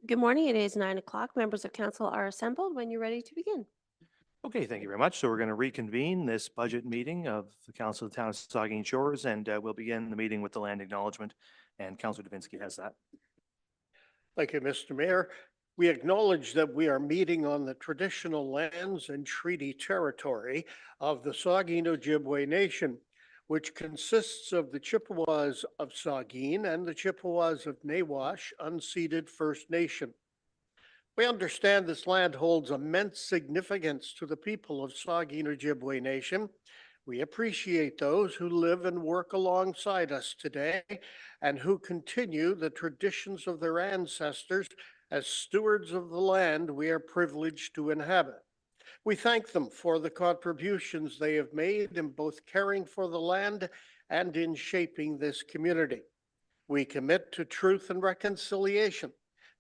Good morning. It is 9 o'clock. Members of council are assembled when you're ready to begin. Okay, thank you very much. So we're going to reconvene this budget meeting of the Council of the Town of Saugeen Shores, and we'll begin the meeting with the land acknowledgement, and Councillor Davinsky has that. Thank you, Mr. Mayor. We acknowledge that we are meeting on the traditional lands and treaty territory of the Saugeen Ojibwe Nation, which consists of the Chippewas of Saugeen and the Chippewas of Nawash unceded First Nation. We understand this land holds immense significance to the people of Saugeen Ojibwe Nation. We appreciate those who live and work alongside us today and who continue the traditions of their ancestors as stewards of the land we are privileged to inhabit. We thank them for the contributions they have made in both caring for the land and in shaping this community. We commit to truth and reconciliation,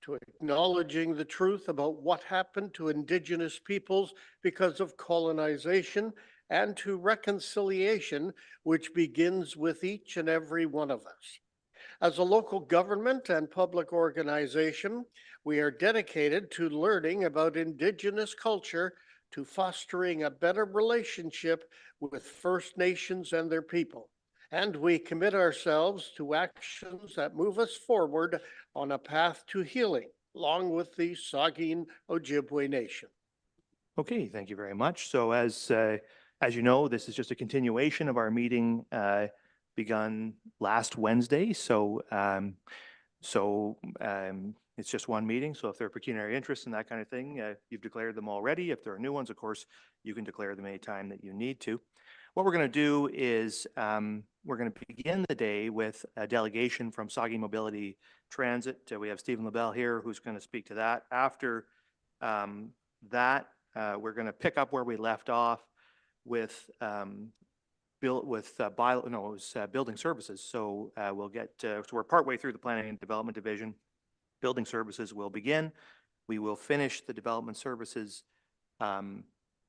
to acknowledging the truth about what happened to Indigenous peoples because of colonization, and to reconciliation, which begins with each and every one of us. As a local government and public organization, we are dedicated to learning about Indigenous culture, to fostering a better relationship with First Nations and their people. And we commit ourselves to actions that move us forward on a path to healing, along with the Saugeen Ojibwe Nation. Okay, thank you very much. So as you know, this is just a continuation of our meeting begun last Wednesday. So it's just one meeting. So if there are pecuniary interests and that kind of thing, you've declared them already. If there are new ones, of course, you can declare them anytime that you need to. What we're going to do is we're going to begin the day with a delegation from Saugeen Mobility Transit. We have Stephen LaBelle here who's going to speak to that. After that, we're going to pick up where we left off with building services. So we'll get so we're partway through the Planning and Development Division. Building services will begin. We will finish the development services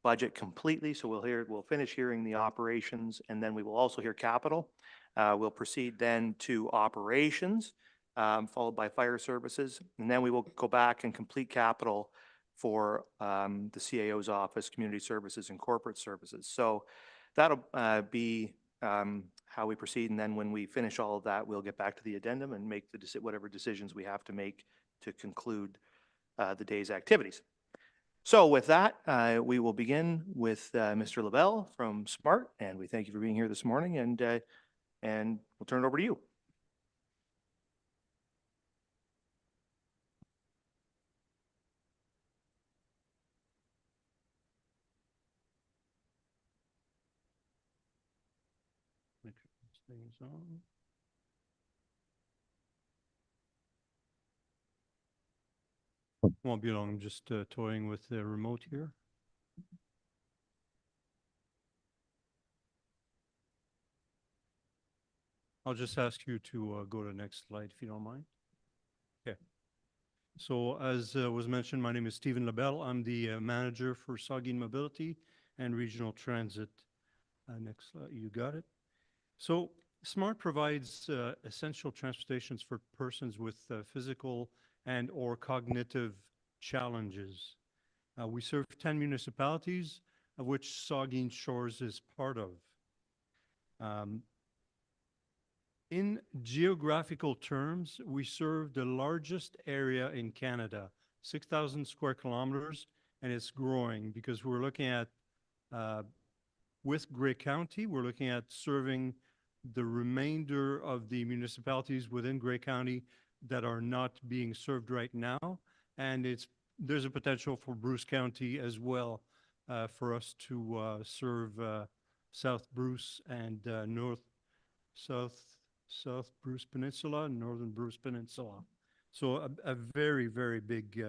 budget completely. So we'll finish hearing the operations, and then we will also hear capital. We'll proceed then to operations, followed by fire services, and then we will go back and complete capital for the CAO's office, community services and corporate services. So that'll be how we proceed. And then when we finish all of that, we'll get back to the addendum and make whatever decisions we have to make to conclude the day's activities. So with that, we will begin with Mr. LaBelle from SMART, and we thank you for being here this morning, and we'll turn it over to you. Won't be long. I'm just toying with the remote here. I'll just ask you to go to the next slide if you don't mind. Okay. So as was mentioned, my name is Stephen LaBelle. I'm the manager for Saugeen Mobility and Regional Transit. Next slide, you got it. So SMART provides essential transportations for persons with physical and or cognitive challenges. We serve 10 municipalities, of which Saugeen Shores is part of. In geographical terms, we serve the largest area in Canada, 6,000 square kilometers, and it's growing because we're looking at, with Grey County, we're looking at serving the remainder of the municipalities within Grey County that are not being served right now. And there's a potential for Bruce County as well for us to serve South Bruce and South Bruce Peninsula and Northern Bruce Peninsula. So a very, very big,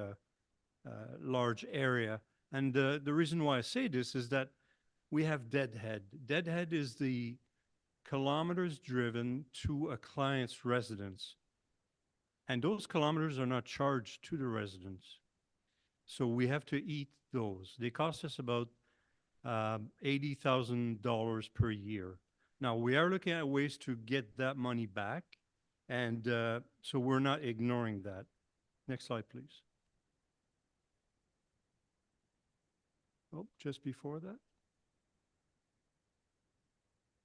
large area. And the reason why I say this is that we have deadhead. Deadhead is the kilometers driven to a client's residence. And those kilometers are not charged to the residents. So we have to eat those. They cost us about $80,000 per year. Now, we are looking at ways to get that money back. And so we're not ignoring that. Next slide, please. Oh, just before that.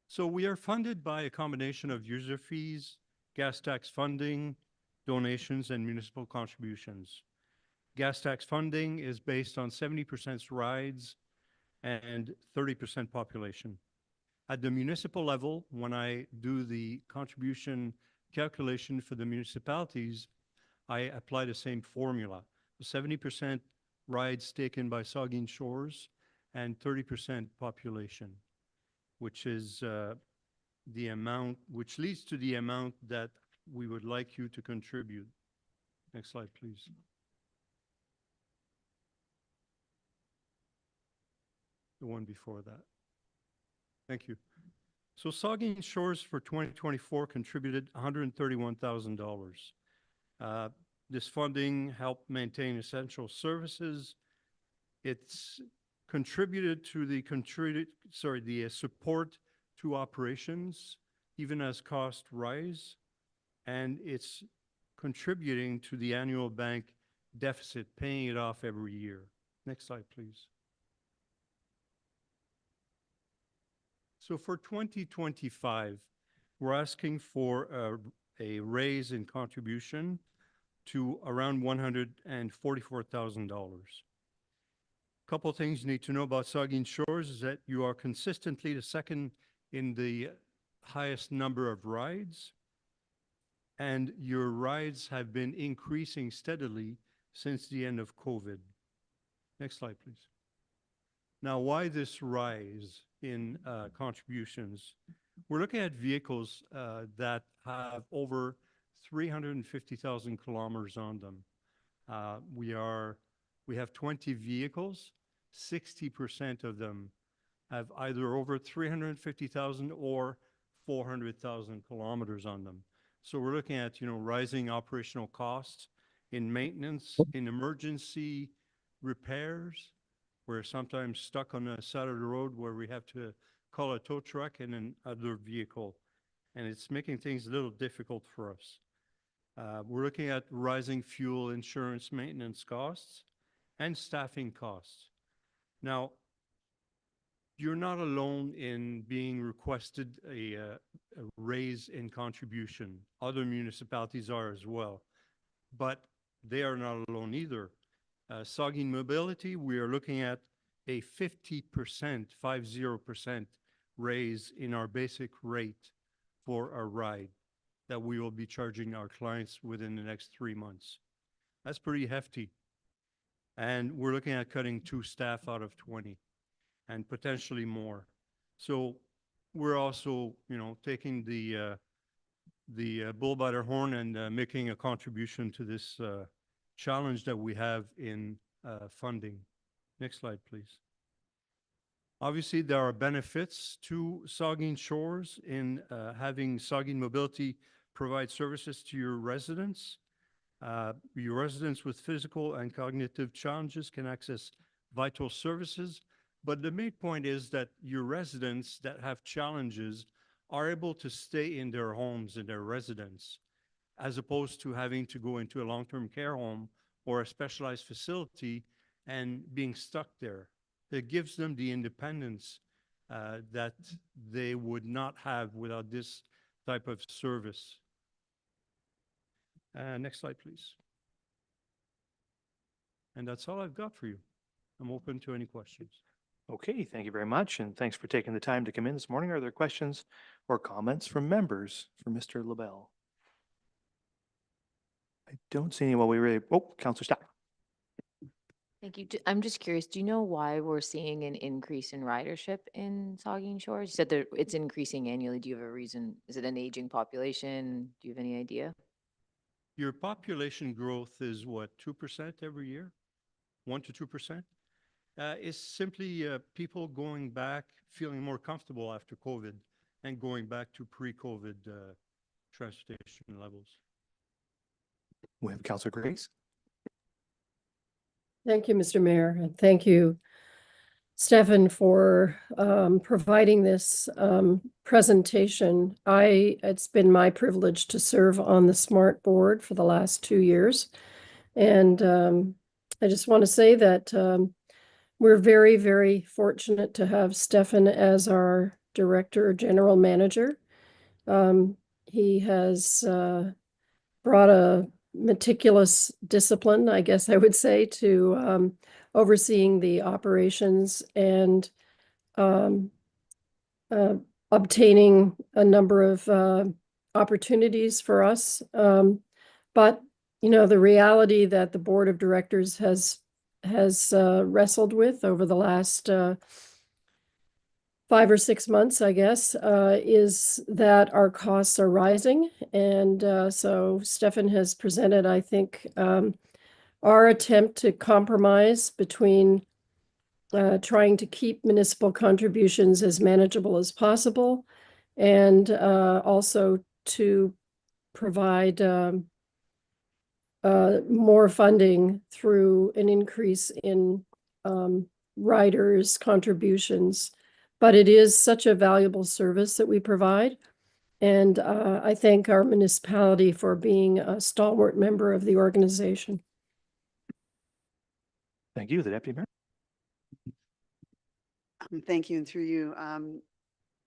So we are funded by a combination of user fees, gas tax funding, donations, and municipal contributions. Gas tax funding is based on 70% rides and 30% population. At the municipal level, when I do the contribution calculation for the municipalities, I apply the same formula. 70% rides taken by Saugeen Shores and 30% population, which is the amount, which leads to the amount that we would like you to contribute. Next slide, please. The one before that. Thank you. So Saugeen Shores for 2024 contributed $131,000. This funding helped maintain essential services. It's contributed to the support to operations, even as costs rise, and it's contributing to the annual bank deficit, paying it off every year. Next slide, please. So for 2025, we're asking for a raise in contribution to around $144,000. Couple of things you need to know about Saugeen Shores is that you are consistently the second in the highest number of rides, and your rides have been increasing steadily since the end of COVID. Next slide, please. Now, why this rise in contributions? We're looking at vehicles that have over 350,000 kilometers on them. We have 20 vehicles. 60% of them have either over 350,000 or 400,000 kilometers on them. So we're looking at, rising operational costs in maintenance, in emergency repairs. We're sometimes stuck on the side of the road where we have to call a tow truck and another vehicle. And it's making things a little difficult for us. We're looking at rising fuel, insurance, maintenance costs, and staffing costs. Now, you're not alone in being requested a raise in contribution. Other municipalities are as well, but they are not alone either. Saugeen Mobility, we are looking at a 50% raise in our basic rate for a ride that we will be charging our clients within the next 3 months. That's pretty hefty. And we're looking at cutting 2 staff out of 20 and potentially more. So we're also, taking the bull by the horn and making a contribution to this challenge that we have in funding. Next slide, please. Obviously, there are benefits to Saugeen Shores in having Saugeen Mobility provide services to your residents. Your residents with physical and cognitive challenges can access vital services. But the main point is that your residents that have challenges are able to stay in their homes, in their residence, as opposed to having to go into a long-term care home or a specialized facility and being stuck there. It gives them the independence that they would not have without this type of service. Next slide, please. And that's all I've got for you. I'm open to any questions. Okay, thank you very much, and thanks for taking the time to come in this morning. Are there questions or comments from members for Mr. LaBelle? I don't see any while we really, Councillor Stack. Thank you. I'm just curious, do you know why we're seeing an increase in ridership in Saugeen Shores? You said that it's increasing annually. Do you have a reason? Is it an aging population? Do you have any idea? Your population growth is what, 2% every year? 1 to 2%? It's simply people going back, feeling more comfortable after COVID and going back to pre-COVID transportation levels. We have Councillor Grace. Thank you, Mr. Mayor, and thank you, Stefan, for providing this presentation. It's been my privilege to serve on the SMART board for the last 2 years. And I just want to say that we're very, very fortunate to have Stefan as our Director or General Manager. He has brought a meticulous discipline, I guess I would say, to overseeing the operations and um, uh, obtaining a number of opportunities for us. But, you know, the reality that the Board of Directors has wrestled with over the last 5 or 6 months, I guess, is that our costs are rising. And so Stefan has presented, I think, our attempt to compromise between trying to keep municipal contributions as manageable as possible and also to provide more funding through an increase in riders' contributions. But it is such a valuable service that we provide. And I thank our municipality for being a stalwart member of the organization. Thank you. The Deputy Mayor. Thank you, and through you.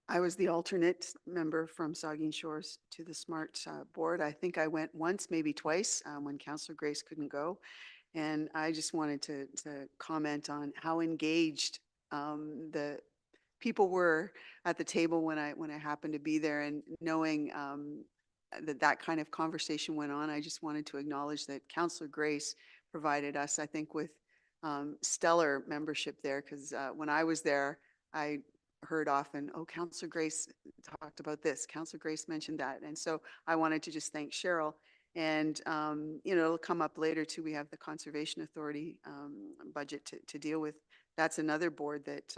I was the alternate member from Saugeen Shores to the SMART board. I think I went once, maybe twice, when Councillor Grace couldn't go. And I just wanted to comment on how engaged the people were at the table when I happened to be there, and knowing that kind of conversation went on. I just wanted to acknowledge that Councillor Grace provided us, I think, with stellar membership there, because when I was there, I heard often, oh, Councillor Grace talked about this, Councillor Grace mentioned that. And so I wanted to just thank Cheryl. And, you know, it'll come up later too. We have the Conservation Authority budget to deal with. That's another board that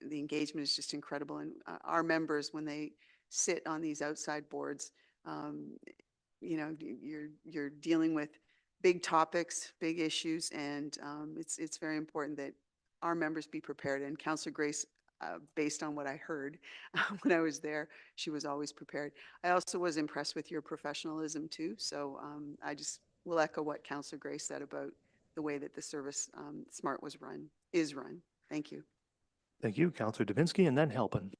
the engagement is just incredible. And our members, when they sit on these outside boards, you know, you're dealing with big topics, big issues, and it's very important that our members be prepared. And Councillor Grace, based on what I heard when I was there, she was always prepared. I also was impressed with your professionalism too. So I just will echo what Councillor Grace said about the way that the service SMART is run. Thank you. Thank you, Councillor Davinsky, and then Halpin.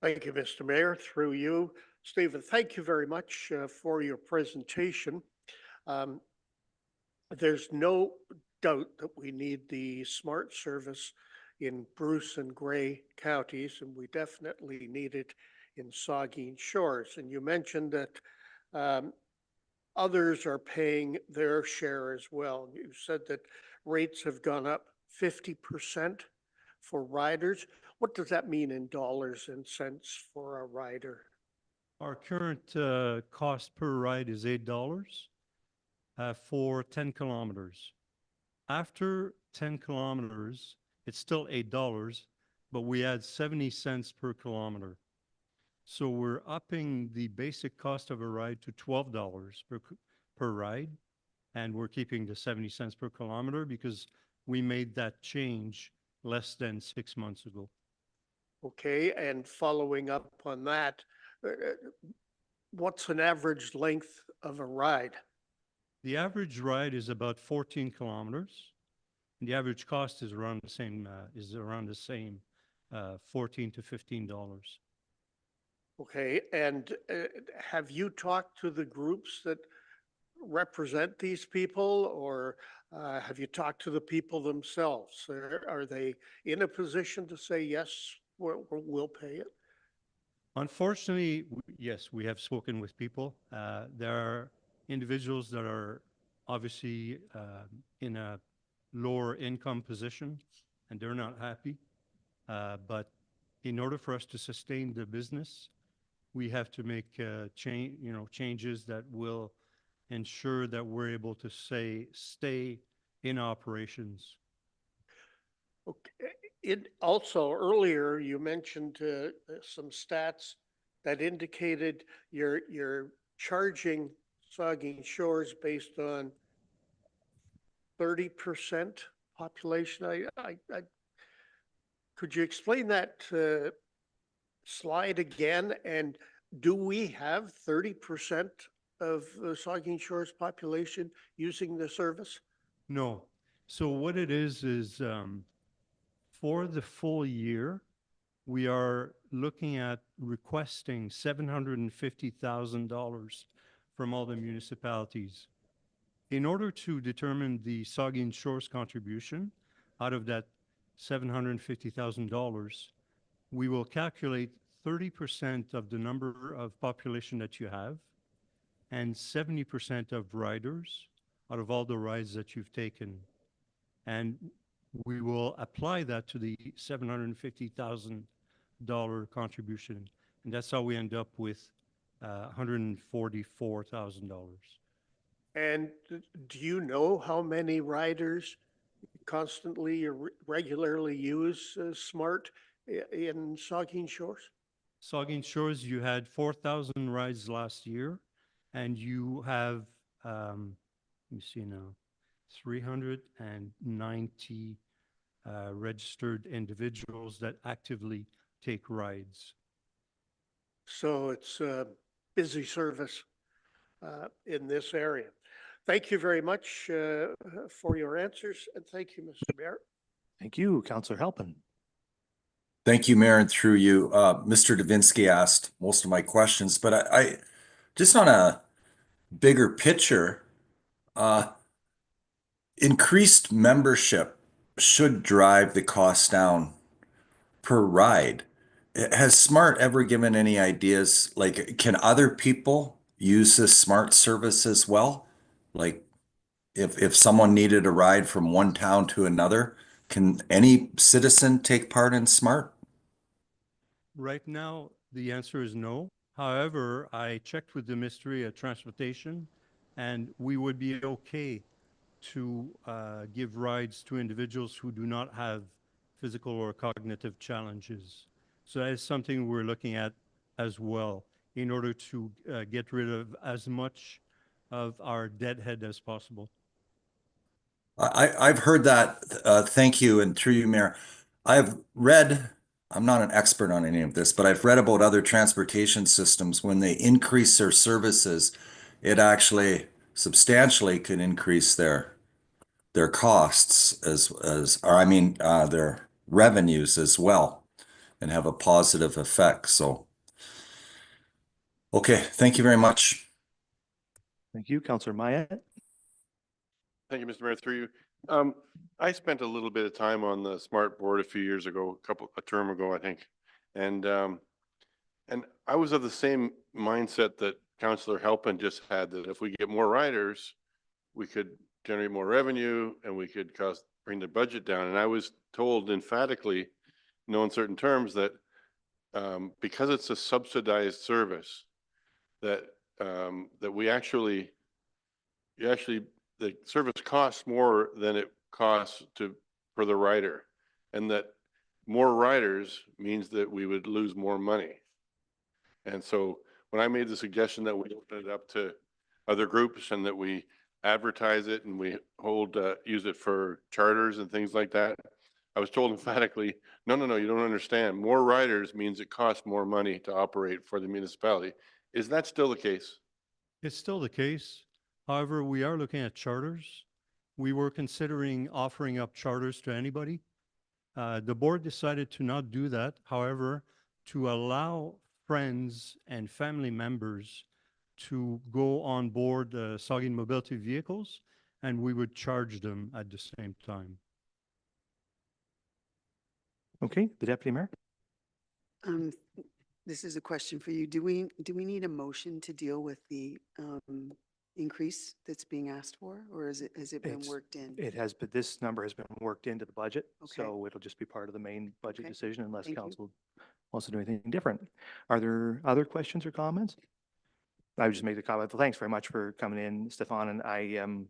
Thank you, Mr. Mayor. Through you, Stephen, thank you very much for your presentation. There's no doubt that we need the SMART service in Bruce and Gray counties, and we definitely need it in Saugeen Shores. And you mentioned that others are paying their share as well. You said that rates have gone up 50% for riders. What does that mean in dollars and cents for a rider? Our current cost per ride is $8 for 10 kilometers. After 10 kilometers, it's still $8, but we add 70 cents per kilometer. So we're upping the basic cost of a ride to $12 per ride, and we're keeping the 70 cents per kilometer because we made that change less than 6 months ago. Okay, and following up on that, what's an average length of a ride? The average ride is about 14 kilometers. And the average cost is around the same, 14 to $15. Okay, and have you talked to the groups that represent these people, or have you talked to the people themselves? Are they in a position to say, yes, we'll pay it? Unfortunately, yes, we have spoken with people. There are individuals that are obviously in a lower income position, and they're not happy. But in order for us to sustain the business, we have to make changes that will ensure that we're able to stay in operations. Okay. Also earlier you mentioned some stats that indicated you're charging Saugeen Shores based on 30% population. Could you explain that slide again? And do we have 30% of the Saugeen Shores population using the service? No. So what it is for the full year, we are looking at requesting $750,000 from all the municipalities. In order to determine the Saugeen Shores contribution out of that $750,000, we will calculate 30% of the number of population that you have and 70% of riders out of all the rides that you've taken. And we will apply that to the $750,000 contribution. And that's how we end up with $144,000. And do you know how many riders constantly or regularly use SMART in Saugeen Shores? Saugeen Shores, you had 4,000 rides last year, and you have, let me see now, 390 registered individuals that actively take rides. So it's a busy service in this area. Thank you very much for your answers, and thank you, Mr. Mayor. Thank you, Councillor Halpin. Thank you, Mayor, and through you. Mr. Davinsky asked most of my questions, but I just on a bigger picture, increased membership should drive the cost down per ride. Has Smart ever given any ideas, like can other people use this Smart service as well? Like if someone needed a ride from one town to another, can any citizen take part in Smart? Right now, the answer is no. However, I checked with the Ministry of Transportation, and we would be okay to give rides to individuals who do not have physical or cognitive challenges. So that is something we're looking at as well in order to get rid of as much of our deadhead as possible. I've heard that. Thank you, and through you, Mayor. I've read, I'm not an expert on any of this, but I've read about other transportation systems. When they increase their services, it actually substantially can increase their costs or I mean, their revenues as well, and have a positive effect. So, okay, thank you very much. Thank you, Councillor Myatt. Thank you, Mr. Mayor, through you. I spent a little bit of time on the SMART board a few years ago, a term ago, I think. And I was of the same mindset that Councillor Halpin just had, that if we get more riders, we could generate more revenue and we could bring the budget down. And I was told emphatically, no uncertain terms, that because it's a subsidized service, that the service costs more than it costs for the rider, and that more riders means that we would lose more money. And so when I made the suggestion that we open it up to other groups and that we advertise it and we use it for charters and things like that, I was told emphatically, no, you don't understand. More riders means it costs more money to operate for the municipality. Is that still the case? It's still the case. However, we are looking at charters. We were considering offering up charters to anybody. The board decided to not do that. However, to allow friends and family members to go on board Saugeen Mobility vehicles, and we would charge them at the same time. Okay, the Deputy Mayor. This is a question for you. Do we need a motion to deal with the increase that's being asked for, or has it been worked in? It has, but this number has been worked into the budget, Okay. so it'll just be part of the main budget Okay. decision unless Thank you. council wants to do anything different. Are there other questions or comments? I would just make the comment. Well, thanks very much for coming in, Stefan, and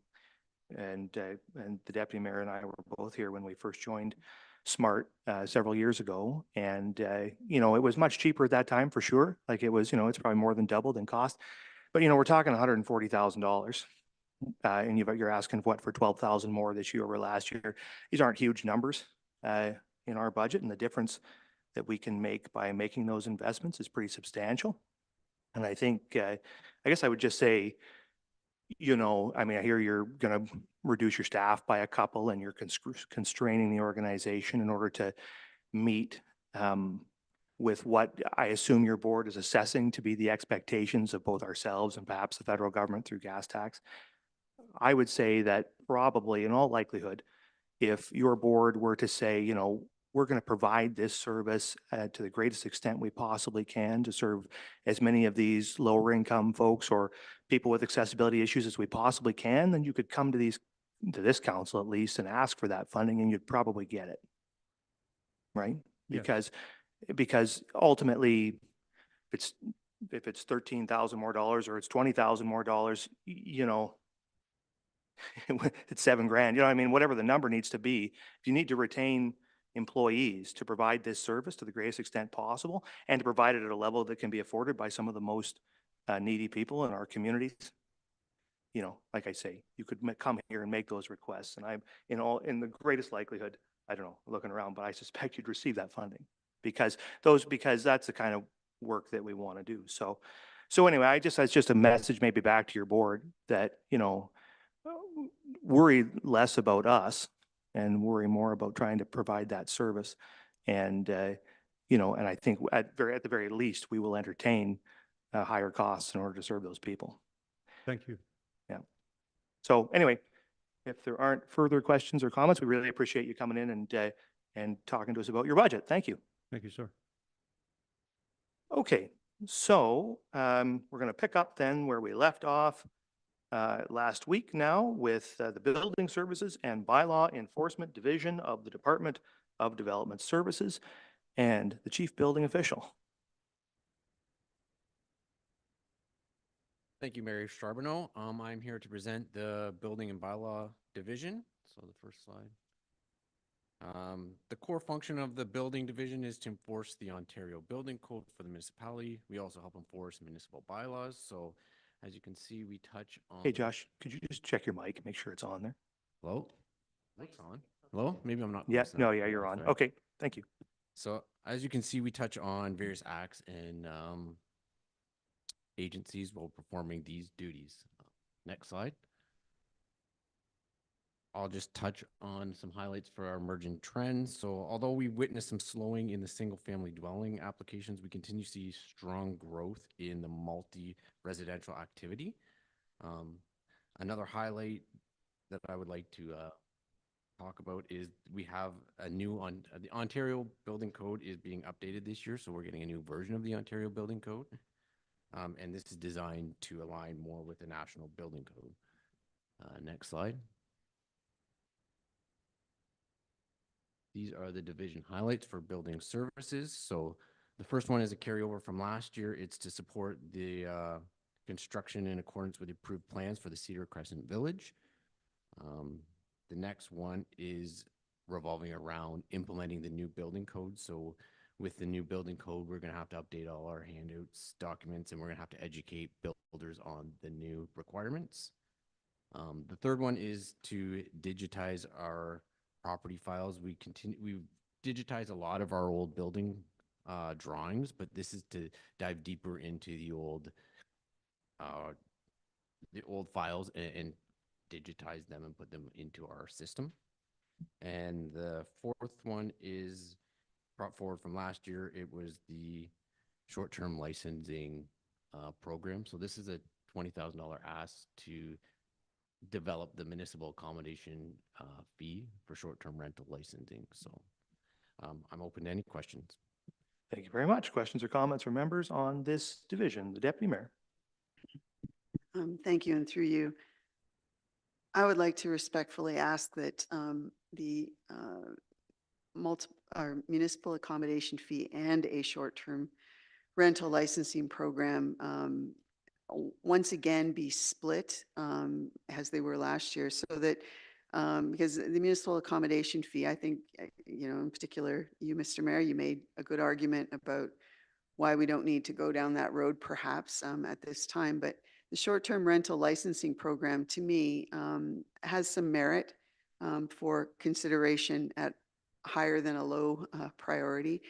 and the Deputy Mayor and I were both here when we first joined SMART several years ago, and it was much cheaper at that time for sure. Like it was, it's probably more than doubled in cost. But we're talking $140,000, and you're asking what for 12,000 more this year over last year. These aren't huge numbers in our budget, and the difference that we can make by making those investments is pretty substantial. And I think I guess I would just say, I mean, I hear you're going to reduce your staff by a couple and you're constraining the organization in order to meet with what I assume your board is assessing to be the expectations of both ourselves and perhaps the federal government through gas tax. I would say that probably in all likelihood, if your board were to say, we're going to provide this service to the greatest extent we possibly can to serve as many of these lower income folks or people with accessibility issues as we possibly can, then you could come to this council at least and ask for that funding and you'd probably get it. Right? Yes. Because ultimately, if it's $13,000 more dollars or it's $20,000 more dollars, it's $7,000. I mean, whatever the number needs to be, if you need to retain employees to provide this service to the greatest extent possible and to provide it at a level that can be afforded by some of the most needy people in our communities, like I say, you could come here and make those requests, and I'm in the greatest likelihood, I don't know, looking around, but I suspect you'd receive that funding because that's the kind of work that we want to do. So anyway, that's just a message maybe back to your board that, worry less about us and worry more about trying to provide that service. And, and I think at the very least, we will entertain higher costs in order to serve those people. Thank you. Yeah. So anyway, if there aren't further questions or comments, we really appreciate you coming in and talking to us about your budget. Thank you. Thank you, sir. Okay, so we're going to pick up then where we left off last week now with the Building Services and Bylaw Enforcement Division of the Department of Development Services and the Chief Building Official. Thank you, Mayor Charbonneau. I'm here to present the Building and Bylaw Division. So the first slide. The core function of the Building Division is to enforce the Ontario Building Code for the municipality. We also help enforce municipal bylaws. So as you can see, we touch on... Hey, Josh, could you just check your mic, make sure it's on there? Hello? Mic's on. Hello? Maybe I'm not... Yeah, no, yeah, you're on. Sorry. Okay, thank you. So as you can see, we touch on various acts and agencies while performing these duties. Next slide. I'll just touch on some highlights for our emerging trends. So although we witnessed some slowing in the single family dwelling applications, we continue to see strong growth in the multi-residential activity. Another highlight that I would like to talk about is we have a new the Ontario Building Code is being updated this year. So we're getting a new version of the Ontario Building Code. And this is designed to align more with the National Building Code. Next slide. These are the division highlights for building services. So the first one is a carryover from last year. It's to support the construction in accordance with approved plans for the Cedar Crescent Village. The next one is revolving around implementing the new building code. So with the new building code, we're going to have to update all our handouts, documents, and we're going to have to educate builders on the new requirements. The third one is to digitize our property files. We digitize a lot of our old building drawings, but this is to dive deeper into the old files and digitize them and put them into our system. And the fourth one is brought forward from last year. It was the short-term licensing program. So this is a $20,000 ask to develop the municipal accommodation fee for short-term rental licensing. So I'm open to any questions. Thank you very much. Questions or comments from members on this division? The Deputy Mayor. Thank you, and through you, I would like to respectfully ask that the municipal accommodation fee and a short-term rental licensing program once again be split as they were last year, so that because the municipal accommodation fee, I think, in particular, you, Mr. Mayor, you made a good argument about why we don't need to go down that road perhaps at this time. But the short-term rental licensing program, to me, has some merit for consideration at higher than a low priority.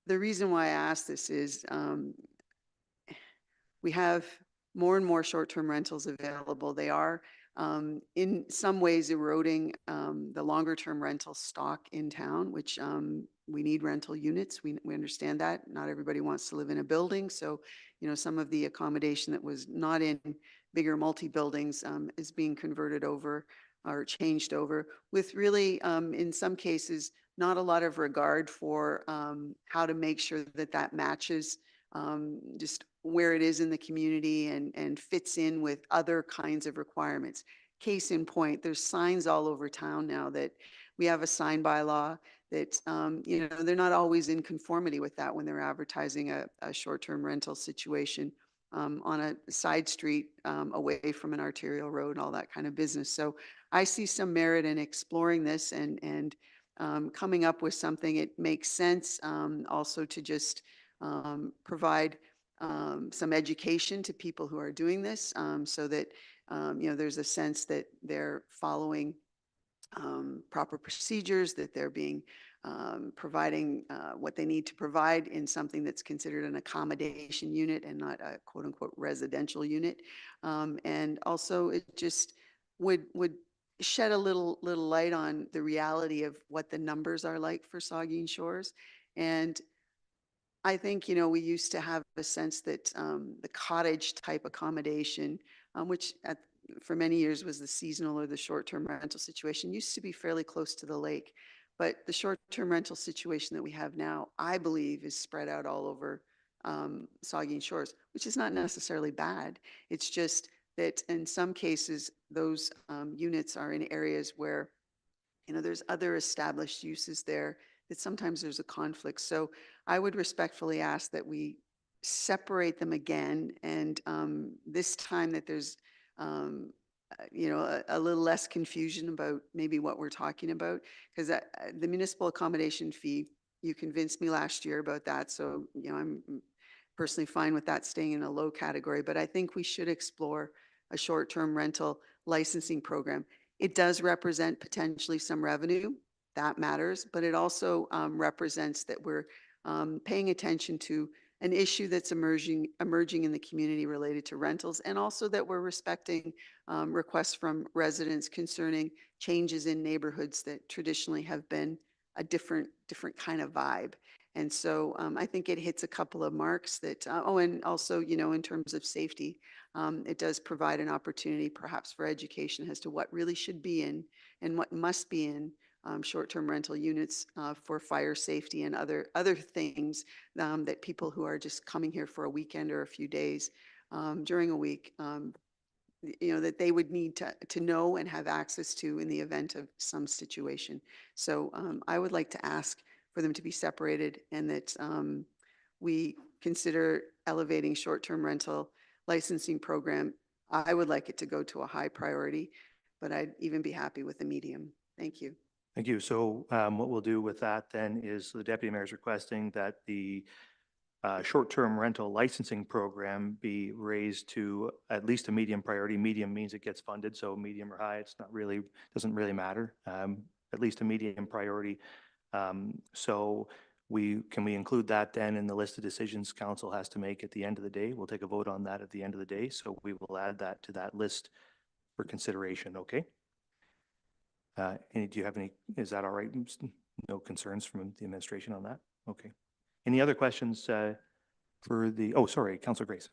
The reason why I ask this is we have more and more short-term rentals available. They are in some ways eroding the longer-term rental stock in town, which we need rental units. We understand that. Not everybody wants to live in a building. So, some of the accommodation that was not in bigger multi-buildings is being converted over or changed over with really, in some cases, not a lot of regard for how to make sure that that matches just where it is in the community and fits in with other kinds of requirements. Case in point, there's signs all over town now that we have a sign bylaw that, they're not always in conformity with that when they're advertising a short-term rental situation on a side street away from an arterial road and all that kind of business. So I see some merit in exploring this and coming up with something. It makes sense also to just provide some education to people who are doing this so that, there's a sense that they're following proper procedures, that they're being providing what they need to provide in something that's considered an accommodation unit and not a quote unquote residential unit. And also it just would shed a little light on the reality of what the numbers are like for Saugeen Shores. And I think, we used to have a sense that the cottage type accommodation, which for many years was the seasonal or the short-term rental situation, used to be fairly close to the lake. But the short-term rental situation that we have now, I believe, is spread out all over Saugeen Shores, which is not necessarily bad. It's just that in some cases, those units are in areas where, there's other established uses there that sometimes there's a conflict. So I would respectfully ask that we separate them again. And this time that there's, a little less confusion about maybe what we're talking about. Because the municipal accommodation fee, you convinced me last year about that. So, I'm personally fine with that staying in a low category. But I think we should explore a short-term rental licensing program. It does represent potentially some revenue. That matters, but it also represents that we're paying attention to an issue that's emerging in the community related to rentals, and also that we're respecting requests from residents concerning changes in neighborhoods that traditionally have been a different kind of vibe. And so I think it hits a couple of marks that, and also, in terms of safety, it does provide an opportunity perhaps for education as to what really should be in and what must be in short-term rental units for fire safety and other things that people who are just coming here for a weekend or a few days during a week, that they would need to know and have access to in the event of some situation. So I would like to ask for them to be separated and that we consider elevating short-term rental licensing program. I would like it to go to a high priority, but I'd even be happy with a medium. Thank you. Thank you. So what we'll do with that then is the deputy mayor is requesting that the short-term rental licensing program be raised to at least a medium priority. Medium means it gets funded, so medium or high, doesn't really matter. At least a medium priority. So can we include that then in the list of decisions council has to make at the end of the day? We'll take a vote on that at the end of the day. So we will add that to that list for consideration. Okay. Do you have any, is that all right? No concerns from the administration on that? Okay. Any other questions sorry, Councillor Grace.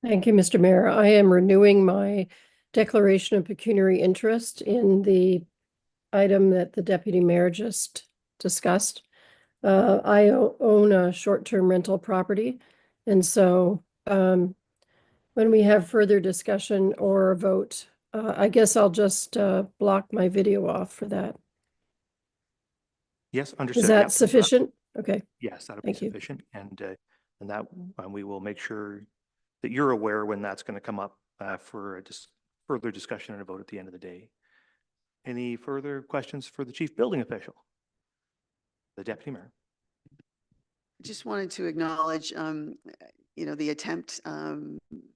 Thank you, Mr. Mayor. I am renewing my declaration of pecuniary interest in the item that the deputy mayor just discussed. I own a short-term rental property. And so when we have further discussion or a vote, I guess I'll just block my video off for that. Yes, understood. Is that Yep. sufficient? Okay. Yes, that'll be Thank you. sufficient. And that we will make sure that you're aware when that's going to come up for a further discussion and a vote at the end of the day. Any further questions for the chief building official? The deputy mayor. I just wanted to acknowledge, the attempt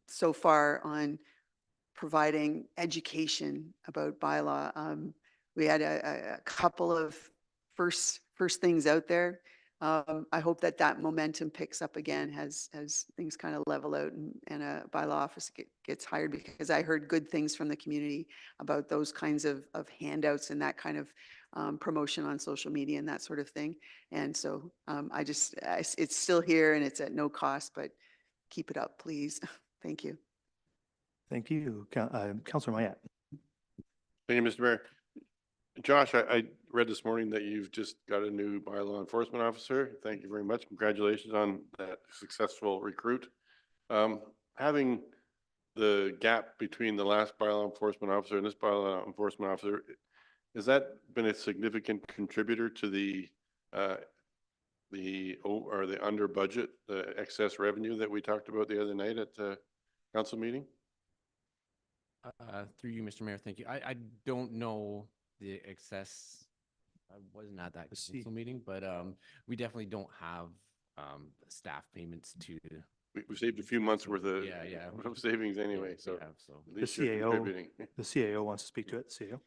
so far on providing education about bylaw. We had a couple of first things out there. I hope that that momentum picks up again as things kind of level out and a bylaw office gets hired, because I heard good things from the community about those kinds of handouts and that kind of promotion on social media and that sort of thing. And so it's still here and it's at no cost, but keep it up, please. Thank you. Thank you. Councillor Mayette. Thank you, Mr. Mayor. Josh, I read this morning that you've just got a new bylaw enforcement officer. Thank you very much. Congratulations on that successful recruit. Having the gap between the last bylaw enforcement officer and this bylaw enforcement officer, has that been a significant contributor to the under budget, the excess revenue that we talked about the other night at the council meeting? Through you, Mr. Mayor, thank you. I don't know the excess. I wasn't at that council meeting, but we definitely don't have staff payments to. We saved a few months worth of Yeah. of savings anyway, so So. at least you're contributing. The CAO wants to speak to it. CAO.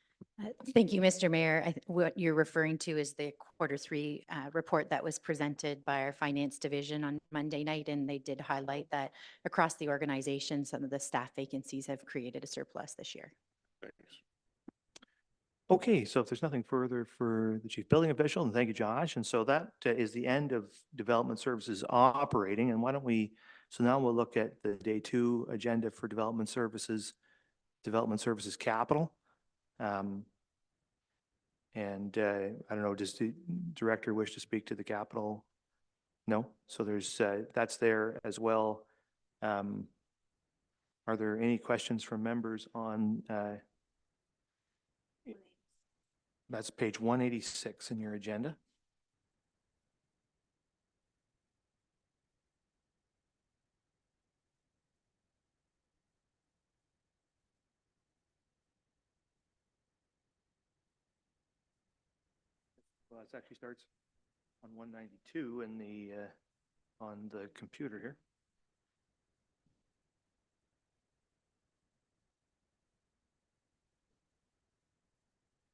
Thank you, Mr. Mayor. What you're referring to is the Q3 report that was presented by our finance division on Monday night, and they did highlight that across the organization, some of the staff vacancies have created a surplus this year. Thanks. Okay, so if there's nothing further for the chief building official, and thank you, Josh. And so that is the end of development services operating. And why don't we, so now we'll look at the day 2 agenda for development services capital. And I don't know, does the director wish to speak to the capital? No? So there's, that's there as well. Are there any questions from members on, that's page 186 in your agenda. Well, it actually starts on 192 in the on the computer here.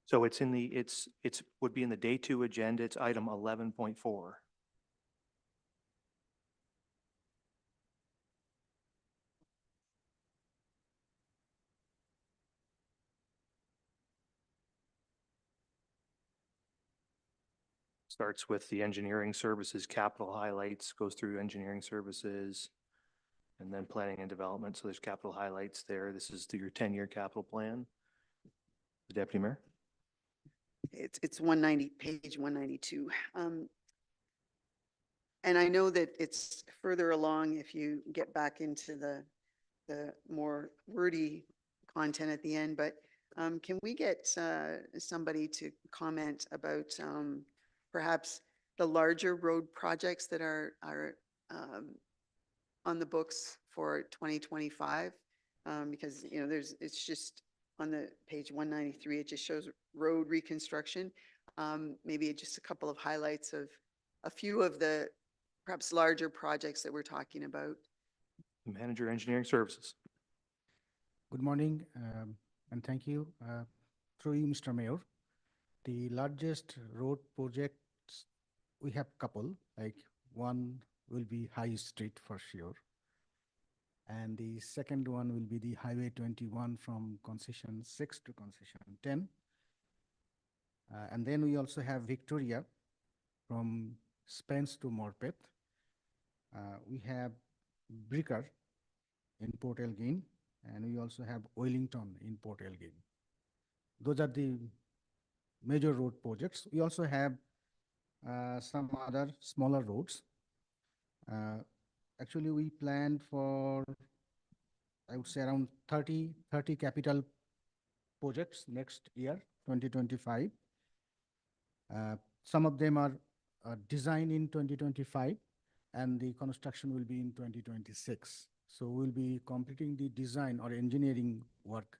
So it's in the it's would be in the day 2 agenda. It's item 11.4. Starts with the engineering services capital highlights, goes through engineering services, and then planning and development. So there's capital highlights there. This is your 10-year capital plan. The Deputy Mayor. It's 190, page 192. And I know that it's further along if you get back into the more wordy content at the end, but can we get somebody to comment about perhaps the larger road projects that are on the books for 2025? Because, you know, it's just on the page 193, it just shows road reconstruction. Maybe just a couple of highlights of a few of the perhaps larger projects that we're talking about. Manager Engineering Services. Good morning, and thank you. Through you, Mr. Mayor, the largest road projects, we have couple, like one will be High Street for sure. And the second one will be the Highway 21 from concession 6 to concession 10. And then we also have Victoria from Spence to Morpeth. We have Bricker in Port Elgin, and we also have Wellington in Port Elgin. Those are the major road projects. We also have some other smaller roads. Actually, we planned for, I would say, around 30 capital projects next year, 2025. Some of them are designed in 2025, and the construction will be in 2026. So we'll be completing the design or engineering work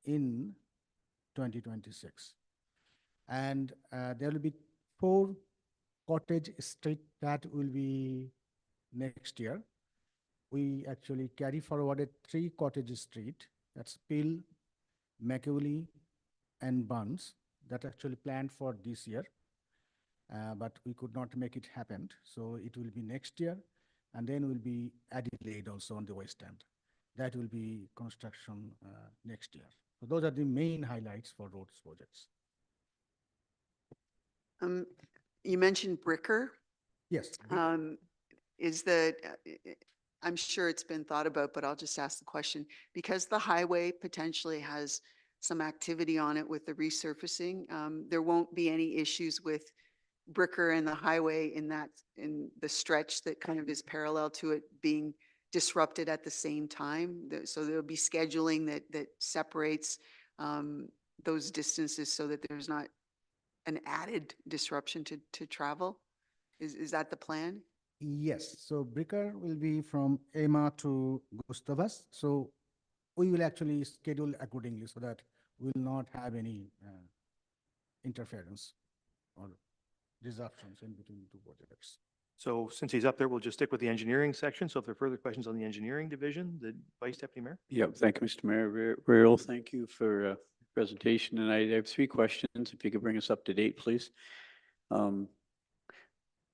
in 2026. And there will be 4 cottage street that will be next year. We actually carry forwarded 3 cottage street, that's Peel, Macaulay, and Buns, that actually planned for this year. but we could not make it happen. So it will be next year, and then will be Adelaide also on the west end. That will be construction next year. So those are the main highlights for roads projects. You mentioned Bricker. Yes. Is that, I'm sure it's been thought about, but I'll just ask the question. Because the highway potentially has some activity on it with the resurfacing, there won't be any issues with Bricker and the highway in the stretch that kind of is parallel to it being disrupted at the same time. So there'll be scheduling that separates those distances so that there's not an added disruption to travel. Is that the plan? Yes, so Bricker will be from Emma to Gustavus. So we will actually schedule accordingly so that we will not have any interference or disruptions in between two projects. So since he's up there, we'll just stick with the engineering section. So if there are further questions on the engineering division, the Vice Deputy Mayor? Yeah, thank you, Mr. Mayor. Real, thank you for presentation. And I have three questions. If you could bring us up to date, please.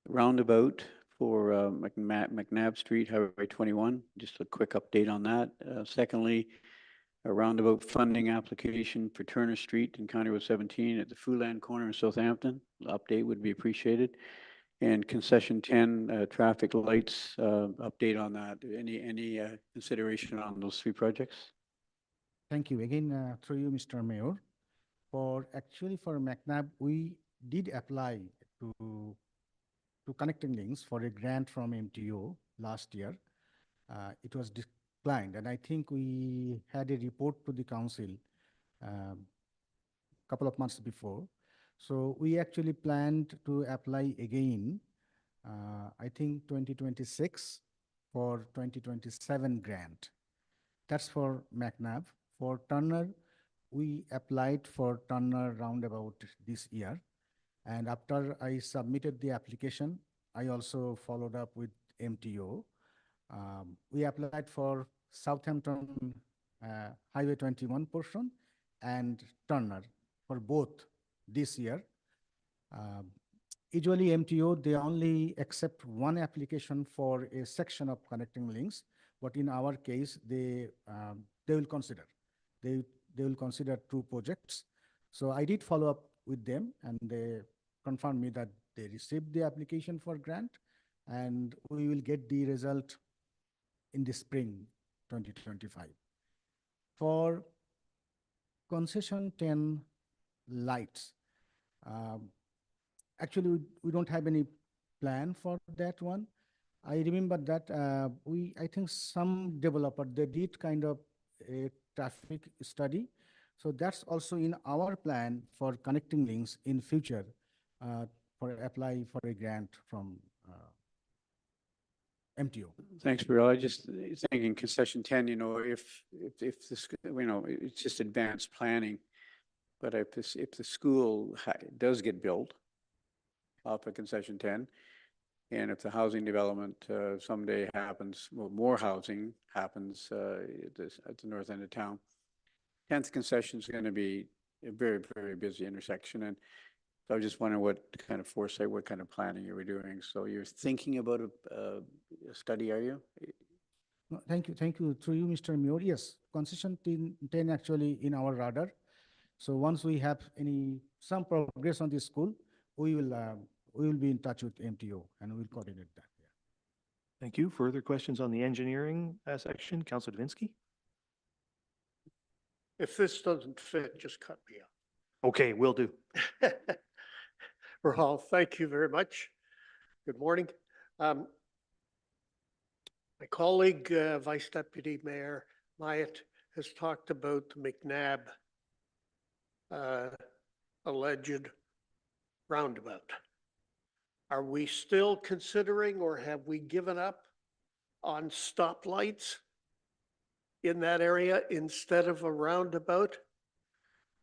Roundabout for McNabb Street, Highway 21, just a quick update on that. Secondly, a roundabout funding application for Turner Street in County Road 17 at the Foodland corner in Southampton. Update would be appreciated. And concession 10, traffic lights, update on that. Any consideration on those three projects? Thank you. Again, through you, Mr. Mayor. For McNabb, we did apply to Connecting Links for a grant from MTO last year. It was declined, and I think we had a report to the council couple of months before. So we actually planned to apply again, I think 2026 for 2027 grant. That's for McNabb. For Turner, we applied for Turner roundabout this year. And after I submitted the application, I also followed up with MTO. We applied for Southampton Highway 21 portion and Turner for both this year. Usually MTO, they only accept one application for a section of Connecting Links, but in our case, they will consider. They will consider two projects. So I did follow up with them, and they confirmed me that they received the application for grant, and we will get the result in the spring 2025. For concession 10 lights, actually we don't have any plan for that one. I remember that I think some developer, they did kind of a traffic study. So that's also in our plan for Connecting Links in future for apply for a grant from MTO. Thanks, Bill. I just thinking concession 10, if this, it's just advanced planning, but if the school does get built off of concession 10, and if the housing development someday happens, well, more housing happens at the north end of town, 10th concession is going to be a very, very busy intersection. And so I was just wondering what kind of foresight, what kind of planning you were doing. So you're thinking about a study, are you? No, thank you. Thank you. Through you, Mr. Mayor. Yes, concession 10 actually in our radar. So once we have some progress on this school, we will be in touch with MTO and we'll coordinate that. Yeah. Thank you. Further questions on the engineering section? Councilor Davinsky? If this doesn't fit, just cut me off. Okay, will do. Rahul, thank you very much. Good morning. My colleague, Vice Deputy Mayor Myatt, has talked about the McNabb alleged roundabout. Are we still considering, or have we given up on stoplights in that area instead of a roundabout?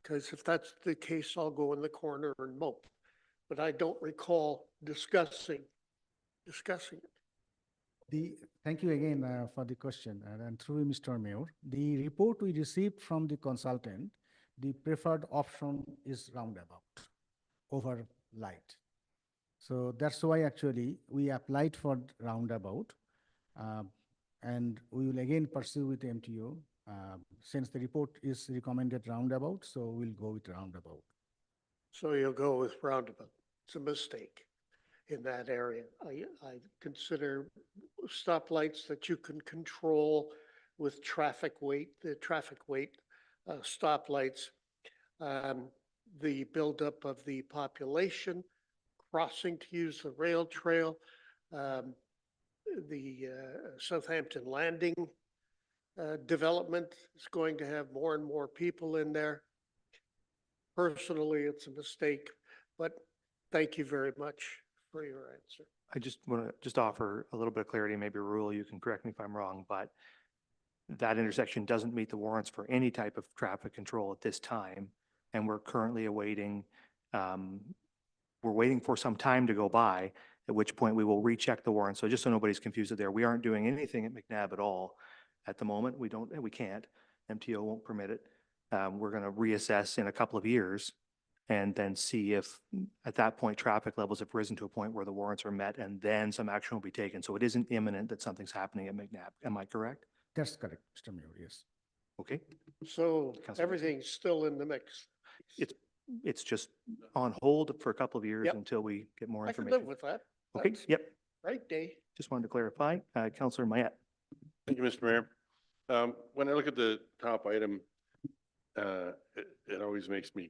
Because if that's the case, I'll go in the corner and mope. But I don't recall discussing it. Thank you again for the question. And through Mr. Mayor, the report we received from the consultant, the preferred option is roundabout over light. So that's why actually we applied for roundabout. uh, And we will again pursue with MTO. Since the report is recommended roundabout, so we'll go with roundabout. So you'll go with roundabout. It's a mistake in that area. I consider stoplights that you can control with traffic weight, the traffic weight stoplights, um, the buildup of the population, crossing to use the rail trail, um, the Southampton Landing development is going to have more and more people in there. Personally, it's a mistake, but thank you very much for your answer. I just want to just offer a little bit of clarity, maybe Rule, you can correct me if I'm wrong, but that intersection doesn't meet the warrants for any type of traffic control at this time. And we're currently awaiting, we're waiting for some time to go by, at which point we will recheck the warrant. So just so nobody's confused there, we aren't doing anything at McNabb at all at the moment. We can't. MTO won't permit it. We're going to reassess in a couple of years and then see if at that point traffic levels have risen to a point where the warrants are met, and then some action will be taken. So it isn't imminent that something's happening at McNabb. Am I correct? That's correct, Mr. Mayor, yes. Okay. So Councilor. everything's still in the mix. It's just on hold for a couple of years Yep. until we get more I can information. live with that. Okay, That's yep. right, Dave. Just wanted to clarify. Councilor Mayette. Thank you, Mr. Mayor. When I look at the top item, it always makes me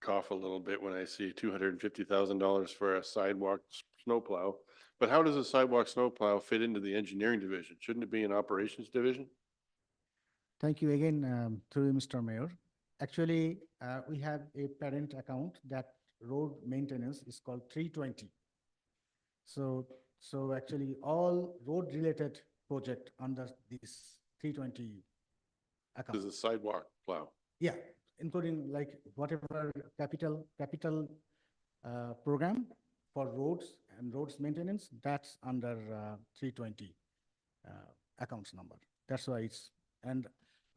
cough a little bit when I see $250,000 for a sidewalk snowplow. But how does a sidewalk snowplow fit into the engineering division? Shouldn't it be an operations division? Thank you again, through you, Mr. Mayor. Actually, we have a parent account that road maintenance is called 320. So actually all road related project under this 320 account. As a sidewalk plow? Yeah, including like whatever capital program for roads and roads maintenance, that's under 320 accounts number. That's why it's, and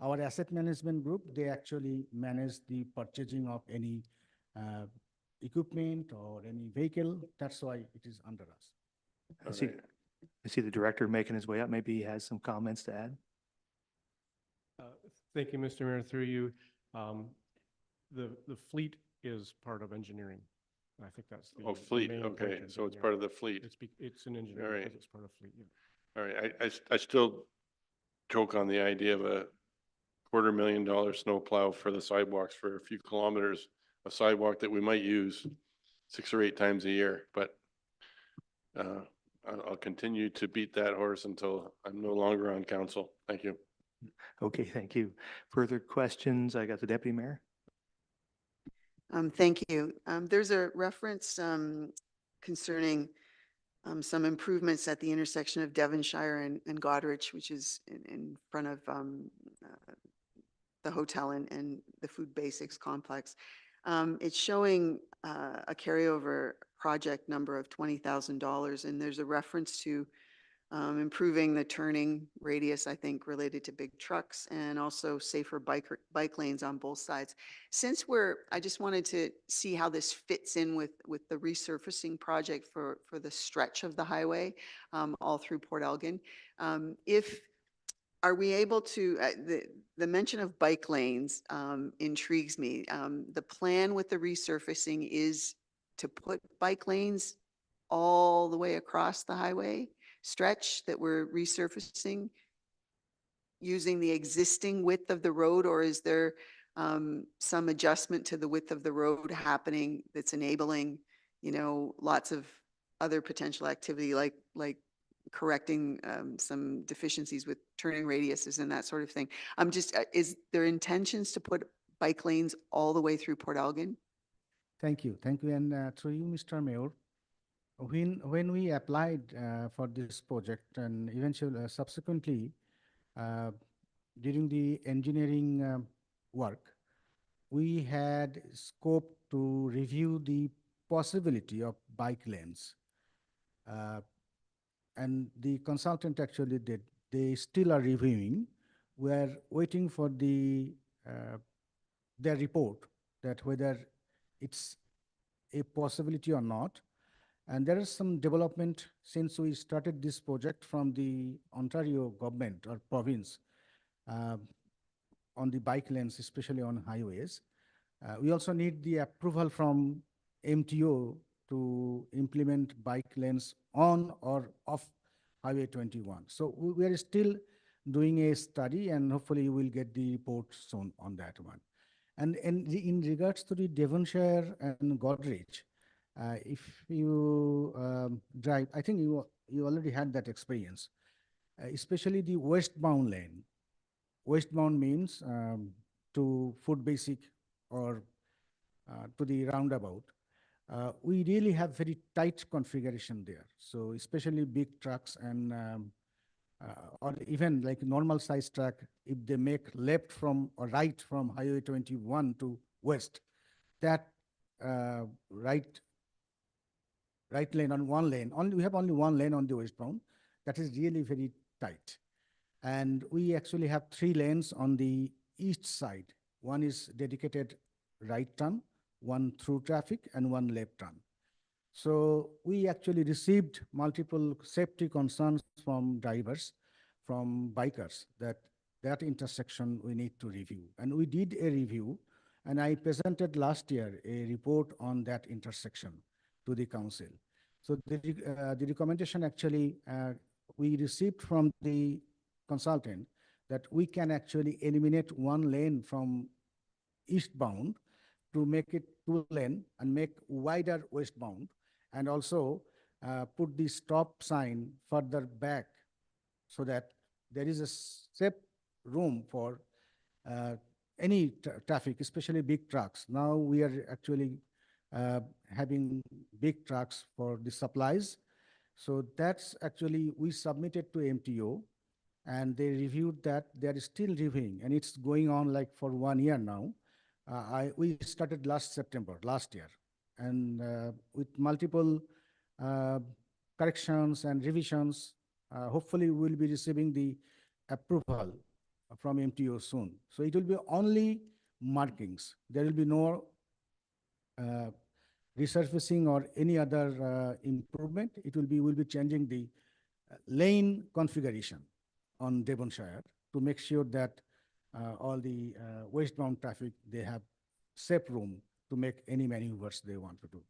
our asset management group, they actually manage the purchasing of any equipment or any vehicle. That's why it is under us. I see the director making his way up. Maybe he has some comments to add. Thank you, Mr. Mayor, through you. The fleet is part of engineering. I think that's the. Oh, the fleet, main okay, portion, so it's yeah. part of the fleet. It's an engineering All right. because it's part of fleet, yeah. All right, I still choke on the idea of a $250,000 snowplow for the sidewalks for a few kilometers, a sidewalk that we might use 6 or 8 times a year, but I'll continue to beat that horse until I'm no longer on council. Thank you. Okay, thank you. Further questions? I got the deputy mayor. Thank you. There's a reference concerning some improvements at the intersection of Devonshire and Goderich, which is in front of the hotel and the Food Basics complex. It's showing a carryover project number of $20,000, and there's a reference to improving the turning radius, I think, related to big trucks, and also safer bike lanes on both sides. Since I just wanted to see how this fits in with the resurfacing project for the stretch of the highway all through Port Elgin. Are we able to, the mention of bike lanes intrigues me. The plan with the resurfacing is to put bike lanes all the way across the highway stretch that we're resurfacing using the existing width of the road, or is there some adjustment to the width of the road happening that's enabling, lots of other potential activity like correcting some deficiencies with turning radiuses and that sort of thing? I'm just, is there intentions to put bike lanes all the way through Port Elgin? Thank you. And through you, Mr. Mayor, when we applied for this project and eventually subsequently during the engineering work, we had scope to review the possibility of bike lanes. And the consultant actually did. They still are reviewing. We're waiting for their report that whether it's a possibility or not. And there is some development since we started this project from the Ontario government or province uh, on the bike lanes, especially on highways. We also need the approval from MTO to implement bike lanes on or off Highway 21. So we are still doing a study, and hopefully we'll get the report soon on that one. And in regards to the Devonshire and Godrej, if you drive, I think you already had that experience, especially the westbound lane. Westbound means to Food Basic or to the roundabout. We really have very tight configuration there. So especially big trucks and or even like normal size truck, if they make left from or right from Highway 21 to west, that right lane on one lane, we have only one lane on the westbound, that is really very tight. And we actually have 3 lanes on the east side. One is dedicated right turn, one through traffic, and one left turn. So we actually received multiple safety concerns from drivers, from bikers, that intersection we need to review. And we did a review, and I presented last year a report on that intersection to the council. So the recommendation actually we received from the consultant that we can actually eliminate one lane from eastbound to make it 2 lane and make wider westbound, and also put the stop sign further back so that there is a safe room for any traffic, especially big trucks. Now we are actually having big trucks for the supplies. So that's actually, we submitted to MTO and they reviewed that. They're still reviewing, and it's going on like for 1 year now. We started last September, last year, and with multiple corrections and revisions, hopefully we'll be receiving the approval from MTO soon. So it will be only markings. There will be no resurfacing or any other improvement. We'll be changing the lane configuration on Devonshire to make sure that all the westbound traffic, they have safe room to make any maneuvers they want to do.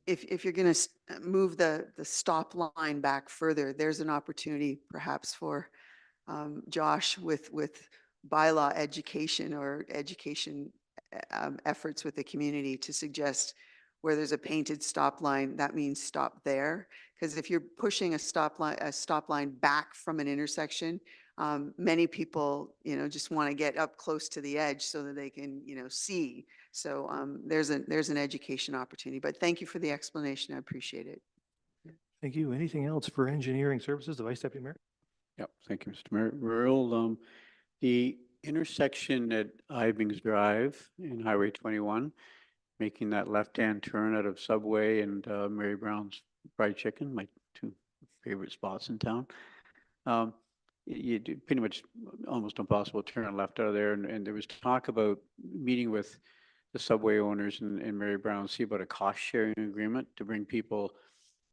If you're going to move the stop line back further, there's an opportunity perhaps for Josh with bylaw education or education efforts with the community to suggest where there's a painted stop line, that means stop there. Because if you're pushing a stop line back from an intersection, many people, just want to get up close to the edge so that they can, see. So there's an education opportunity. But thank you for the explanation. I appreciate it. Thank you. Anything else for engineering services, the Vice Deputy Mayor? Yep, thank you, Mr. Mayor. Rural, the intersection at Ivings Drive in Highway 21, making that left-hand turn out of Subway and Mary Brown's Fried Chicken, my 2 favorite spots in town. You do pretty much almost impossible to turn left out of there. And there was talk about meeting with the Subway owners and Mary Brown, see about a cost-sharing agreement to bring people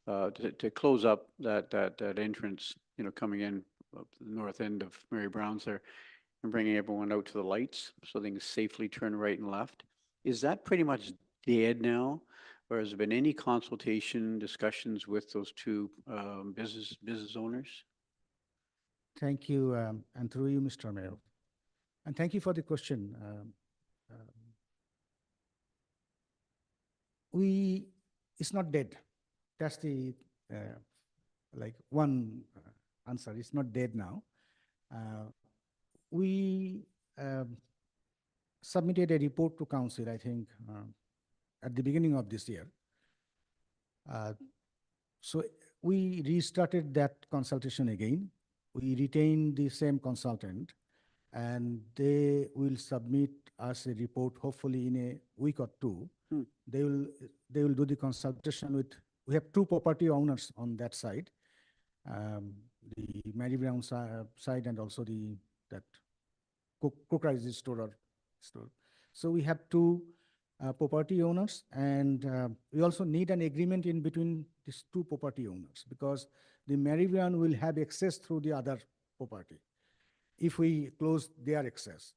to close up that entrance, coming in up the north end of Mary Brown's there, and bringing everyone out to the lights so they can safely turn right and left. Is that pretty much dead now? Or has there been any consultation, discussions with those 2 business owners? Thank you, and through you, Mr. Mayor. And thank you for the question. It's not dead. That's the one answer. It's not dead now. We submitted a report to council, I think, at the beginning of this year. So we restarted that consultation again. We retained the same consultant, and they will submit us a report hopefully in a week or 2. They will do the consultation with, we have 2 property owners on that side, the Mary Brown side and also that Cook Rice store. So we have 2 property owners, and we also need an agreement in between these two property owners, because the Meridian will have access through the other property if we close their access.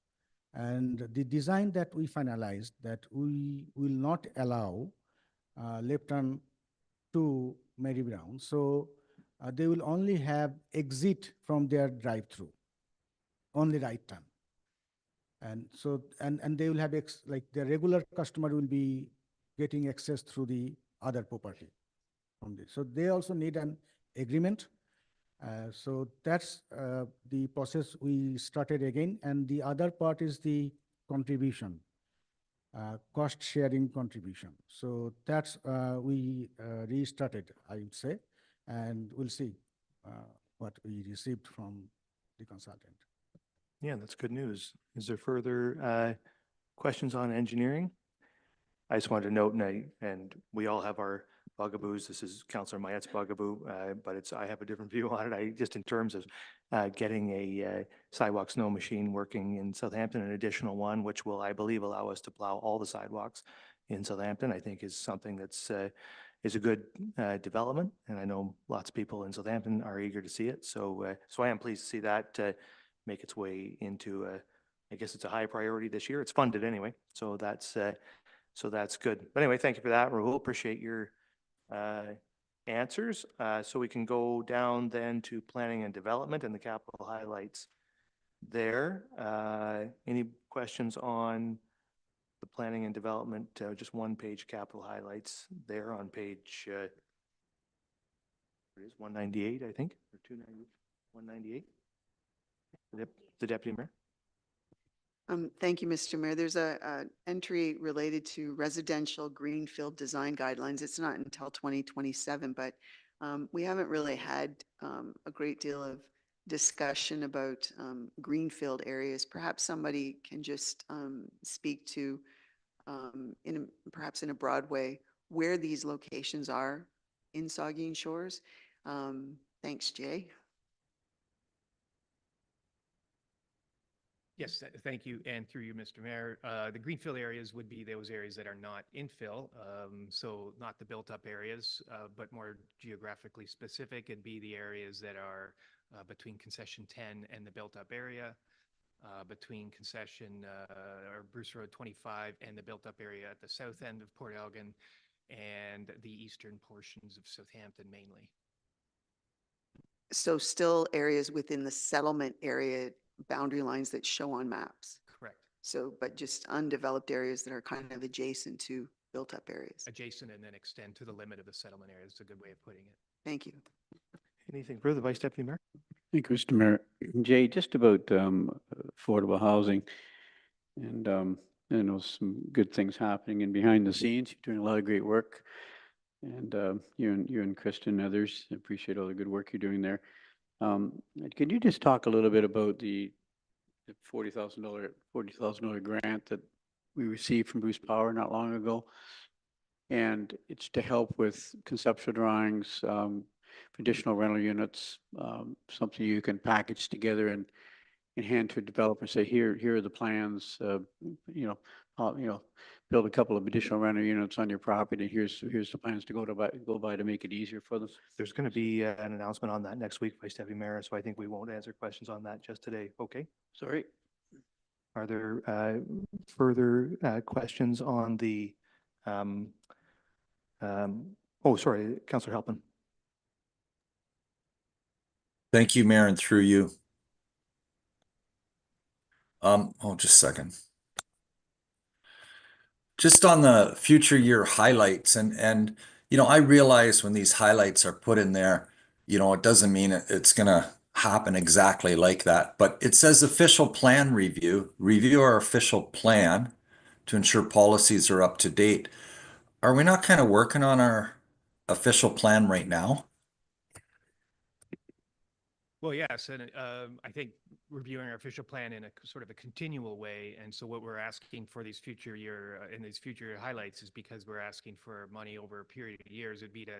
And the design that we finalized, that we will not allow left turn to Mary Brown. So they will only have exit from their drive-through, only right turn. And so, and they will have, like their regular customer will be getting access through the other property from this. So they also need an agreement. So that's the process we started again. And the other part is the contribution, cost sharing contribution. So that's, we restarted, I would say, and we'll see what we received from the consultant. Yeah, that's good news. Is there further questions on engineering? I just wanted to note, and we all have our bugaboos. This is Councillor Mayette's bugaboo, but I have a different view on it. Just in terms of getting a sidewalk snow machine working in Southampton, an additional one, which will, I believe, allow us to plow all the sidewalks in Southampton, I think is something that's is a good development. And I know lots of people in Southampton are eager to see it. So I am pleased to see that make its way into I guess it's a high priority this year. It's funded anyway, so that's good. But anyway, thank you for that, Rahul. Appreciate your answers. So we can go down then to planning and development and the capital highlights there. Any questions on the planning and development? Just one page capital highlights there on page it is 198, I think, or 290, 198. The Deputy Mayor. Thank you, Mr. Mayor. There's a entry related to residential greenfield design guidelines. It's not until 2027, but we haven't really had a great deal of discussion about greenfield areas. Perhaps somebody can just speak to, perhaps in a broad way, where these locations are in Saugeen Shores. Thanks, Jay. Yes, thank you. And through you, Mr. Mayor, the greenfield areas would be those areas that are not infill, so not the built-up areas, but more geographically specific. It'd be the areas that are between concession 10 and the built-up area, between concession or Bruce Road 25 and the built-up area at the south end of Port Elgin, and the eastern portions of Southampton mainly. So still areas within the settlement area boundary lines that show on maps. Correct. So, but just undeveloped areas that are kind of adjacent to built-up areas. Adjacent and then extend to the limit of the settlement area is a good way of putting it. Thank you. Anything further, Vice Deputy Mayor? Thank you, Mr. Mayor. Jay, just about affordable housing, and I know some good things happening, and behind the scenes, you're doing a lot of great work. And you and Kristen and others, I appreciate all the good work you're doing there. Could you just talk a little bit about the $40,000 grant that we received from Bruce Power not long ago? And it's to help with conceptual drawings, for additional rental units, something you can package together and hand to a developer, say, here are the plans, build a couple of additional rental units on your property. Here's the plans to go by to make it easier for them. There's going to be an announcement on that next week, Vice Deputy Mayor, so I think we won't answer questions on that just today. Okay. Sorry. Are there further questions on the, oh, sorry, Councillor Halpin. Thank you, Mayor, and through you. Just a second. Just on the future year highlights, and I realize when these highlights are put in there, it doesn't mean it's gonna happen exactly like that, but it says official plan review our official plan to ensure policies are up to date. Are we not kind of working on our official plan right now? Well, yes, and I think reviewing our official plan in a sort of a continual way. And so what we're asking for these future year highlights is because we're asking for money over a period of years. It'd be to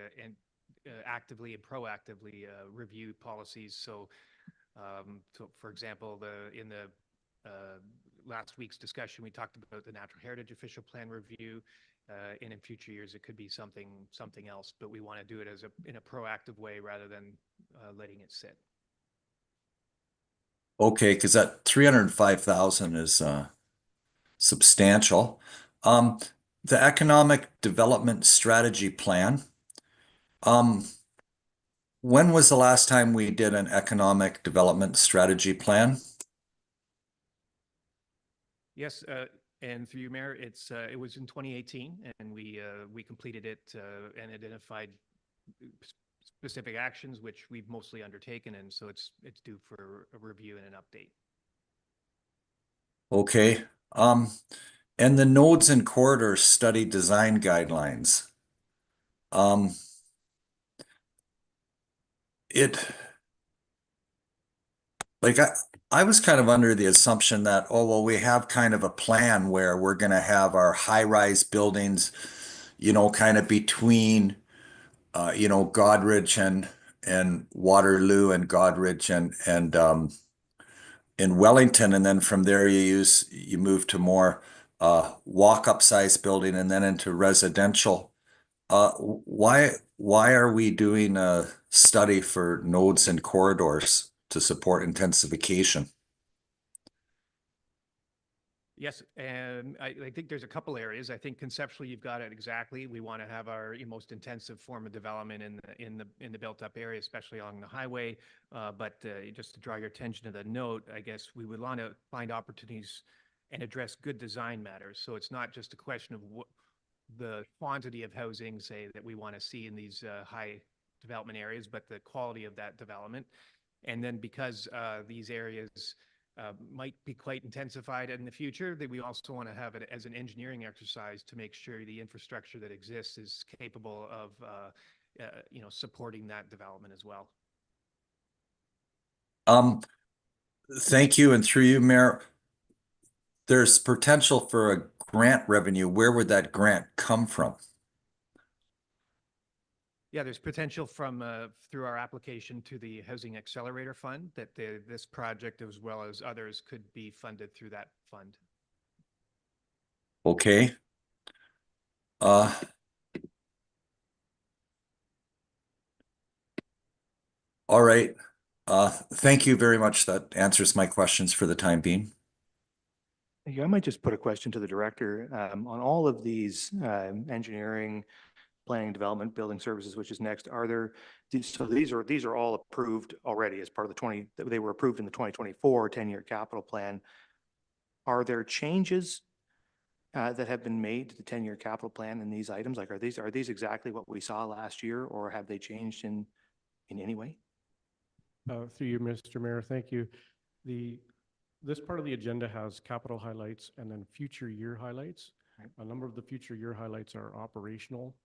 actively and proactively review policies. So, for example, in the last week's discussion, we talked about the natural heritage official plan review. And in future years, it could be something else, but we want to do it as in a proactive way rather than letting it sit. Okay, because that 305,000 is substantial. The economic development strategy plan. When was the last time we did an economic development strategy plan? Yes, and through you, Mayor, it was in 2018, and we completed it and identified specific actions, which we've mostly undertaken, and so it's due for a review and an update. Okay. And the nodes and corridors study design guidelines. It like I was kind of under the assumption that, oh, well, we have kind of a plan where we're going to have our high-rise buildings, kind of between, Goderich and Waterloo and Goderich and in Wellington, and then from there you move to more walk-up size building and then into residential. Why are we doing a study for nodes and corridors to support intensification? Yes, and I think there's a couple areas. I think conceptually you've got it exactly. We want to have our most intensive form of development in the built up area, especially along the highway. But just to draw your attention to the note, I guess we would want to find opportunities and address good design matters. So it's not just a question of the quantity of housing, say, that we want to see in these high development areas, but the quality of that development. And then because these areas might be quite intensified in the future, that we also want to have it as an engineering exercise to make sure the infrastructure that exists is capable of supporting that development as well. Thank you, and through you, Mayor, there's potential for a grant revenue. Where would that grant come from? Yeah, there's potential from through our application to the Housing Accelerator Fund that this project, as well as others, could be funded through that fund. Okay. All right. Thank you very much. That answers my questions for the time being. I might just put a question to the director on all of these engineering, planning, development, building services, which is next. Are there so these are all approved already as part of the they were approved in the 2024 10-year capital plan. Are there changes that have been made to the 10-year capital plan in these items? Like, are these exactly what we saw last year, or have they changed in any way? Through you, Mr. Mayor, thank you. This part of the agenda has capital highlights and then future year highlights. Right. A number of the future year highlights are operational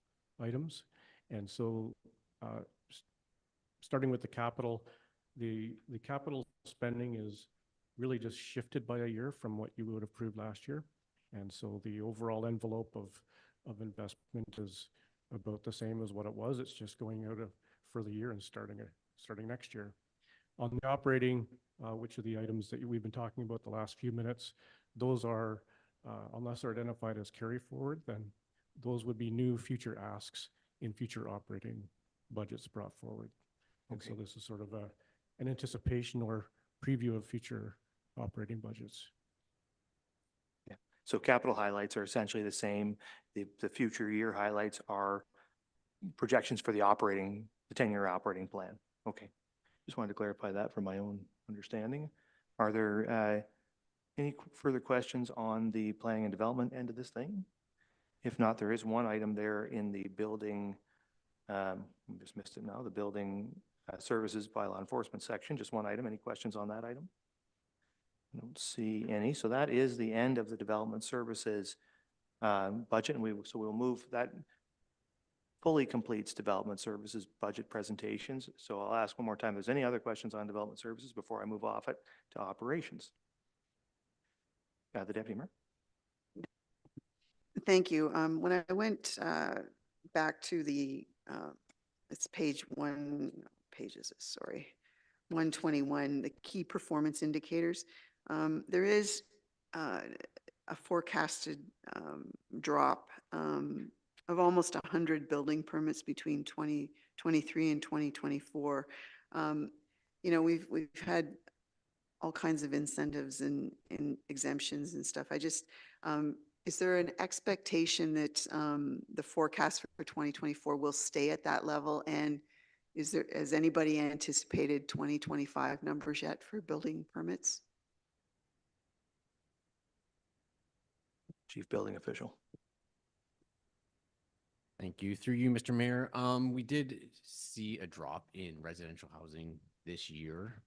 items. And so starting with the capital spending is really just shifted by a year from what you would have approved last year. And so the overall envelope of investment is about the same as what it was. It's just going out for the year and starting next year. On the operating, which are the items that we've been talking about the last few minutes, those are, unless they're identified as carry forward, then those would be new future asks in future operating budgets brought forward. And so this is sort of an anticipation or preview of future operating budgets. Yeah. So capital highlights are essentially the same. The future year highlights are projections for the 10-year operating plan. Okay. Just wanted to clarify that for my own understanding. Are there any further questions on the planning and development end of this thing? If not, there is one item there in the building, I just missed it now, the building services by law enforcement section, just one item. Any questions on that item? I don't see any. So that is the end of the development services budget, and we'll move that. Fully completes development services budget presentations. So I'll ask one more time if there's any other questions on development services before I move off it to operations. The Deputy Mayor. Thank you. When I went back to it's page 121, the key performance indicators, there is a forecasted drop of almost 100 building permits between 2023 and 2024. You know, we've had all kinds of incentives and exemptions and stuff. I just, is there an expectation that the forecast for 2024 will stay at that level? And has anybody anticipated 2025 numbers yet for building permits? Chief Building Official. Thank you. Through you, Mr. Mayor. We did see a drop in residential housing this year.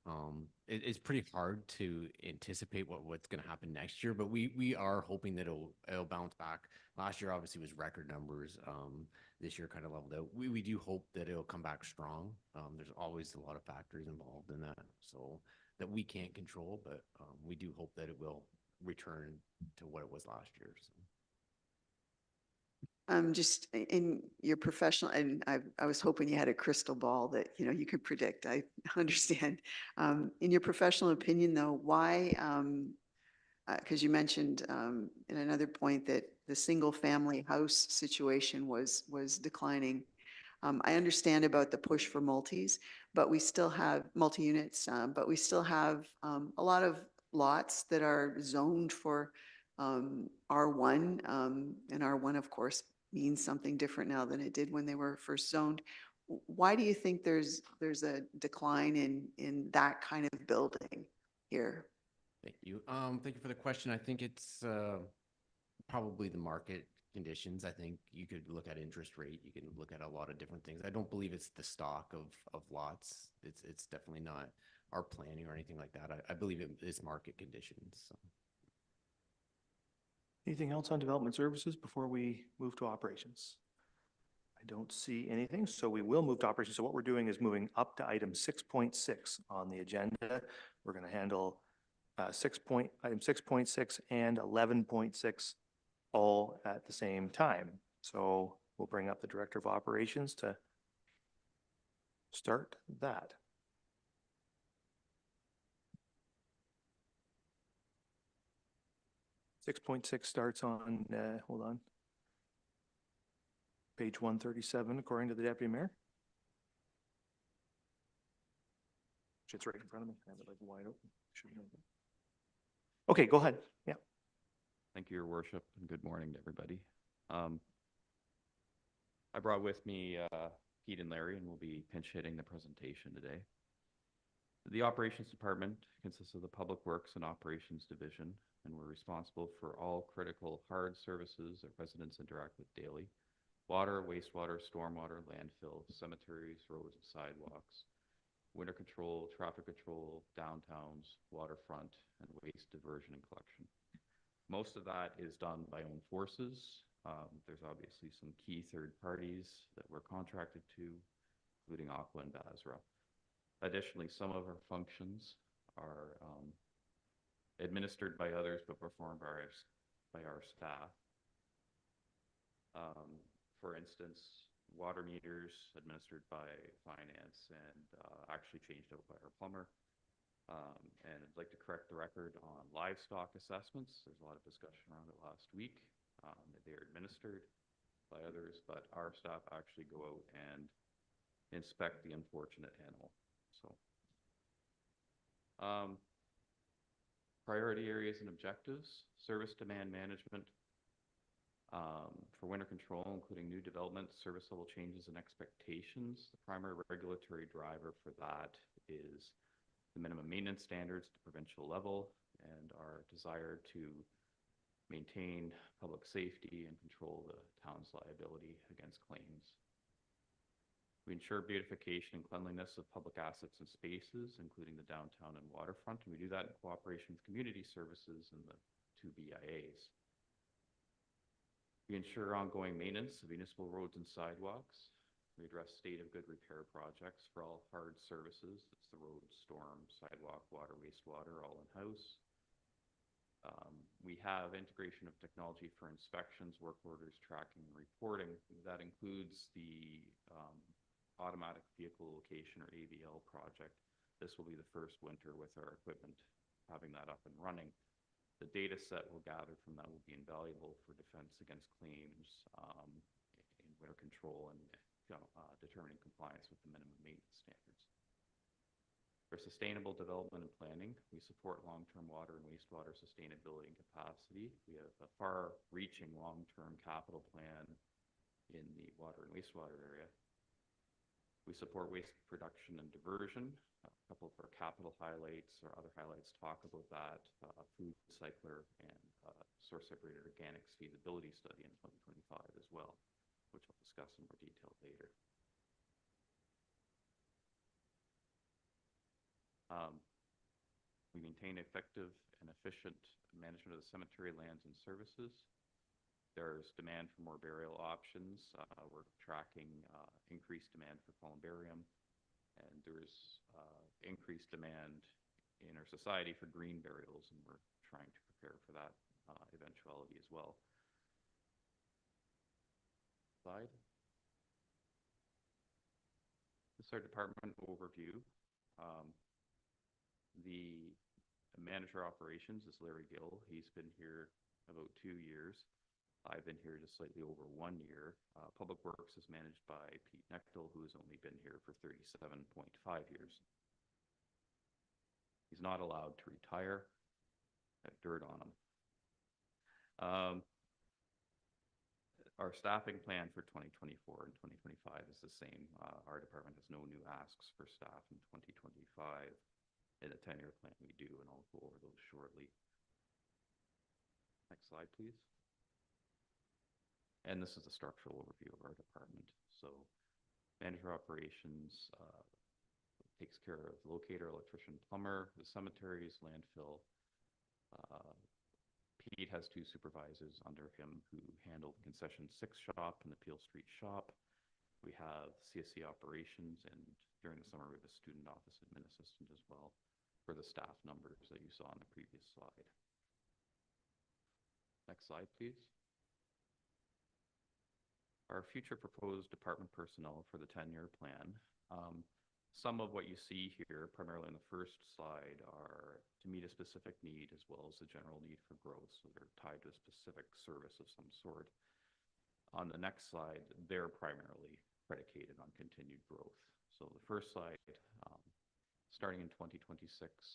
It's pretty hard to anticipate what's going to happen next year, but we are hoping that it'll bounce back. Last year obviously was record numbers. This year kind of leveled out. We do hope that it'll come back strong. There's always a lot of factors involved in that, so that we can't control, but we do hope that it will return to what it was last year. So. Just in your professional, and I was hoping you had a crystal ball that, you know, you could predict. I understand. In your professional opinion, though, why, because you mentioned in another point that the single family house situation was declining. I understand about the push for multis, but we still have multi-units, but we still have a lot of lots that are zoned for R1, and R1, of course, means something different now than it did when they were first zoned. Why do you think there's a decline in that kind of building here? Thank you. Thank you for the question. I think it's probably the market conditions. I think you could look at interest rate. You can look at a lot of different things. I don't believe it's the stock of lots. It's definitely not our planning or anything like that. I believe it's market conditions. So. Anything else on development services before we move to operations? I don't see anything, so we will move to operations. So what we're doing is moving up to item 6.6 on the agenda. We're going to handle item 6.6 and 11.6 all at the same time. So we'll bring up the Director of Operations to start that. Six point six starts on, hold on, page 137, according to the Deputy Mayor. It's right in front of me. I have it like wide open. Should know. Okay, go ahead. Yeah. Thank you, Your Worship, and good morning to everybody. I brought with me Pete and Larry, and we'll be pinch hitting the presentation today. The Operations Department consists of the Public Works and Operations Division, and we're responsible for all critical hard services that residents interact with daily: water, wastewater, stormwater, landfill, cemeteries, roads and sidewalks, winter control, traffic control, downtowns, waterfront, and waste diversion and collection. Most of that is done by own forces. There's obviously some key third parties that we're contracted to, including Aqua and Basra. Additionally, some of our functions are administered by others but performed by our staff. For instance, water meters administered by finance and actually changed out by our plumber. And I'd like to correct the record on livestock assessments. There's a lot of discussion around it last week. They're administered by others, but our staff actually go out and inspect the unfortunate animal. So, priority areas and objectives: service demand management for winter control, including new development, service level changes and expectations. The primary regulatory driver for that is the minimum maintenance standards at the provincial level and our desire to maintain public safety and control the town's liability against claims. We ensure beautification and cleanliness of public assets and spaces, including the downtown and waterfront, and we do that in cooperation with community services and the 2 BIAs. We ensure ongoing maintenance of municipal roads and sidewalks. We address state of good repair projects for all hard services. That's the road, storm, sidewalk, water, wastewater, all in-house. We have integration of technology for inspections, work orders, tracking, and reporting. That includes the automatic vehicle location, or AVL project. This will be the first winter with our equipment having that up and running. The data set we'll gather from that will be invaluable for defense against claims in winter control and determining compliance with the minimum maintenance standards. For sustainable development and planning, we support long-term water and wastewater sustainability and capacity. We have a far-reaching long-term capital plan in the water and wastewater area. We support waste production and diversion. A couple of our capital highlights or other highlights talk about that. Food recycler and source separated organics feasibility study in 2025 as well, which I'll discuss in more detail later. We maintain effective and efficient management of the cemetery lands and services. There's demand for more burial options. We're tracking increased demand for columbarium, and there's increased demand in our society for green burials, and we're trying to prepare for that eventuality as well. Slide. This is our department overview. The manager operations is Larry Gill. He's been here about 2 years. I've been here just slightly over 1 year. Public Works is managed by Pete Nechtel, who has only been here for 37.5 years. He's not allowed to retire. Got dirt on him. Our staffing plan for 2024 and 2025 is the same. Our department has no new asks for staff in 2025. In the 10-year plan we do, and I'll go over those shortly. Next slide, please. And this is a structural overview of our department. So manager operations takes care of locator, electrician, plumber, the cemeteries, landfill. Pete has 2 supervisors under him who handle the concession 6 shop and the Peel Street shop. We have CSC operations, and during the summer we have a student office admin assistant as well for the staff numbers that you saw on the previous slide. Next slide, please. Our future proposed department personnel for the 10-year plan. Some of what you see here, primarily on the first slide, are to meet a specific need as well as the general need for growth. So they're tied to a specific service of some sort. On the next slide, they're primarily predicated on continued growth. So the first slide, starting in 2026,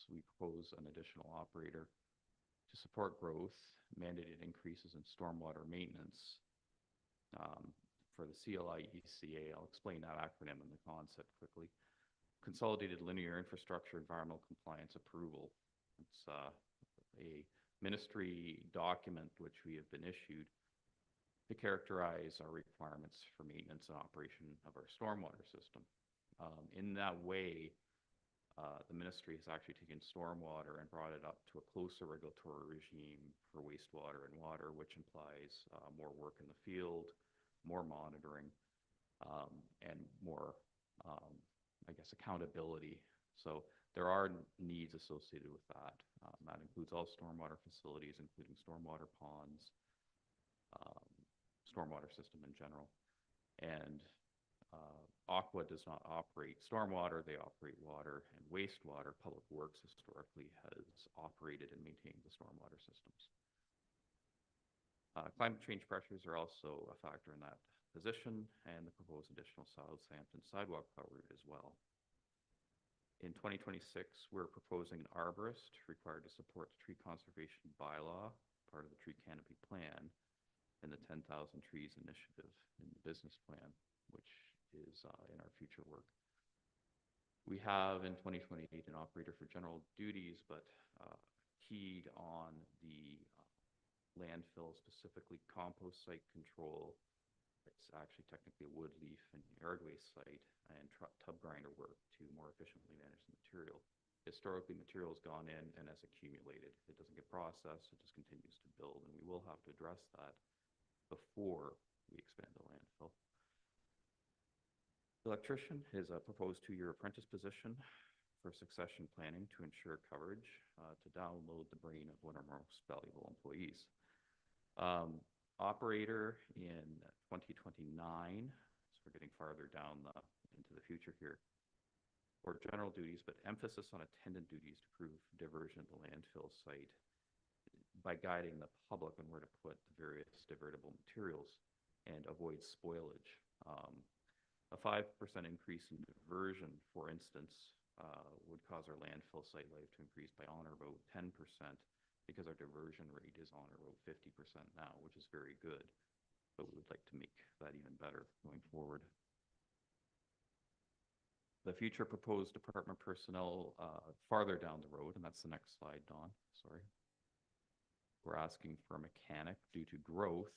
we propose an additional operator to support growth, mandated increases in stormwater maintenance. For the CLI-ECA, I'll explain that acronym and the concept quickly. Consolidated Linear Infrastructure Environmental Compliance Approval. It's a ministry document which we have been issued to characterize our requirements for maintenance and operation of our stormwater system. In that way, the ministry has actually taken stormwater and brought it up to a closer regulatory regime for wastewater and water, which implies more work in the field, more monitoring, and more, I guess, accountability. So there are needs associated with that. That includes all stormwater facilities, including stormwater ponds, stormwater system in general. And Aqua does not operate stormwater, they operate water and wastewater. Public Works historically has operated and maintained the stormwater systems. Climate change pressures are also a factor in that position, and the proposed additional Southampton sidewalk coverage as well. In 2026, we're proposing an arborist required to support the tree conservation bylaw, part of the tree canopy plan, and the 10,000 trees initiative in the business plan, which is in our future work. We have in 2028 an operator for general duties, but keyed on the landfill, specifically compost site control. It's actually technically a wood, leaf, and yard waste site, and tub grinder work to more efficiently manage the material. Historically, material has gone in and has accumulated. It doesn't get processed, it just continues to build, and we will have to address that before we expand the landfill. The electrician is a proposed 2-year apprentice position for succession planning to ensure coverage to download the brain of one of our most valuable employees. Operator in 2029, so we're getting farther down into the future here, or general duties, but emphasis on attendant duties to prove diversion of the landfill site. by guiding the public on where to put the various divertible materials and avoid spoilage. A 5% increase in diversion, for instance, would cause our landfill site life to increase by on or about 10% because our diversion rate is on or about 50% now, which is very good. But we would like to make that even better going forward. The future proposed department personnel farther down the road, and that's the next slide, Don, sorry. We're asking for a mechanic due to growth.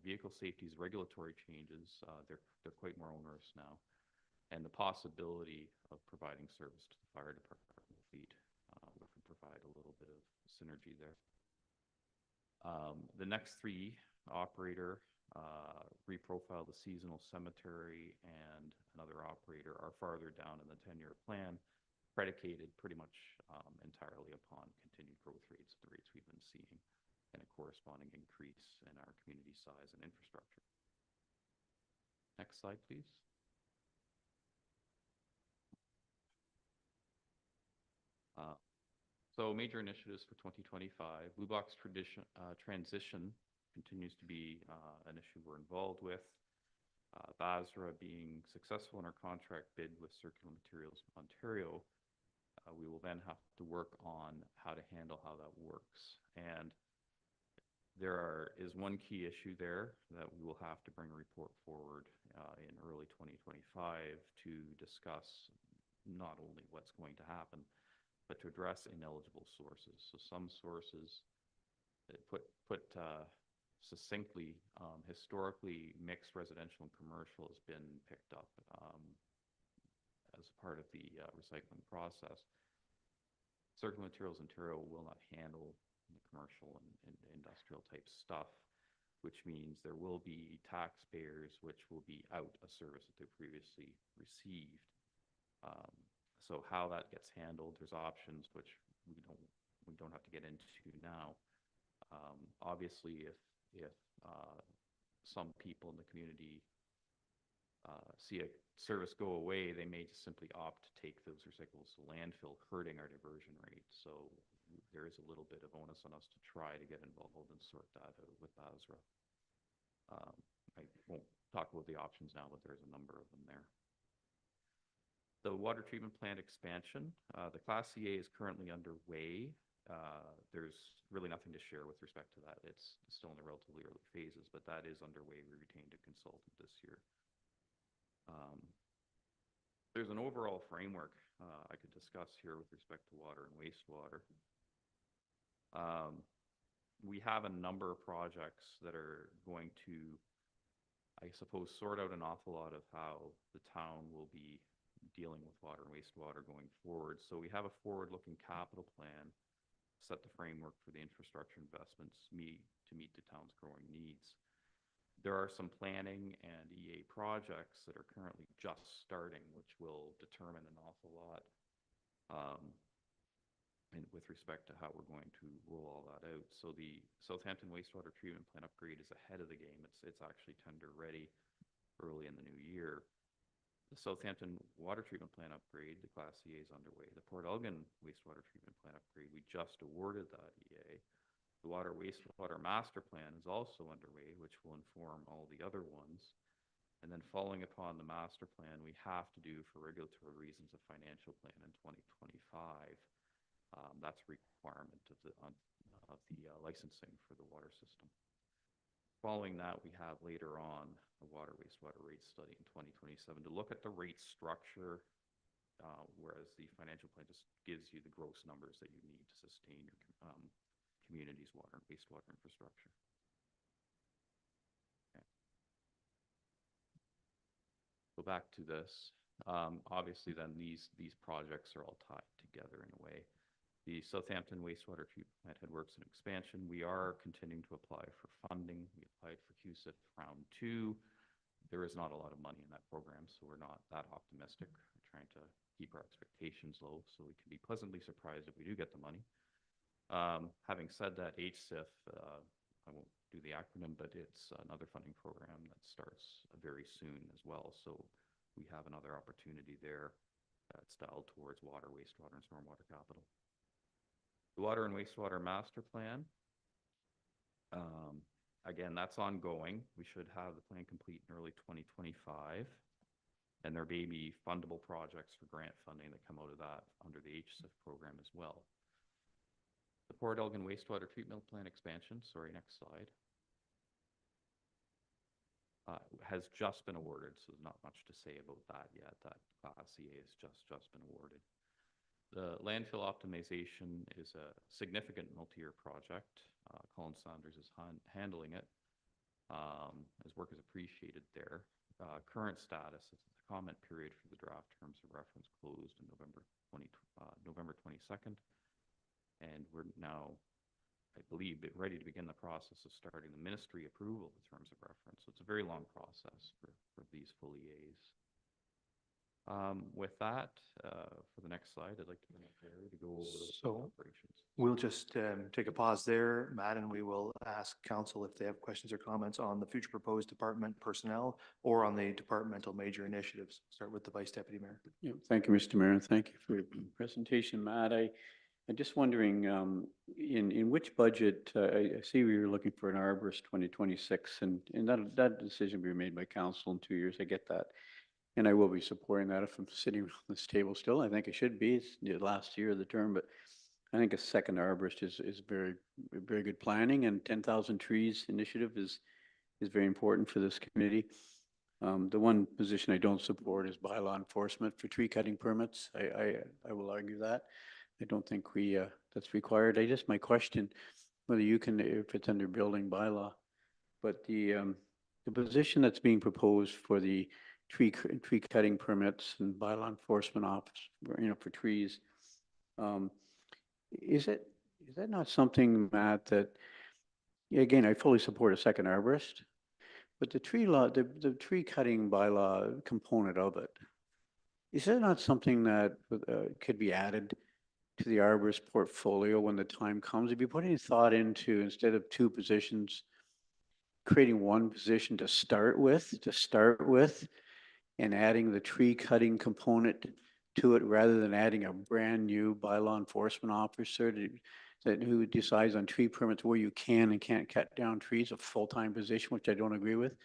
Vehicle safety's regulatory changes, they're quite more onerous now, and the possibility of providing service to the fire department fleet, which would provide a little bit of synergy there. The next three, operator, reprofile the seasonal cemetery, and another operator, are farther down in the 10-year plan, predicated pretty much entirely upon continued growth rates at the rates we've been seeing, and a corresponding increase in our community size and infrastructure. Next slide, please. So major initiatives for 2025. Blue Box transition continues to be an issue we're involved with. Basra being successful in our contract bid with Circular Materials Ontario, we will then have to work on how to handle how that works. And there is one key issue there that we will have to bring a report forward in early 2025 to discuss not only what's going to happen, but to address ineligible sources. So some sources, put succinctly, historically mixed residential and commercial has been picked up as part of the recycling process. Circular Materials Ontario will not handle the commercial and industrial type stuff, which means there will be taxpayers which will be out a service that they previously received. So how that gets handled, there's options which we don't have to get into now. Obviously, if some people in the community see a service go away, they may just simply opt to take those recyclables to landfill, hurting our diversion rate. So there is a little bit of onus on us to try to get involved and sort that out with Basra. I won't talk about the options now, but there's a number of them there. The water treatment plant expansion, the Class CA is currently underway. There's really nothing to share with respect to that. It's still in the relatively early phases, but that is underway. We retained a consultant this year. There's an overall framework I could discuss here with respect to water and wastewater. We have a number of projects that are going to, I suppose, sort out an awful lot of how the town will be dealing with water and wastewater going forward. So we have a forward-looking capital plan, set the framework for the infrastructure investments to meet the town's growing needs. There are some planning and EA projects that are currently just starting, which will determine an awful lot and with respect to how we're going to roll all that out. So the Southampton wastewater treatment plant upgrade is ahead of the game. It's actually tender ready early in the new year. The Southampton water treatment plant upgrade, the Class EA, is underway. The Port Elgin wastewater treatment plant upgrade, we just awarded that EA. The water wastewater master plan is also underway, which will inform all the other ones. And then following upon the master plan, we have to do, for regulatory reasons, a financial plan in 2025. That's a requirement of the licensing for the water system. Following that, we have later on a water wastewater rate study in 2027 to look at the rate structure, whereas the financial plan just gives you the gross numbers that you need to sustain your community's water and wastewater infrastructure. Okay. Go back to this. Obviously, then these projects are all tied together in a way. The Southampton wastewater treatment plant headworks and expansion, we are continuing to apply for funding. We applied for QSIF round 2. There is not a lot of money in that program, so we're not that optimistic. We're trying to keep our expectations low so we can be pleasantly surprised if we do get the money. Having said that, HSIF, I won't do the acronym, but it's another funding program that starts very soon as well. So we have another opportunity there that's dialed towards water, wastewater, and stormwater capital. The water and wastewater master plan, Again, that's ongoing. We should have the plan complete in early 2025. And there may be fundable projects for grant funding that come out of that under the HSIF program as well. The Port Elgin wastewater treatment plant expansion, sorry, next slide, has just been awarded, so there's not much to say about that yet. That CA has just been awarded. The landfill optimization is a significant multi-year project. Colin Saunders is handling it. His work is appreciated there. Current status is the comment period for the draft terms of reference closed in November 22nd. And we're now, I believe, ready to begin the process of starting the ministry approval of the terms of reference. So it's a very long process for these full EAs. With that, for the next slide, I'd like to bring up Barry to go over the operations. We'll just take a pause there, Matt, and we will ask council if they have questions or comments on the future proposed department personnel or on the departmental major initiatives. Start with the Vice Deputy Mayor. Yeah, thank you, Mr. Mayor, and thank you for your presentation, Matt. I'm just wondering, in which budget, I see we were looking for an arborist 2026, and that decision will be made by council in 2 years. I get that. And I will be supporting that if I'm sitting on this table still. I think it should be. It's the last year of the term, but I think a second arborist is very, very good planning, and 10,000 trees initiative is very important for this community. The one position I don't support is bylaw enforcement for tree cutting permits. I will argue that. I don't think that's required. My question, whether you can, if it's under building bylaw, but the position that's being proposed for the tree cutting permits and bylaw enforcement office, for trees, is that not something, Matt, that, again, I fully support a second arborist, but the tree cutting bylaw component of it, is that not something that could be added to the arborist portfolio when the time comes? Have you put any thought into, instead of two positions, creating one position to start with, and adding the tree cutting component to it rather than adding a brand new bylaw enforcement officer who decides on tree permits where you can and can't cut down trees, a full-time position, which I don't agree with?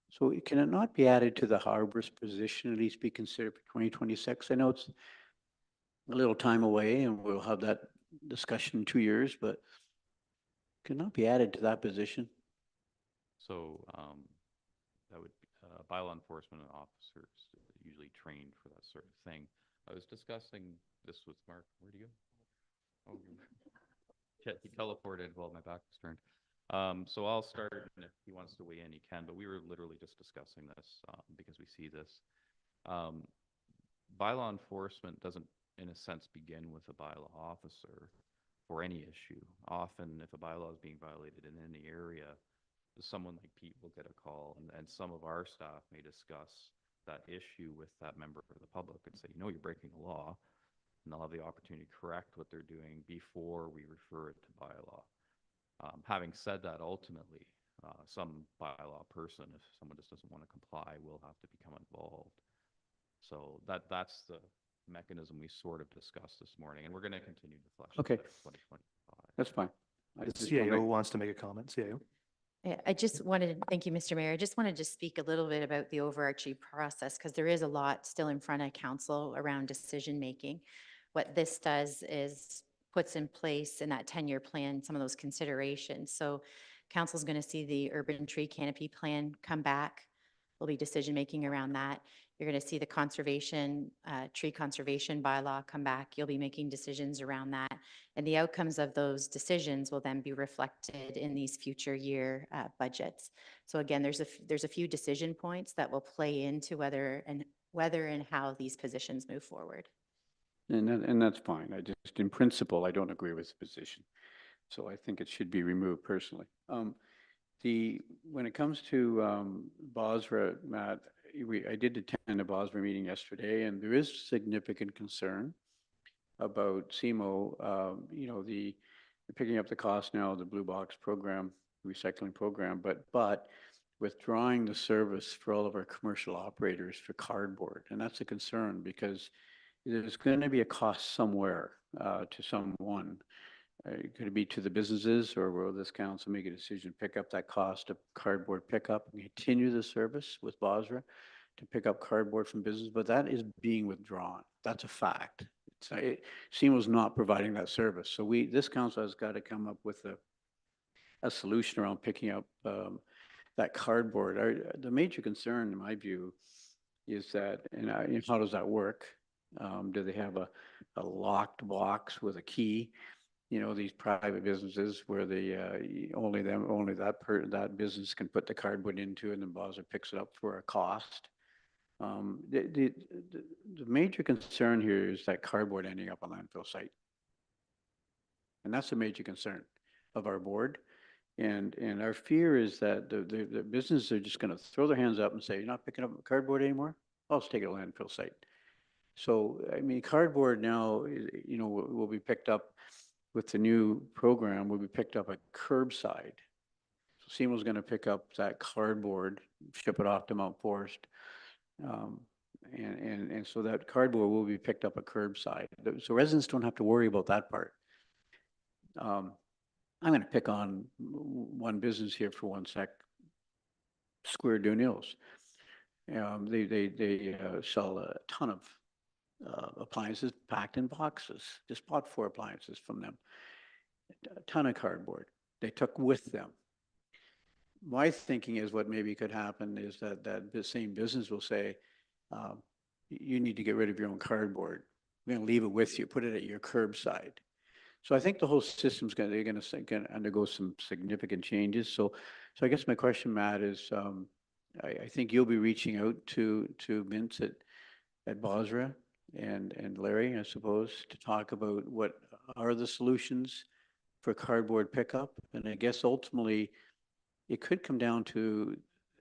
So can it not be added to the arborist position, at least be considered for 2026? I know it's a little time away and we'll have that discussion in 2 years, but can it not be added to that position? So that would bylaw enforcement officers usually trained for that sort of thing. I was discussing this with Mark. Where'd he go? Oh, he teleported while my back was turned. So I'll start, and if he wants to weigh in, he can. But we were literally just discussing this because we see this. Bylaw enforcement doesn't, in a sense, begin with a bylaw officer for any issue. Often, if a bylaw is being violated in any area, someone like Pete will get a call, and some of our staff may discuss that issue with that member of the public and say, you're breaking the law, and they'll have the opportunity to correct what they're doing before we refer it to bylaw. Having said that, ultimately, some bylaw person, if someone just doesn't want to comply, will have to become involved. So that's the mechanism we sort of discussed this morning, and we're going to continue to flesh Okay. that in 2025. That's fine. The CAO wants to make a comment. CAO. Yeah, thank you, Mr. Mayor. I just wanted to speak a little bit about the overarching process because there is a lot still in front of council around decision-making. What this does is puts in place in that 10-year plan some of those considerations. So council's going to see the urban tree canopy plan come back. There'll be decision-making around that. You're going to see the tree conservation bylaw come back. You'll be making decisions around that. And the outcomes of those decisions will then be reflected in these future year budgets. So again, there's a few decision points that will play into whether and how these positions move forward. And that's fine. In principle, I don't agree with the position. So I think it should be removed personally. When it comes to Basra, Matt, I did attend a Basra meeting yesterday, and there is significant concern about CMO. They're picking up the cost now of the Blue Box program, recycling program, but withdrawing the service for all of our commercial operators for cardboard. And that's a concern because there's going to be a cost somewhere to someone Could it be to the businesses, or will this council make a decision, pick up that cost of cardboard pickup and continue the service with Basra to pick up cardboard from business? But that is being withdrawn. That's a fact. SEMA was not providing that service. So this council has got to come up with a solution around picking up that cardboard. The major concern, in my view, is that, and how does that work? Do they have a locked box with a key? You know, these private businesses where only that business can put the cardboard into, and then Basra picks it up for a cost. The major concern here is that cardboard ending up on landfill site. And that's a major concern of our board. And our fear is that the businesses are just going to throw their hands up and say, you're not picking up cardboard anymore? I'll just take it to a landfill site. So, I mean, cardboard now, you know, will be picked up with the new program, will be picked up at curbside. So SEMA's going to pick up that cardboard, ship it off to Mount Forest. And so that cardboard will be picked up at curbside. So residents don't have to worry about that part. I'm going to pick on one business here for one sec. Square Dunil's. They sell a ton of appliances packed in boxes. Just bought 4 appliances from them. A ton of cardboard they took with them. My thinking is what maybe could happen is that the same business will say, you need to get rid of your own cardboard. We're going to leave it with you, put it at your curbside. So I think the whole system's they're going to undergo some significant changes. So I guess my question, Matt, is I think you'll be reaching out to Vince at Basra and Larry, I suppose, to talk about what are the solutions for cardboard pickup. And I guess ultimately it could come down to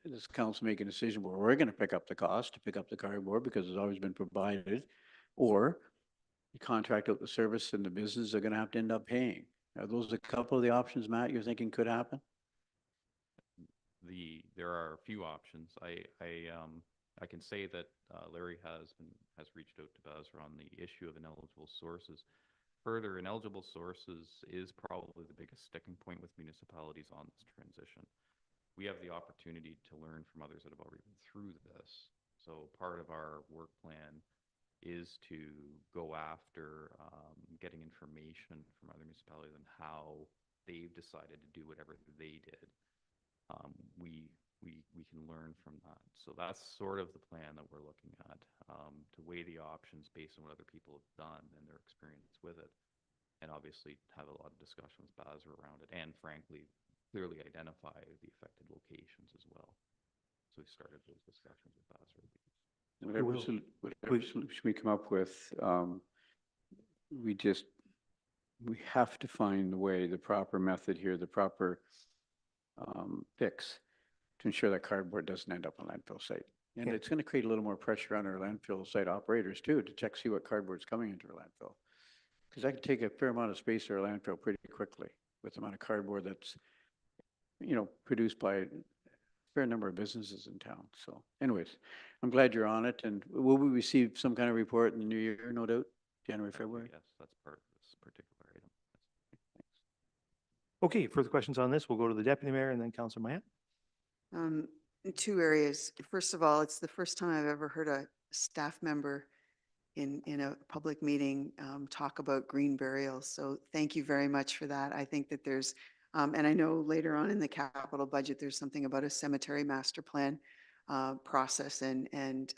this council making a decision where we're going to pick up the cost to pick up the cardboard because it's always been provided, or you contract out the service and the business are going to have to end up paying. Are those a couple of the options, Matt, you're thinking could happen? There are a few options. I can say that Larry has reached out to Basra on the issue of ineligible sources. Further, ineligible sources is probably the biggest sticking point with municipalities on this transition. We have the opportunity to learn from others that have already been through this. So part of our work plan is to go after getting information from other municipalities on how they've decided to do whatever they did. We can learn from that. So that's sort of the plan that we're looking at, to weigh the options based on what other people have done and their experience with it, and obviously have a lot of discussion with Basra around it, and frankly, clearly identify the affected locations as well. So we started those discussions with Basra. Whatever solution we come up with, we have to find the way, the proper method here, the proper fix to ensure that cardboard doesn't end up on landfill site. And it's going to create a little more pressure on our landfill site operators too, to see what cardboard's coming into our landfill. Because that can take a fair amount of space in our landfill pretty quickly with the amount of cardboard that's, you know, produced by a fair number of businesses in town. So anyways, I'm glad you're on it. And will we receive some kind of report in the new year, no doubt? January, February? Yes, that's part of this particular item. Thanks. Okay, further questions on this? We'll go to the Deputy Mayor and then Councillor Mayat. In 2 areas. First of all, it's the first time I've ever heard a staff member in a public meeting talk about green burials. So thank you very much for that. I think that there's, and I know later on in the capital budget, there's something about a cemetery master plan process, and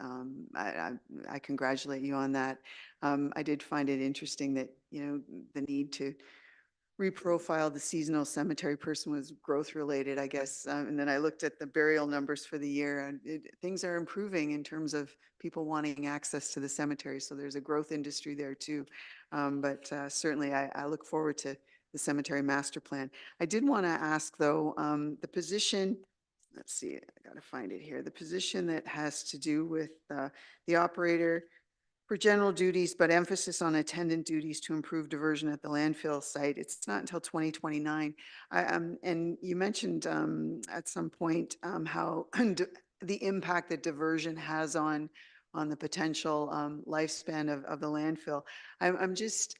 I congratulate you on that. I did find it interesting that, you know, the need to reprofile the seasonal cemetery person was growth related, I guess. And then I looked at the burial numbers for the year, and things are improving in terms of people wanting access to the cemetery. So there's a growth industry there too. But certainly I look forward to the cemetery master plan. I did want to ask though, the position, let's see, I got to find it here. The position that has to do with the operator for general duties, but emphasis on attendant duties to improve diversion at the landfill site. It's not until 2029. And you mentioned at some point how the impact that diversion has on the potential lifespan of the landfill. I'm just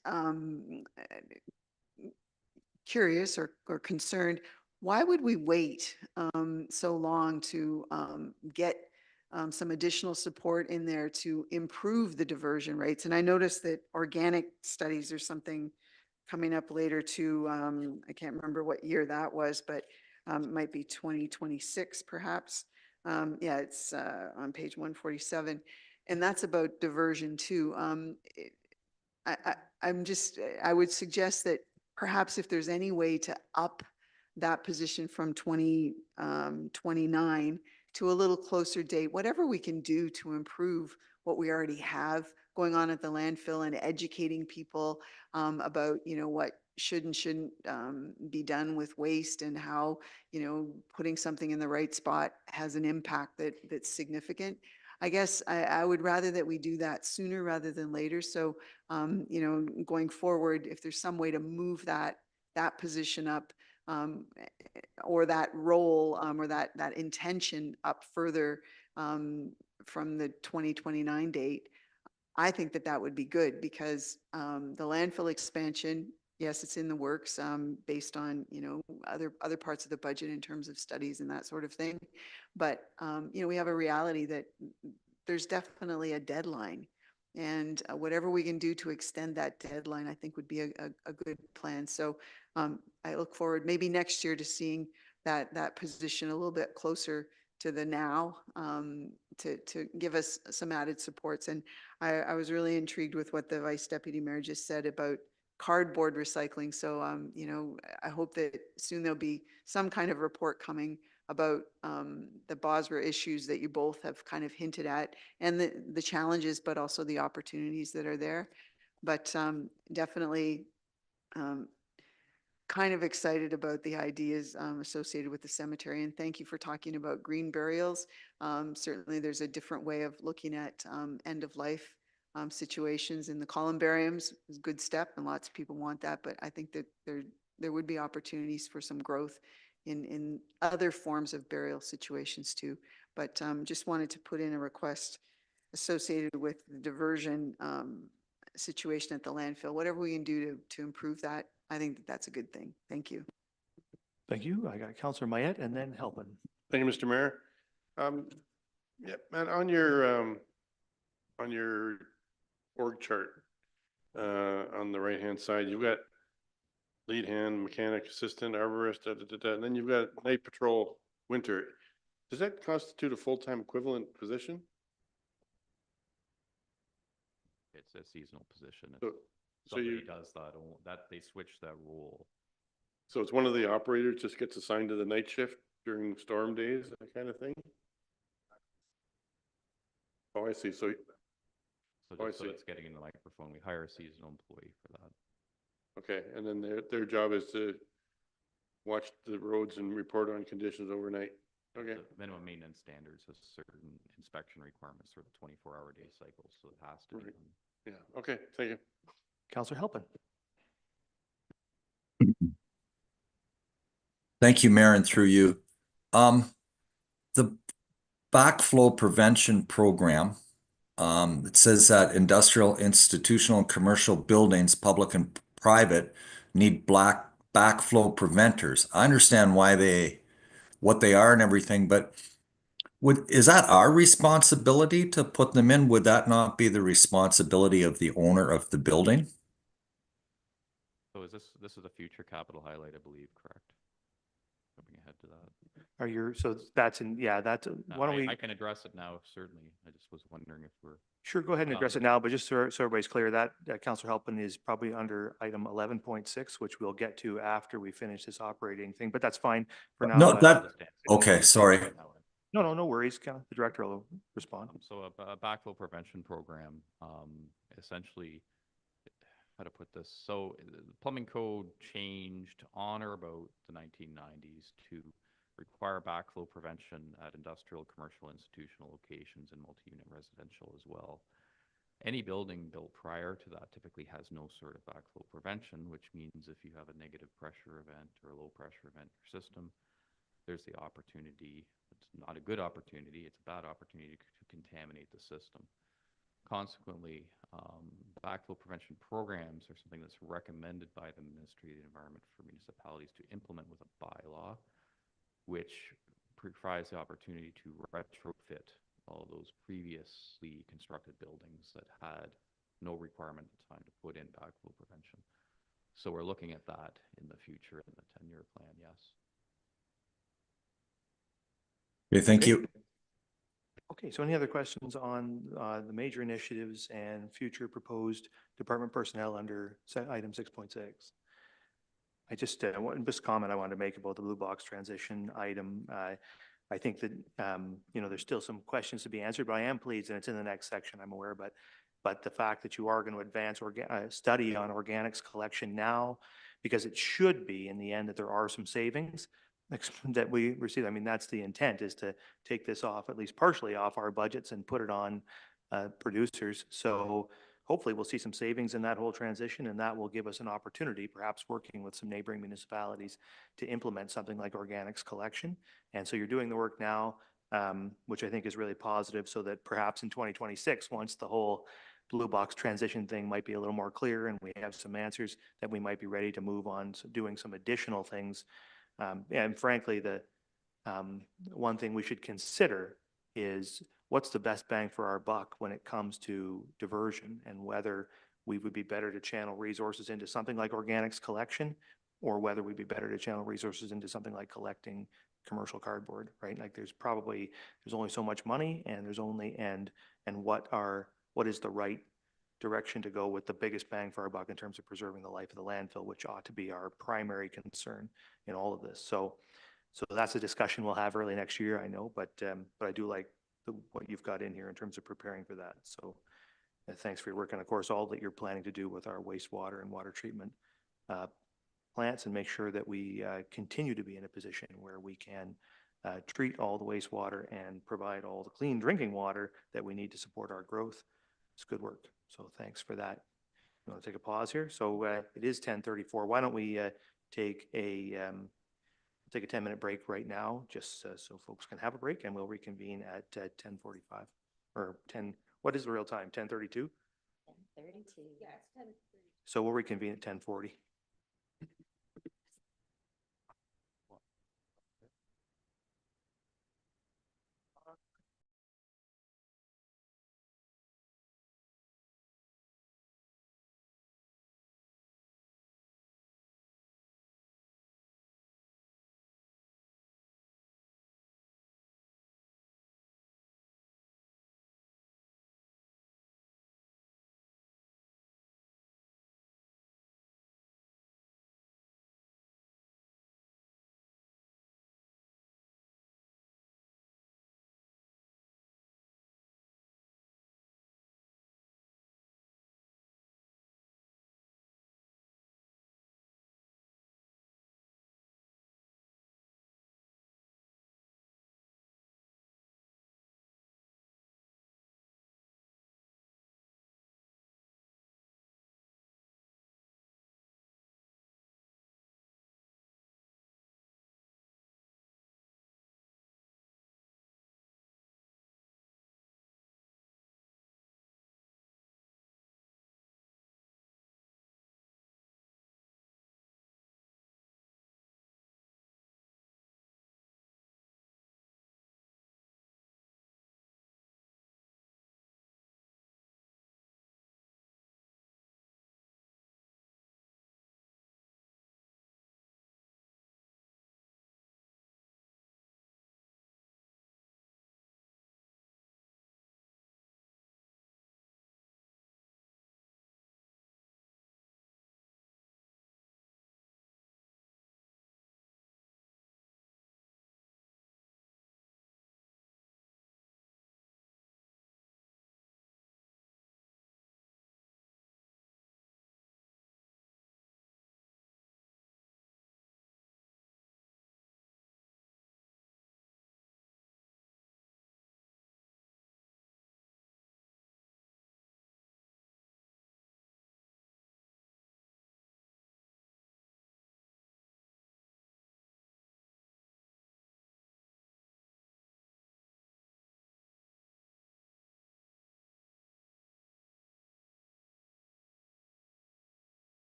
curious or concerned, why would we wait so long to get some additional support in there to improve the diversion rates? And I noticed that organic studies or something coming up later too. I can't remember what year that was, but it might be 2026 perhaps. Yeah, it's on page 147. And that's about diversion too. I'm just, I would suggest that perhaps if there's any way to up that position from 2029 to a little closer date, whatever we can do to improve what we already have going on at the landfill and educating people about, what should and shouldn't be done with waste and how, putting something in the right spot has an impact that's significant. I guess I would rather that we do that sooner rather than later. So, going forward, if there's some way to move that position up or that role or that intention up further from the 2029 date, I think that would be good because the landfill expansion, yes, it's in the works based on, other parts of the budget in terms of studies and that sort of thing. But, we have a reality that there's definitely a deadline. And whatever we can do to extend that deadline, I think would be a good plan. So I look forward maybe next year to seeing that position a little bit closer to the now to give us some added supports. And I was really intrigued with what the Vice Deputy Mayor just said about cardboard recycling. So, I hope that soon there'll be some kind of report coming about the Bosra issues that you both have kind of hinted at and the challenges, but also the opportunities that are there. But definitely kind of excited about the ideas associated with the cemetery. And thank you for talking about green burials. Certainly there's a different way of looking at end of life situations, and the columbariums is a good step and lots of people want that. But I think that there would be opportunities for some growth in other forms of burial situations too. But just wanted to put in a request associated with the diversion situation at the landfill. Whatever we can do to improve that, I think that's a good thing. Thank you. Thank you. I got Councillor Mayette and then Halpin. Thank you, Mr. Mayor. Yeah, man, on your org chart, on the right-hand side, you've got lead hand, mechanic, assistant, arborist, and then you've got night patrol, winter. Does that constitute a full-time equivalent position? It's a seasonal position. So Somebody you does that they switch that role. So it's one of the operators just gets assigned to the night shift during storm days, that kind of thing? Oh, I see. So So I just so see. it's getting in the microphone, we hire a seasonal employee for that. okay, and then their job is to watch the roads and report on conditions overnight. Okay. The minimum maintenance standards has certain inspection requirements for the 24-hour day cycles, so it has to be Right. done. Yeah. Okay. Thank you. Councillor Halpin. Thank you, Mayor, and through you. The backflow prevention program, it says that industrial, institutional, and commercial buildings, public and private, need backflow preventers. I understand what they are and everything, but is that our responsibility to put them in? Would that not be the responsibility of the owner of the building? So this is a future capital highlight, I believe, correct? Jumping ahead to that. So that's that's, why don't I we, can address it now, certainly. I just was wondering if we're. sure, go ahead and address it now, but just so everybody's clear, that Councillor Halpin is probably under item 11.6, which we'll get to after we finish this operating thing, but that's fine for now. No, okay, sorry. No worries. The director will respond. So a backflow prevention program, essentially, how to put this? So the plumbing code changed on or about the 1990s to require backflow prevention at industrial, commercial, institutional locations and multi-unit residential as well. Any building built prior to that typically has no sort of backflow prevention, which means if you have a negative pressure event or a low pressure event in your system, there's the opportunity. It's not a good opportunity. It's a bad opportunity to contaminate the system. Consequently, backflow prevention programs are something that's recommended by the Ministry of the Environment for municipalities to implement with a bylaw, which provides the opportunity to retrofit all those previously constructed buildings that had no requirement at the time to put in backflow prevention. So we're looking at that in the future in the 10-year plan, yes. Okay, thank Okay. you. Okay, so any other questions on the major initiatives and future proposed department personnel under item 6.6? I just, just comment I wanted to make about the blue box transition item. I think that, there's still some questions to be answered, but I am pleased, and it's in the next section, I'm aware, but the fact that you are going to advance study on organics collection now, because it should be in the end that there are some savings that we receive. I mean, that's the intent, is to take this off, at least partially off our budgets and put it on producers. So hopefully we'll see some savings in that whole transition, and that will give us an opportunity, perhaps working with some neighboring municipalities, to implement something like organics collection. And so you're doing the work now, which I think is really positive, so that perhaps in 2026, once the whole blue box transition thing might be a little more clear and we have some answers, that we might be ready to move on to doing some additional things. And frankly, the one thing we should consider is what's the best bang for our buck when it comes to diversion, and whether we would be better to channel resources into something like organics collection, or whether we'd be better to channel resources into something like collecting commercial cardboard, right? Like there's only so much money, and what is the right direction to go with the biggest bang for our buck in terms of preserving the life of the landfill, which ought to be our primary concern in all of this. So that's a discussion we'll have early next year, I know, but I do like what you've got in here in terms of preparing for that. So thanks for your work, and of course, all that you're planning to do with our wastewater and water treatment plants, and make sure that we continue to be in a position where we can treat all the wastewater and provide all the clean drinking water that we need to support our growth. It's good work. So thanks for that. You want to take a pause here? So it is 10:34. Why don't we take a 10-minute break right now, just so folks can have a break, and we'll reconvene at 10:45 or 10. What is the real time? 10:32. 10:32. Yeah, it's 10:32. So we'll reconvene at 10:40.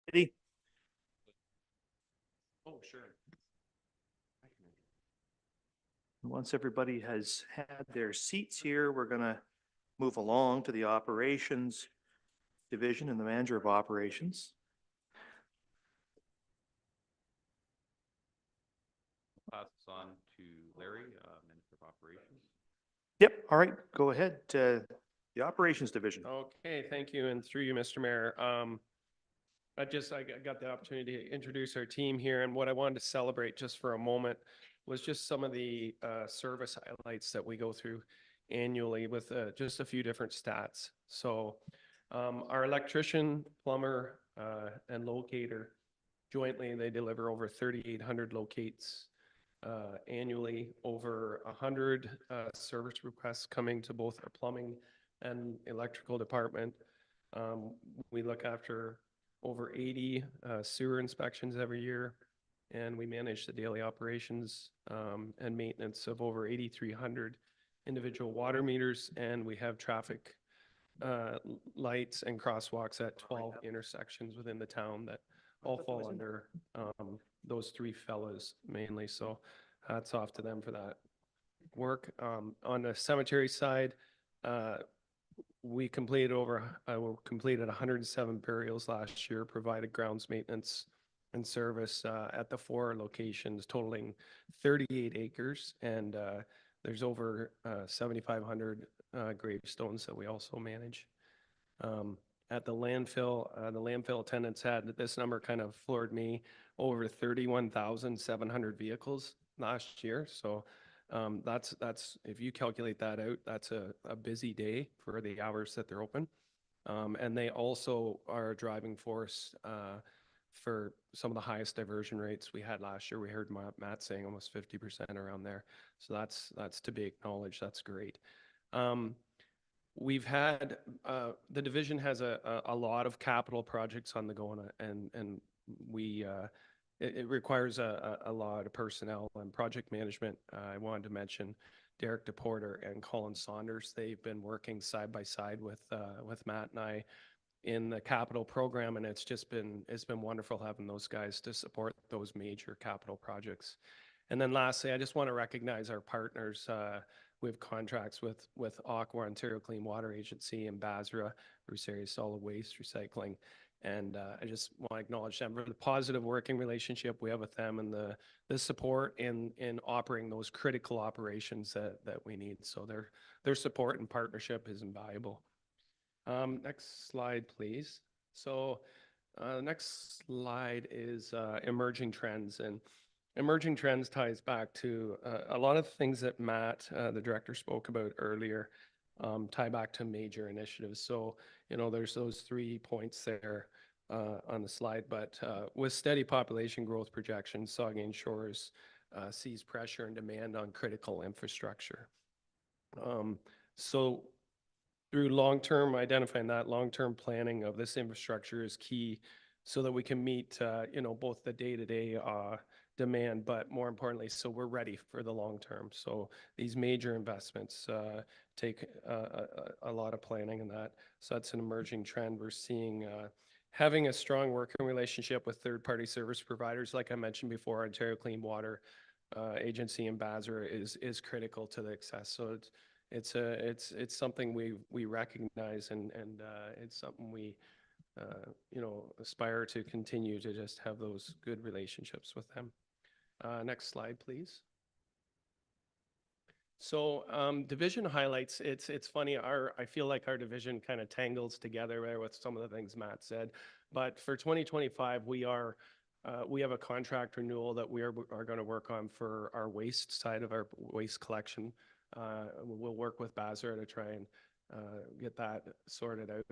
Committee. Oh, sure. Once everybody has had their seats here, we're going to move along to the Operations Division and the Manager of Operations. Pass this on to Larry, Manager of Operations. Yep, all right, go ahead. The Operations Division. Okay, thank you, and through you, Mr. Mayor. I got the opportunity to introduce our team here, and what I wanted to celebrate just for a moment was just some of the service highlights that we go through annually with just a few different stats. So our electrician, plumber, and locator, jointly, they deliver over 3,800 locates annually, over 100 service requests coming to both our plumbing and electrical department. We look after over 80 sewer inspections every year, and we manage the daily operations and maintenance of over 8,300 individual water meters, and we have traffic lights and crosswalks at 12 intersections within the town that all fall under those three fellows mainly. So hats off to them for that work. On the cemetery side, we completed 107 burials last year, provided grounds maintenance and service at the 4 locations totaling 38 acres, and there's over 7,500 gravestones that we also manage. At the landfill attendants had, this number kind of floored me, over 31,700 vehicles last year. So that's if you calculate that out, that's a busy day for the hours that they're open. And they also are a driving force for some of the highest diversion rates we had last year. We heard Matt saying almost 50% around there. So that's to be acknowledged. That's great. We've had, the division has a lot of capital projects on the go, and we, it requires a lot of personnel and project management. I wanted to mention Derek DePorter and Colin Saunders. They've been working side by side with Matt and I in the capital program, and it's been wonderful having those guys to support those major capital projects. And then lastly, I just want to recognize our partners. We have contracts with Aqua, Ontario Clean Water Agency, and Basra, Bruce Area Solid Waste Recycling. And I just want to acknowledge them for the positive working relationship we have with them and the support in operating those critical operations that we need. So their support and partnership is invaluable. Next slide, please. So next slide is emerging trends. And emerging trends ties back to a lot of things that Matt, the director, spoke about earlier, tie back to major initiatives. So, there's those 3 points there on the slide, but with steady population growth projections, Saugeen Shores sees pressure and demand on critical infrastructure. So through identifying that long-term planning of this infrastructure is key so that we can meet, both the day-to-day demand, but more importantly, so we're ready for the long term. So these major investments take a lot of planning in that. So that's an emerging trend. We're seeing having a strong working relationship with third-party service providers, like I mentioned before, Ontario Clean Water Agency and Basra is critical to the success. So it's something we recognize, and it's something we aspire to continue to just have those good relationships with them. Next slide, please. So division highlights, it's funny, I feel like our division kind of tangles together there with some of the things Matt said. But for 2025, we have a contract renewal that we are going to work on for our waste side of our waste collection. We'll work with Basra to try and get that sorted out.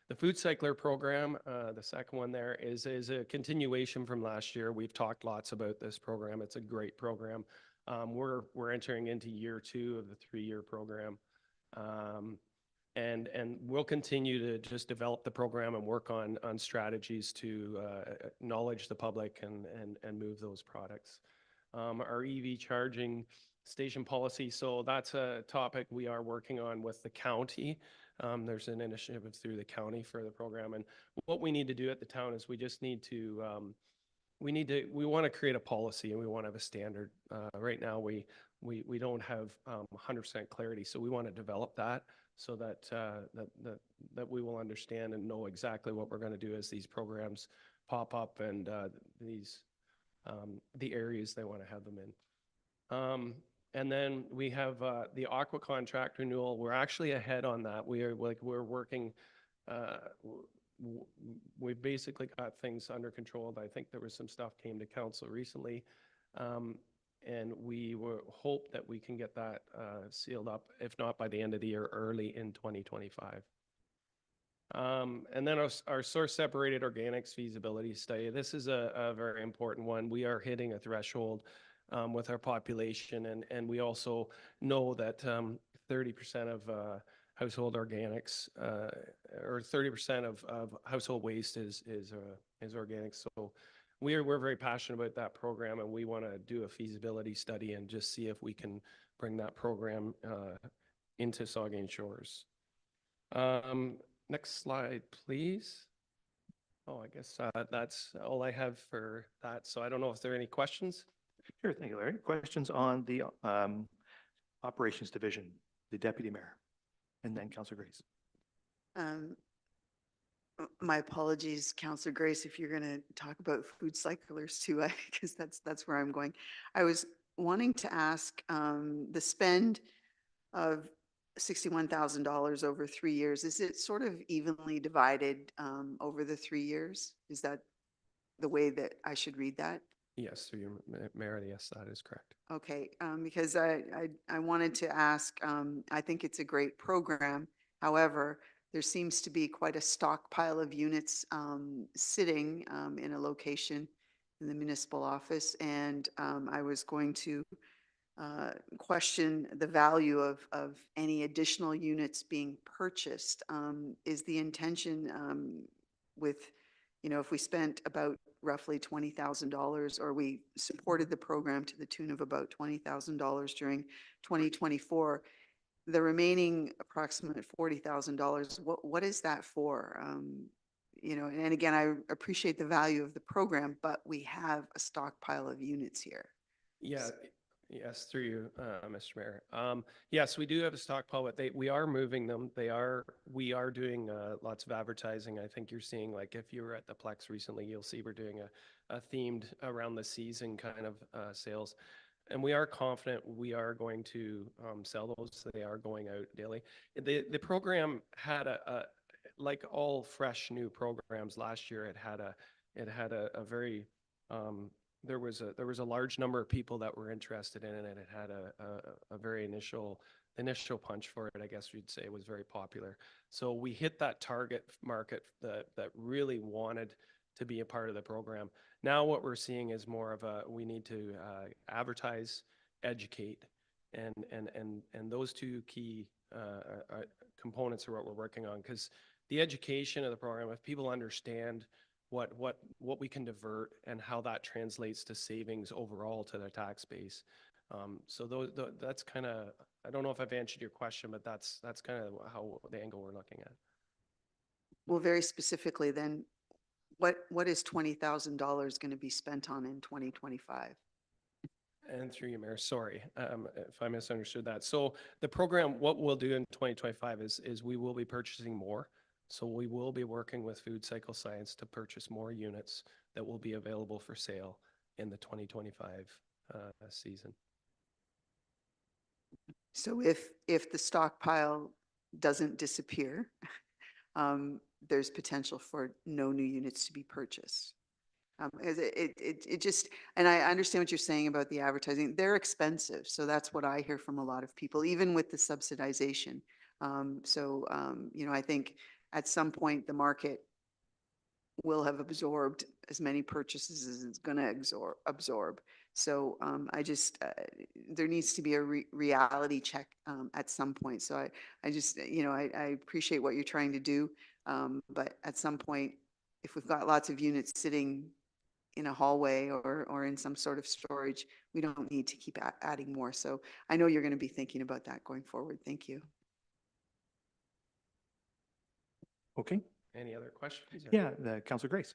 The food cycler program, the second one there, is a continuation from last year. We've talked lots about this program. It's a great program. We're entering into year 2 of the 3-year program. And we'll continue to just develop the program and work on strategies to acknowledge the public and move those products. Our EV charging station policy. So that's a topic we are working on with the county. There's an initiative through the county for the program. And what we need to do at the town is we just need to, we want to create a policy and we want to have a standard. Right now, we don't have 100% clarity. So we want to develop that so that, that we will understand and know exactly what we're going to do as these programs pop up and the areas they want to have them in. And then we have the aqua contract renewal. We're actually ahead on that. We're working, we've basically got things under control. I think there was some stuff came to council recently. And we hope that we can get that sealed up, if not by the end of the year, early in 2025. And then our source separated organics feasibility study. This is a very important one. We are hitting a threshold with our population, and we also know that 30% of household organics or 30% of household waste is organic. So we're very passionate about that program, and we want to do a feasibility study and just see if we can bring that program into Saugeen Shores. Next slide, please. Oh, I guess that's all I have for that. So I don't know if there are any questions. Sure, thank you, Larry. Questions on the Operations Division, the Deputy Mayor, and then Councillor Grace. My apologies, Councillor Grace, if you're going to talk about food cyclers too, because that's where I'm going. I was wanting to ask the spend of $61,000 over 3 years. Is it sort of evenly divided over the 3 years? Is that the way that I should read that? Yes, through your Mayor, yes, that is correct. Okay, because I wanted to ask, I think it's a great program. However, there seems to be quite a stockpile of units sitting in a location in the municipal office. And I was going to question the value of any additional units being purchased. Is the intention with, if we spent about roughly $20,000 or we supported the program to the tune of about $20,000 during 2024, the remaining approximate $40,000, what is that for? And again, I appreciate the value of the program, but we have a stockpile of units here. Yeah. Yes, through you, Mr. Mayor. Yes, we do have a stockpile, but we are moving them. We are doing lots of advertising. I think you're seeing, like, if you were at the Plex recently, you'll see we're doing a themed around the season kind of sales. And we are confident we are going to sell those. They are going out daily. The program had like all fresh new programs last year, it had a very there was a large number of people that were interested in it, and it had a very initial punch for it, I guess you'd say. It was very popular. So we hit that target market that really wanted to be a part of the program. Now what we're seeing is more of we need to advertise, educate, and those two key components are what we're working on, because the education of the program, if people understand what we can divert and how that translates to savings overall to their tax base. So that's kind of, I don't know if I've answered your question, but that's kind of how the angle we're looking at. Well, very specifically then, what is $20,000 going to be spent on in 2025? And through you, Mayor, sorry if I misunderstood that. So the program, what we'll do in 2025 is we will be purchasing more. So we will be working with Food Cycle Science to purchase more units that will be available for sale in the 2025 season. So if the stockpile doesn't disappear, there's potential for no new units to be purchased. It just, and I understand what you're saying about the advertising. They're expensive. So that's what I hear from a lot of people, even with the subsidization. I think at some point the market will have absorbed as many purchases as it's going to absorb. So I just, there needs to be a reality check at some point. So I just, I appreciate what you're trying to do. But at some point, if we've got lots of units sitting in a hallway or in some sort of storage, we don't need to keep adding more. So I know you're going to be thinking about that going forward. Thank you. Okay. Any other questions? Yeah, the Councillor Grace.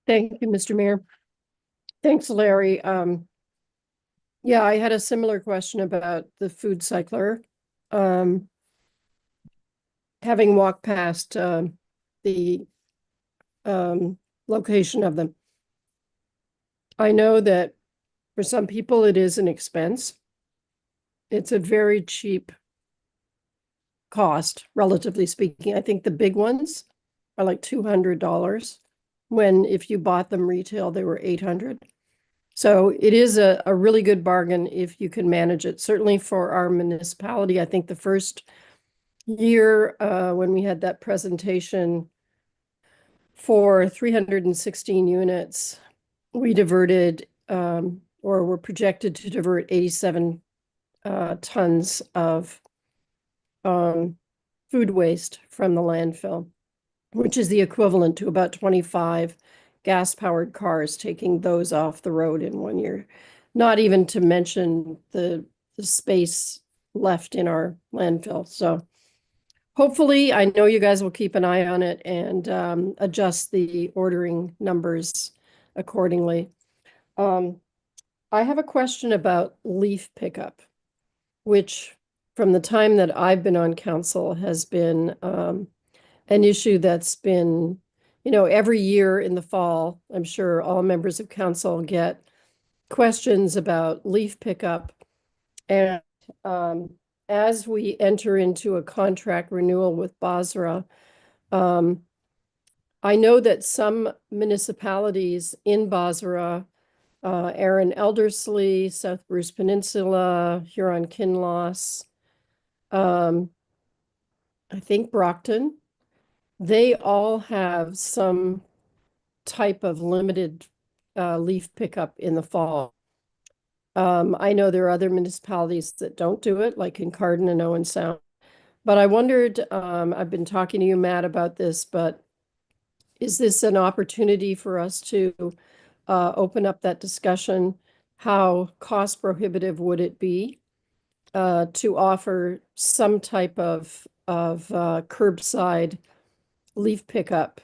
Thank you, Mr. Mayor. Thanks, Larry. Yeah, I had a similar question about the food cycler. Having walked past the location of them, I know that for some people it is an expense. It's a very cheap cost, relatively speaking. I think the big ones are like $200, when if you bought them retail, they were $800. So it is a really good bargain if you can manage it. Certainly for our municipality, I think the first year when we had that presentation for 316 units, we diverted or were projected to divert 87 tons of food waste from the landfill, which is the equivalent to about 25 gas-powered cars, taking those off the road in 1 year. Not even to mention the space left in our landfill. So hopefully, I know you guys will keep an eye on it and adjust the ordering numbers accordingly. I have a question about leaf pickup, which from the time that I've been on council has been an issue that's been, every year in the fall, I'm sure all members of council get questions about leaf pickup. And as we enter into a contract renewal with Basra, I know that some municipalities in Basra, Erin Elderslie, South Bruce Peninsula, Huron Kinloss, I think Brockton, they all have some type of limited leaf pickup in the fall. I know there are other municipalities that don't do it, like in Carden and Owen Sound. But I wondered, I've been talking to you, Matt, about this, but is this an opportunity for us to open up that discussion? How cost prohibitive would it be to offer some type of curbside leaf pickup?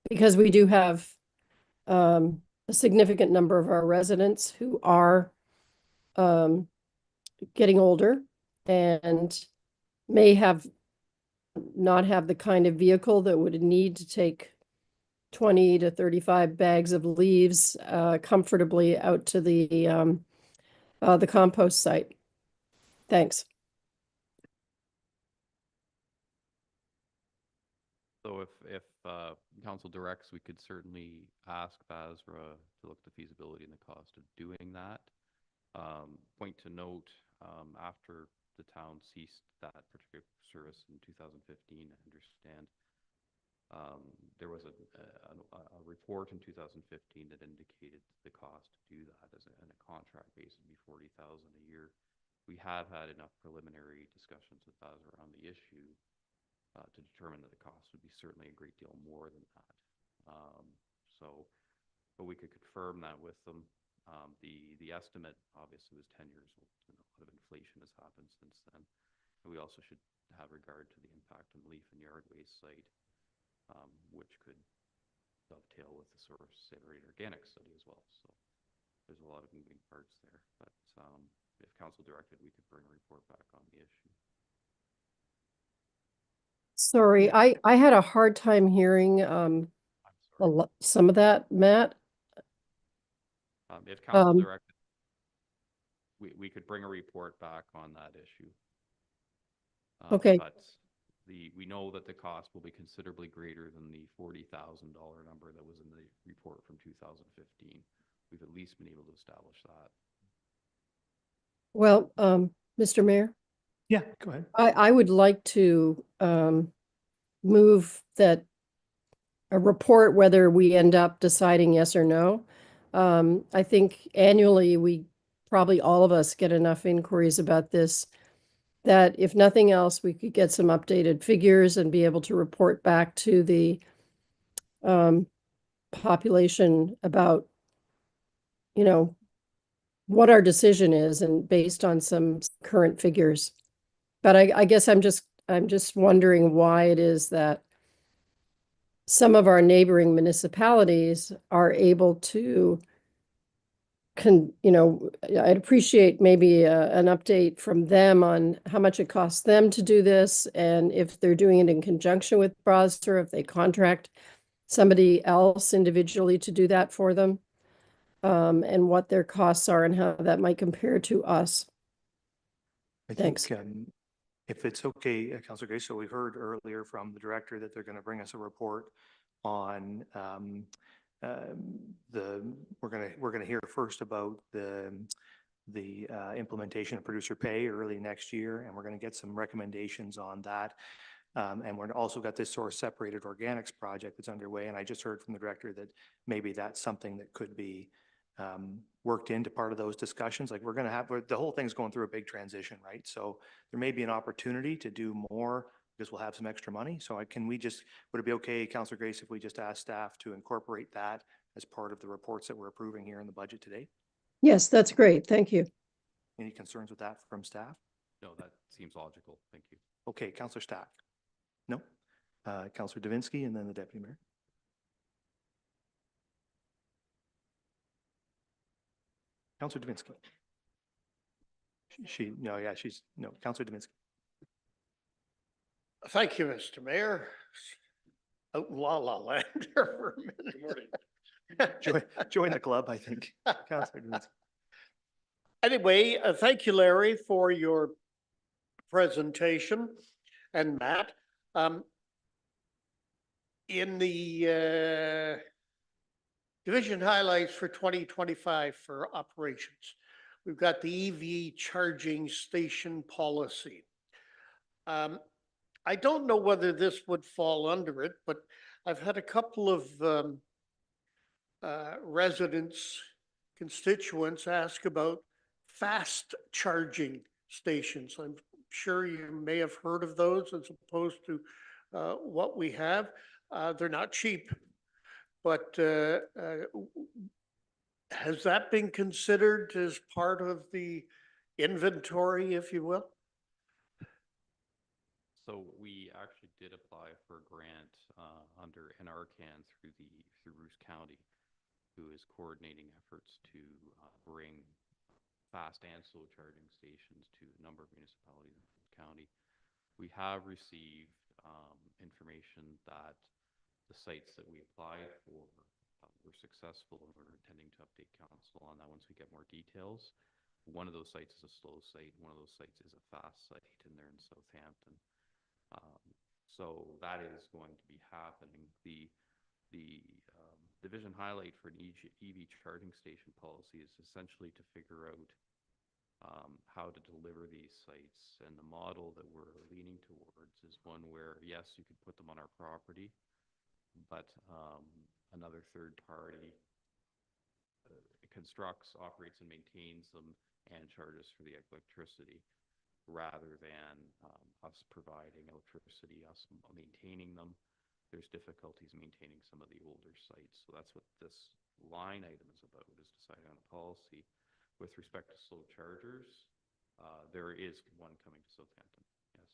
Because we do have a significant number of our residents who are getting older and may not have the kind of vehicle that would need to take 20 to 35 bags of leaves comfortably out to the compost site. Thanks. So if council directs, we could certainly ask Basra to look at the feasibility and the cost of doing that. Point to note, after the town ceased that particular service in 2015, I understand there was a report in 2015 that indicated the cost to do that as a contract basis would be $40,000 a year. We have had enough preliminary discussions with Basra on the issue to determine that the cost would be certainly a great deal more than that. But we could confirm that with them. The estimate obviously was 10 years old. A lot of inflation has happened since then. And we also should have regard to the impact on the leaf and yard waste site, which could dovetail with the source saturated organic study as well. So there's a lot of moving parts there. But if council directed, we could bring a report back on the issue. Sorry, I had a hard time hearing some of that, Matt. If council directed, we could bring a report back on that issue. Okay. But we know that the cost will be considerably greater than the $40,000 number that was in the report from 2015. We've at least been able to establish that. Well, Mr. Mayor? Yeah, go ahead. I would like to move that a report, whether we end up deciding yes or no. I think annually we probably all of us get enough inquiries about this that if nothing else, we could get some updated figures and be able to report back to the population about, you know, what our decision is and based on some current figures. But I guess I'm just wondering why it is that some of our neighboring municipalities are able to I'd appreciate maybe an update from them on how much it costs them to do this, and if they're doing it in conjunction with Browser, if they contract somebody else individually to do that for them, and what their costs are and how that might compare to us. I Thanks. think, if it's okay, Councilor Grace, so we heard earlier from the director that they're going to bring us a report on we're going to hear first about the implementation of producer pay early next year, and we're going to get some recommendations on that. And we're also got this source separated organics project that's underway, and I just heard from the director that maybe that's something that could be worked into part of those discussions. Like, we're going to have, the whole thing's going through a big transition, right? So there may be an opportunity to do more because we'll have some extra money. So would it be okay, Councilor Grace, if we just ask staff to incorporate that as part of the reports that we're approving here in the budget today? Yes, that's great. Thank you. Any concerns with that from staff? No, that seems logical. Thank you. Okay, Councilor Stack. No? Councilor Davinsky and then the Deputy Mayor. Councilor Davinsky. Councilor Davinsky. Thank you, Mr. Mayor. Out in La La Land for a minute. Good morning. Join the club, I think. Councilor Davinsky. Anyway, thank you, Larry, for your presentation, and Matt. In the division highlights for 2025 for operations, we've got the EV charging station policy. I don't know whether this would fall under it, but I've had a couple of residents, constituents ask about fast charging stations. I'm sure you may have heard of those as opposed to what we have. They're not cheap, but has that been considered as part of the inventory, if you will? So we actually did apply for a grant under NRCan through Roos County, who is coordinating efforts to bring fast and slow charging stations to a number of municipalities in Roos County. We have received information that the sites that we applied for were successful, and we're intending to update council on that once we get more details. One of those sites is a slow site, one of those sites is a fast site, and they're in Southampton. So that is going to be happening. The division highlight for an EV charging station policy is essentially to figure out how to deliver these sites, and the model that we're leaning towards is one where, yes, you could put them on our property, but another third party constructs, operates, and maintains them and charges for the electricity, rather than us providing electricity, us maintaining them. There's difficulties maintaining some of the older sites. So that's what this line item is about, is deciding on a policy. With respect to slow chargers, there is one coming to Southampton, yes.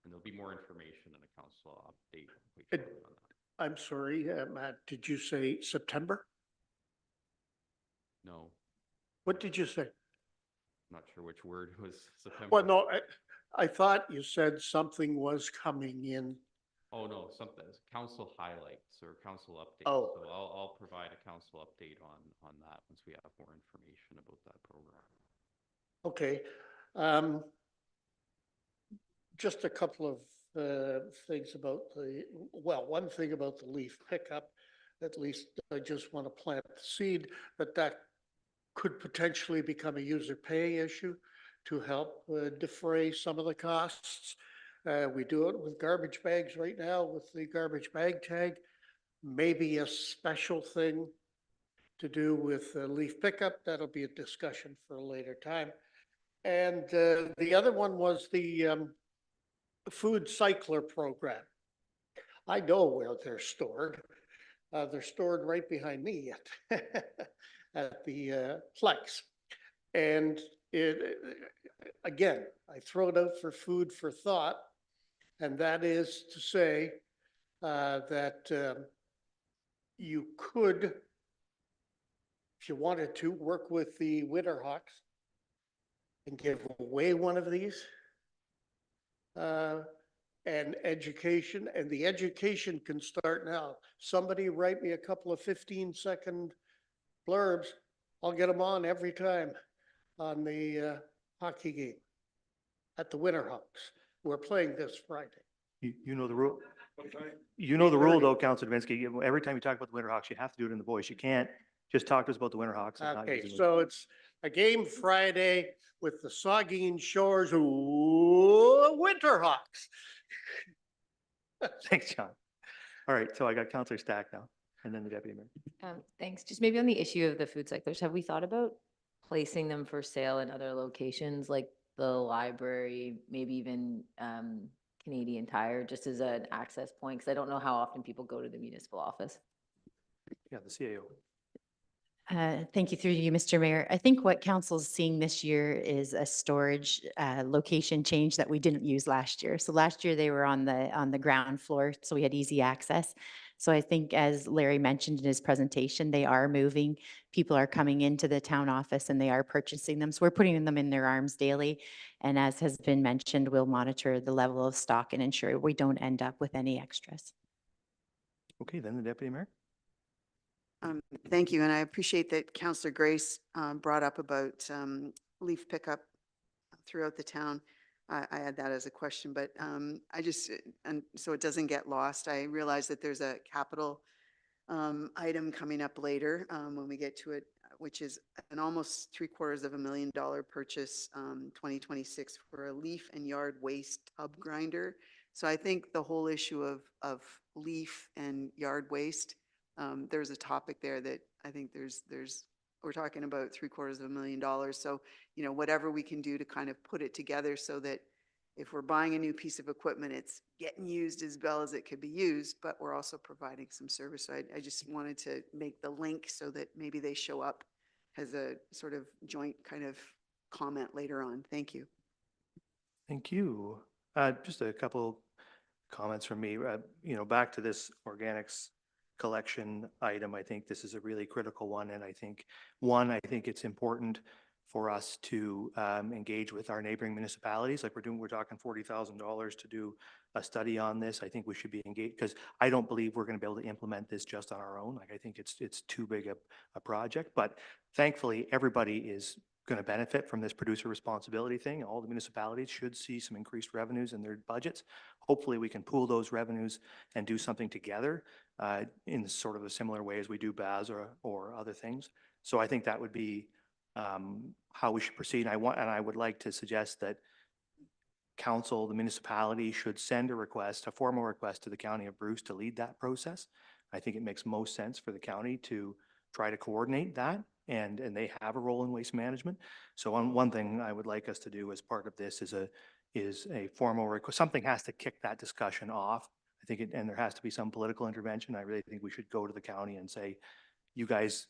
And there'll be more information in a council update quite shortly on that. I'm sorry, Matt, did you say September? No. What did you say? I'm not sure which word was September. Well, no, I thought you said something was coming in. Oh, no, something, council highlights or council updates. Oh. So I'll provide a council update on that once we have more information about that program. Okay. Just a couple of things about one thing about the leaf pickup. At least I just want to plant the seed that could potentially become a user pay issue to help defray some of the costs. We do it with garbage bags right now with the garbage bag tag. Maybe a special thing to do with leaf pickup. That'll be a discussion for a later time. And the other one was the food cycler program. I know where they're stored. They're stored right behind me at the Plex. And again, I throw it out for food for thought, and that is to say that you could, if you wanted to, work with the Winterhawks and give away one of these. And education, and the education can start now. Somebody write me a couple of 15-second blurbs. I'll get them on every time on the hockey game at the Winterhawks. We're playing this Friday. You know the rule. You know the rule though, Councilor Davinsky. Every time you talk about the Winterhawks, you have to do it in the voice. You can't just talk to us about the Winterhawks. and not Okay, use the voice. so it's a game Friday with the Saugeen Shores Winterhawks. Thanks, John. All right, so I got Councilor Stack now, and then the deputy mayor. Thanks. Just maybe on the issue of the food cyclers, have we thought about placing them for sale in other locations like the library, maybe even Canadian Tire, just as an access point? Because I don't know how often people go to the municipal office. Yeah, the CAO. Thank you through you, Mr. Mayor. I think what council is seeing this year is a storage location change that we didn't use last year. So last year they were on the ground floor, so we had easy access. So I think as Larry mentioned in his presentation, they are moving. People are coming into the town office and they are purchasing them. So we're putting them in their arms daily. And as has been mentioned, we'll monitor the level of stock and ensure we don't end up with any extras. Okay, then the deputy mayor. Thank you, and I appreciate that Councillor Grace brought up about leaf pickup throughout the town. I had that as a question, but I just, and so it doesn't get lost, I realize that there's a capital item coming up later when we get to it, which is an almost $750,000 purchase 2026 for a leaf and yard waste tub grinder. So I think the whole issue of leaf and yard waste, there's a topic there that I think we're talking about $750,000. So, you know, whatever we can do to kind of put it together so that if we're buying a new piece of equipment, it's getting used as well as it could be used, but we're also providing some service. So I just wanted to make the link so that maybe they show up as a sort of joint kind of comment later on. Thank you. Thank you. Just a couple comments from me. You know, back to this organics collection item, I think this is a really critical one. And I think, I think it's important for us to engage with our neighboring municipalities. Like we're talking $40,000 to do a study on this. I think we should be engaged because I don't believe we're going to be able to implement this just on our own. Like I think it's too big a project, but thankfully everybody is going to benefit from this producer responsibility thing. All the municipalities should see some increased revenues in their budgets. Hopefully we can pool those revenues and do something together in sort of a similar way as we do BAS or other things. So I think that would be how we should proceed. And I would like to suggest that council, the municipality should send a formal request to the County of Bruce to lead that process. I think it makes most sense for the county to try to coordinate that, and they have a role in waste management. So one thing I would like us to do as part of this is a formal request. Something has to kick that discussion off. I think and there has to be some political intervention. I really think we should go to the county and say, you guys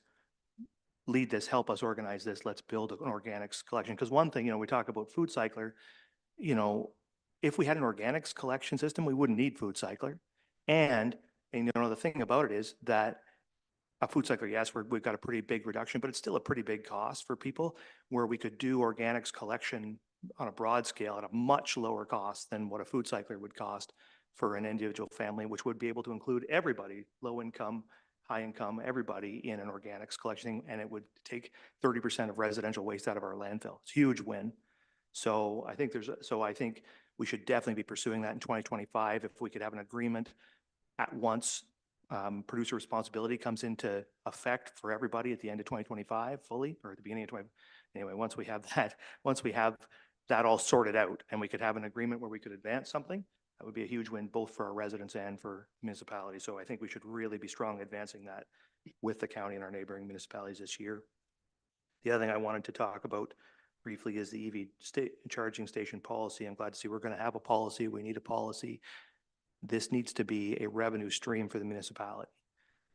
lead this, help us organize this, let's build an organics collection. Because one thing, you know, we talk about food cycler, you know, if we had an organics collection system, we wouldn't need food cycler. And you know, the thing about it is that a food cycler, yes, we've got a pretty big reduction, but it's still a pretty big cost for people, where we could do organics collection on a broad scale at a much lower cost than what a food cycler would cost for an individual family, which would be able to include everybody, low income, high income, everybody in an organics collection, and it would take 30% of residential waste out of our landfill. It's a huge win. So I think I think we should definitely be pursuing that in 2025. If we could have an agreement at once, producer responsibility comes into effect for everybody at the end of 2025 fully, or at the beginning of anyway, once we have that all sorted out and we could have an agreement where we could advance something, that would be a huge win both for our residents and for municipalities. So I think we should really be strongly advancing that with the county and our neighboring municipalities this year. The other thing I wanted to talk about briefly is the EV charging station policy. I'm glad to see we're going to have a policy. We need a policy. This needs to be a revenue stream for the municipality.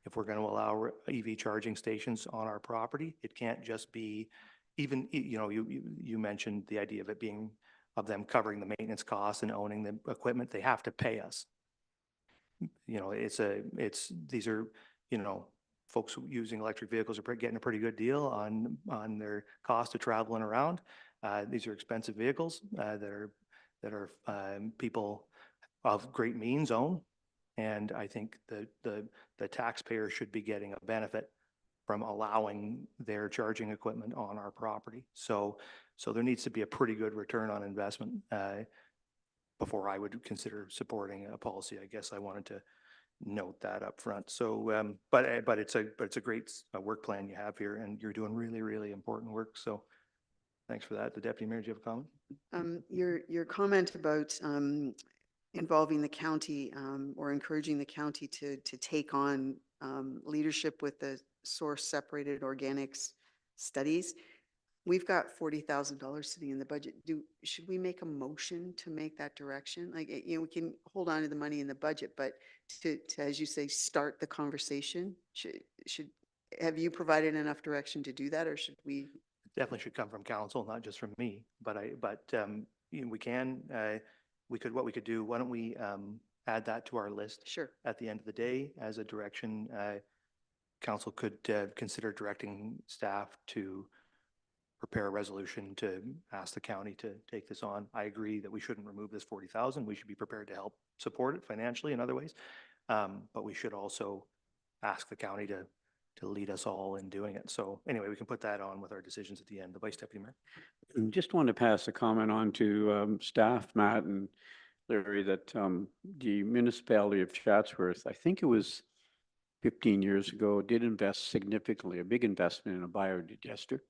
if we're going to allow EV charging stations on our property, it can't just be even, you mentioned the idea of it being, of them covering the maintenance costs and owning the equipment. They have to pay us. These are, folks using electric vehicles are getting a pretty good deal on their cost of traveling around. These are expensive vehicles that are people of great means own. And I think the taxpayer should be getting a benefit from allowing their charging equipment on our property. So there needs to be a pretty good return on investment before I would consider supporting a policy. I guess I wanted to note that up front. So, but it's a great work plan you have here, and you're doing really, really important work. So thanks for that. The Deputy Mayor, do you have a comment? Your comment about involving the county or encouraging the county to take on leadership with the source separated organics studies. We've got $40,000 sitting in the budget. Should we make a motion to make that direction? Like, we can hold on to the money in the budget, but to, as you say, start the conversation. Have you provided enough direction to do that, or should we? Definitely should come from council, not just from me. But we can. What we could do. Why don't we add that to our list? Sure. At the end of the day, as a direction, council could consider directing staff to prepare a resolution to ask the county to take this on. I agree that we shouldn't remove this 40,000. We should be prepared to help support it financially in other ways. But we should also ask the county to lead us all in doing it. So anyway, we can put that on with our decisions at the end. The Vice Deputy Mayor. Just want to pass a comment on to staff, Matt and Larry, that the municipality of Chatsworth, I think it was 15 years ago, did invest significantly, a big investment in a biodigester.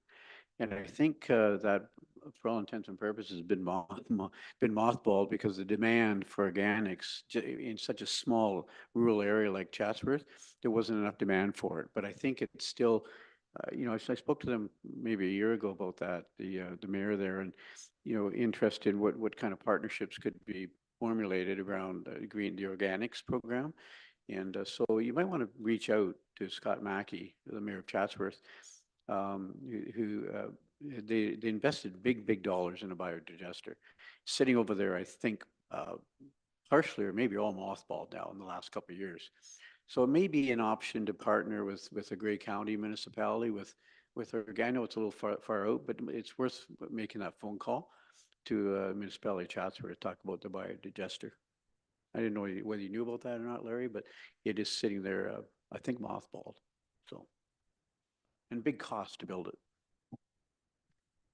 And I think that for all intents and purposes been mothballed because the demand for organics in such a small rural area like Chatsworth, there wasn't enough demand for it. But I think it's still, I spoke to them maybe a year ago about that, the mayor there, and, interested in what kind of partnerships could be formulated around the organics program. And so you might want to reach out to Scott Mackey, the mayor of Chatsworth, who they invested big dollars in a biodigester. Sitting over there, I think, partially or maybe all mothballed now in the last couple of years. So it may be an option to partner with a Grey County municipality with I know it's a little far out, but it's worth making that phone call to municipality of Chatsworth to talk about the biodigester. I didn't know whether you knew about that or not, Larry, but it is sitting there, I think, mothballed. So, and big cost to build it.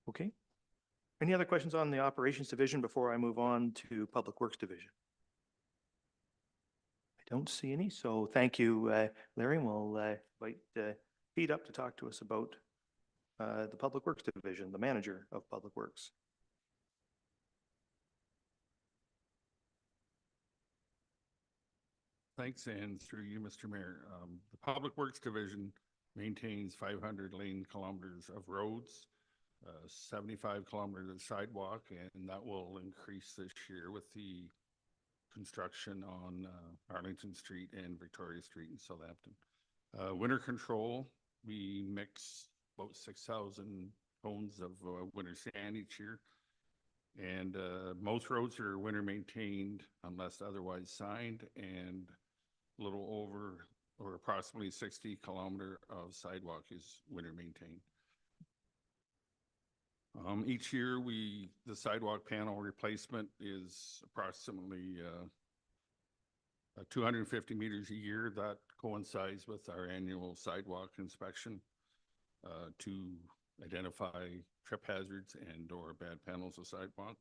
Okay. Any other questions on the Operations Division before I move on to Public Works Division? I don't see any, so thank you, Larry. We'll invite Pete up to talk to us about the Public Works Division, the manager of Public Works. Thanks, and through you, Mr. Mayor. The Public Works Division maintains 500 lane kilometers of roads, 75 kilometers of sidewalk, and that will increase this year with the construction on Arlington Street and Victoria Street in Southampton. Winter control, we mix about 6,000 tons of winter sand each year. And most roads are winter maintained unless otherwise signed, and a little over or approximately 60 kilometer of sidewalk is winter maintained. Each year the sidewalk panel replacement is approximately 250 meters a year. That coincides with our annual sidewalk inspection to identify trip hazards and or bad panels of sidewalk.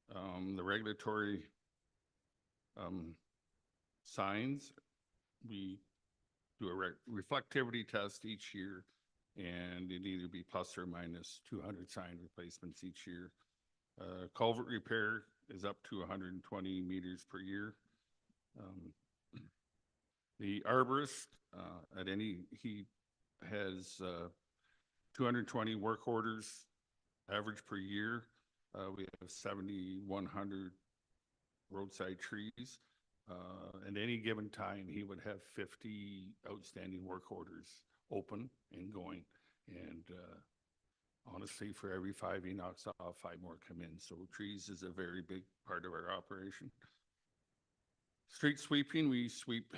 The regulatory signs, we do a reflectivity test each year, and it either be plus or minus 200 sign replacements each year. Culvert repair is up to 120 meters per year. The arborist he has 220 work orders average per year. We have 7,100 roadside trees. At any given time, he would have 50 outstanding work orders open and going. And honestly, for every 5 he knocks off, 5 more come in. So trees is a very big part of our operation. Street sweeping, we sweep,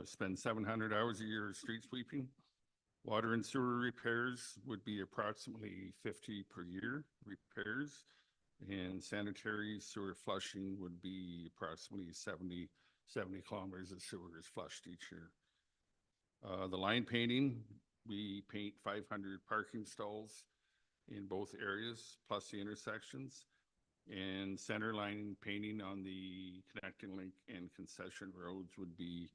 spend 700 hours a year street sweeping. Water and sewer repairs would be approximately 50 per year repairs. And sanitary sewer flushing would be approximately 70 kilometers of sewer is flushed each year. The line painting, we paint 500 parking stalls in both areas, plus the intersections. And center line painting on the connecting link and concession roads would be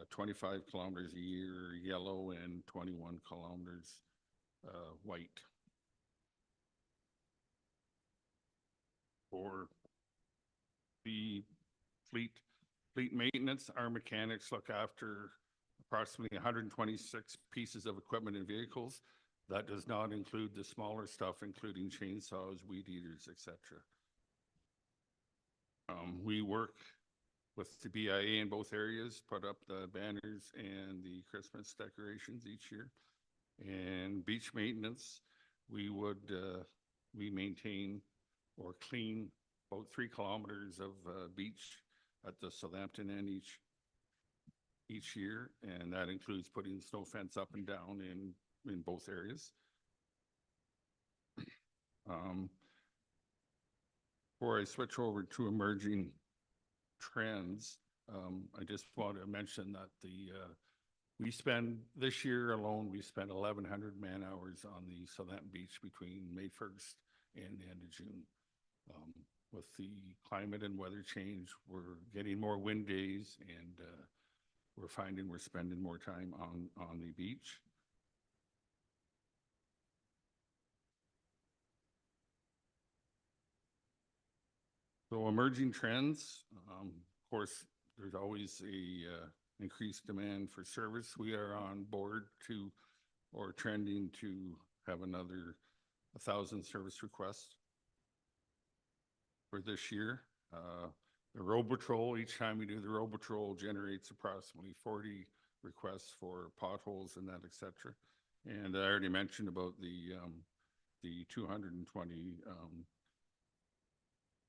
25 kilometers a year yellow and 21 kilometers white. For the fleet maintenance, our mechanics look after approximately 126 pieces of equipment and vehicles. That does not include the smaller stuff, including chainsaws, weed eaters, etc. We work with the BIA in both areas, put up the banners and the Christmas decorations each year. And beach maintenance, we maintain or clean about 3 kilometers of beach at the Southampton end each year, and that includes putting the snow fence up and down in both areas. Before I switch over to emerging trends, I just want to mention that this year alone, we spent 1,100 man hours on the Southampton beach between May 1st and the end of June. With the climate and weather change, we're getting more wind days, and we're finding we're spending more time on the beach. So emerging trends, of course, there's always a increased demand for service. We are on board or trending to have another 1,000 service requests for this year. The road patrol, each time we do the road patrol, generates approximately 40 requests for potholes and that, et cetera. And I already mentioned about the 220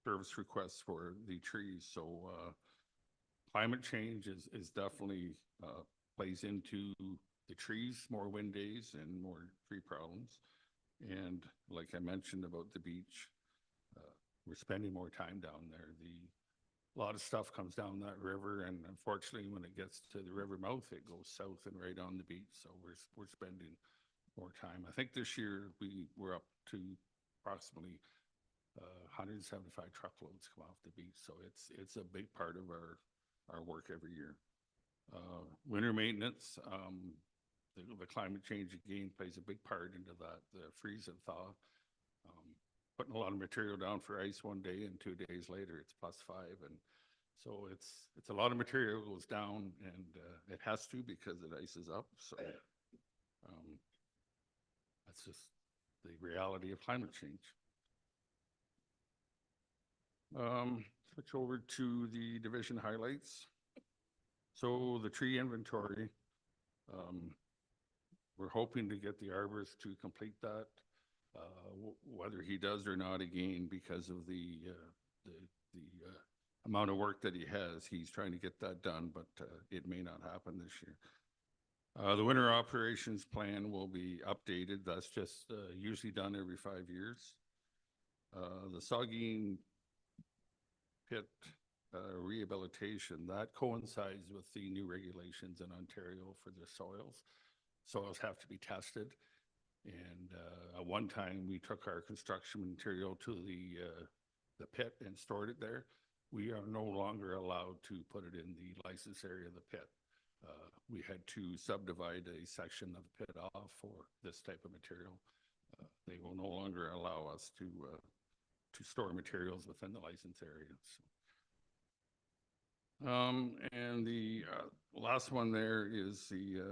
service requests for the trees. So climate change is definitely plays into the trees, more wind days and more tree problems. And like I mentioned about the beach, we're spending more time down there. A lot of stuff comes down that river, and unfortunately, when it gets to the river mouth, it goes south and right on the beach. So we're spending more time. I think this year we're up to approximately 175 truckloads come off the beach. So it's a big part of our work every year. Winter maintenance, the climate change again plays a big part into that. The freeze and thaw. Putting a lot of material down for ice one day, and 2 days later it's +5, and so it's a lot of material goes down, and it has to because it ices up. So that's just the reality of climate change. Switch over to the division highlights. So the tree inventory, we're hoping to get the arborist to complete that. Whether he does or not, again, because of the amount of work that he has, he's trying to get that done, but it may not happen this year. The winter operations plan will be updated. That's just usually done every 5 years. The Saugeen pit rehabilitation, that coincides with the new regulations in Ontario for the soils. Soils have to be tested. And at one time, we took our construction material to the pit and stored it there. We are no longer allowed to put it in the licensed area of the pit. We had to subdivide a section of the pit off for this type of material. They will no longer allow us to store materials within the licensed areas. And the last one there is the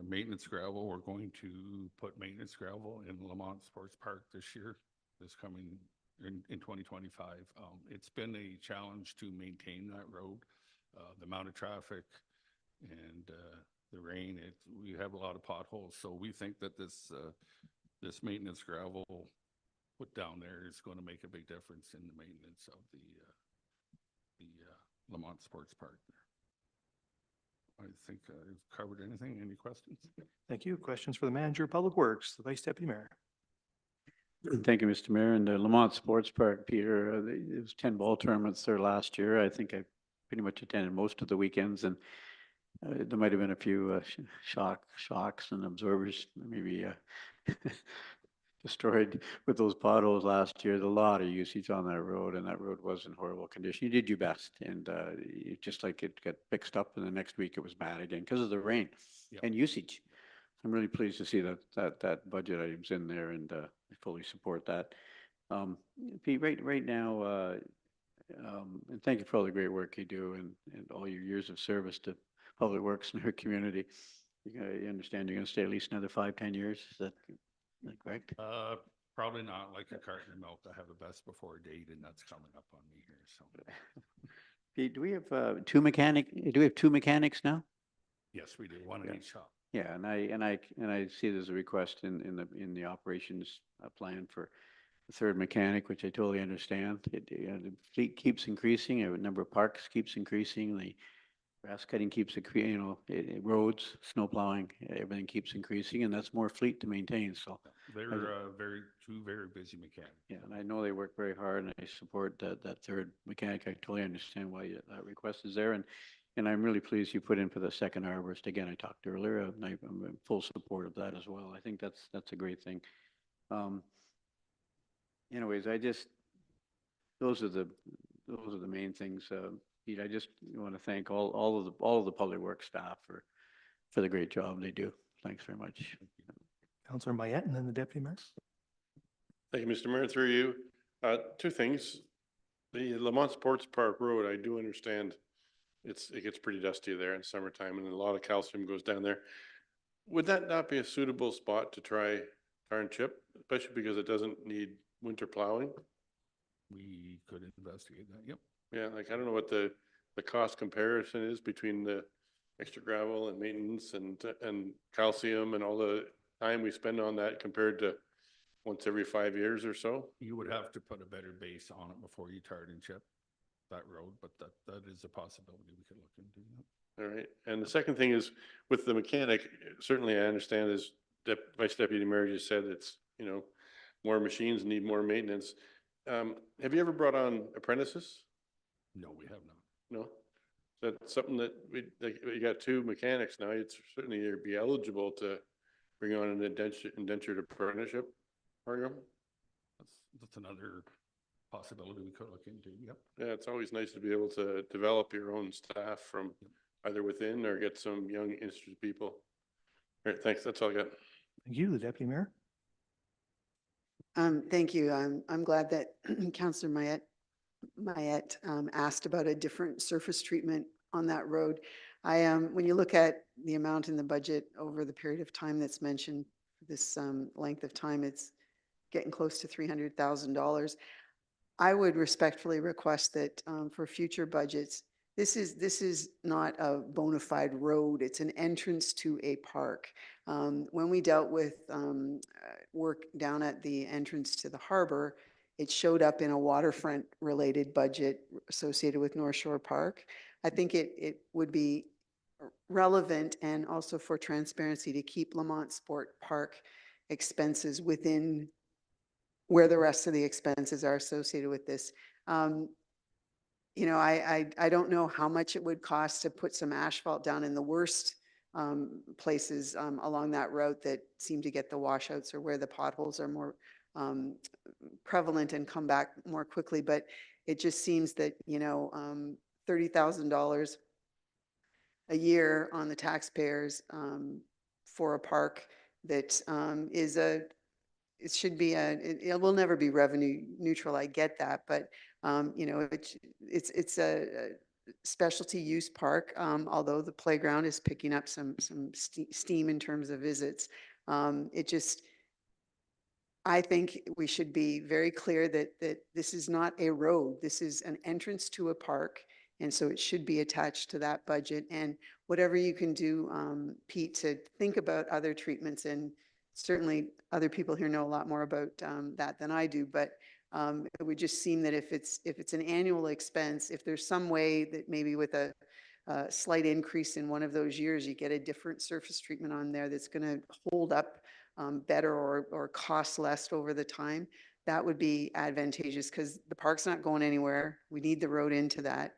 maintenance gravel. We're going to put maintenance gravel in Lamont Sports Park this year, this coming in 2025. It's been a challenge to maintain that road, the amount of traffic and the rain. We have a lot of potholes, so we think that this maintenance gravel put down there is going to make a big difference in the maintenance of the Lamont Sports Park there. I think I've covered anything. Any questions? Thank you. Questions for the manager of Public Works, the Vice Deputy Mayor. Thank you, Mr. Mayor. And the Lamont Sports Park, Peter, it was 10 ball tournaments there last year. I think I pretty much attended most of the weekends, and there might have been a few shocks and absorbers maybe destroyed with those potholes last year. There's a lot of usage on that road, and that road was in horrible condition. You did your best, and just like it got fixed up, and the next week it was bad again because of the rain and usage. I'm really pleased to see that budget items in there, and I fully support that. Pete, right now, and thank you for all the great work you do and all your years of service to Public Works in our community. You understand you're going to stay at least another 5-10 years. Is that correct? Probably not. Like a carton of milk. I have a best before date, and that's coming up on me here. So, Pete, do we have two mechanics now? yes, we do. One in each shop. Yeah, and I see there's a request in the operations plan for the third mechanic, which I totally understand. The fleet keeps increasing, the number of parks keeps increasing, the grass cutting keeps, roads, snow plowing, everything keeps increasing, and that's more fleet to maintain. So they're two very busy mechanics. yeah, and I know they work very hard, and I support that third mechanic. I totally understand why that request is there, and I'm really pleased you put in for the second arborist. Again, I talked earlier, and I'm in full support of that as well. I think that's a great thing. Anyways, those are the main things. Pete, I just want to thank all of the public works staff for the great job they do. Thanks very much. Councillor Mayette and then the Deputy Mayor. Thank you, Mr. Mayor, through you. Two things. The Lamont Sports Park Road, I do understand it gets pretty dusty there in summertime, and a lot of calcium goes down there. Would that not be a suitable spot to try tar and chip, especially because it doesn't need winter plowing? We could investigate that. Yep. Yeah, like I don't know what the cost comparison is between the extra gravel and maintenance and calcium and all the time we spend on that compared to once every 5 years or so. You would have to put a better base on it before you tarred and chip that road, but that is a possibility we could look into. All right. And the second thing is with the mechanic, certainly I understand as Vice Deputy Mayor just said, it's, more machines need more maintenance. Have you ever brought on apprentices? No, we have not. No? That's something that we got two mechanics now. You'd certainly be eligible to bring on an indentured apprenticeship program. That's another possibility we could look into. Yep. Yeah, it's always nice to be able to develop your own staff from either within or get some young interested people. All right, thanks. That's all I got. Thank you, the Deputy Mayor. Thank you. I'm glad that Councillor Mayette asked about a different surface treatment on that road. When you look at the amount in the budget over the period of time that's mentioned, this length of time, it's getting close to $300,000. I would respectfully request that for future budgets, this is not a bona fide road. It's an entrance to a park. When we dealt with work down at the entrance to the harbor, it showed up in a waterfront related budget associated with North Shore Park. I think it would be relevant and also for transparency to keep Lamont Sport Park expenses within where the rest of the expenses are associated with this. I don't know how much it would cost to put some asphalt down in the worst places along that route that seem to get the washouts or where the potholes are more prevalent and come back more quickly. But it just seems that, $30,000 a year on the taxpayers for a park that it should be it will never be revenue neutral. I get that, but it's a specialty use park. Although the playground is picking up some steam in terms of visits, I think we should be very clear that this is not a road. This is an entrance to a park. And so it should be attached to that budget. And whatever you can do, Pete, to think about other treatments, and certainly other people here know a lot more about that than I do, but it would just seem that if it's an annual expense, if there's some way that maybe with a slight increase in one of those years, you get a different surface treatment on there that's going to hold up better or cost less over the time, that would be advantageous because the park's not going anywhere. We need the road into that.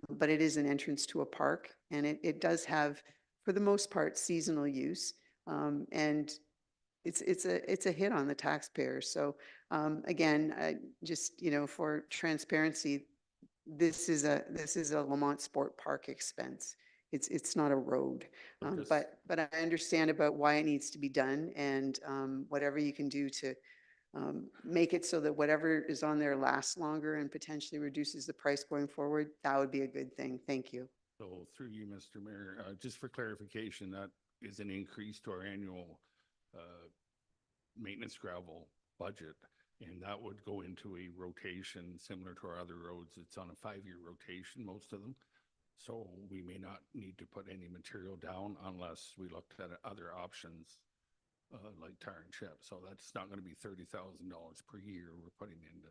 But it is an entrance to a park, and it does have, for the most part, seasonal use. And it's a hit on the taxpayers. So again, just, you know, for transparency, this is a Lamont Sport Park expense. It's not a road. But I understand about why it needs to be done, and whatever you can do to make it so that whatever is on there lasts longer and potentially reduces the price going forward, that would be a good thing. Thank you. So through you, Mr. Mayor, just for clarification, that is an increase to our annual maintenance gravel budget. And that would go into a rotation similar to our other roads. It's on a 5-year rotation, most of them. So we may not need to put any material down unless we looked at other options like tar and chip. So that's not going to be $30,000 per year we're putting into.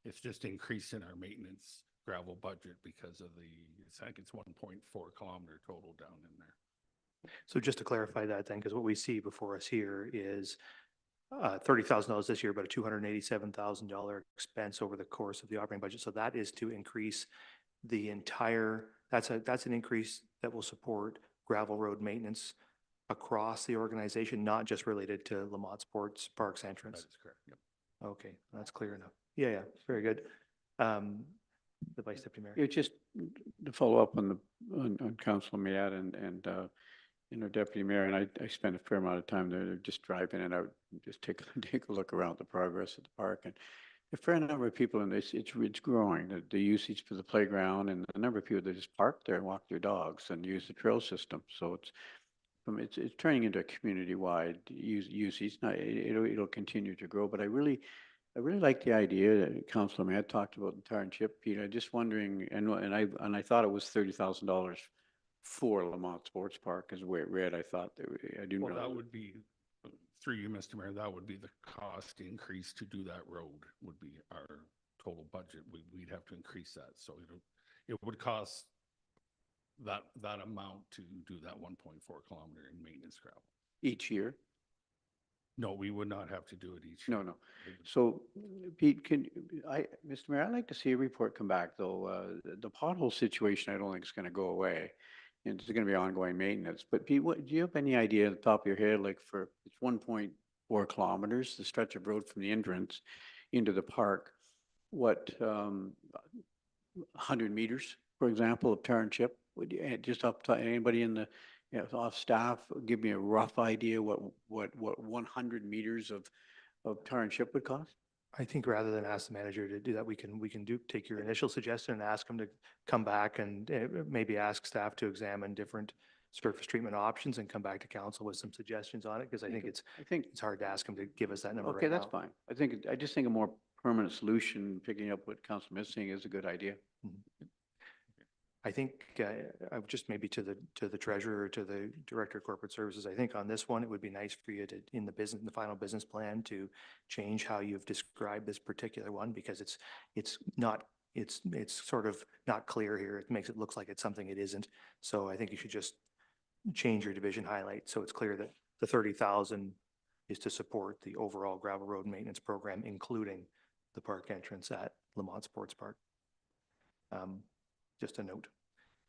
It's just increasing our maintenance gravel budget because of I think it's 1.4 kilometer total down in there. So just to clarify that then, because what we see before us here is $30,000 this year, but a $287,000 expense over the course of the operating budget. So that is to increase the entire, that's an increase that will support gravel road maintenance across the organization, not just related to Lamont Sports Parks entrance. That is correct. Yep. Okay, that's clear enough. Yeah, very good. The Vice Deputy Mayor. Yeah, just to follow up on on Councilor Mayat and you know, Deputy Mayor, and I spent a fair amount of time there just driving and I would just take a look around the progress of the park, and a fair number of people in this, it's growing, the usage for the playground, and the number of people that just park there and walk their dogs and use the trail system. So it's turning into a community-wide usage. Now, it'll continue to grow, but I really like the idea that Councilor Mayat talked about the tar and chip, Pete. I'm just wondering, and I thought it was $30,000 for Lamont Sports Park is the way it read. I thought I didn't Well, know. that would be, through you, Mr. Mayor, that would be the cost increase to do that road would be our total budget. We'd have to increase that. So it would cost that amount to do that 1.4 kilometer in maintenance gravel. Each year? No, we would not have to do it each year. No. So Pete, Mr. Mayor, I'd like to see a report come back though. The pothole situation, I don't think is going to go away. And it's going to be ongoing maintenance. But Pete, do you have any idea at the top of your head, like it's 1.4 kilometers, the stretch of road from the entrance into the park, what, 100 meters, for example, of tar and chip? Would you, just up to anybody in the, off staff, give me a rough idea what 100 meters of tar and chip would cost? I think rather than ask the manager to do that, we can take your initial suggestion and ask him to come back and maybe ask staff to examine different surface treatment options and come back to council with some suggestions on it, because I think it's hard to ask him to give us that number Okay, right that's now. fine. I just think a more permanent solution, picking up what Councilman is saying, is a good idea. I think I would just maybe to the treasurer, to the director of corporate services, I think on this one, it would be nice for you to, in the final business plan, to change how you've described this particular one, because it's sort of not clear here. It makes it look like it's something it isn't. So I think you should just change your division highlight so it's clear that the 30,000 is to support the overall gravel road maintenance program, including the park entrance at Lamont Sports Park. Just a note.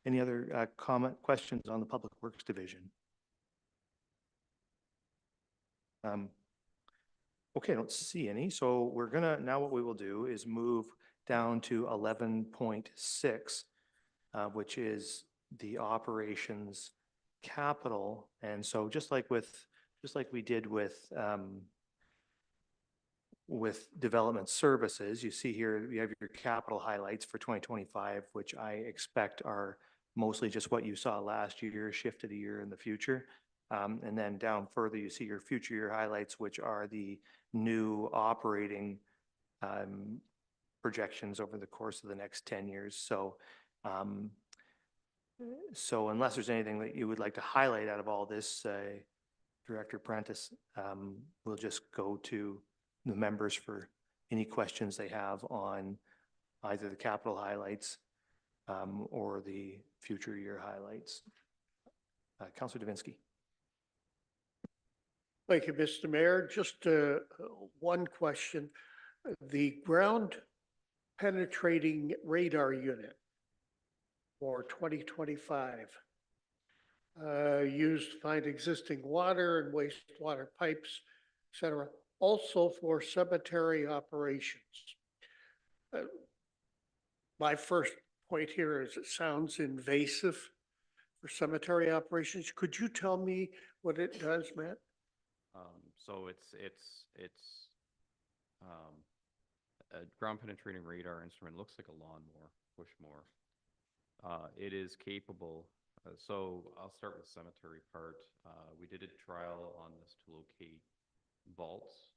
Any other questions on the Public Works Division? Okay, I don't see any. So we're now what we will do is move down to 11.6, which is the operations capital. And so just like we did with development services, you see here, you have your capital highlights for 2025, which I expect are mostly just what you saw last year, shifted a year in the future. And then down further, you see your future year highlights, which are the new operating projections over the course of the next 10 years. So unless there's anything that you would like to highlight out of all this, Director Prentice, we'll just go to the members for any questions they have on either the capital highlights or the future year highlights. Councillor Davinsky. Thank you, Mr. Mayor. Just one question. The ground penetrating radar unit for 2025 used to find existing water and wastewater pipes, et cetera, also for cemetery operations. My first point here is it sounds invasive for cemetery operations. Could you tell me what it does, Matt? So a ground penetrating radar instrument. Looks like a lawnmower, push mower. It is capable. So I'll start with the cemetery part. We did a trial on this to locate vaults.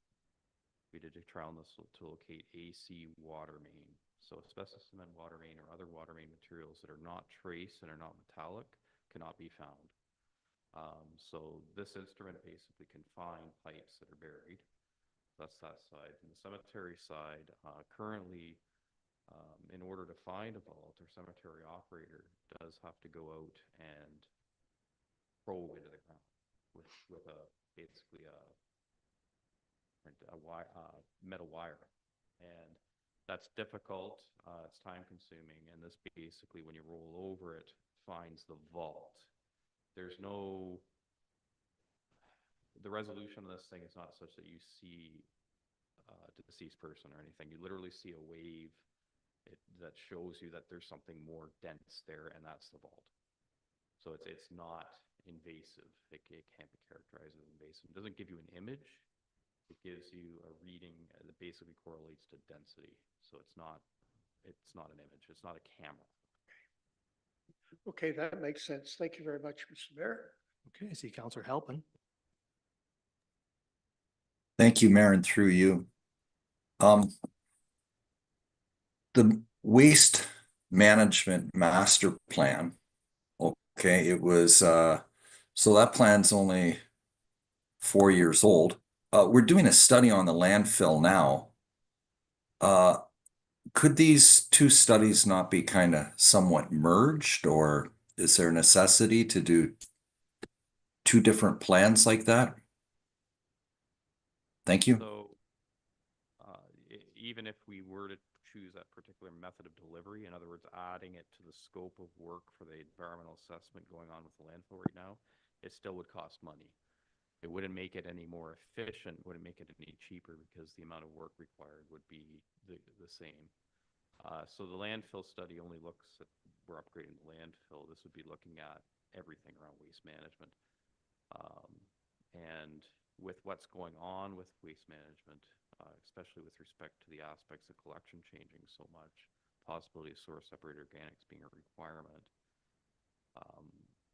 We did a trial on this to locate AC water main. So asbestos cement water main or other water main materials that are not trace and are not metallic cannot be found. So this instrument basically can find pipes that are buried. That's that side. And the cemetery side, currently, in order to find a vault, or cemetery operator does have to go out and probe into the ground with a basically a metal wire, and that's difficult. It's time consuming, and this basically, when you roll over it, finds the vault. There's no, the resolution of this thing is not such that you see the deceased person or anything. You literally see a wave that shows you that there's something more dense there, and that's the vault. So it's not invasive. It can't be characterized as invasive. It doesn't give you an image. It gives you a reading that basically correlates to density. So it's not an image. It's not a camera. Okay, that makes sense. Thank you very much, Mr. Mayor. Okay, I see Councillor Halpin. Thank you, Mayor, and through you. The waste management master plan, okay, it was, so that plan's only 4 years old. We're doing a study on the landfill now. Could these two studies not be kind of somewhat merged, or is there a necessity to do two different plans like that? Thank you. So even if we were to choose that particular method of delivery, in other words, adding it to the scope of work for the environmental assessment going on with the landfill right now, it still would cost money. It wouldn't make it any more efficient, wouldn't make it any cheaper, because the amount of work required would be the same. So the landfill study only looks at, we're upgrading the landfill. This would be looking at everything around waste management. And with what's going on with waste management, especially with respect to the aspects of collection changing so much, possibility of source separated organics being a requirement,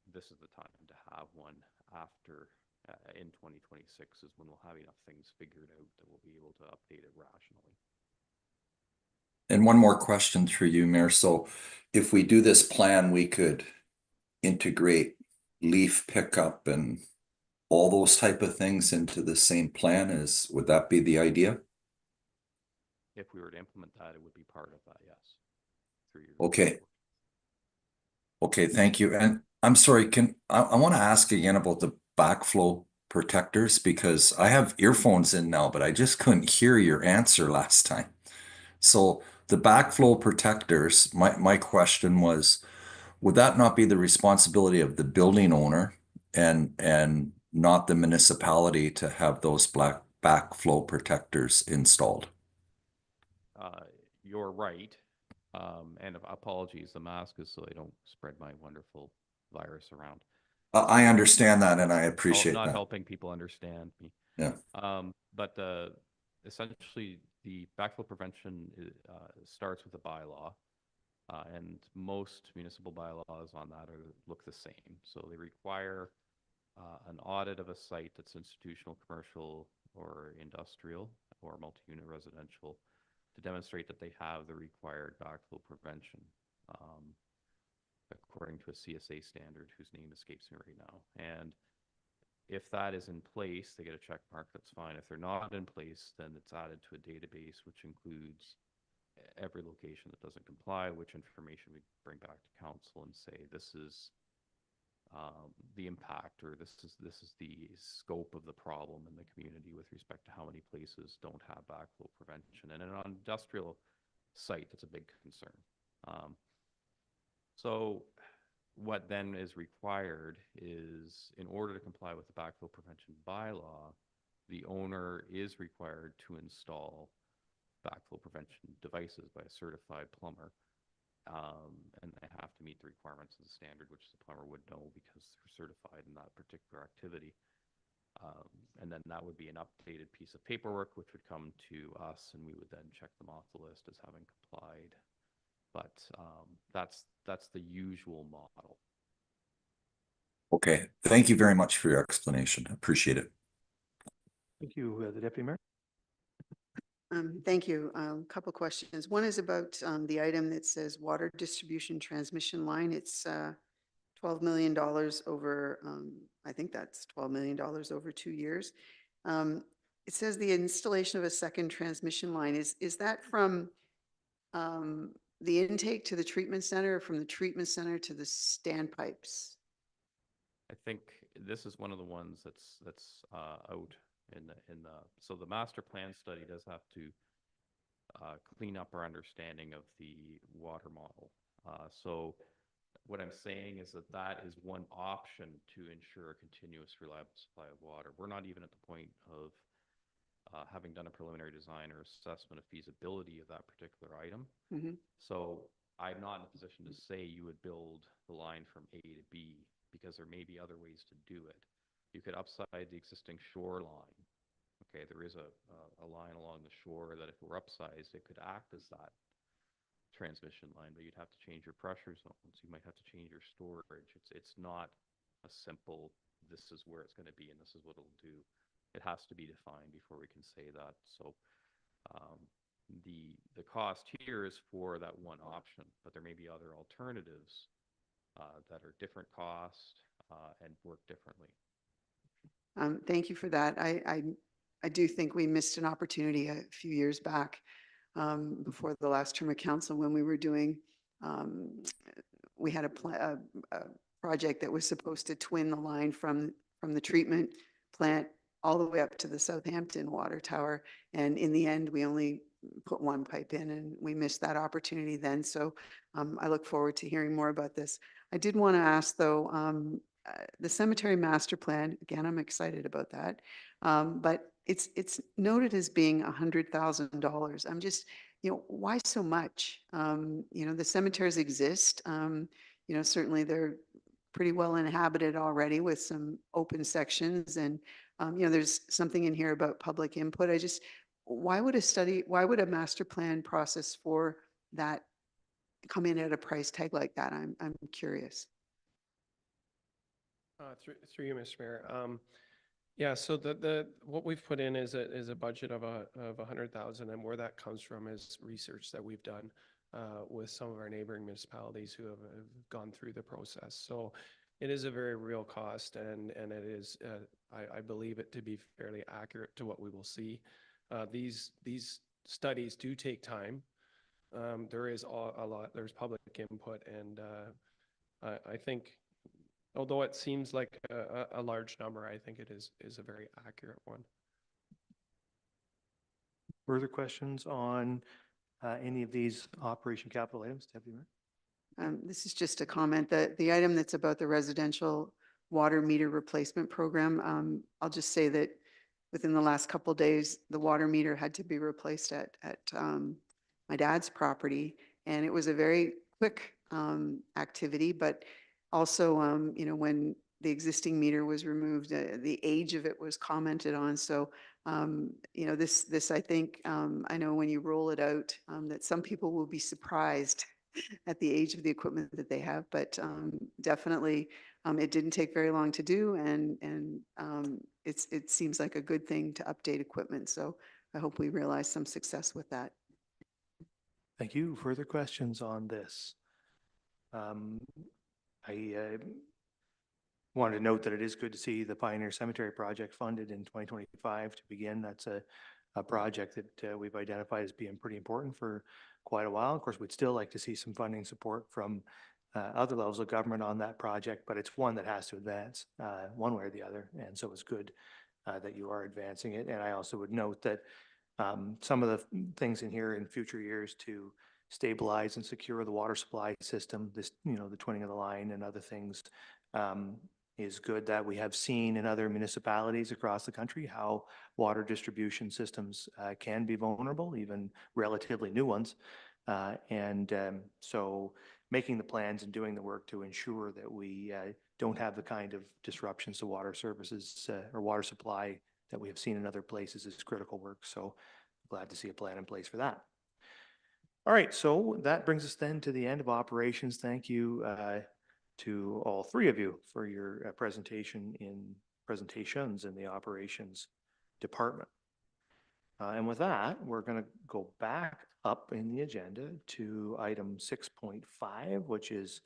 this is the time to have one after in 2026 is when we'll have enough things figured out that we'll be able to update it rationally. And one more question through you, Mayor. So if we do this plan, we could integrate leaf pickup and all those type of things into the same plan. Would that be the idea? If we were to implement that, it would be part of that, yes. Okay. Okay, thank you. And I'm sorry, I want to ask again about the backflow protectors, because I have earphones in now, but I just couldn't hear your answer last time. So the backflow protectors, my question was, would that not be the responsibility of the building owner and not the municipality to have those backflow protectors installed? You're right. And apologies, the mask is so I don't spread my wonderful virus around. I understand that, and I appreciate not that. helping people understand me. Yeah. But essentially, the backflow prevention starts with a bylaw, and most municipal bylaws on that look the same. So they require an audit of a site that's institutional, commercial, or industrial or multi-unit residential to demonstrate that they have the required backflow prevention, according to a CSA standard whose name escapes me right now. And if that is in place, they get a check mark, that's fine. If they're not in place, then it's added to a database, which includes every location that doesn't comply, which information we bring back to council and say, this is the impact, or this is the scope of the problem in the community with respect to how many places don't have backflow prevention. And in an industrial site, that's a big concern. So what then is required is, in order to comply with the backflow prevention bylaw, the owner is required to install backflow prevention devices by a certified plumber. And they have to meet the requirements of the standard, which the plumber would know because they're certified in that particular activity. And then that would be an updated piece of paperwork, which would come to us, and we would then check them off the list as having complied. But that's the usual model. Okay, thank you very much for your explanation. Appreciate it. Thank you, the Deputy Mayor. Thank you. A couple questions. One is about the item that says water distribution transmission line. It's $12 million over, I think that's $12 million over 2 years. It says the installation of a second transmission line. Is that from the intake to the treatment center, or from the treatment center to the standpipes? I think this is one of the ones that's out in the so the master plan study does have to clean up our understanding of the water model. So what I'm saying is that is one option to ensure a continuous, reliable supply of water. We're not even at the point of having done a preliminary design or assessment of feasibility of that particular item. Mm-hmm. So I'm not in a position to say you would build the line from A to B, because there may be other ways to do it. You could upside the existing shoreline. Okay, there is a line along the shore that if it were upsized, it could act as that transmission line, but you'd have to change your pressure zones. You might have to change your storage. It's not a simple, this is where it's going to be and this is what it'll do. It has to be defined before we can say that. So the cost here is for that one option, but there may be other alternatives that are different cost and work differently. Thank you for that. I do think we missed an opportunity a few years back before the last term of council when we were doing, we had a project that was supposed to twin the line from the treatment plant all the way up to the Southampton water tower. And in the end, we only put one pipe in, and we missed that opportunity then. So I look forward to hearing more about this. I did want to ask though, the cemetery master plan, again, I'm excited about that. But it's noted as being $100,000. I'm just, why so much? The cemeteries exist. Certainly they're pretty well inhabited already with some open sections, and there's something in here about public input. Why would a master plan process for that come in at a price tag like that? I'm curious. Through you, Mr. Mayor. Yeah, so what we've put in is a budget of 100,000, and where that comes from is research that we've done with some of our neighboring municipalities who have gone through the process. So it is a very real cost, and it is I believe it to be fairly accurate to what we will see. These studies do take time. There is a lot. There's public input, and I think, although it seems like a large number, I think it is a very accurate one. Further questions on any of these operation capital items, Deputy Mayor? This is just a comment that the item that's about the residential water meter replacement program. I'll just say that within the last couple of days, the water meter had to be replaced at my dad's property, and it was a very quick activity. But also, when the existing meter was removed, the age of it was commented on. So, this I think, I know when you roll it out, that some people will be surprised at the age of the equipment that they have, but definitely It didn't take very long to do, and it seems like a good thing to update equipment. So I hope we realize some success with that. Thank you. Further questions on this? I wanted to note that it is good to see the Pioneer Cemetery project funded in 2025 to begin. That's a project that we've identified as being pretty important for quite a while. Of course, we'd still like to see some funding support from other levels of government on that project, but it's one that has to advance one way or the other. And so it's good that you are advancing it. And I also would note that some of the things in here in future years to stabilize and secure the water supply system, this, the twinning of the line and other things, is good that we have seen in other municipalities across the country how water distribution systems can be vulnerable, even relatively new ones. So making the plans and doing the work to ensure that we don't have the kind of disruptions to water services or water supply that we have seen in other places is critical work. So glad to see a plan in place for that. All right, so that brings us then to the end of operations. Thank you to all three of you for your presentations in the operations department. And with that, we're going to go back up in the agenda to item 6.5, which is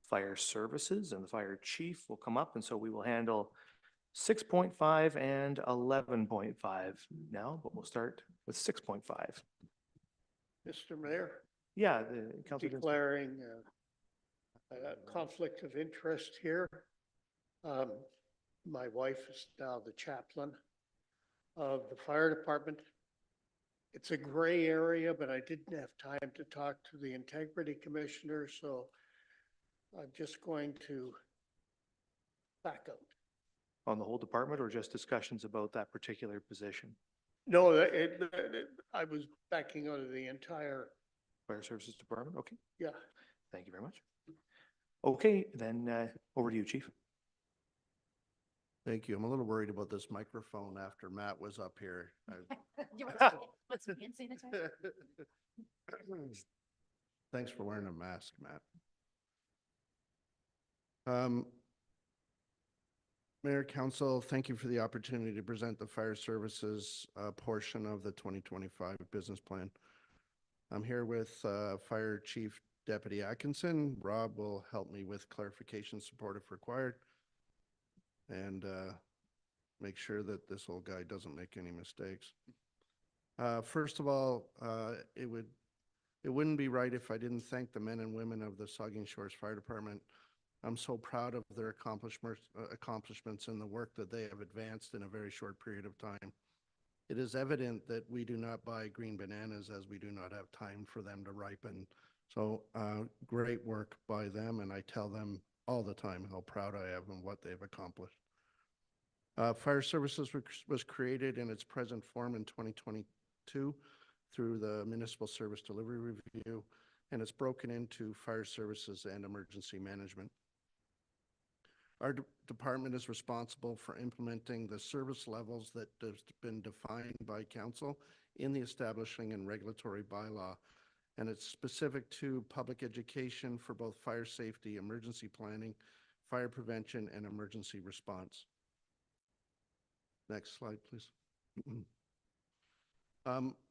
fire services, and the fire chief will come up. And so we will handle 6.5 and 11.5 now, but we'll start with 6.5. Mr. Mayor, Yeah, the council declaring a conflict of interest here. My wife is now the chaplain of the fire department. It's a gray area, but I didn't have time to talk to the integrity commissioner, so I'm just going to back up. on the whole department or just discussions about that particular position? No, I was backing out of the entire, Fire services department, okay. yeah. Thank you very much. Okay, then over to you, chief. Thank you. I'm a little worried about this microphone after Matt was up here. Thanks for wearing a mask, Matt. Mayor, Council, thank you for the opportunity to present the fire services portion of the 2025 business plan. I'm here with Fire Chief Deputy Atkinson. Rob will help me with clarification support if required, and make sure that this old guy doesn't make any mistakes. First of all, it wouldn't be right if I didn't thank the men and women of the Saugeen Shores Fire Department. I'm so proud of their accomplishments and the work that they have advanced in a very short period of time. It is evident that we do not buy green bananas as we do not have time for them to ripen. So great work by them, and I tell them all the time how proud I am of what they've accomplished. Fire Services was created in its present form in 2022 through the Municipal Service Delivery Review, and it's broken into Fire Services and Emergency Management. Our department is responsible for implementing the service levels that have been defined by council in the establishing and regulatory bylaw, and it's specific to public education for both fire safety, emergency planning, fire prevention, and emergency response. Next slide, please.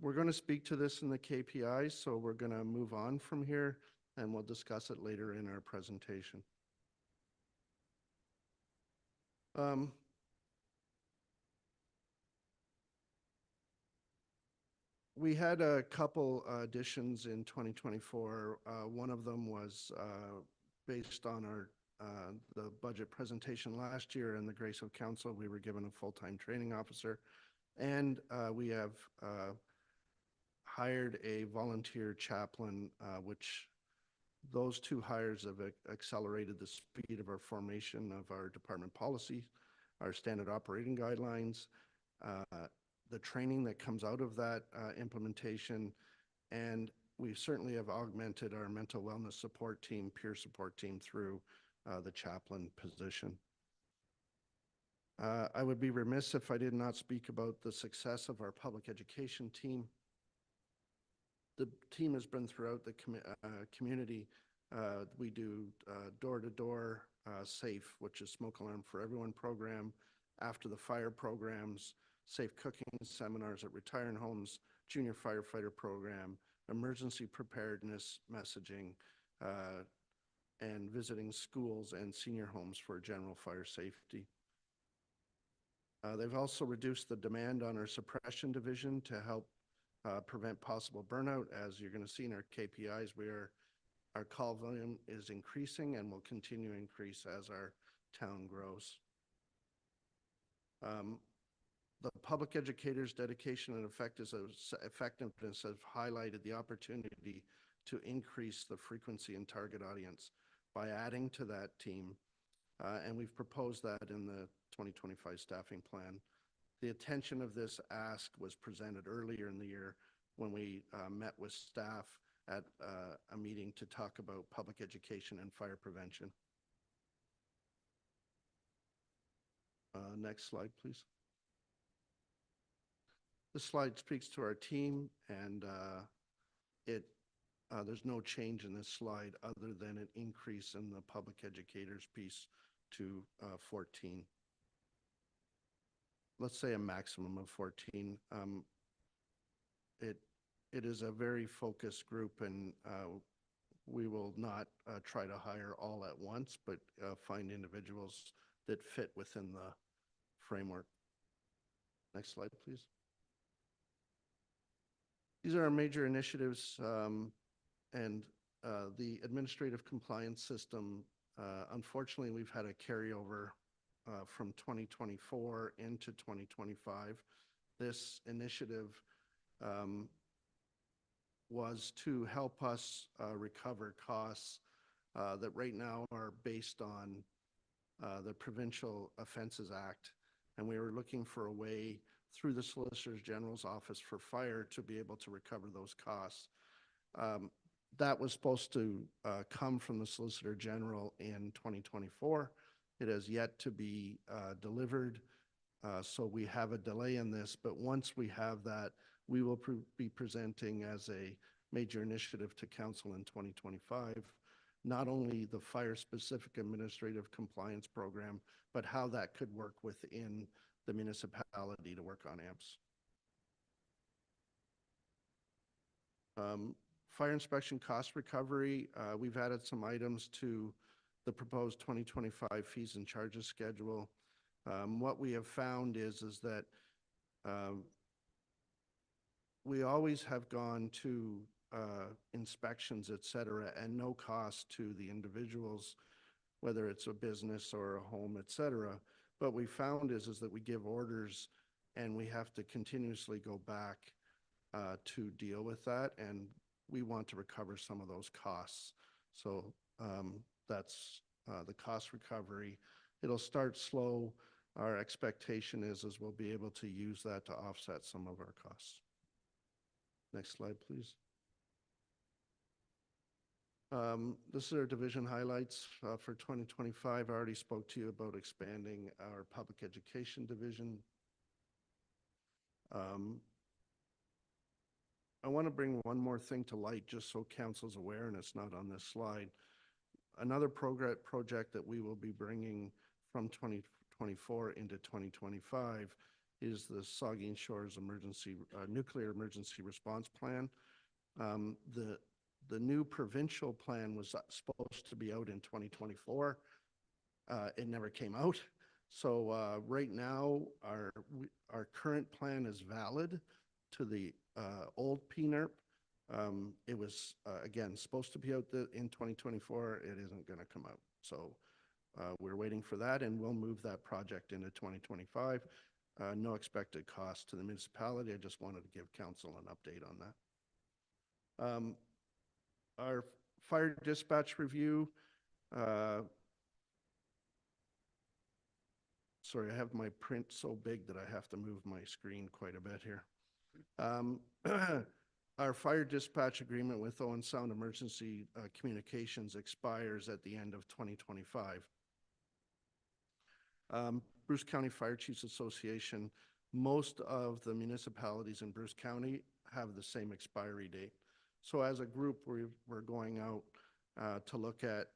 We're going to speak to this in the KPIs, so we're going to move on from here, and we'll discuss it later in our presentation. We had a couple additions in 2024. One of them was based on the budget presentation last year, and the grace of council, we were given a full-time training officer, and we have hired a volunteer chaplain, which those two hires have accelerated the speed of our formation of our department policy, our standard operating guidelines, the training that comes out of that implementation, and we certainly have augmented our mental wellness support team, peer support team through the chaplain position. I would be remiss if I did not speak about the success of our public education team. The team has been throughout the community. We do door-to-door SAFE, which is Smoke Alarm for Everyone program, after the fire programs, safe cooking seminars at retirement homes, junior firefighter program, emergency preparedness messaging, and visiting schools and senior homes for general fire safety. They've also reduced the demand on our suppression division to help prevent possible burnout. As you're going to see in our KPIs, our call volume is increasing and will continue to increase as our town grows. The public educators' dedication and effectiveness have highlighted the opportunity to increase the frequency and target audience by adding to that team. And we've proposed that in the 2025 staffing plan. The attention of this ask was presented earlier in the year when we met with staff at a meeting to talk about public education and fire prevention. Next slide, please. This slide speaks to our team, and there's no change in this slide other than an increase in the public educators piece to 14. Let's say a maximum of 14. It is a very focused group, and we will not try to hire all at once, but find individuals that fit within the framework. Next slide, please. These are our major initiatives, and the administrative compliance system. Unfortunately, we've had a carryover from 2024 into 2025. This initiative was to help us recover costs that right now are based on the Provincial Offences Act. And we were looking for a way through the Solicitor General's Office for Fire to be able to recover those costs. That was supposed to come from the Solicitor General in 2024. It has yet to be delivered, so we have a delay in this. But once we have that, we will be presenting as a major initiative to Council in 2025, not only the fire-specific administrative compliance program, but how that could work within the municipality to work on AMPS. Fire inspection cost recovery, we've added some items to the proposed 2025 fees and charges schedule. What we have found is that we always have gone to inspections, et cetera, and no cost to the individuals, whether it's a business or a home, et cetera. But we found is that we give orders and we have to continuously go back to deal with that, and we want to recover some of those costs. So that's the cost recovery. It'll start slow. Our expectation is we'll be able to use that to offset some of our costs. Next slide, please. This is our division highlights for 2025. I already spoke to you about expanding our public education division. I want to bring one more thing to light just so council's aware, and it's not on this slide. Another project that we will be bringing from 2024 into 2025 is the Saugeen Shores Nuclear Emergency Response Plan. The new provincial plan was supposed to be out in 2024. It never came out. So right now, our current plan is valid to the old PNERP. It was, again, supposed to be out in 2024. It isn't going to come out. So we're waiting for that, and we'll move that project into 2025. No expected cost to the municipality. I just wanted to give council an update on that. Our fire dispatch review. Sorry, I have my print so big that I have to move my screen quite a bit here. Our fire dispatch agreement with Owen Sound Emergency Communications expires at the end of 2025. Bruce County Fire Chiefs Association, most of the municipalities in Bruce County have the same expiry date. So as a group, we're going out to look at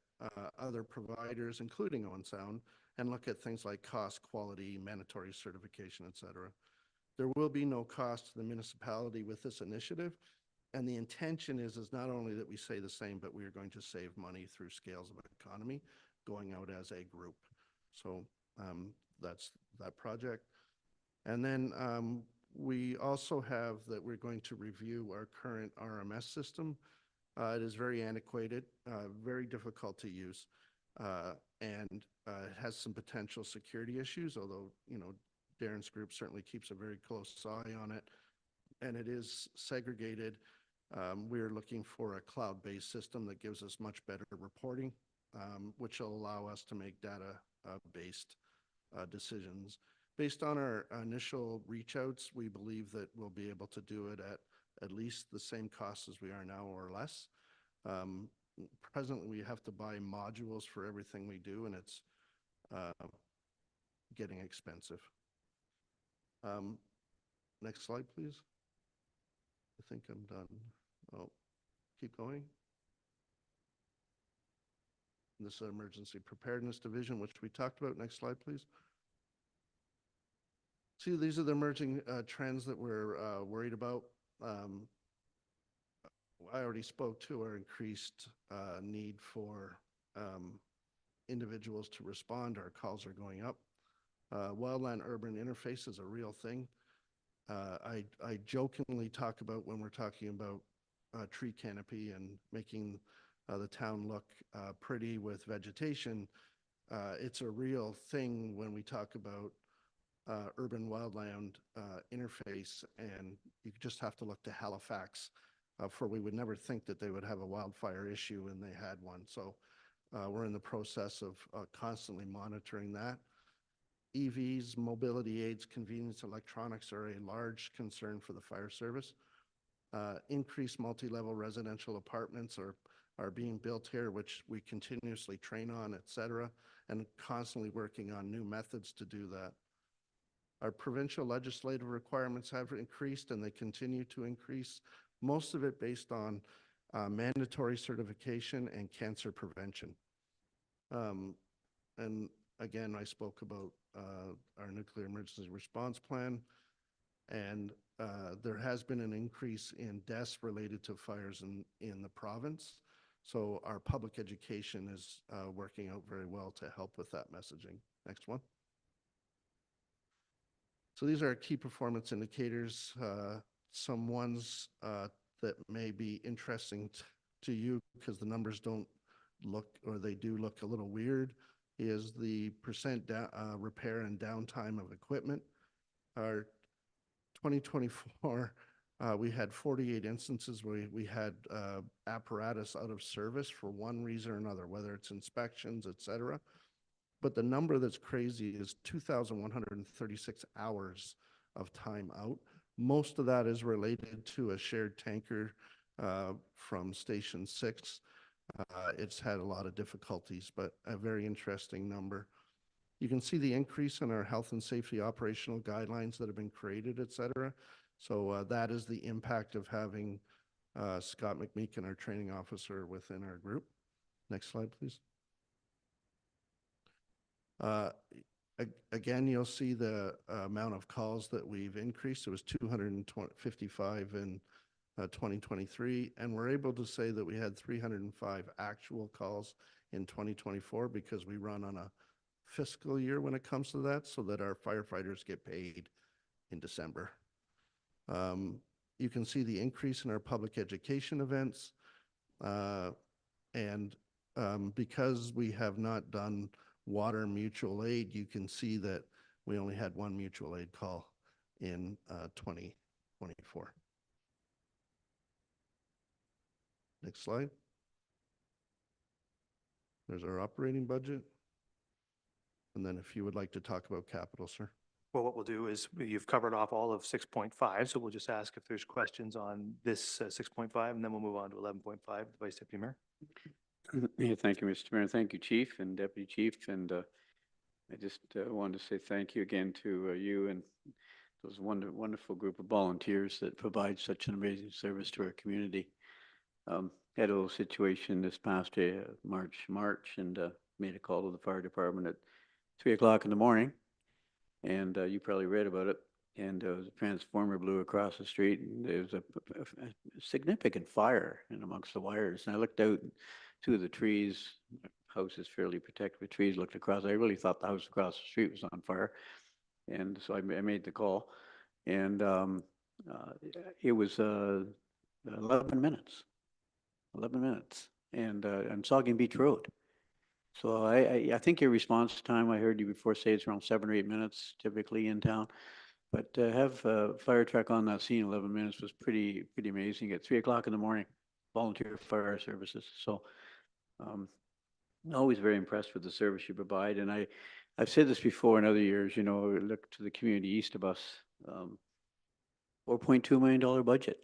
other providers, including Owen Sound, and look at things like cost, quality, mandatory certification, et cetera. There will be no cost to the municipality with this initiative. And the intention is not only that we say the same, but we are going to save money through scales of economy going out as a group. So that's that project. And then we also have that we're going to review our current RMS system. It is very antiquated, very difficult to use, and it has some potential security issues, although, you know, Darren's group certainly keeps a very close eye on it, and it is segregated. We're looking for a cloud-based system that gives us much better reporting, which will allow us to make data-based decisions. Based on our initial reach outs, we believe that we'll be able to do it at least the same cost as we are now or less. Presently, we have to buy modules for everything we do, and it's getting expensive. Next slide, please. I think I'm done. Oh, keep going. This is Emergency Preparedness Division, which we talked about. Next slide, please. See, these are the emerging trends that we're worried about. I already spoke to our increased need for individuals to respond. Our calls are going up. Wildland-urban interface is a real thing. I jokingly talk about when we're talking about tree canopy and making the town look pretty with vegetation. It's a real thing when we talk about urban wildland interface, and you just have to look to Halifax for we would never think that they would have a wildfire issue, and they had one. So we're in the process of constantly monitoring that. EVs, mobility aids, convenience electronics are a large concern for the fire service. Increased multi-level residential apartments are being built here, which we continuously train on, et cetera, and constantly working on new methods to do that. Our provincial legislative requirements have increased, and they continue to increase, most of it based on mandatory certification and cancer prevention. And again, I spoke about our nuclear emergency response plan, and there has been an increase in deaths related to fires in the province. So our public education is working out very well to help with that messaging. Next one. So these are our key performance indicators. Some ones that may be interesting to you because the numbers don't look, or they do look a little weird, is the percent repair and downtime of equipment. Our 2024, we had 48 instances where we had apparatus out of service for one reason or another, whether it's inspections, et cetera. But the number that's crazy is 2,136 hours of time out. Most of that is related to a shared tanker from Station 6. It's had a lot of difficulties, but a very interesting number. You can see the increase in our health and safety operational guidelines that have been created, et cetera. So that is the impact of having Scott McMeekin, our training officer, within our group. Next slide, please. Again, you'll see the amount of calls that we've increased. It was 255 in 2023, and we're able to say that we had 305 actual calls in 2024 because we run on a fiscal year when it comes to that, so that our firefighters get paid in December. You can see the increase in our public education events, and because we have not done water mutual aid, you can see that we only had one mutual aid call in 2024. Next slide. There's our operating budget. And then if you would like to talk about capital, sir. Well, what we'll do is you've covered off all of 6.5, so we'll just ask if there's questions on this 6.5, and then we'll move on to 11.5, the Vice Deputy Mayor. Yeah, thank you, Mr. Mayor. Thank you, Chief and Deputy Chief. And I just wanted to say thank you again to you and those wonderful group of volunteers that provide such an amazing service to our community. Had a little situation this past March, and made a call to the fire department at 3 o'clock in the morning. And you probably read about it. And there was a transformer blew across the street, and there was a significant fire in amongst the wires. And I looked out through the trees. House is fairly protected with trees. Looked across. I really thought the house across the street was on fire, and so I made the call. And it was 11 minutes. 11 minutes, and on Saugeen Beach Road. So I think your response time, I heard you before say it's around 7 or 8 minutes typically in town. But to have a fire truck on that scene 11 minutes was pretty amazing at 3 o'clock in the morning, volunteer fire services. So always very impressed with the service you provide. And I've said this before in other years, you know, look to the community east of us, $4.2 million budget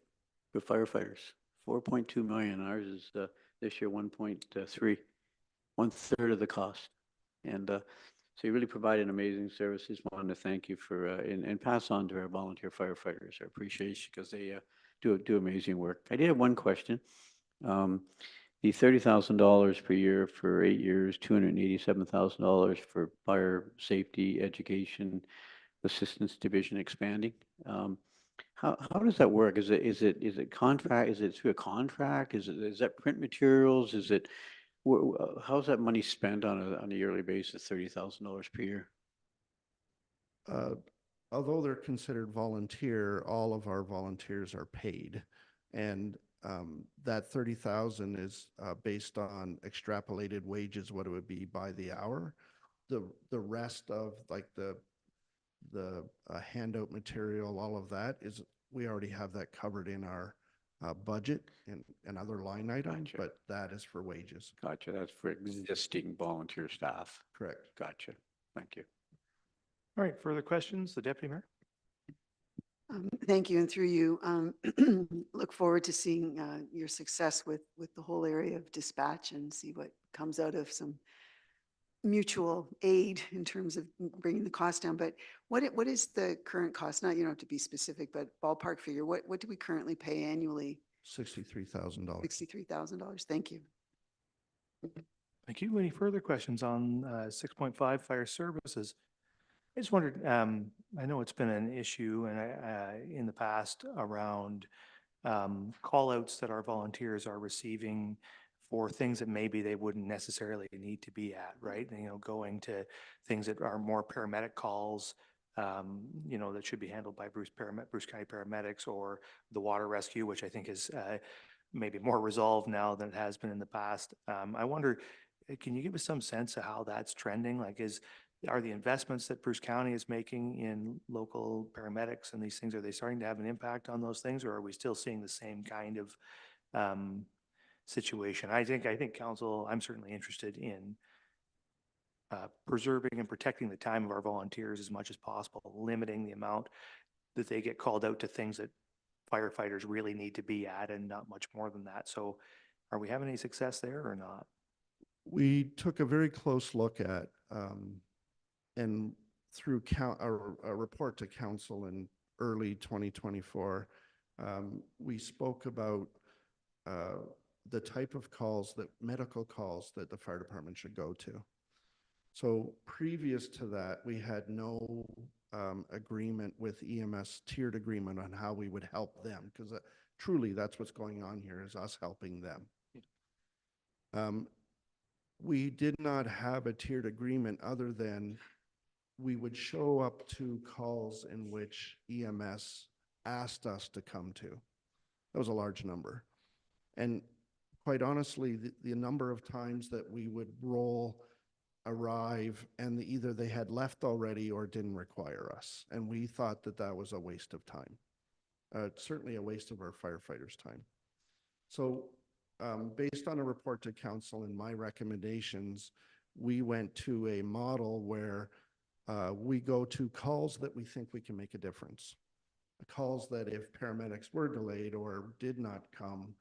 for firefighters, 4.2 million. Ours is this year 1.3, 1/3 of the cost. And so you really provide an amazing service. Just wanted to thank you for, and pass on to our volunteer firefighters our appreciation, because they do amazing work. I did have one question. The $30,000 per year for 8 years, $287,000 for fire safety education assistance division expanding. How does that work? Is it contract? Is it through a contract? Is that print materials? Is it how's that money spent on a yearly basis? $30,000 per year. Although they're considered volunteer, all of our volunteers are paid, and that 30,000 is based on extrapolated wages, what it would be by the hour. The rest of like the handout material, all of that is, we already have that covered in our budget and other line items, Gotcha. but that is for wages. Gotcha. That's for existing volunteer staff. Correct. Gotcha. Thank you. All right, further questions? The Deputy Mayor? Thank you, and through you, look forward to seeing your success with the whole area of dispatch, and see what comes out of some mutual aid in terms of bringing the cost down. But what is the current cost? Not, you don't have to be specific, but ballpark figure. What do we currently pay annually? $63,000. $63,000. Thank you. Thank you. Any further questions on 6.5 fire services? I just wondered, I know it's been an issue and in the past around call outs that our volunteers are receiving for things that maybe they wouldn't necessarily need to be at, right? You know, going to things that are more paramedic calls, you know, that should be handled by Bruce County paramedics, or the water rescue, which I think is maybe more resolved now than it has been in the past. I wonder, can you give us some sense of how that's trending? Like, are the investments that Bruce County is making in local paramedics and these things, are they starting to have an impact on those things, or are we still seeing the same kind of situation? I think council, I'm certainly interested in preserving and protecting the time of our volunteers as much as possible, limiting the amount that they get called out to things that firefighters really need to be at, and not much more than that. So are we having any success there or not? We took a very close look at, and through a report to council in early 2024, we spoke about the type of calls, medical calls that the fire department should go to. So previous to that, we had no agreement with EMS, tiered agreement on how we would help them, because truly that's what's going on here, is us helping them. We did not have a tiered agreement other than we would show up to calls in which EMS asked us to come to. That was a large number. And quite honestly, the number of times that we would arrive and either they had left already or didn't require us. And we thought that that was a waste of time. Certainly a waste of our firefighters' time. So based on a report to council and my recommendations, we went to a model where we go to calls that we think we can make a difference. Calls that if paramedics were delayed or did not come,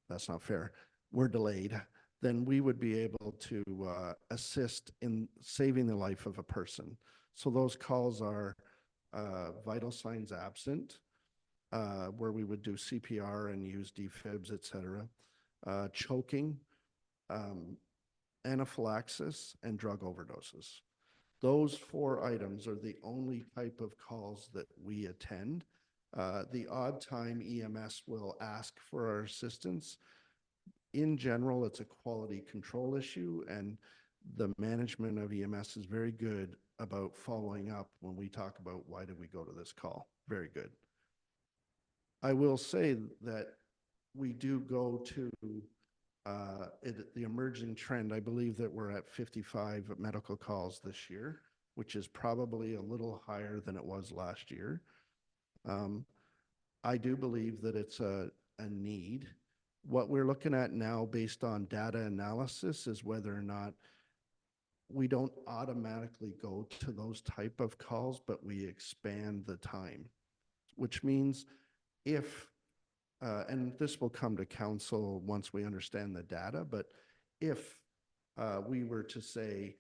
that's not fair, were delayed, then we would be able to assist in saving the life of a person. So those calls are vital signs absent, where we would do CPR and use defibs, et cetera, choking, anaphylaxis, and drug overdoses. Those 4 items are the only type of calls that we attend. The odd time EMS will ask for our assistance. In general, it's a quality control issue, and the management of EMS is very good about following up when we talk about why did we go to this call. Very good. I will say that we do go to the emerging trend. I believe that we're at 55 medical calls this year, which is probably a little higher than it was last year. I do believe that it's a need. What we're looking at now based on data analysis is whether or not we don't automatically go to those type of calls, but we expand the time, which means if, and this will come to council once we understand the data, but if we were to say,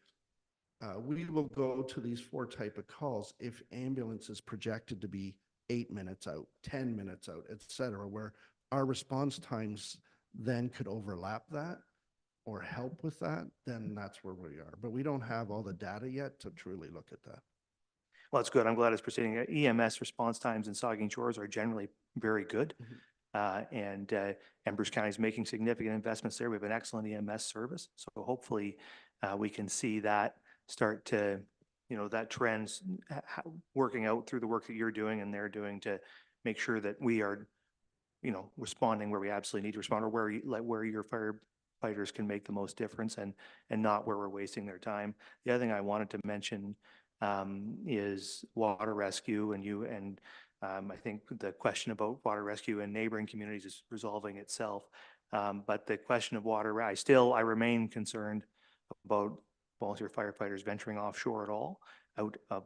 we will go to these 4 type of calls if ambulance is projected to be 8 minutes out, 10 minutes out, et cetera, where our response times then could overlap that or help with that, then that's where we are. But we don't have all the data yet to truly look at that. Well, it's good. I'm glad it's proceeding. EMS response times in Saugeen Shores are generally very good. And Bruce County is making significant investments there. We have an excellent EMS service. So hopefully we can see that start to, that trends working out through the work that you're doing and they're doing to make sure that we are, responding where we absolutely need to respond, or where your firefighters can make the most difference and not where we're wasting their time. The other thing I wanted to mention is water rescue, and I think the question about water rescue in neighboring communities is resolving itself. But the question of water, I remain concerned about volunteer firefighters venturing offshore at all,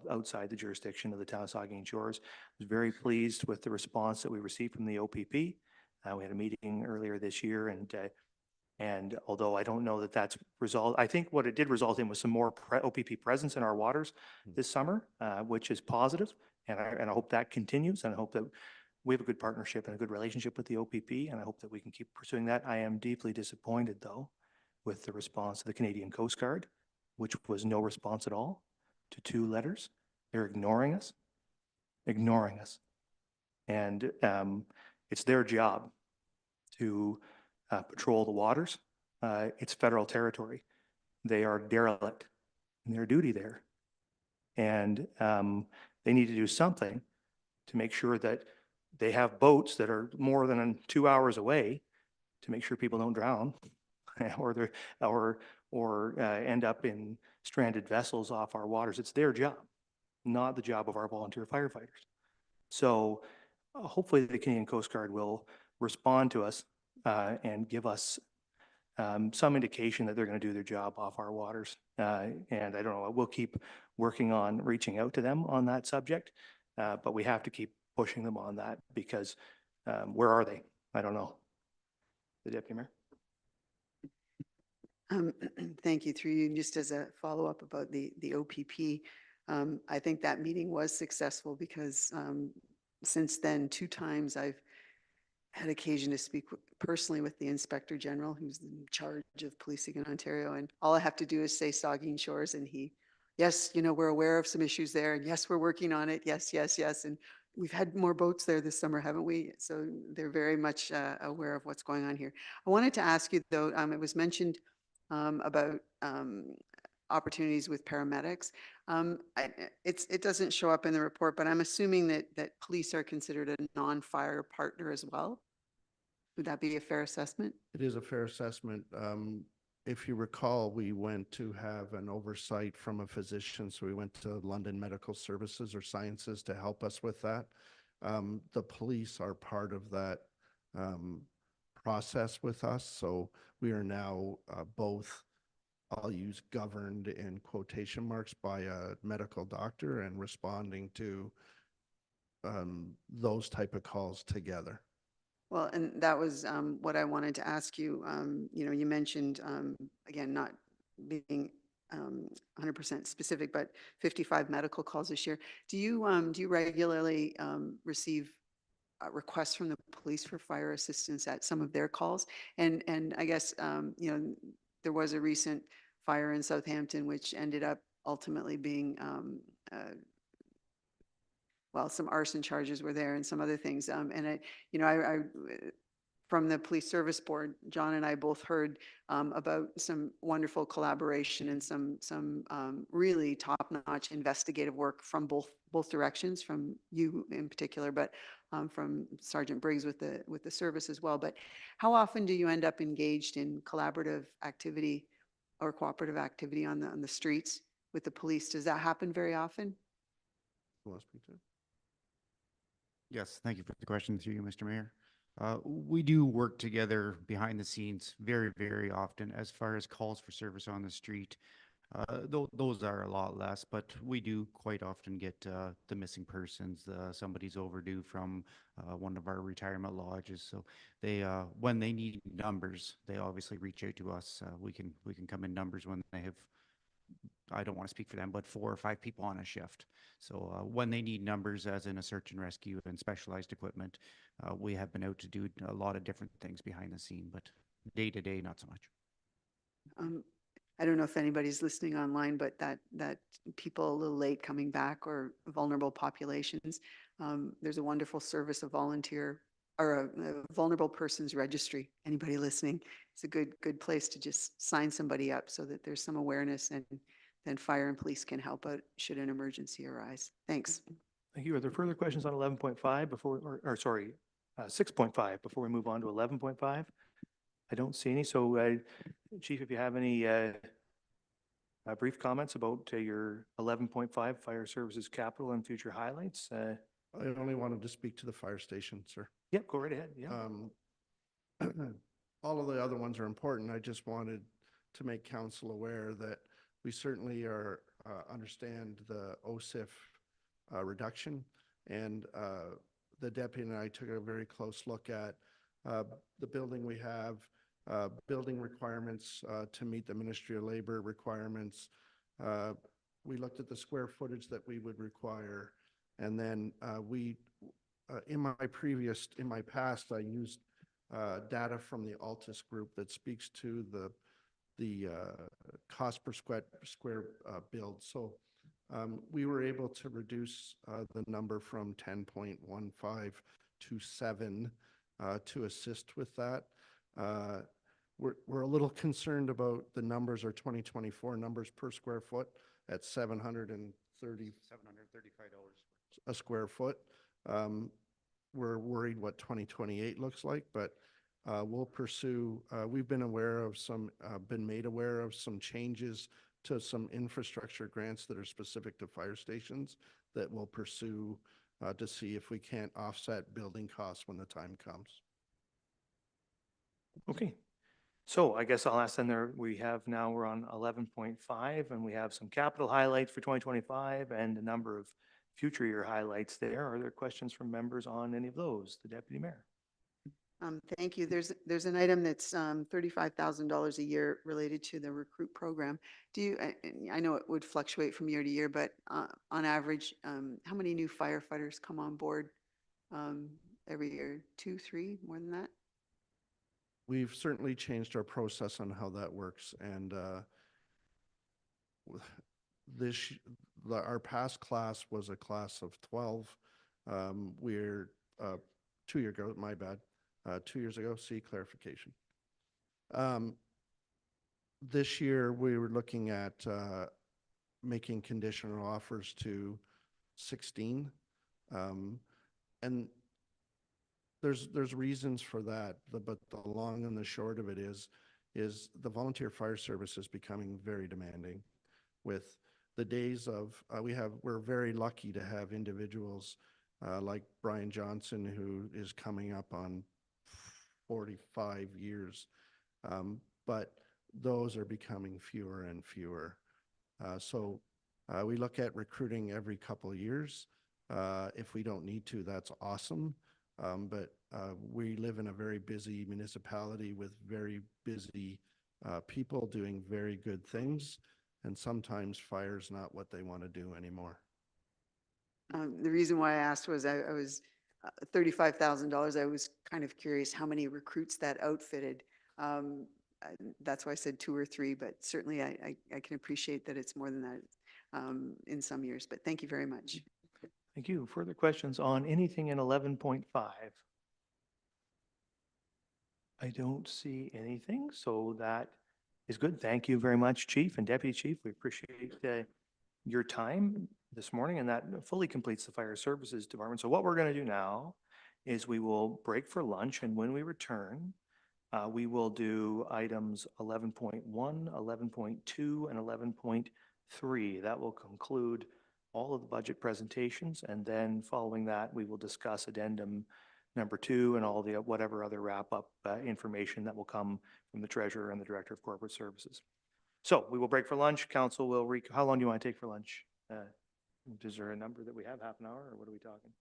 outside the jurisdiction of the town of Saugeen Shores. I was very pleased with the response that we received from the OPP. We had a meeting earlier this year, and although I don't know that that's resolved, I think what it did result in was some more OPP presence in our waters this summer, which is positive. And I hope that continues. And I hope that we have a good partnership and a good relationship with the OPP. And I hope that we can keep pursuing that. I am deeply disappointed, though, with the response of the Canadian Coast Guard, which was no response at all to 2 letters. They're ignoring us. And it's their job to patrol the waters. It's federal territory. They are derelict in their duty there. And they need to do something to make sure that they have boats that are more than 2 hours away to make sure people don't drown or end up in stranded vessels off our waters. It's their job, not the job of our volunteer firefighters. So hopefully the Canadian Coast Guard will respond to us and give us some indication that they're going to do their job off our waters. And I don't know, we'll keep working on reaching out to them on that subject, but we have to keep pushing them on that because where are they? I don't know. The Deputy Mayor. Thank you. Through you, just as a follow-up about the OPP, I think that meeting was successful because since then, 2 times I've had occasion to speak personally with the Inspector General, who's in charge of policing in Ontario. And all I have to do is say Saugeen Shores, and yes, we're aware of some issues there. And yes, we're working on it. Yes, yes, yes. And we've had more boats there this summer, haven't we? So they're very much aware of what's going on here. I wanted to ask you, though, it was mentioned about opportunities with paramedics. It doesn't show up in the report, but I'm assuming that police are considered a non-fire partner as well. Would that be a fair assessment? It is a fair assessment. If you recall, we went to have an oversight from a physician. So we went to London Medical Services or Sciences to help us with that. The police are part of that process with us. So we are now both, I'll use governed in quotation marks, by a medical doctor and responding to those type of calls together. Well, and that was what I wanted to ask you. You mentioned, again, not being 100% specific, but 55 medical calls this year. Do you regularly receive requests from the police for fire assistance at some of their calls. And I guess, there was a recent fire in Southampton, which ended up ultimately being, well, some arson charges were there and some other things. And from the Police Service Board, John and I both heard about some wonderful collaboration and some really top-notch investigative work from both directions, from you in particular, but from Sergeant Briggs with the service as well. But how often do you end up engaged in collaborative activity or cooperative activity on the streets with the police? Does that happen very often? Want to speak to it? Yes, thank you for the question through you, Mr. Mayor. We do work together behind the scenes very, very often as far as calls for service on the street. Those are a lot less, but we do quite often get the missing persons. Somebody's overdue from one of our retirement lodges. So they, when they need numbers, they obviously reach out to us. We can come in numbers when they have, I don't want to speak for them, but 4 or 5 people on a shift. So when they need numbers, as in a search and rescue and specialized equipment, we have been out to do a lot of different things behind the scene, but day to day, not so much. I don't know if anybody's listening online, but that people a little late coming back or vulnerable populations, there's a wonderful service, a volunteer or a vulnerable persons registry. Anybody listening, it's a good place to just sign somebody up so that there's some awareness, and then fire and police can help out should an emergency arise. Thanks. Thank you. Are there further questions on 11.5 before, or sorry, 6.5 before we move on to 11.5? I don't see any. So, Chief, if you have any brief comments about your 11.5 fire services capital and future highlights? I only wanted to speak to the fire station, sir. Yep, go right ahead. Yeah. All of the other ones are important. I just wanted to make council aware that we certainly understand the OSIF reduction, and the deputy and I took a very close look at the building we have, building requirements to meet the Ministry of Labor requirements. We looked at the square footage that we would require, and then in my past, I used data from the Altus group that speaks to the cost per square build. So we were able to reduce the number from 10.15 to 7 to assist with that. We're a little concerned about the numbers, or 2024 numbers per square foot at $735 a square foot. We're worried what 2028 looks like, but we'll pursue. We've been made aware of some changes to some infrastructure grants that are specific to fire stations that we'll pursue to see if we can't offset building costs when the time comes. Okay. So I guess I'll ask then, we're on 11.5, and we have some capital highlights for 2025 and a number of future year highlights there. Are there questions from members on any of those? The Deputy Mayor. Thank you. There's an item that's $35,000 a year related to the recruit program. I know it would fluctuate from year to year, but on average, how many new firefighters come on board every year? 2, 3, more than that? We've certainly changed our process on how that works, and our past class was a class of 12. We're 2 years ago, my bad. 2 years ago, clarification. This year, we were looking at making conditional offers to 16. And there's reasons for that, but the long and the short of it is the volunteer fire service is becoming very demanding. With the days of, we're very lucky to have individuals like Brian Johnson, who is coming up on 45 years, but those are becoming fewer and fewer. So we look at recruiting every couple of years. If we don't need to, that's awesome. But we live in a very busy municipality with very busy people doing very good things. And sometimes fire's not what they want to do anymore. The reason why I asked was I was $35,000, I was kind of curious how many recruits that outfitted. That's why I said 2 or 3, but certainly I can appreciate that it's more than that in some years, but thank you very much. Thank you. Further questions on anything in 11.5? I don't see anything, so that is good. Thank you very much, Chief and Deputy Chief. We appreciate your time this morning, and that fully completes the Fire Services Department. So what we're going to do now is we will break for lunch, and when we return, we will do items 11.1, 11.2, and 11.3. That will conclude all of the budget presentations, and then following that, we will discuss addendum number 2 and all the whatever other wrap-up information that will come from the Treasurer and the Director of Corporate Services. So we will break for lunch. Council will how long do you want to take for lunch? Is there a number that we have, half an hour, or what are we talking?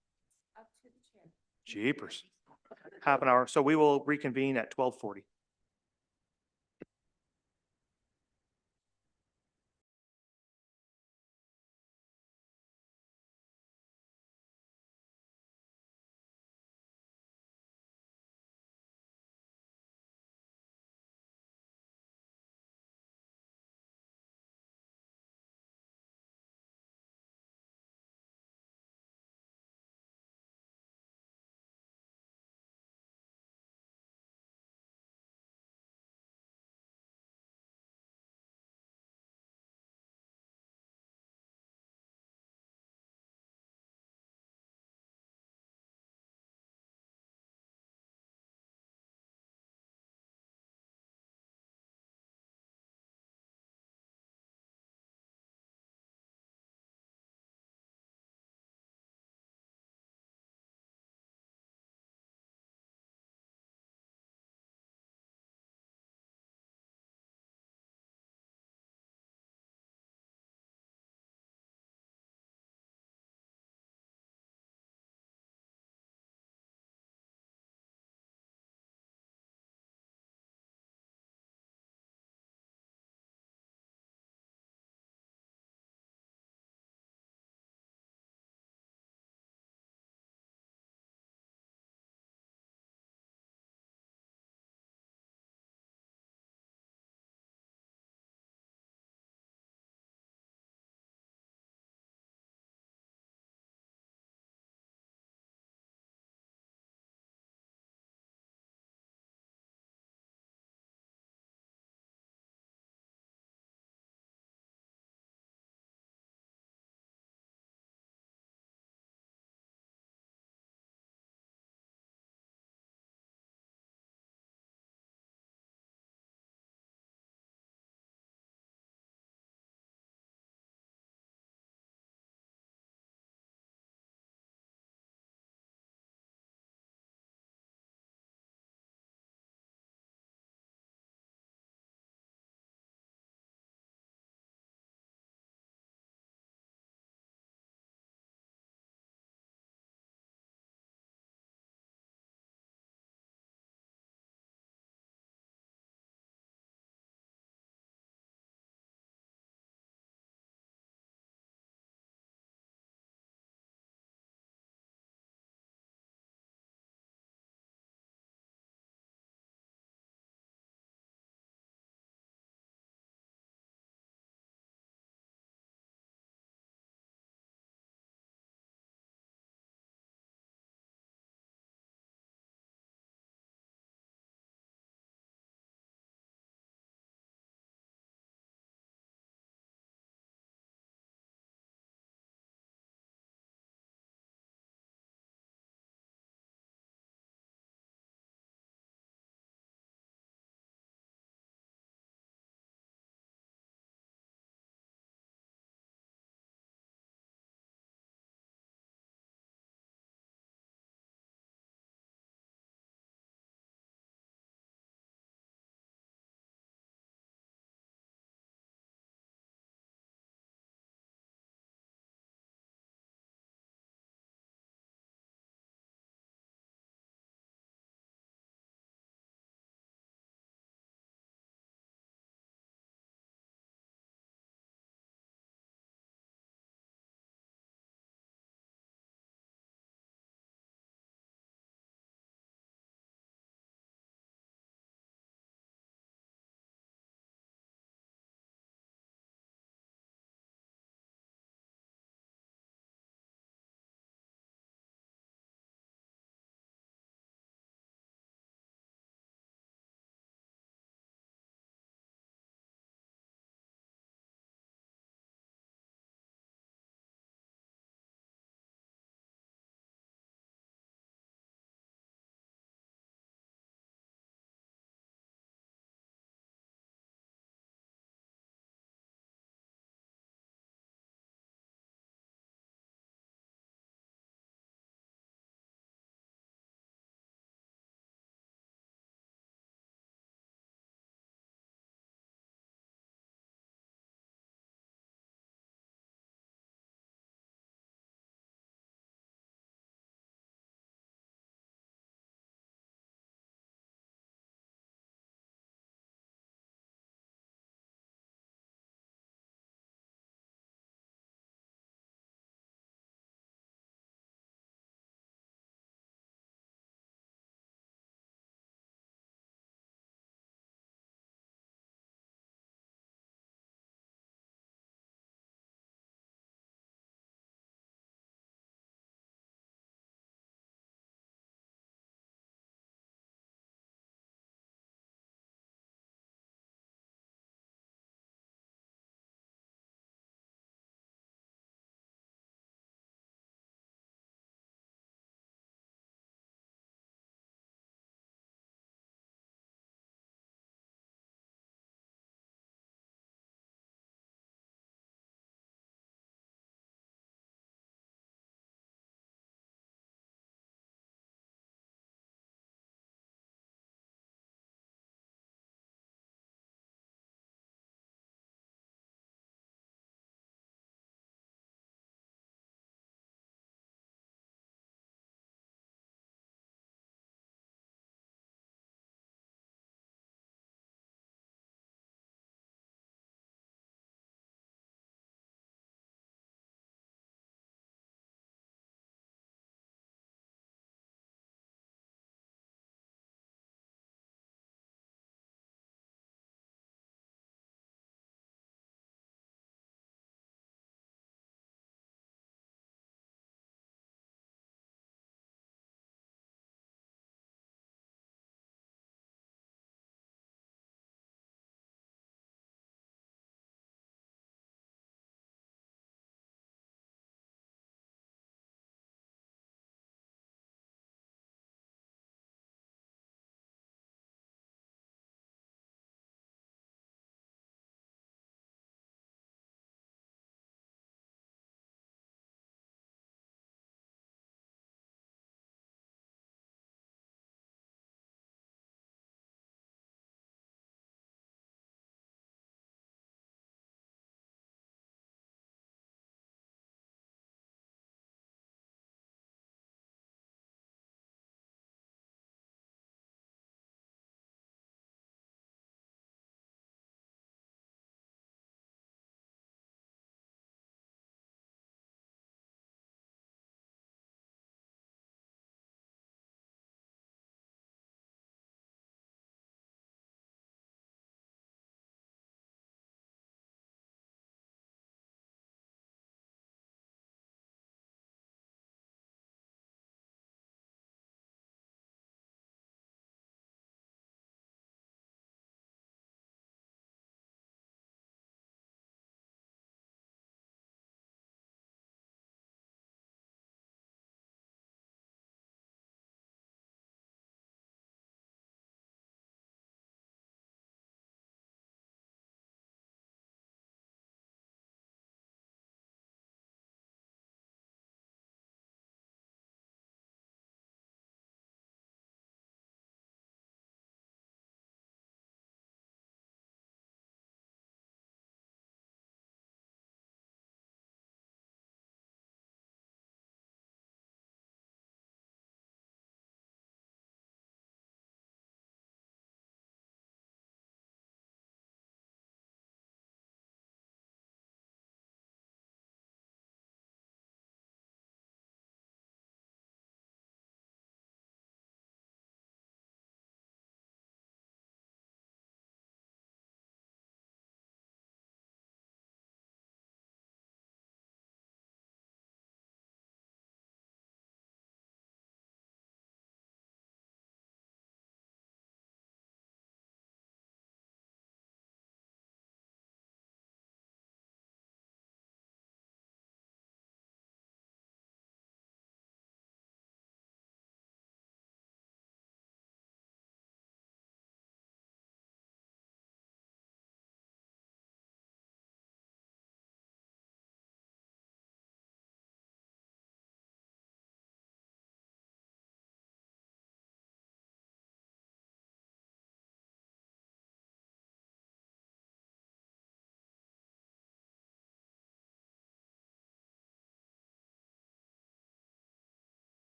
Up to the chair. Jeepers. Half an hour. So we will reconvene at 12:40.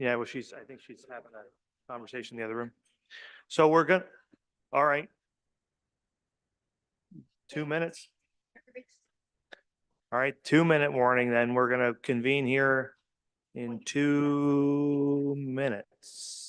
Yeah, well, I think she's having a conversation in the other room. So we're gonna, all right. 2 minutes. All right, 2 minute warning, then we're gonna convene here in 2 minutes.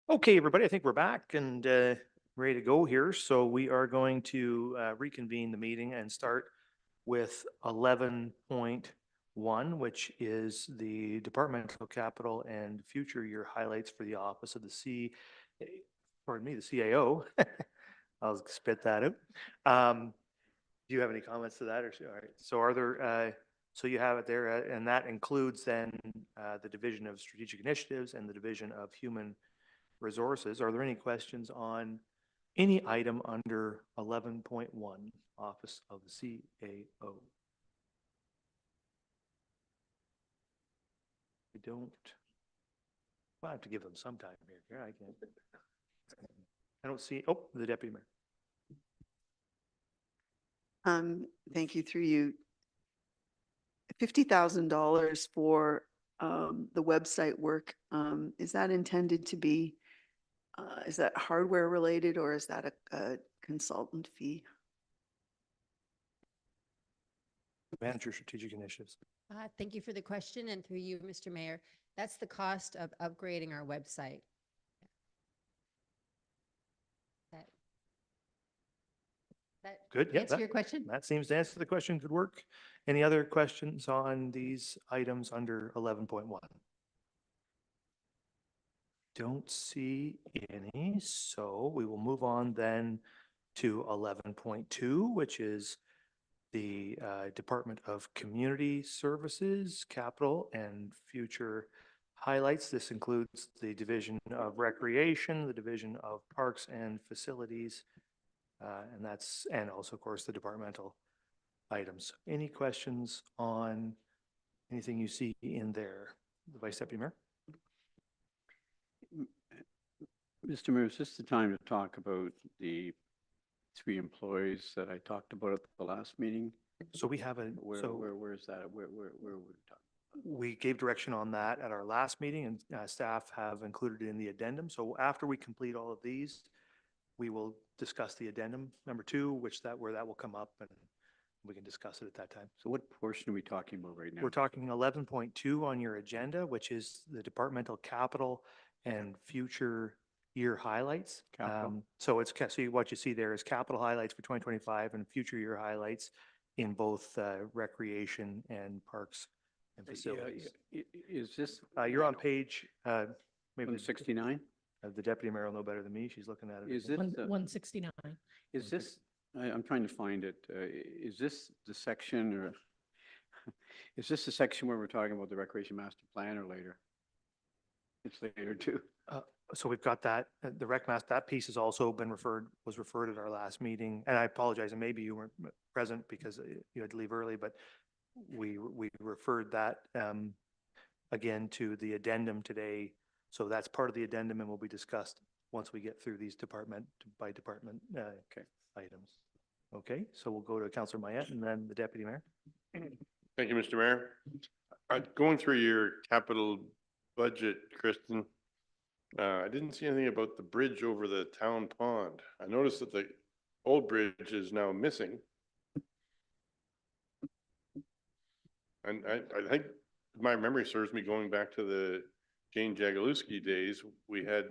Okay, everybody, I think we're back and ready to go here. So we are going to reconvene the meeting and start with 11.1, which is the departmental capital and future year highlights for the office of the pardon me, the CAO. I'll spit that out. Do you have any comments to that or, all right. So are there, so you have it there and that includes then the Division of Strategic Initiatives and the Division of Human Resources. Are there any questions on any item under 11.1, Office of the CAO? I don't. Well, I have to give them some time here. Yeah, I can. I don't see, oh, the Deputy Mayor. Thank you through you. $50,000 for the website work. Is that intended to be, is that hardware related or is that a consultant fee? Manager Strategic Initiatives. Thank you for the question and through you, Mr. Mayor. That's the cost of upgrading our website. That Good. Yeah. answer your question? That seems to answer the question. Good work. Any other questions on these items under 11.1? Don't see any. So we will move on then to 11.2, which is the Department of Community Services, Capital and Future highlights. This includes the Division of Recreation, the Division of Parks and Facilities, and also, of course, the departmental items. Any questions on anything you see in there? The Vice Deputy Mayor? Mr. Mayor, is this the time to talk about the 3 employees that I talked about at the last meeting? So we have Where is that? Where we're talking? We gave direction on that at our last meeting and staff have included it in the addendum. So after we complete all of these, we will discuss the addendum number 2, where that will come up and we can discuss it at that time. So what portion are we talking about right now? We're talking 11.2 on your agenda, which is the departmental capital and future year highlights. Capital. So it's, so what you see there is capital highlights for 2025 and future year highlights in both recreation and parks and facilities. Is this? You're on page, maybe 169? the deputy mayor will know better than me. She's looking at it. Is again. this? 169. Is this, I'm trying to find it. Is this the section or is this the section where we're talking about the recreation master plan or later? It's later too. So we've got that, the rec master, that piece has also been was referred at our last meeting. And I apologize, and maybe you weren't present because you had to leave early, but we referred that again to the addendum today. So that's part of the addendum and will be discussed once we get through these department by department items. Okay, so we'll go to Councillor Mayette and then the deputy mayor. Thank you, Mr. Mayor. Going through your capital budget, Kristen, I didn't see anything about the bridge over the town pond. I noticed that the old bridge is now missing. And I think my memory serves me going back to the Jane Jagielowski days. We had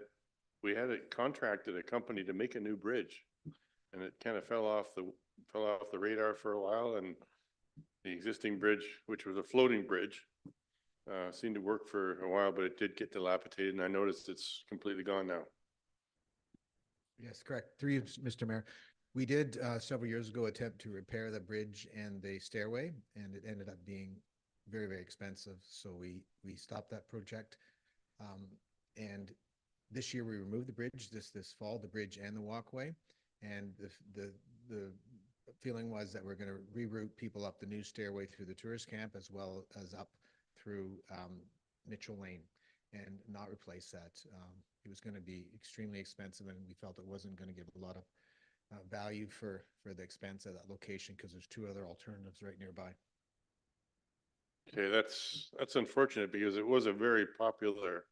contracted a company to make a new bridge, and it kind of fell off the radar for a while. And the existing bridge, which was a floating bridge, seemed to work for a while, but it did get dilapidated, and I noticed it's completely gone now. Yes, correct. Through you, Mr. Mayor. We did several years ago attempt to repair the bridge and the stairway, and it ended up being very, very expensive. So we stopped that project. And this year we removed the bridge this fall, the bridge and the walkway. And the feeling was that we're going to reroute people up the new stairway through the tourist camp as well as up through Mitchell Lane and not replace that. It was going to be extremely expensive, and we felt it wasn't going to give a lot of value for the expense of that location because there's two other alternatives right nearby. Okay, that's unfortunate because it was a very popular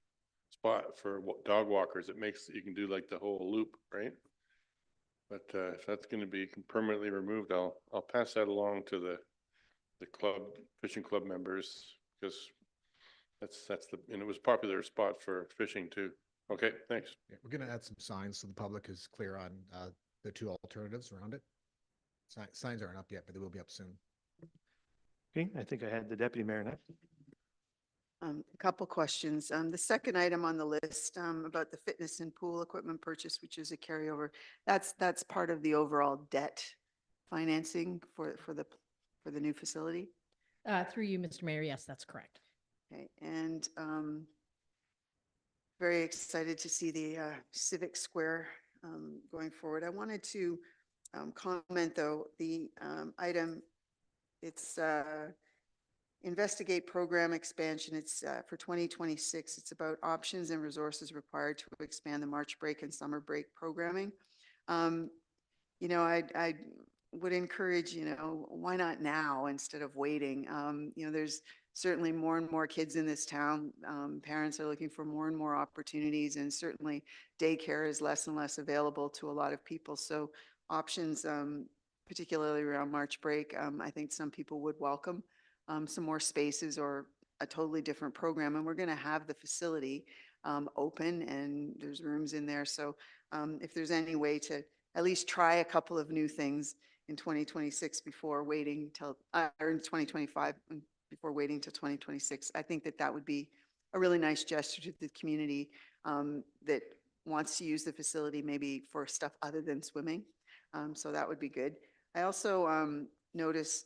spot for dog walkers. It makes, you can do like the whole loop, right? But if that's going to be permanently removed, I'll pass that along to the club, fishing club members, because that's and it was a popular spot for fishing too. Okay, thanks. Yeah, we're going to add some signs so the public is clear on the two alternatives around it. Signs aren't up yet, but they will be up soon. Okay, I think I had the deputy mayor next. A couple questions. The second item on the list about the fitness and pool equipment purchase, which is a carryover, that's part of the overall debt financing for the new facility. Through you, Mr. Mayor, yes, that's correct. Okay, and very excited to see the Civic Square going forward. I wanted to comment though, the item, it's investigate program expansion. It's for 2026. It's about options and resources required to expand the March break and summer break programming. You know, I would encourage, you know, why not now instead of waiting? You know, there's certainly more and more kids in this town. Parents are looking for more and more opportunities, and certainly daycare is less and less available to a lot of people. So options, particularly around March break, I think some people would welcome some more spaces or a totally different program. And we're going to have the facility open, and there's rooms in there. So if there's any way to at least try a couple of new things in 2026 before waiting till, or in 2025 before waiting till 2026, I think that that would be a really nice gesture to the community that wants to use the facility maybe for stuff other than swimming. So that would be good. I also notice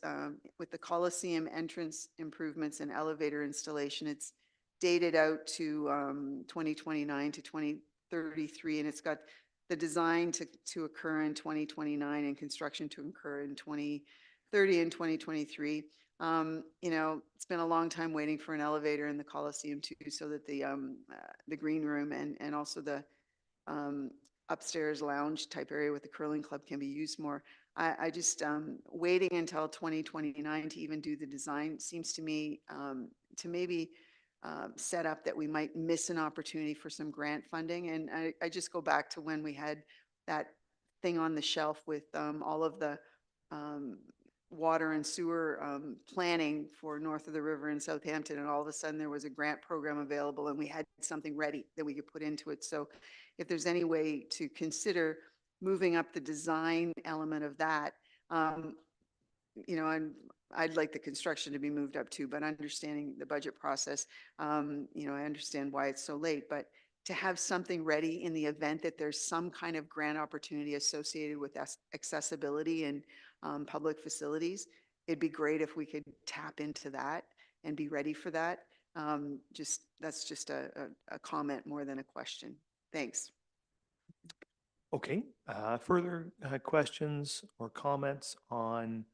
with the Coliseum entrance improvements and elevator installation, it's dated out to 2029 to 2033, and it's got the design to occur in 2029 and construction to occur in 2030 and 2023. You know, it's been a long time waiting for an elevator in the Coliseum too, so that the green room and also the upstairs lounge type area with the curling club can be used more. I just waiting until 2029 to even do the design seems to me to maybe set up that we might miss an opportunity for some grant funding. And I just go back to when we had that thing on the shelf with all of the water and sewer planning for north of the river in Southampton, and all of a sudden there was a grant program available and we had something ready that we could put into it. So if there's any way to consider moving up the design element of that, you know, I'd like the construction to be moved up too, but understanding the budget process, you know, I understand why it's so late, but to have something ready in the event that there's some kind of grant opportunity associated with accessibility and public facilities, it'd be great if we could tap into that and be ready for that. That's just a comment more than a question. Thanks. Okay, further questions or comments on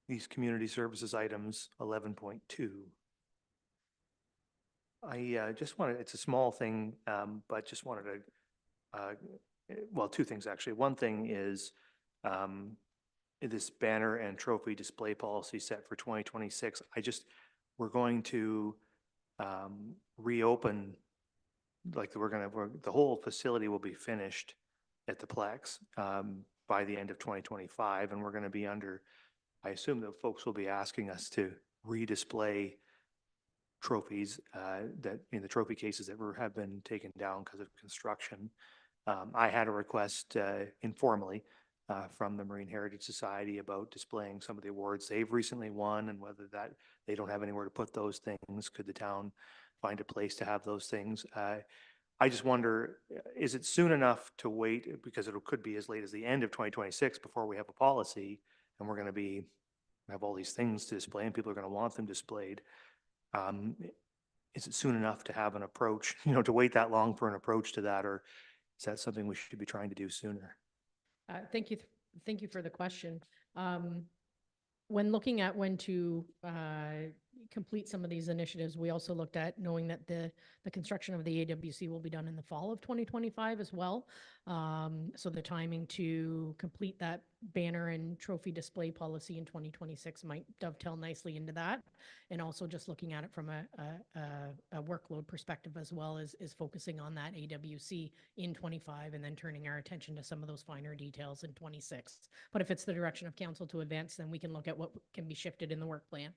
these community services items 11.2? I just wanted, it's a small thing, but just wanted to, well, two things actually. One thing is this banner and trophy display policy set for 2026. We're going to reopen, like the whole facility will be finished at the Plex by the end of 2025, and we're going to be under, I assume that folks will be asking us to redisplay trophies that in the trophy cases that have been taken down because of construction. I had a request informally from the Marine Heritage Society about displaying some of the awards they've recently won, and whether that they don't have anywhere to put those things. Could the town find a place to have those things? I just wonder, is it soon enough to wait, because it could be as late as the end of 2026 before we have a policy, and we're going to have all these things to display and people are going to want them displayed. Is it soon enough to have an approach, you know, to wait that long for an approach to that, or is that something we should be trying to do sooner? Thank you. Thank you for the question. When looking at when to complete some of these initiatives, we also looked at knowing that the construction of the AWC will be done in the fall of 2025 as well. So the timing to complete that banner and trophy display policy in 2026 might dovetail nicely into that. And also just looking at it from a workload perspective as well as focusing on that AWC in 25 and then turning our attention to some of those finer details in 26. But if it's the direction of council to advance, then we can look at what can be shifted in the work plan.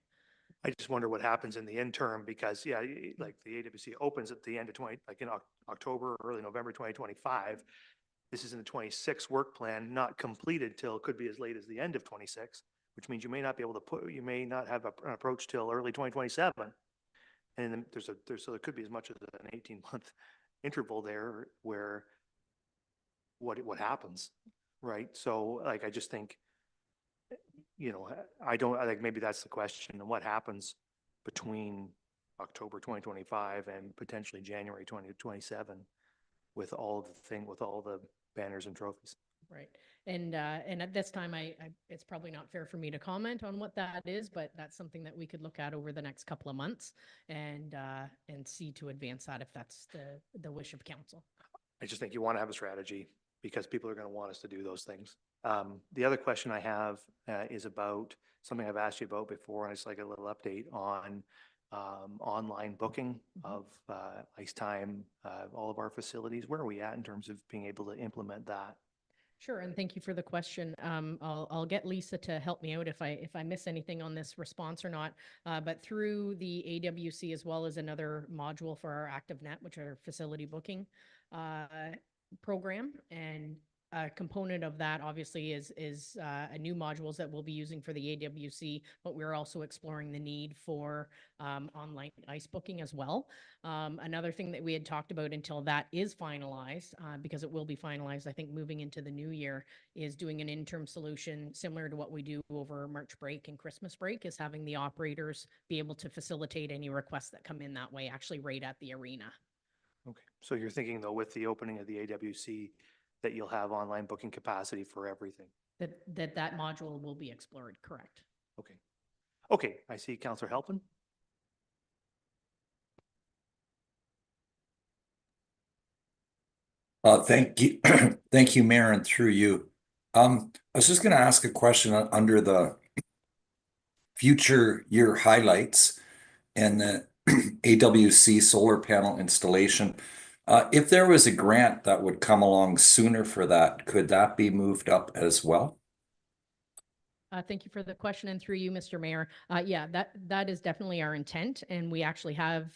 I just wonder what happens in the interim, because yeah, like the AWC opens at the end of like in October, early November 2025. This is in the 26 work plan, not completed till it could be as late as the end of 26, which means you may not be able to you may not have an approach till early 2027. And then so there could be as much as an 18-month interval there where what happens, right? So like, I just think, you know, I think maybe that's the question. And what happens between October 2025 and potentially January 2027 with all the banners and trophies? Right. And at this time, it's probably not fair for me to comment on what that is, but that's something that we could look at over the next couple of months and see to advance that if that's the wish of council. I just think you want to have a strategy, because people are going to want us to do those things. The other question I have is about something I've asked you about before, and it's like a little update on online booking of ice time, all of our facilities. Where are we at in terms of being able to implement that? Sure, and thank you for the question. I'll get Lisa to help me out if I miss anything on this response or not. But through the AWC, as well as another module for our ActiveNet, which are facility booking program, and a component of that obviously is a new modules that we'll be using for the AWC, but we're also exploring the need for online ice booking as well. Another thing that we had talked about until that is finalized, because it will be finalized, I think, moving into the new year, is doing an interim solution similar to what we do over March break and Christmas break, is having the operators be able to facilitate any requests that come in that way, actually right at the arena. Okay, so you're thinking though, with the opening of the AWC, that you'll have online booking capacity for everything? That module will be explored, correct? Okay. Okay, I see Councillor Halpin. Thank you. Thank you, Mayor, and through you. I was just going to ask a question under the future year highlights and the AWC solar panel installation. If there was a grant that would come along sooner for that, could that be moved up as well? Thank you for the question, and through you, Mr. Mayor. Yeah, that is definitely our intent, and we actually have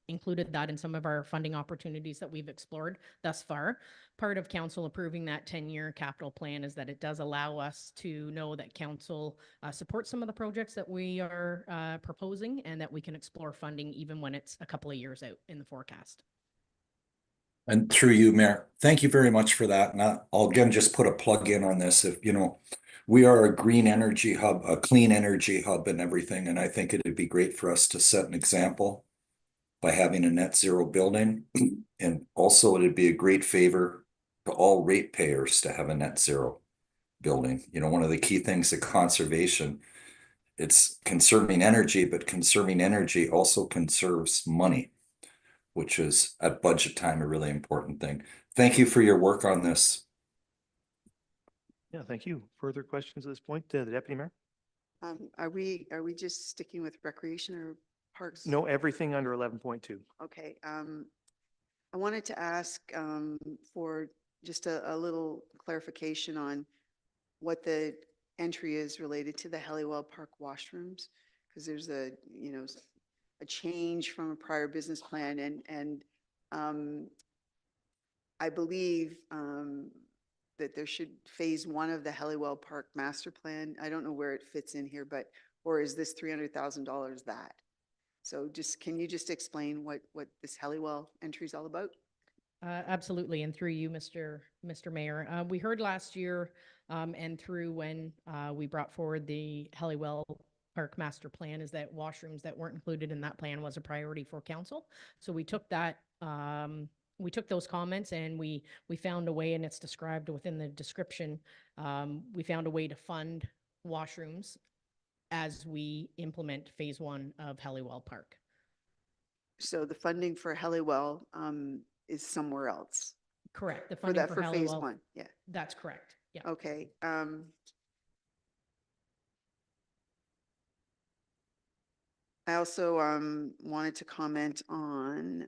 included that in some of our funding opportunities that we've explored thus far. Part of council approving that 10-year capital plan is that it does allow us to know that council supports some of the projects that we are proposing, and that we can explore funding even when it's a couple of years out in the forecast. And through you, Mayor, thank you very much for that. And I'll again just put a plug in on this. If we are a green energy hub, a clean energy hub and everything, and I think it'd be great for us to set an example by having a net zero building. And also it'd be a great favor to all ratepayers to have a net zero building. One of the key things of conservation, it's conserving energy, but conserving energy also conserves money, which is at budget time a really important thing. Thank you for your work on this. Yeah, thank you. Further questions at this point, the Deputy Mayor? Are we just sticking with recreation or parks? No, everything under 11.2. Okay. I wanted to ask for just a little clarification on what the entry is related to the Helliwell Park washrooms, because there's a change from a prior business plan, and I believe that there should phase 1 of the Helliwell Park master plan. I don't know where it fits in here, or is this $300,000 that? So can you just explain what this Helliwell entry is all about? Absolutely, and through you, Mr. Mayor. We heard last year, and through when we brought forward the Helliwell Park Master Plan, is that washrooms that weren't included in that plan was a priority for council. So we took that, we took those comments, and we found a way, and it's described within the description. We found a way to fund washrooms as we implement phase 1 of Helliwell Park. So the funding for Helliwell is somewhere else? Correct. The funding for phase Helliwell. 1, yeah. That's correct. Yeah. Okay. I also wanted to comment on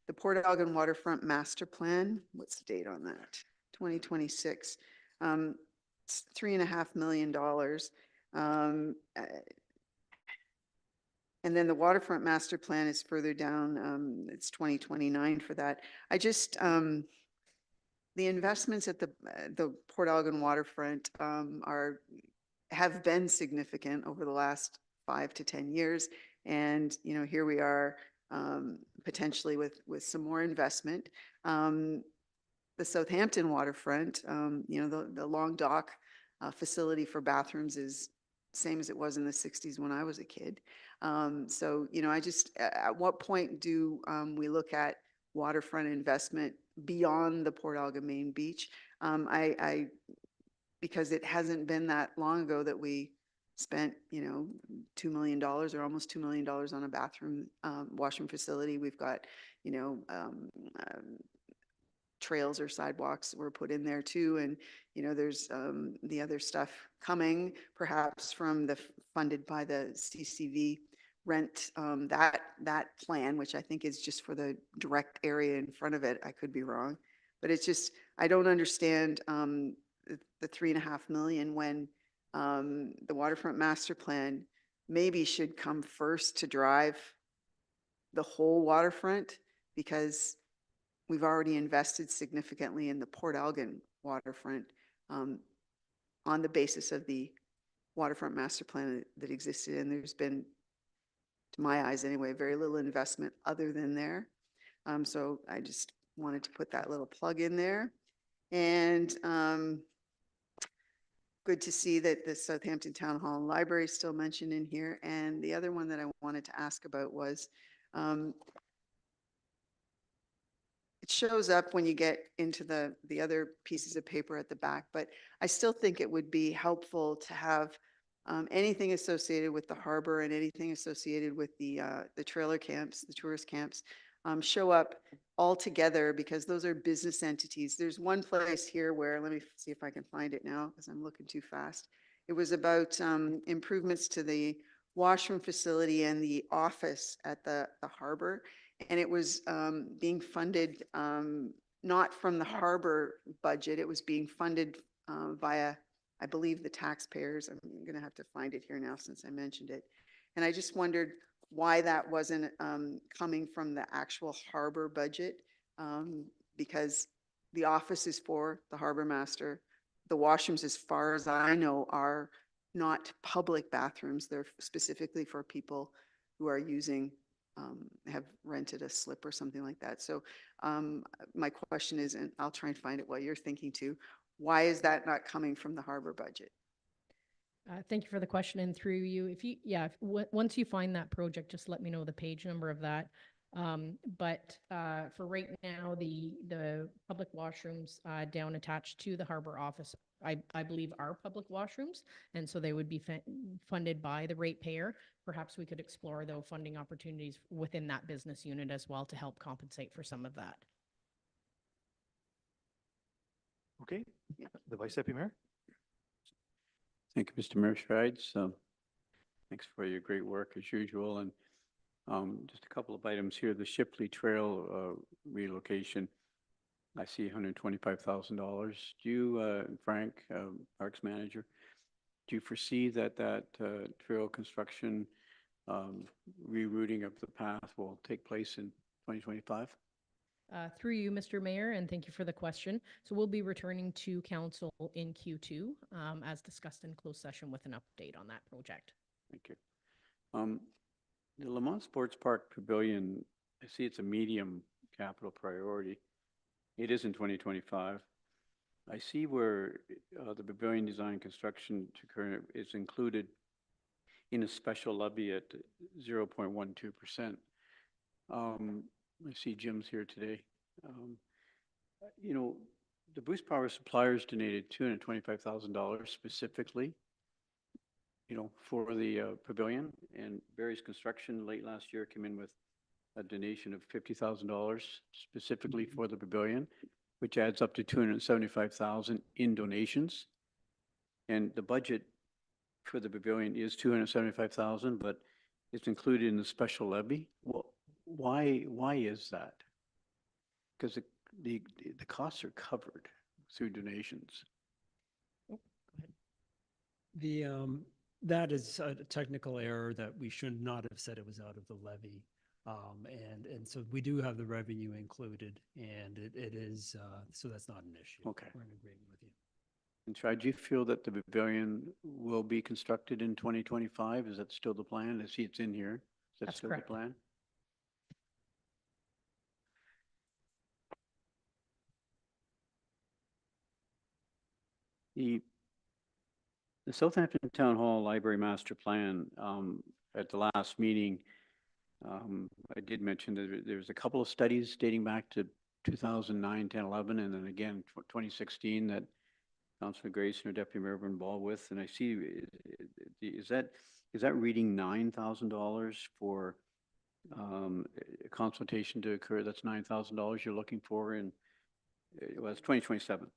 the Port Elgin Waterfront Master Plan. What's the date on that? 2026. It's $3.5 million. And then the Waterfront Master Plan is further down. It's 2029 for that. The investments at the Port Elgin Waterfront have been significant over the last 5 to 10 years. And, here we are potentially with some more investment. The Southampton Waterfront, the long dock facility for bathrooms is same as it was in the 60s when I was a kid. So, at what point do we look at waterfront investment beyond the Port Elgin main beach? Because it hasn't been that long ago that we spent, $2 million or almost $2 million on a bathroom, washroom facility. We've got, trails or sidewalks were put in there too. And, there's the other stuff coming perhaps from funded by the CCV rent, that plan, which I think is just for the direct area in front of it. I could be wrong, but it's just, I don't understand the $3.5 million when the waterfront master plan maybe should come first to drive the whole waterfront, because we've already invested significantly in the Port Elgin waterfront on the basis of the waterfront master plan that existed. And there's been, to my eyes anyway, very little investment other than there. So I just wanted to put that little plug in there. And good to see that the Southampton Town Hall and Library is still mentioned in here. And the other one that I wanted to ask about was, it shows up when you get into the other pieces of paper at the back, but I still think it would be helpful to have anything associated with the harbor and anything associated with the trailer camps, the tourist camps, show up all together, because those are business entities. There's one place here where, let me see if I can find it now because I'm looking too fast. It was about improvements to the washroom facility and the office at the harbor. And it was being funded not from the harbor budget. It was being funded via I believe the taxpayers. I'm going to have to find it here now since I mentioned it. And I just wondered why that wasn't coming from the actual harbor budget, because the office is for the harbor master. The washrooms, as far as I know, are not public bathrooms. They're specifically for people who are using, have rented a slip or something like that. So my question is, and I'll try and find it while you're thinking too, why is that not coming from the harbor budget? Thank you for the question, and through you, if you, yeah, once you find that project, just let me know the page number of that. But for right now, the public washrooms down attached to the harbor office, I believe are public washrooms, and so they would be funded by the ratepayer. Perhaps we could explore though funding opportunities within that business unit as well to help compensate for some of that. Okay, the Vice Deputy Mayor. Thank you, Mr. Mayor Strides. Thanks for your great work as usual. And just a couple of items here. The Shipley Trail relocation, I see $125,000. Do you, Frank, Parks Manager, do you foresee that trail construction rerouting of the path will take place in 2025? Through you, Mr. Mayor, and thank you for the question. So we'll be returning to council in Q2, as discussed in closed session with an update on that project. Thank you. The Lamont Sports Park Pavilion, I see it's a medium capital priority. It is in 2025. I see where the pavilion design construction to current is included in a special levy at 0.12%. I see Jim's here today. You know, the Boost Power suppliers donated $225,000 specifically, you know, for the pavilion, and Barry's Construction late last year came in with a donation of $50,000 specifically for the pavilion, which adds up to $275,000 in donations. And the budget for the pavilion is $275,000, but it's included in the special levy. Well, why is that? Because the costs are covered through donations. That is a technical error that we should not have said it was out of the levy. And so we do have the revenue included, and it is, so that's not an issue. Okay. We're in agreement with you. And Chad, do you feel that the pavilion will be constructed in 2025? Is that still the plan? I see it's in here. Is that That's still correct. the plan? The Southampton Town Hall Library Master Plan, at the last meeting, I did mention that there's a couple of studies dating back to 2009, 10, 11, and then again 2016 that Councilor Grace and her Deputy Mayor were involved with. And I see, is that reading $9,000 for a consultation to occur? That's $9,000 you're looking for in, well, it's 2027.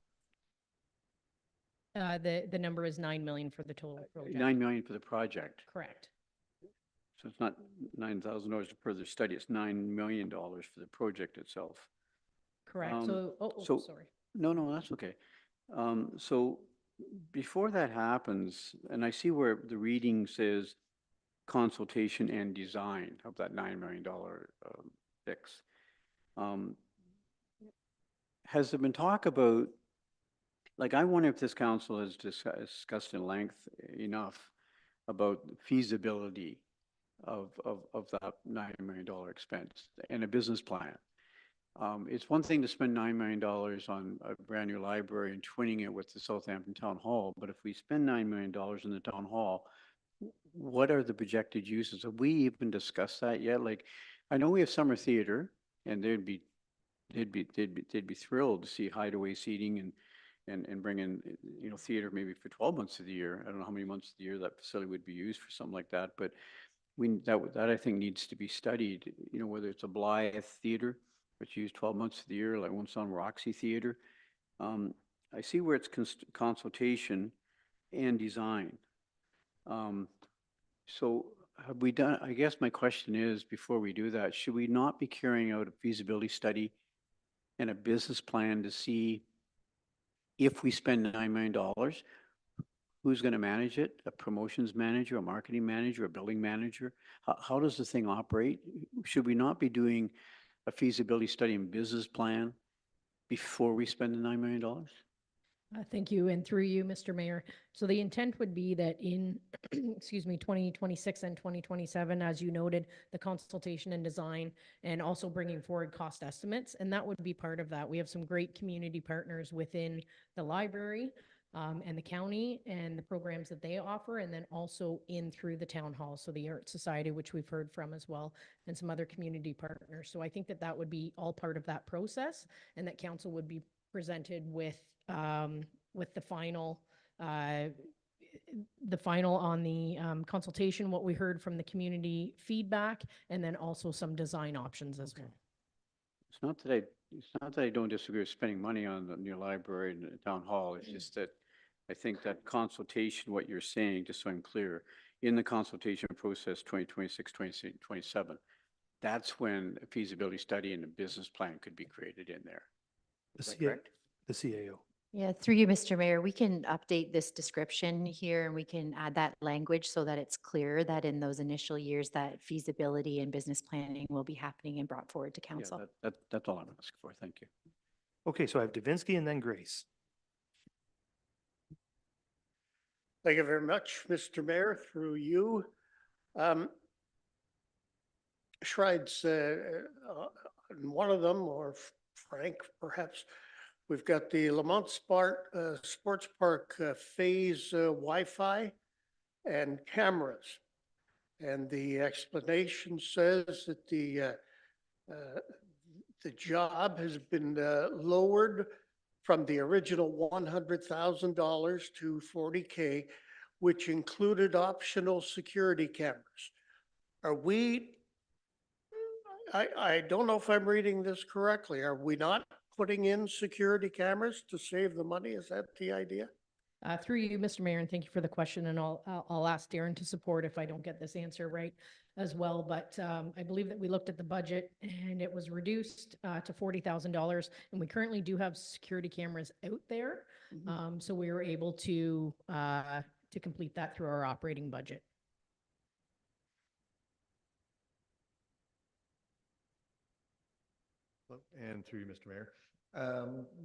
The number is 9 million for the total project. 9 million for the project. Correct. So it's not $9,000 to further study, it's $9 million for the project itself. Correct. So, sorry. No, that's okay. So before that happens, and I see where the reading says consultation and design of that $9 million fix. Has there been talk about, like, I wonder if this council has discussed in length enough about feasibility of that $9 million expense and a business plan. It's one thing to spend $9 million on a brand new library and twinning it with the Southampton Town Hall, but if we spend $9 million in the town hall, what are the projected uses? Have we even discussed that yet? Like, I know we have summer theater, and they'd be thrilled to see hideaway seating and bring in, you know, theater maybe for 12 months of the year. I don't know how many months of the year that facility would be used for something like that, but that I think needs to be studied, you know, whether it's a Blythe Theater, which used 12 months of the year, like one's on Roxy Theater. I see where it's consultation and design. So have we done, I guess my question is, before we do that, should we not be carrying out a feasibility study and a business plan to see if we spend $9 million, Who's going to manage it? A promotions manager, a marketing manager, a building manager? How does the thing operate? Should we not be doing a feasibility study and business plan before we spend the $9 million? Thank you, and through you, Mr. Mayor. So the intent would be that in, excuse me, 2026 and 2027, as you noted, the consultation and design, and also bringing forward cost estimates, and that would be part of that. We have some great community partners within the library and the county and the programs that they offer, and then also in through the town hall, so the Art Society, which we've heard from as well, and some other community partners. So I think that that would be all part of that process, and that council would be presented with the final on the consultation, what we heard from the community feedback, and then also some design options as well. It's not that I don't disagree with spending money on the new library and the town hall. It's just that I think that consultation, what you're saying, just so I'm clear, in the consultation process 2026, 2027, that's when a feasibility study and a business plan could be created in there. Is that correct? The CAO. Yeah, through you, Mr. Mayor, we can update this description here and we can add that language so that it's clear that in those initial years that feasibility and business planning will be happening and brought forward to council. Yeah, that's all I'm asking for. Thank you. Okay, so I have Davinsky and then Grace. Thank you very much, Mr. Mayor, through you. Schreids, one of them, or Frank, perhaps, we've got the Lamont Sports Park phase Wi-Fi and cameras. And the explanation says that the job has been lowered from the original $100,000 to $40K, which included optional security cameras. Are we, I don't know if I'm reading this correctly. Are we not putting in security cameras to save the money? Is that the idea? Through you, Mr. Mayor, and thank you for the question, and I'll ask Darren to support if I don't get this answer right as well. But I believe that we looked at the budget and it was reduced to $40,000, and we currently do have security cameras out there. So we were able to complete that through our operating budget. And through you, Mr. Mayor.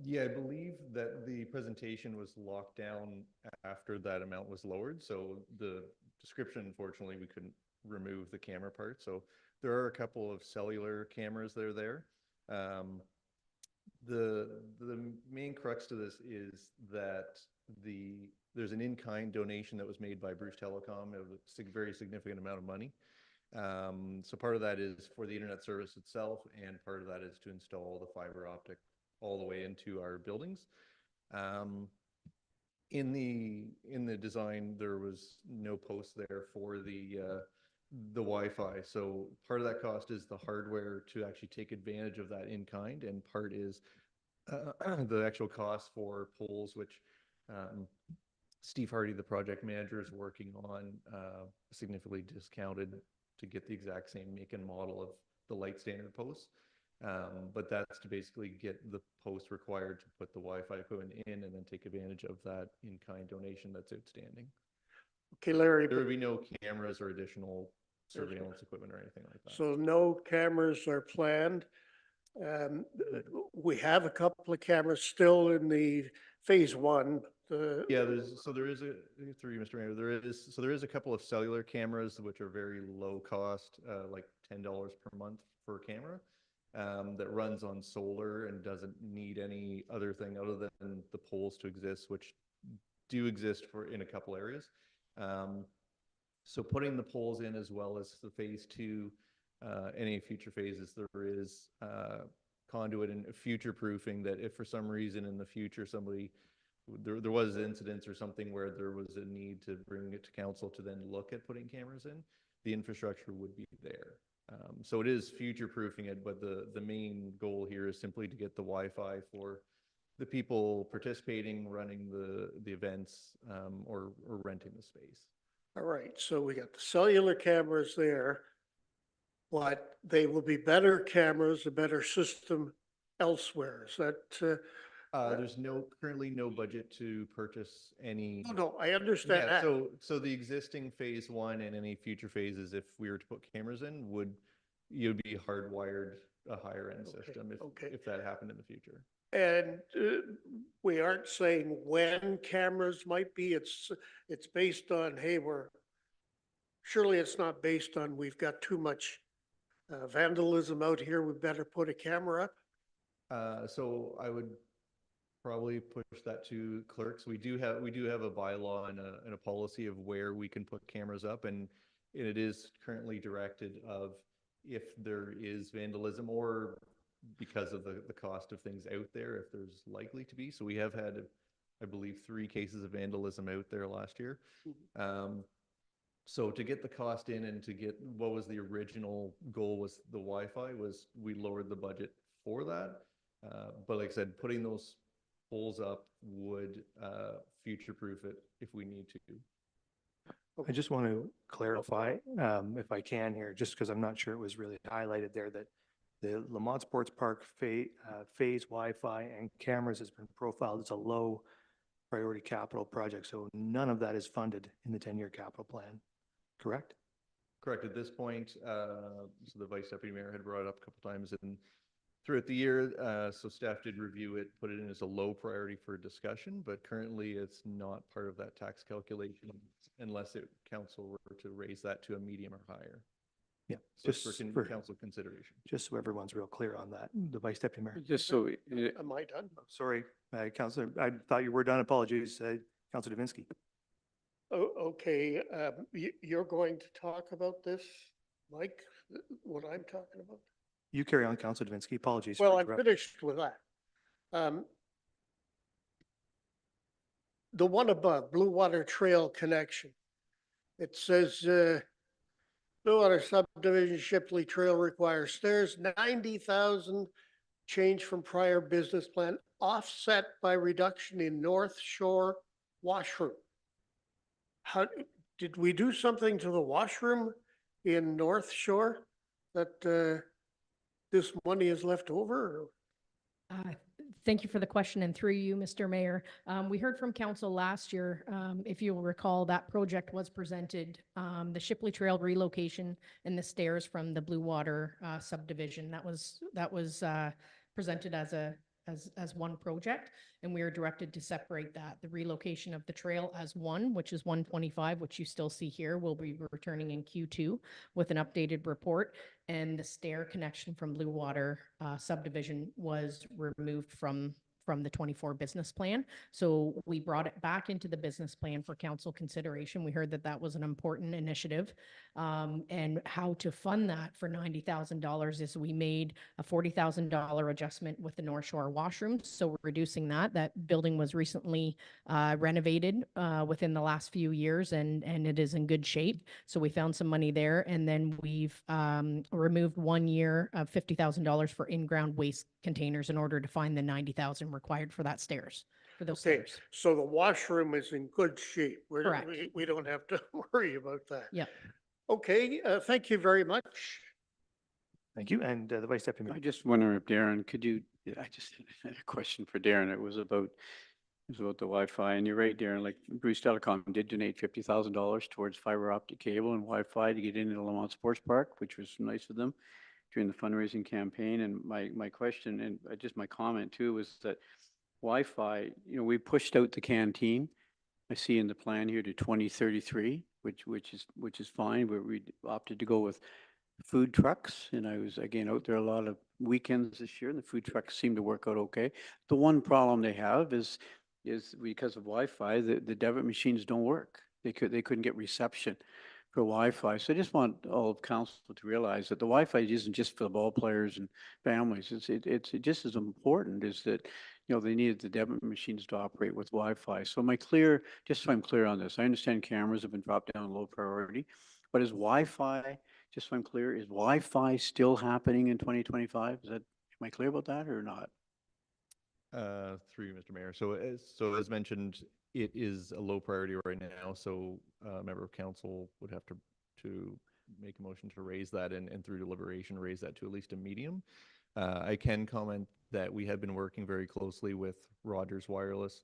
Yeah, I believe that the presentation was locked down after that amount was lowered. So the description, unfortunately, we couldn't remove the camera part. So there are a couple of cellular cameras that are there. The main crux to this is that there's an in-kind donation that was made by Bruce Telecom of a very significant amount of money. So part of that is for the internet service itself, and part of that is to install the fiber optic all the way into our buildings. In the design, there was no post there for the Wi-Fi. So part of that cost is the hardware to actually take advantage of that in kind, and part is the actual cost for poles, which Steve Hardy, the project manager, is working on significantly discounted to get the exact same make and model of the light standard posts. But that's to basically get the post required to put the Wi-Fi equipment in and then take advantage of that in-kind donation that's outstanding. Okay, Larry. There would be no cameras or additional surveillance equipment or anything like that. So no cameras are planned. We have a couple of cameras still in the phase one. Yeah, there is through you, Mr. Mayor, there is a couple of cellular cameras which are very low cost, like $10 per month per camera, that runs on solar and doesn't need any other thing other than the poles to exist, which do exist in a couple areas. So putting the poles in, as well as the phase two, any future phases, there is conduit and future proofing that if for some reason in the future there was incidents or something where there was a need to bring it to council to then look at putting cameras in, the infrastructure would be there. So it is future proofing it, but the main goal here is simply to get the Wi-Fi for the people participating, running the events, or renting the space. All right, so we got the cellular cameras there, but they will be better cameras, a better system elsewhere. Is that There's currently no budget to purchase any. No, I understand Yeah, that. so the existing phase one and any future phases, if we were to put cameras in, you'd be hardwired a higher end system if that happened in the future. And we aren't saying when cameras might be, it's based on, hey, surely it's not based on, we've got too much vandalism out here, we better put a camera up? So I would probably push that to clerks. We do have a bylaw and a policy of where we can put cameras up, and it is currently directed of if there is vandalism or because of the cost of things out there, if there's likely to be. So we have had, I believe, 3 cases of vandalism out there last year. So to get the cost in and to get what was the original goal was the Wi-Fi, was we lowered the budget for that. But like I said, putting those poles up would future-proof it if we need to. I just want to clarify, if I can here, just because I'm not sure it was really highlighted there, that the Lamont Sports Park phase Wi-Fi and cameras has been profiled as a low priority capital project. So none of that is funded in the 10-year capital plan, correct? Correct. At this point, so the Vice Deputy Mayor had brought it up a couple times and throughout the year, so staff did review it, put it in as a low priority for discussion, but currently it's not part of that tax calculation unless council were to raise that to a medium or higher. Yeah, So just for council consideration. Just so everyone's real clear on that, the Vice Deputy Mayor. Just so, Am I done? Sorry, Councillor, I thought you were done. Apologies, Councillor Davinsky. Oh, okay, you're going to talk about this, Mike, what I'm talking about? You carry on, Councillor Davinsky. Apologies. Well, for I'm interrupting. finished with that. The one above, Blue Water Trail connection. It says, Blue Water subdivision Shipley Trail requires stairs, 90,000 change from prior business plan, offset by reduction in North Shore washroom. How, did we do something to the washroom in North Shore that this money is left over? Thank you for the question, and through you, Mr. Mayor. We heard from council last year, if you'll recall, that project was presented, the Shipley Trail relocation and the stairs from the Blue Water subdivision. That was presented as one project, and we are directed to separate that. The relocation of the trail as one, which is 125, which you still see here, will be returning in Q2 with an updated report. And the stair connection from Blue Water subdivision was removed from the 24 business plan. So we brought it back into the business plan for council consideration. We heard that that was an important initiative. And how to fund that for $90,000 is we made a $40,000 adjustment with the North Shore washrooms. So we're reducing that. That building was recently renovated within the last few years, and it is in good shape. So we found some money there. And then we've removed 1 year of $50,000 for in-ground waste containers in order to find the 90,000 required for that stairs, for those Okay, stairs. so the washroom is in good shape. Correct. We don't have to worry about that. Yep. Okay, thank you very much. Thank you. And the Vice Deputy Mayor. I just wonder if Darren, I just had a question for Darren. It was about the Wi-Fi. And you're right, Darren, like Bruce Telecom did donate $50,000 towards fiber optic cable and Wi-Fi to get into the Lamont Sports Park, which was nice of them during the fundraising campaign. And my question and just my comment too was that Wi-Fi, we pushed out the canteen. I see in the plan here to 2033, which is fine, but we opted to go with food trucks. And I was again out there a lot of weekends this year, and the food trucks seem to work out okay. The one problem they have is because of Wi-Fi, the debit machines don't work. They couldn't get reception for Wi-Fi. So I just want all of council to realize that the Wi-Fi isn't just for the ball players and families. It's just as important is that, they needed the debit machines to operate with Wi-Fi. So just so I'm clear on this, I understand cameras have been dropped down low priority, but is Wi-Fi, just so I'm clear, is Wi-Fi still happening in 2025? Am I clear about that or not? Through you, Mr. Mayor. So as mentioned, it is a low priority right now. So a member of council would have to make a motion to raise that and through deliberation raise that to at least a medium. I can comment that we have been working very closely with Rogers Wireless.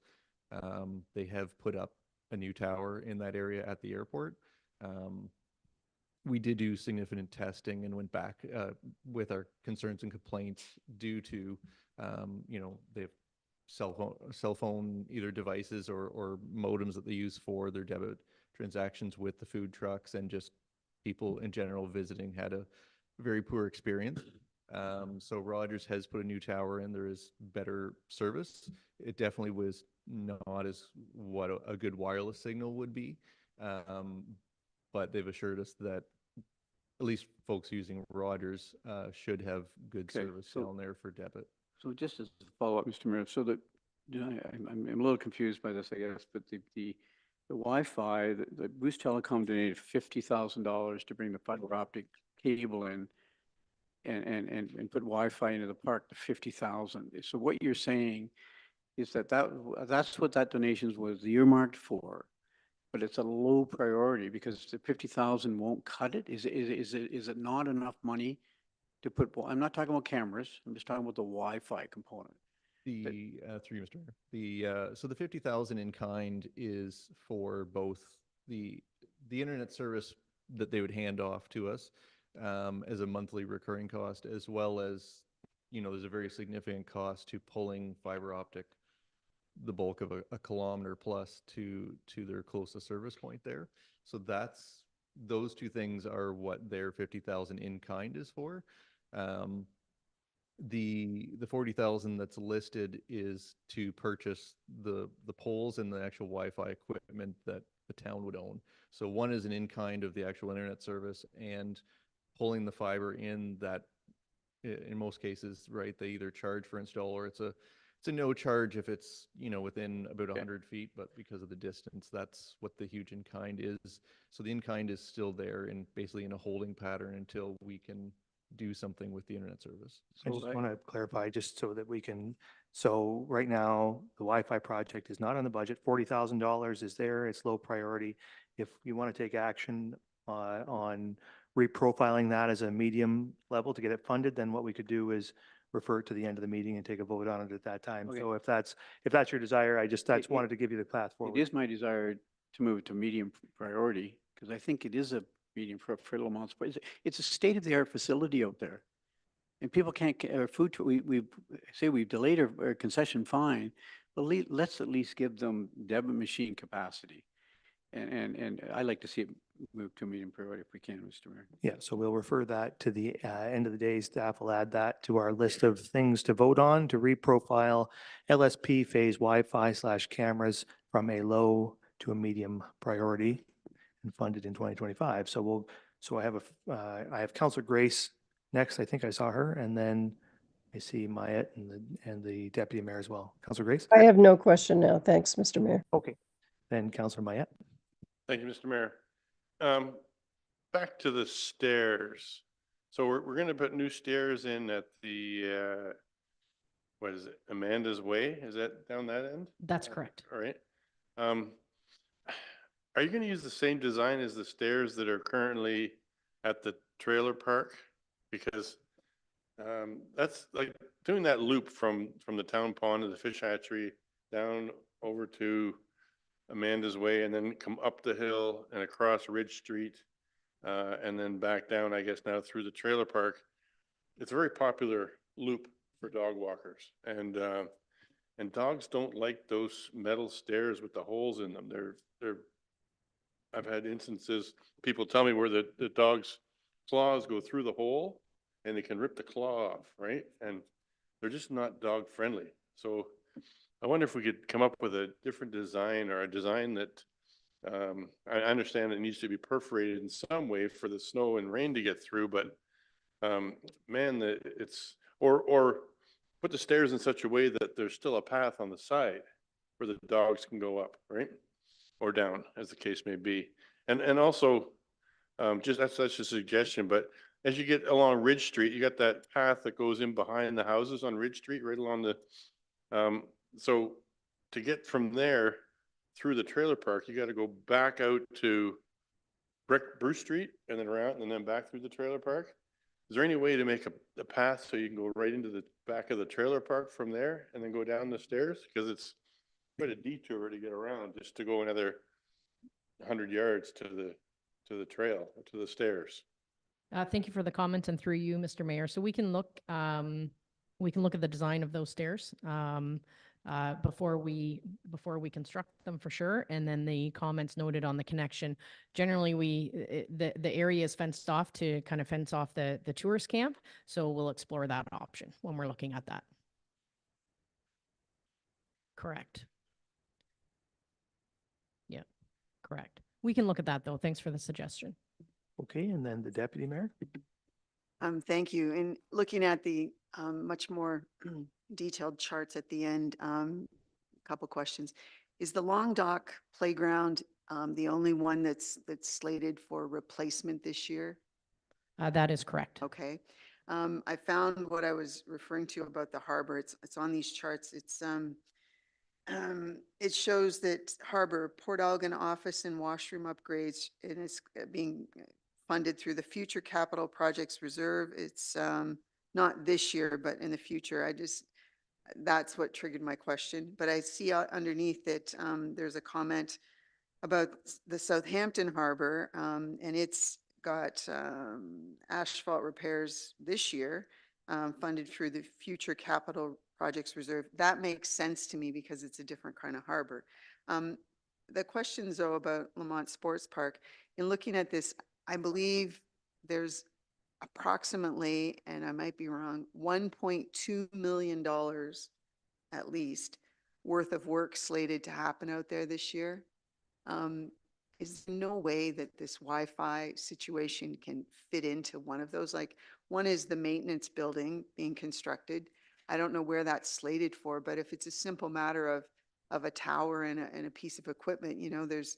They have put up a new tower in that area at the airport. We did do significant testing and went back with our concerns and complaints due to, they have cell phone either devices or modems that they use for their debit transactions with the food trucks, and just people in general visiting had a very poor experience. So Rogers has put a new tower in. There is better service. It definitely was not as what a good wireless signal would be. But they've assured us that at least folks using Rogers should have good Okay, service so- down there for debit. So just as a follow-up, Mr. Mayor, so that, I'm a little confused by this, I guess, but the Wi-Fi, the Bruce Telecom donated $50,000 to bring the fiber optic cable in and put Wi-Fi into the park, to 50,000. So what you're saying is that's what that donations was earmarked for, but it's a low priority because the 50,000 won't cut it? Is it not enough money to put, I'm not talking about cameras, I'm just talking about the Wi-Fi component. The through you, Mr. Mayor. So the 50,000 in kind is for both the internet service that they would hand off to us as a monthly recurring cost, as well as, there's a very significant cost to pulling fiber optic the bulk of a kilometer plus to their closest service point there. So those two things are what their 50,000 in kind is for. The 40,000 that's listed is to purchase the poles and the actual Wi-Fi equipment that the town would own. So one is an in-kind of the actual internet service, and pulling the fiber in that, in most cases, right, they either charge for install, or it's a no charge if it's, within about 100 feet, but because of the distance, that's what the huge in-kind is. So the in-kind is still there and basically in a holding pattern until we can do something with the internet service. I just want to clarify, just so that we can, so right now, the Wi-Fi project is not on the budget. $40,000 is there. It's low priority. If you want to take action on reprofiling that as a medium level to get it funded, then what we could do is refer it to the end of the meeting and take a vote on it at that time. Okay. So if that's your desire, that's wanted to give you the path forward. It is my desire to move it to medium priority, because I think it is a medium for little amounts, but it's a state-of-the-art facility out there. And people can't get our food, we've delayed our concession, fine, but let's at least give them debit machine capacity. And I like to see it move to medium priority if we can, Mr. Mayor. Yeah, so we'll refer that to the end of the day. Staff will add that to our list of things to vote on to reprofile LSP phase Wi-Fi/cameras from a low to a medium priority and funded in 2025. So I have Councillor Grace next. I think I saw her, and then I see Myatt and the deputy mayor as well. Councillor Grace? I have no question now. Thanks, Mr. Mayor. Okay, then Councillor Myatt. Thank you, Mr. Mayor. Back to the stairs. So we're going to put new stairs in at the, what is it, Amanda's Way? Is that down that end? That's correct. All right. Are you going to use the same design as the stairs that are currently at the trailer park? Because that's like doing that loop from the town pond to the fish hatchery down over to Amanda's Way, and then come up the hill and across Ridge Street, and then back down, I guess now through the trailer park. It's a very popular loop for dog walkers, and dogs don't like those metal stairs with the holes in them. I've had instances, people tell me where the dog's claws go through the hole and they can rip the claw off, right? And they're just not dog friendly. So I wonder if we could come up with a different design, or a design that, I understand it needs to be perforated in some way for the snow and rain to get through, but man, or put the stairs in such a way that there's still a path on the side where the dogs can go up, right? Or down, as the case may be. And also, that's a suggestion, but as you get along Ridge Street, you got that path that goes in behind the houses on Ridge Street, right along the, so to get from there through the trailer park, you got to go back out to Bruce Street and then around and then back through the trailer park. Is there any way to make a path so you can go right into the back of the trailer park from there and then go down the stairs? Because it's quite a detour to get around just to go another 100 yards to the trail, to the stairs. Thank you for the comment, and through you, Mr. Mayor. So we can look at the design of those stairs before we construct them for sure, and then the comments noted on the connection. Generally, the area is fenced off to kind of fence off the tourist camp, so we'll explore that option when we're looking at that. Correct. Yeah, correct. We can look at that though. Thanks for the suggestion. Okay, and then the deputy mayor. Thank you. In looking at the much more detailed charts at the end, couple questions. Is the Long Dock Playground the only one that's slated for replacement this year? That is correct. Okay. I found what I was referring to about the harbor. It's on these charts. It shows that harbor, Port Elgin office and washroom upgrades, and it's being funded through the Future Capital Projects Reserve. It's not this year, but in the future. That's what triggered my question. But I see underneath that there's a comment about the Southampton Harbor, and it's got asphalt repairs this year funded through the Future Capital Projects Reserve. That makes sense to me because it's a different kind of harbor. The questions though about Lamont Sports Park, in looking at this, I believe there's approximately, and I might be wrong, $1.2 million at least worth of work slated to happen out there this year. Is there no way that this Wi-Fi situation can fit into one of those? Like, one is the maintenance building being constructed. I don't know where that's slated for, but if it's a simple matter of a tower and a piece of equipment, you know, there's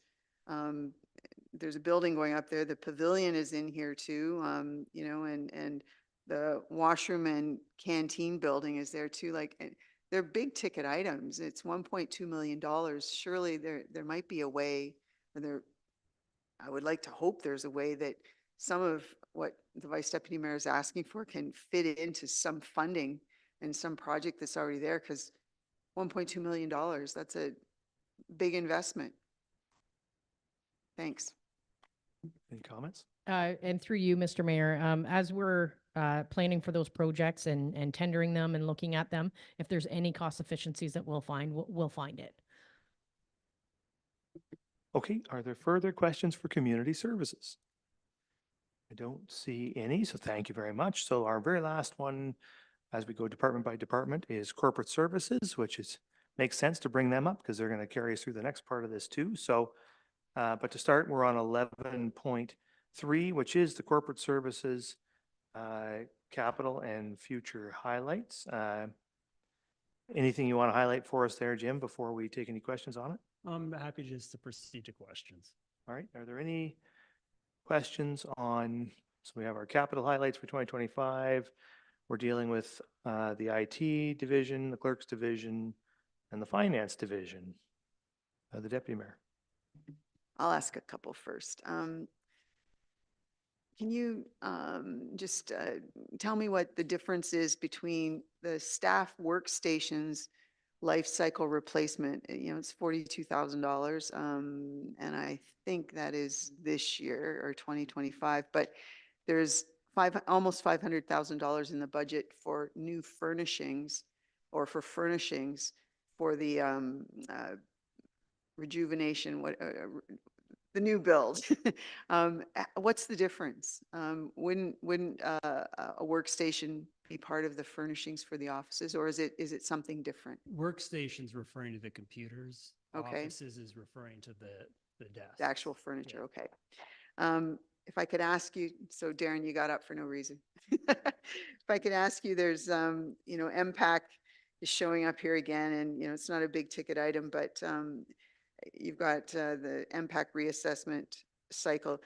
a building going up there. The pavilion is in here too, you know, and the washroom and canteen building is there too. Like, they're big ticket items. It's $1.2 million. Surely there might be a way, or I would like to hope there's a way that some of what the Vice Deputy Mayor is asking for can fit into some funding and some project that's already there, because $1.2 million, that's a big investment. Thanks. Any comments? And through you, Mr. Mayor, as we're planning for those projects and tendering them and looking at them, if there's any cost efficiencies that we'll find it. Okay, are there further questions for community services? I don't see any, so thank you very much. So our very last one, as we go department by department, is corporate services, which makes sense to bring them up because they're going to carry us through the next part of this too. So, but to start, we're on 11.3, which is the corporate services capital and future highlights. Anything you want to highlight for us there, Jim, before we take any questions on it? I'm happy just to proceed to questions. All right, are there any questions on, so we have our capital highlights for 2025. We're dealing with the IT division, the clerks division, and the finance division. The deputy mayor. I'll ask a couple first. Can you just tell me what the difference is between the staff workstations life cycle replacement? You know, it's $42,000, and I think that is this year or 2025. But there's almost $500,000 in the budget for new furnishings, or for furnishings for the rejuvenation, the new build. What's the difference? Wouldn't a workstation be part of the furnishings for the offices, or is it something different? Workstations referring to the computers. Okay. Offices is referring to the desk. The actual furniture. Okay. If I could ask you, so Darren, you got up for no reason. If I could ask you, there's, you know, MPAC is showing up here again, and, you know, it's not a big ticket item, but you've got the MPAC reassessment cycle.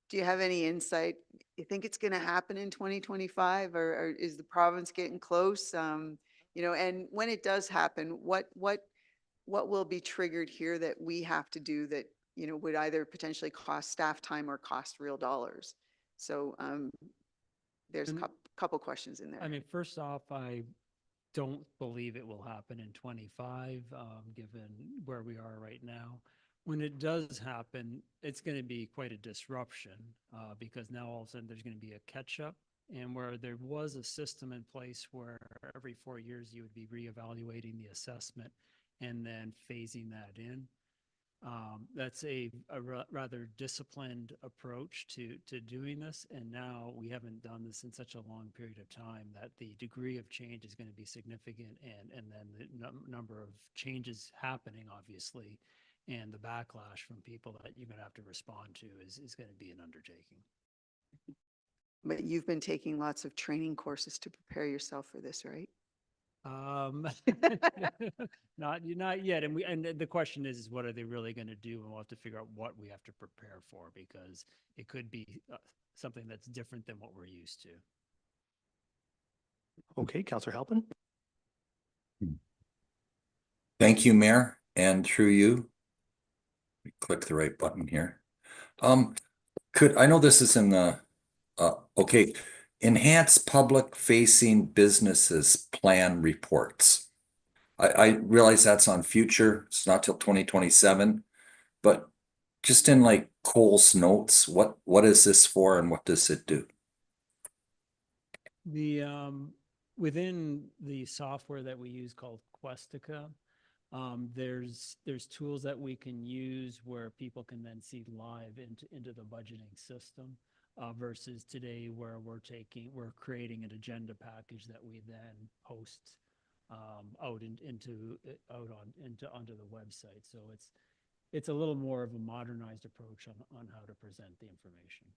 Do you have any insight? You think it's going to happen in 2025, or is the province getting close? You know, and when it does happen, what will be triggered here that we have to do that, you know, would either potentially cost staff time or cost real dollars? So there's a And- couple questions in there. I mean, first off, I don't believe it will happen in 25, given where we are right now. When it does happen, it's going to be quite a disruption because now all of a sudden there's going to be a catch up. And where there was a system in place where every 4 years you would be reevaluating the assessment and then phasing that in. That's a rather disciplined approach to doing this. And now we haven't done this in such a long period of time that the degree of change is going to be significant. And then the number of changes happening, obviously, and the backlash from people that you're going to have to respond to is going to be an undertaking. But you've been taking lots of training courses to prepare yourself for this, right? Not yet. And the question is what are they really going to do? And we'll have to figure out what we have to prepare for because it could be something that's different than what we're used to. Okay, Councillor Halpin. Thank you, Mayor, and through you. Click the right button here. I know this is in the, okay, enhance public facing businesses plan reports. I realize that's on future, it's not till 2027, but just in like Cole's notes, what is this for and what does it do? The within the software that we use called Questica, there's tools that we can use where people can then see live into the budgeting system versus today where we're creating an agenda package that we then post onto the website. So it's a little more of a modernized approach on how to present the information.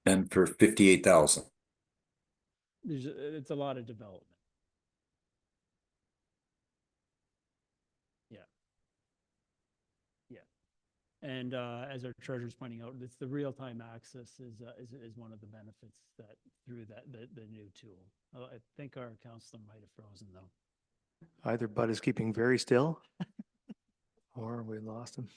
And for 58,000. It's a lot of development. And as our treasurer's pointing out, it's the real-time access is one of the benefits that through the new tool. I think our counselor might have frozen though. Either Bud is keeping very still or we lost him.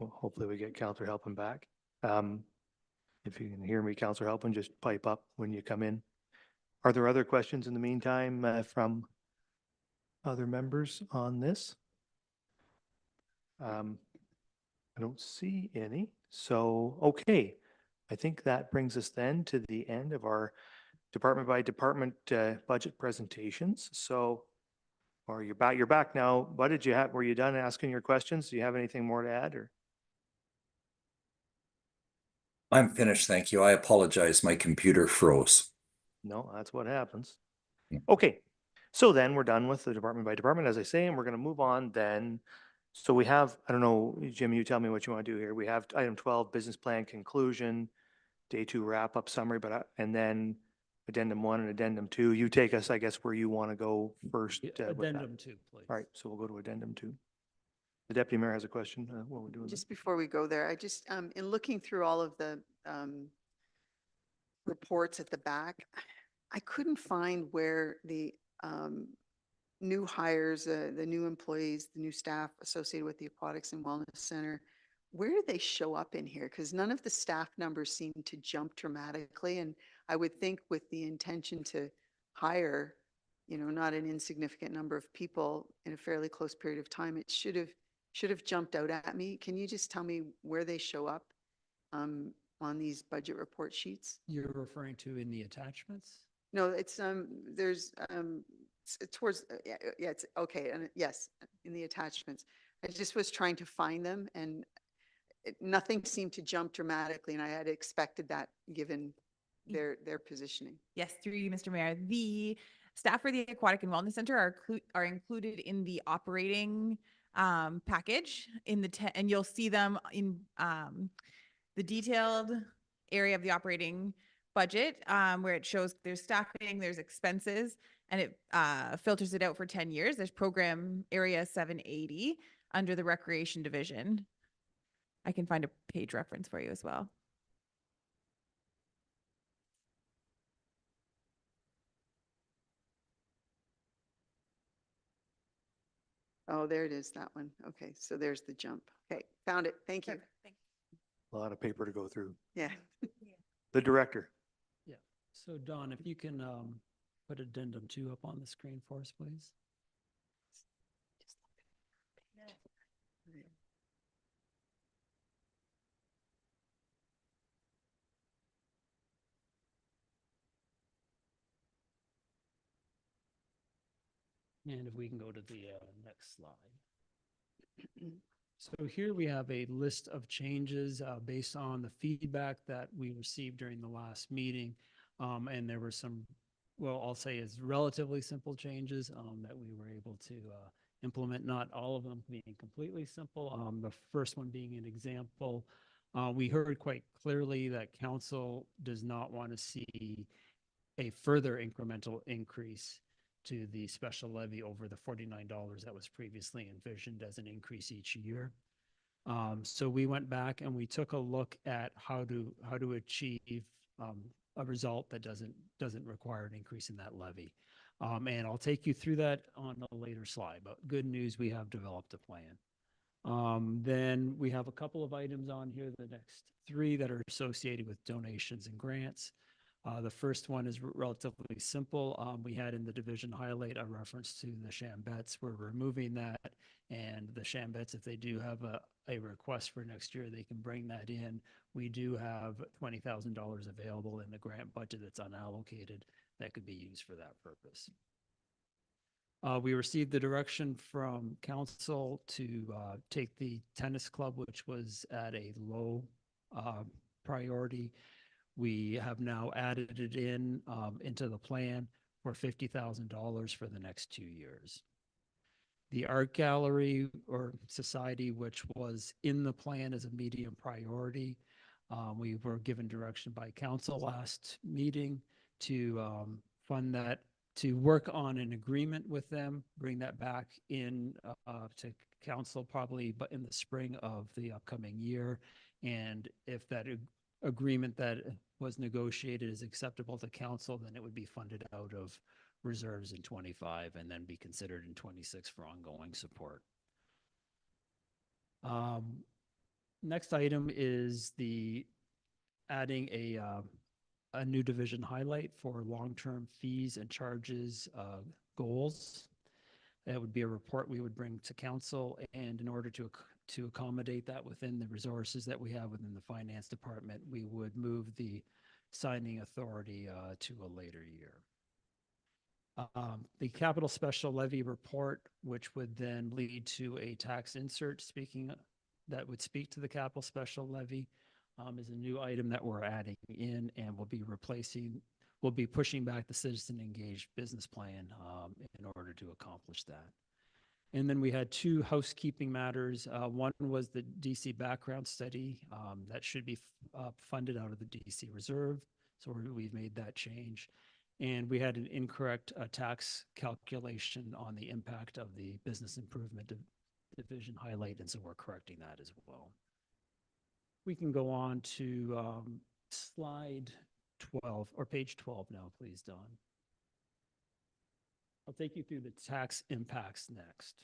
Well, hopefully we get Councillor Halpin back. If you can hear me, Councillor Halpin, just pipe up when you come in. Are there other questions in the meantime from other members on this? I don't see any. So, okay. I think that brings us then to the end of our department by department budget presentations. So, or you're back now. What did you have? Were you done asking your questions? Do you have anything more to add or? I'm finished, thank you. I apologize, my computer froze. No, that's what happens. Okay. So then we're done with the department by department, as I say, and we're going to move on then. So we have, I don't know, Jim, you tell me what you want to do here. We have item 12, business plan conclusion, day 2 wrap up summary, but and then addendum 1 and addendum 2. You take us, I guess, where you want to go first. with that. Addendum 2, please. All right, so we'll go to addendum 2. The deputy mayor has a question while we're doing this. Just before we go there, I just, in looking through all of the reports at the back, I couldn't find where the new hires, the new employees, the new staff associated with the Aquatics and Wellness Center, where do they show up in here? Because none of the staff numbers seem to jump dramatically. And I would think with the intention to hire, not an insignificant number of people in a fairly close period of time, it should have jumped out at me. Can you just tell me where they show up on these budget report sheets? You're referring to in the attachments? No, it's there's towards yeah, it's okay, and yes, in the attachments. I just was trying to find them, and nothing seemed to jump dramatically, and I had expected that given their positioning. Yes, through you, Mr. Mayor. The staff for the Aquatic and Wellness Center are included in the operating package in the and you'll see them in the detailed area of the operating budget where it shows there's staffing, there's expenses, and it filters it out for 10 years. There's program area 780 under the recreation division. I can find a page reference for you as well. Oh, there it is, that one. Okay, so there's the jump. Okay, found it. Thank you. Perfect. Thanks. A lot of paper to go through. Yeah. The director. Yeah. So Don, if you can put addendum 2 up on the screen for us, please. And if we can go to the next slide. So here we have a list of changes based on the feedback that we received during the last meeting. And there were some, well, I'll say is relatively simple changes that we were able to implement, not all of them being completely simple. The first one being an example, we heard quite clearly that council does not want to see a further incremental increase to the special levy over the $49 that was previously envisioned as an increase each year. So we went back and we took a look at how to achieve a result that doesn't require an increase in that levy. And I'll take you through that on a later slide, but good news, we have developed a plan. Then we have a couple of items on here, the next 3 that are associated with donations and grants. The first one is relatively simple. We had in the division highlight a reference to the Chambettes. We're removing that, and the Chambettes, if they do have a request for next year, they can bring that in. We do have $20,000 available in the grant budget that's unallocated that could be used for that purpose. We received the direction from council to take the tennis club, which was at a low priority. We have now added it in into the plan for $50,000 for the next 2 years. The art gallery or society, which was in the plan as a medium priority, we were given direction by council last meeting to fund that, to work on an agreement with them, bring that back in to council probably but in the spring of the upcoming year. And if that agreement that was negotiated is acceptable to council, then it would be funded out of reserves in 25 and then be considered in 26 for ongoing support. Next item is the adding a new division highlight for long-term fees and charges goals. That would be a report we would bring to council, and in order to accommodate that within the resources that we have within the finance department, we would move the signing authority to a later year. The capital special levy report, which would then lead to a tax insert that would speak to the capital special levy, is a new item that we're adding in, and we'll be pushing back the citizen engaged business plan in order to accomplish that. And then we had 2 housekeeping matters. One was the DC background study that should be funded out of the DC reserve. So we've made that change. And we had an incorrect tax calculation on the impact of the business improvement division highlight. And so we're correcting that as well. We can go on to slide 12 or page 12 now, please, Don. I'll take you through the tax impacts next.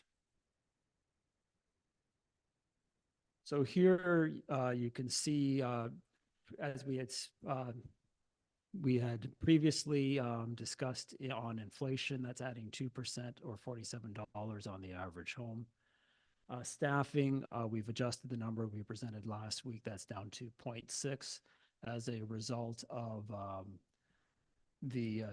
So here you can see, as we had previously discussed on inflation, that's adding 2% or $47 on the average home. Staffing, we've adjusted the number we presented last week. That's down to 0.6 as a result of the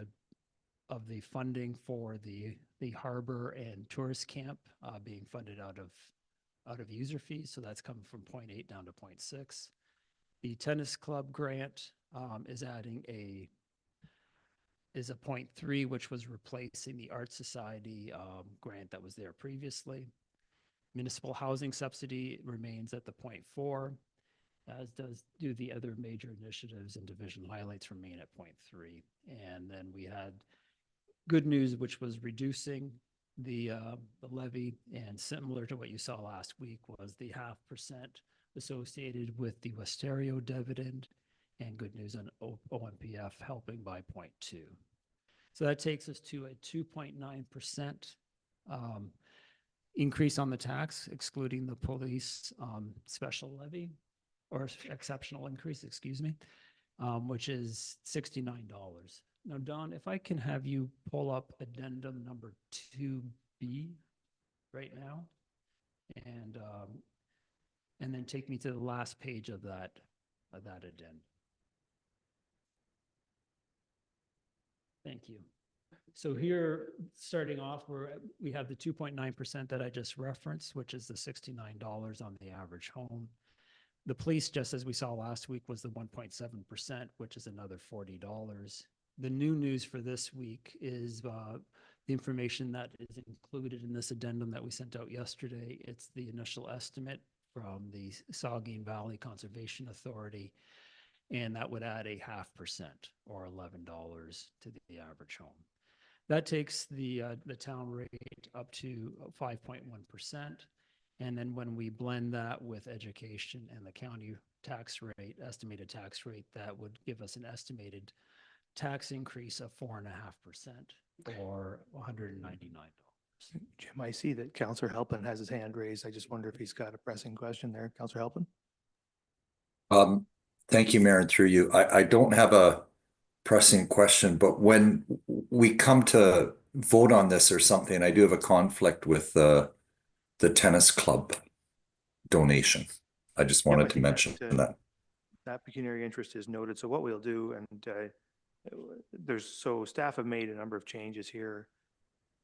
funding for the harbor and tourist camp being funded out of user fees. So that's coming from 0.8 down to 0.6. The tennis club grant is adding a 0.3, which was replacing the Art Society grant that was there previously. Municipal housing subsidy remains at the 0.4, as do the other major initiatives, and division highlights remain at 0.3. And then we had good news, which was reducing the levy, and similar to what you saw last week was the 0.5% associated with the Westerio dividend, and good news on OMPF helping by 0.2. So that takes us to a 2.9% increase on the tax, excluding the police special levy. exceptional increase, excuse me, which is $69. Now, Don, if I can have you pull up addendum number 2B right now, and then take me to the last page of that addendum. Thank you. So here, starting off, we have the 2.9% that I just referenced, which is the $69 on the average home. The police, just as we saw last week, was the 1.7%, which is another $40. The new news for this week is the information that is included in this addendum that we sent out yesterday. It's the initial estimate from the Saugeen Valley Conservation Authority, and that would add a 0.5% or $11 to the average home. That takes the town rate up to 5.1%. And then when we blend that with education and the county tax rate, estimated tax rate, that would give us an estimated tax increase of 4.5% or $199. Jim, I see that Counselor Halpin has his hand raised. I just wonder if he's got a pressing question there. Counselor Halpin? Thank you, Mayor, and through you. I don't have a pressing question, but when we come to vote on this or something, I do have a conflict with the tennis club donation. I just Yep, I wanted to think mention that. That pecuniary interest is noted. So what we'll do, and so staff have made a number of changes here.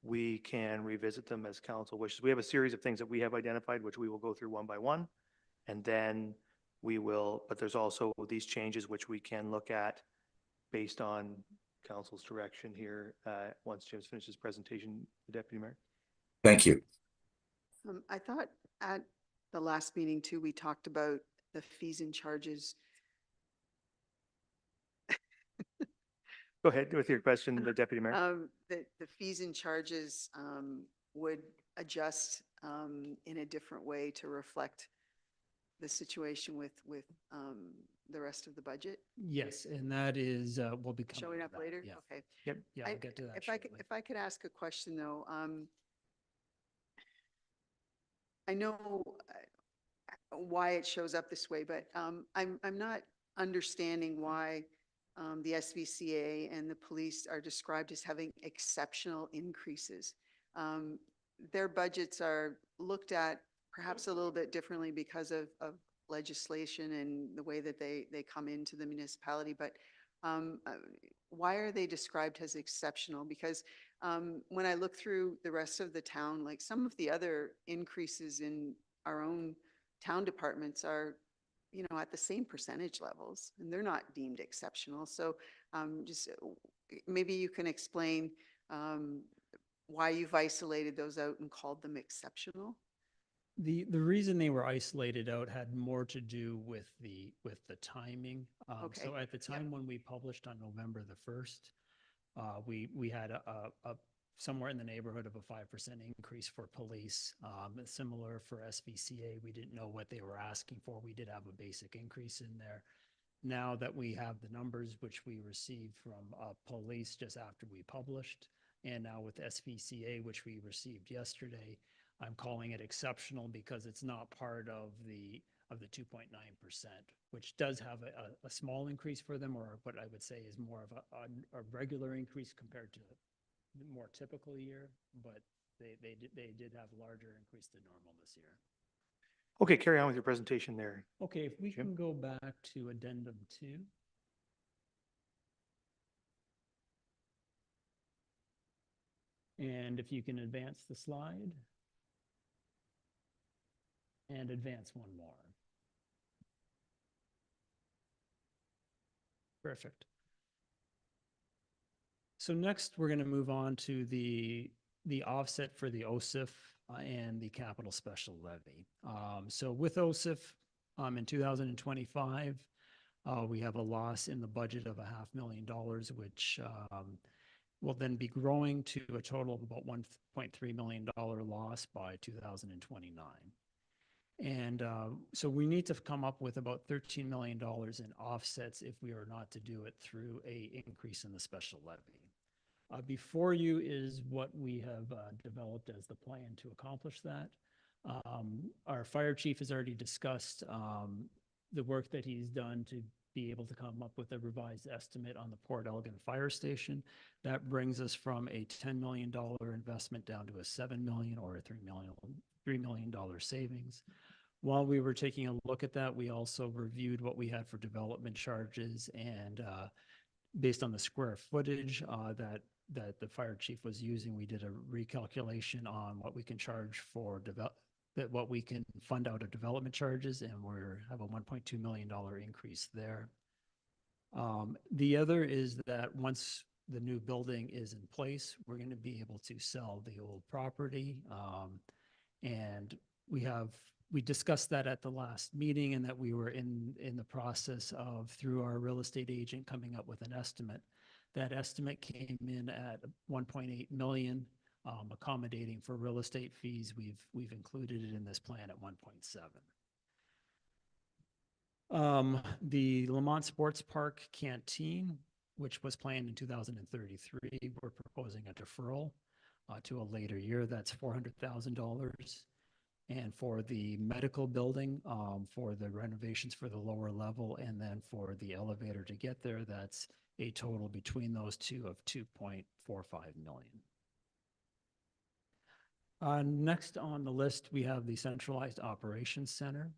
We can revisit them as council wishes. We have a series of things that we have identified, which we will go through one by one. And then but there's also these changes which we can look at based on council's direction here once Jim's finished his presentation, the Deputy Mayor. Thank you. I thought at the last meeting too, we talked about the fees and charges. Go ahead with your question, the Deputy Mayor. The fees and charges would adjust in a different way to reflect the situation with the rest of the budget? Yes, and that is, will be Showing up later? Yeah. Okay. Yep. Yeah, I'll get to that shortly. If I could ask a question though, I know why it shows up this way, but I'm not understanding why the SVCA and the police are described as having exceptional increases. Their budgets are looked at perhaps a little bit differently because of legislation and the way that they come into the municipality, but why are they described as exceptional? Because when I look through the rest of the town, like some of the other increases in our own town departments are, at the same percentage levels, and they're not deemed exceptional. So just maybe you can explain why you've isolated those out and called them exceptional. The reason they were isolated out had more to do with the timing. Okay. So at the time when we published on November the 1st, we had a somewhere in the neighborhood of a 5% increase for police. Similar for SVCA, we didn't know what they were asking for. We did have a basic increase in there. Now that we have the numbers which we received from police just after we published, and now with SVCA, which we received yesterday, I'm calling it exceptional because it's not part of the 2.9%, which does have a small increase for them, or what I would say is more of a regular increase compared to the more typical year, but they did have a larger increase than normal this year. Okay, carry on with your presentation there. Okay, if we Jim? can go back to addendum 2. And if you can advance the slide. And advance one more. Perfect. So next, we're going to move on to the offset for the OSIF and the capital special levy. So with OSIF in 2025, we have a loss in the budget of $500,000, which will then be growing to a total of about $1.3 million loss by 2029. And so we need to come up with about $13 million in offsets if we are not to do it through a increase in the special levy. Before you is what we have developed as the plan to accomplish that. Our fire chief has already discussed the work that he's done to be able to come up with a revised estimate on the Port Elgin Fire Station. That brings us from a $10 million investment down to a $7 million or a $3 million savings. While we were taking a look at that, we also reviewed what we had for development charges, and based on the square footage that the fire chief was using, we did a recalculation on what we can charge for what we can fund out of development charges, and have a $1.2 million increase there. The other is that once the new building is in place, we're going to be able to sell the old property. And we discussed that at the last meeting, and that we were in the process of, through our real estate agent, coming up with an estimate. That estimate came in at 1.8 million, accommodating for real estate fees. We've included it in this plan at 1.7. The Lamont Sports Park Canteen, which was planned in 2033, we're proposing a deferral to a later year. That's $400,000. And for the medical building, for the renovations for the lower level, and then for the elevator to get there, that's a total between those two of $2.45 million. Next on the list, we have the Centralized Operations Center.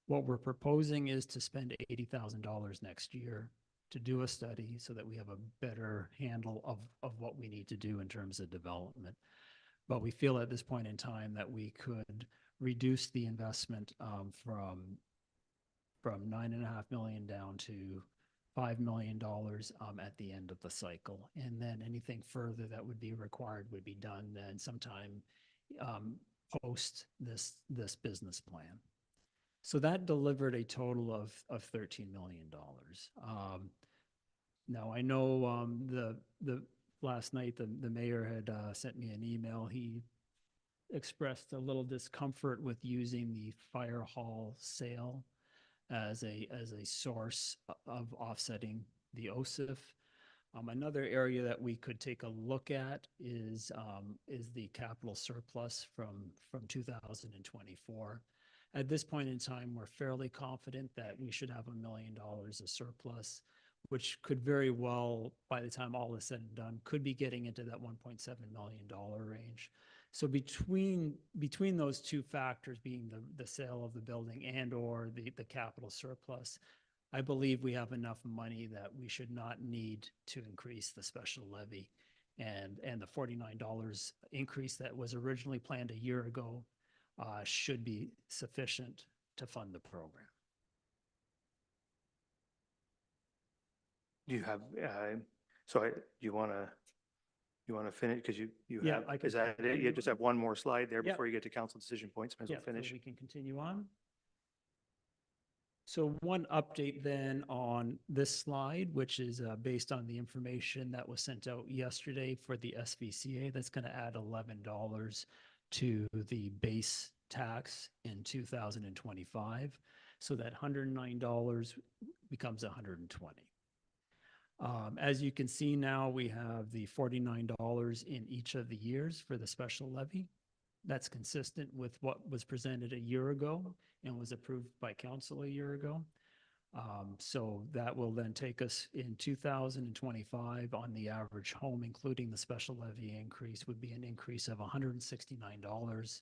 What we're proposing is to spend $80,000 next year to do a study so that we have a better handle of what we need to do in terms of development. But we feel at this point in time that we could reduce the investment from $9.5 million down to $5 million at the end of the cycle. And then anything further that would be required would be done then sometime post this business plan. So that delivered a total of $13 million. Now I know the last night the mayor had sent me an email. He expressed a little discomfort with using the fire hall sale as a source of offsetting the OSIF. Another area that we could take a look at is the capital surplus from 2024. At this point in time, we're fairly confident that we should have $1 million of surplus, which could very well, by the time all is said and done, could be getting into that $1.7 million range. So between those two factors, being the sale of the building and or the capital surplus, I believe we have enough money that we should not need to increase the special levy. And the $49 increase that was originally planned a year ago should be sufficient to fund the program. Do you have, do you want to finish? Because you Yeah, have, I can is that it? You continue. just have one more slide there Yeah. before you get to council decision points. Might as well So finish. we can continue on. So one update then on this slide, which is based on the information that was sent out yesterday for the SVCA, that's going to add $11 to the base tax in 2025. So that $109 becomes $120. As you can see now, we have the $49 in each of the years for the special levy. That's consistent with what was presented a year ago and was approved by council a year ago. So that will then take us in 2025 on the average home, including the special levy increase, would be an increase of $169.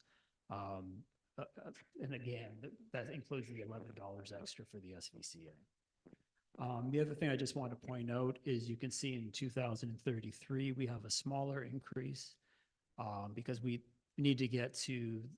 And again, that includes the $11 extra for the SVCA. The other thing I just want to point out is you can see in 2033, we have a smaller increase because we need to get to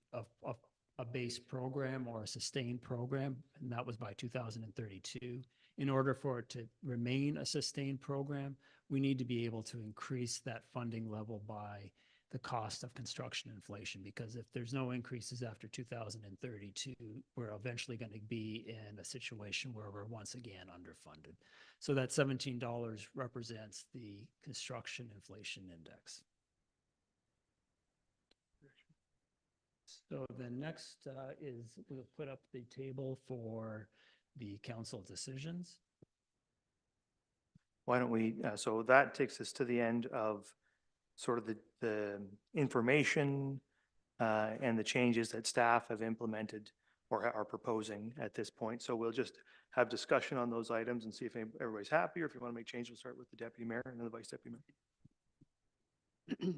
a base program or a sustained program, and that was by 2032. In order for it to remain a sustained program, we need to be able to increase that funding level by the cost of construction inflation, because if there's no increases after 2032, we're eventually going to be in a situation where we're once again underfunded. So that $17 represents the construction inflation index. So the next is we'll put up the table for the council decisions. Why don't we, so that takes us to the end of sort of the information and the changes that staff have implemented or are proposing at this point. So we'll just have discussion on those items and see if everybody's happy, or if you want to make changes, we'll start with the deputy mayor and then the vice deputy mayor.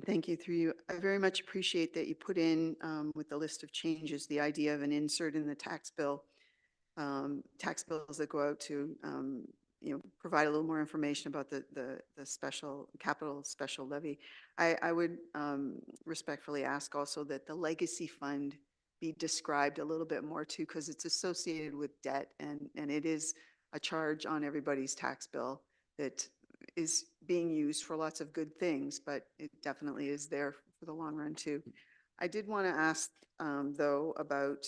Thank you, through you. I very much appreciate that you put in with the list of changes, the idea of an insert in the tax bill, tax bills that go out to, provide a little more information about the special capital special levy. I would respectfully ask also that the legacy fund be described a little bit more too, because it's associated with debt, and it is a charge on everybody's tax bill that is being used for lots of good things, but it definitely is there for the long run too. I did want to ask though about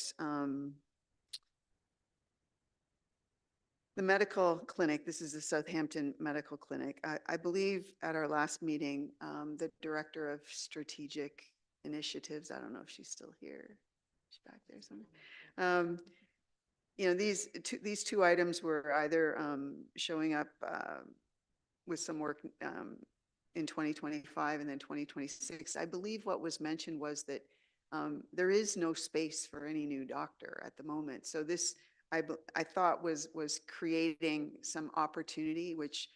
the medical clinic. This is the Southampton Medical Clinic. I believe at our last meeting, the director of strategic initiatives, I don't know if she's still here. She's back there somewhere. These two items were either showing up with some work in 2025 and then 2026. I believe what was mentioned was that there is no space for any new doctor at the moment. So this, I thought was creating some opportunity, which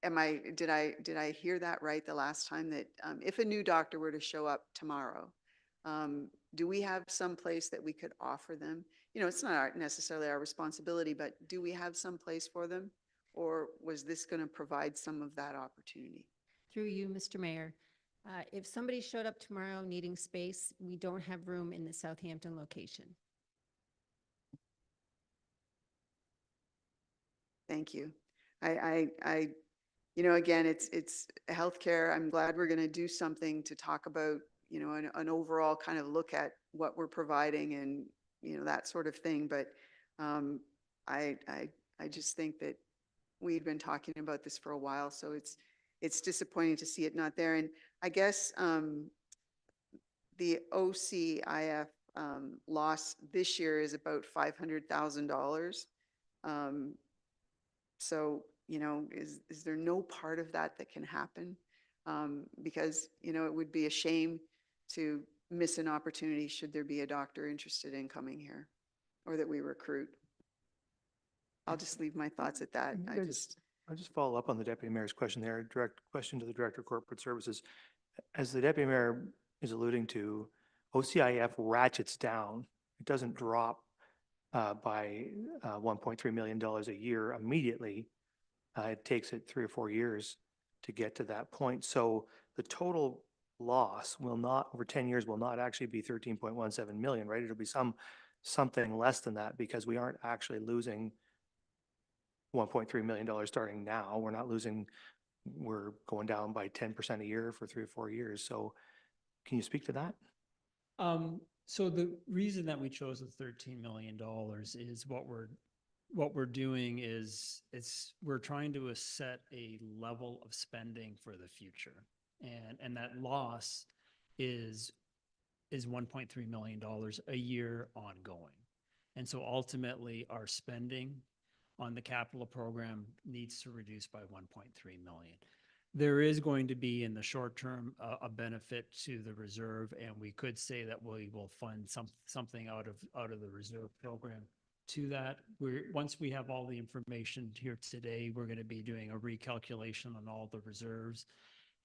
did I hear that right the last time, that if a new doctor were to show up tomorrow, do we have some place that we could offer them? It's not necessarily our responsibility, but do we have some place for them? Or was this going to provide some of that opportunity? Through you, Mr. Mayor, if somebody showed up tomorrow needing space, we don't have room in the Southampton location. Thank you. Again, it's healthcare. I'm glad we're going to do something to talk about, an overall kind of look at what we're providing and, that sort of thing. But I just think that we've been talking about this for a while, so it's disappointing to see it not there. And I guess the OCIF loss this year is about $500,000. So, is there no part of that can happen? Because, it would be a shame to miss an opportunity should there be a doctor interested in coming here, or that we recruit. I'll just leave my thoughts at that. I'll just follow up on the deputy mayor's question there. Direct question to the director of corporate services. As the deputy mayor is alluding to, OCIF ratchets down. It doesn't drop by $1.3 million a year immediately. It takes it 3 or 4 years to get to that point. So the total loss will not, over 10 years, will not actually be 13.17 million, right? It'll be something less than that, because we aren't actually losing $1.3 million starting now. We're not losing, we're going down by 10% a year for 3 or 4 years. So can you speak to that? So the reason that we chose the $13 million is what we're doing is we're trying to set a level of spending for the future. And that loss is $1.3 million a year ongoing. And so ultimately our spending on the capital program needs to reduce by 1.3 million. There is going to be in the short term a benefit to the reserve, and we could say that we will fund something out of the reserve program to that. Once we have all the information here today, we're going to be doing a recalculation on all the reserves.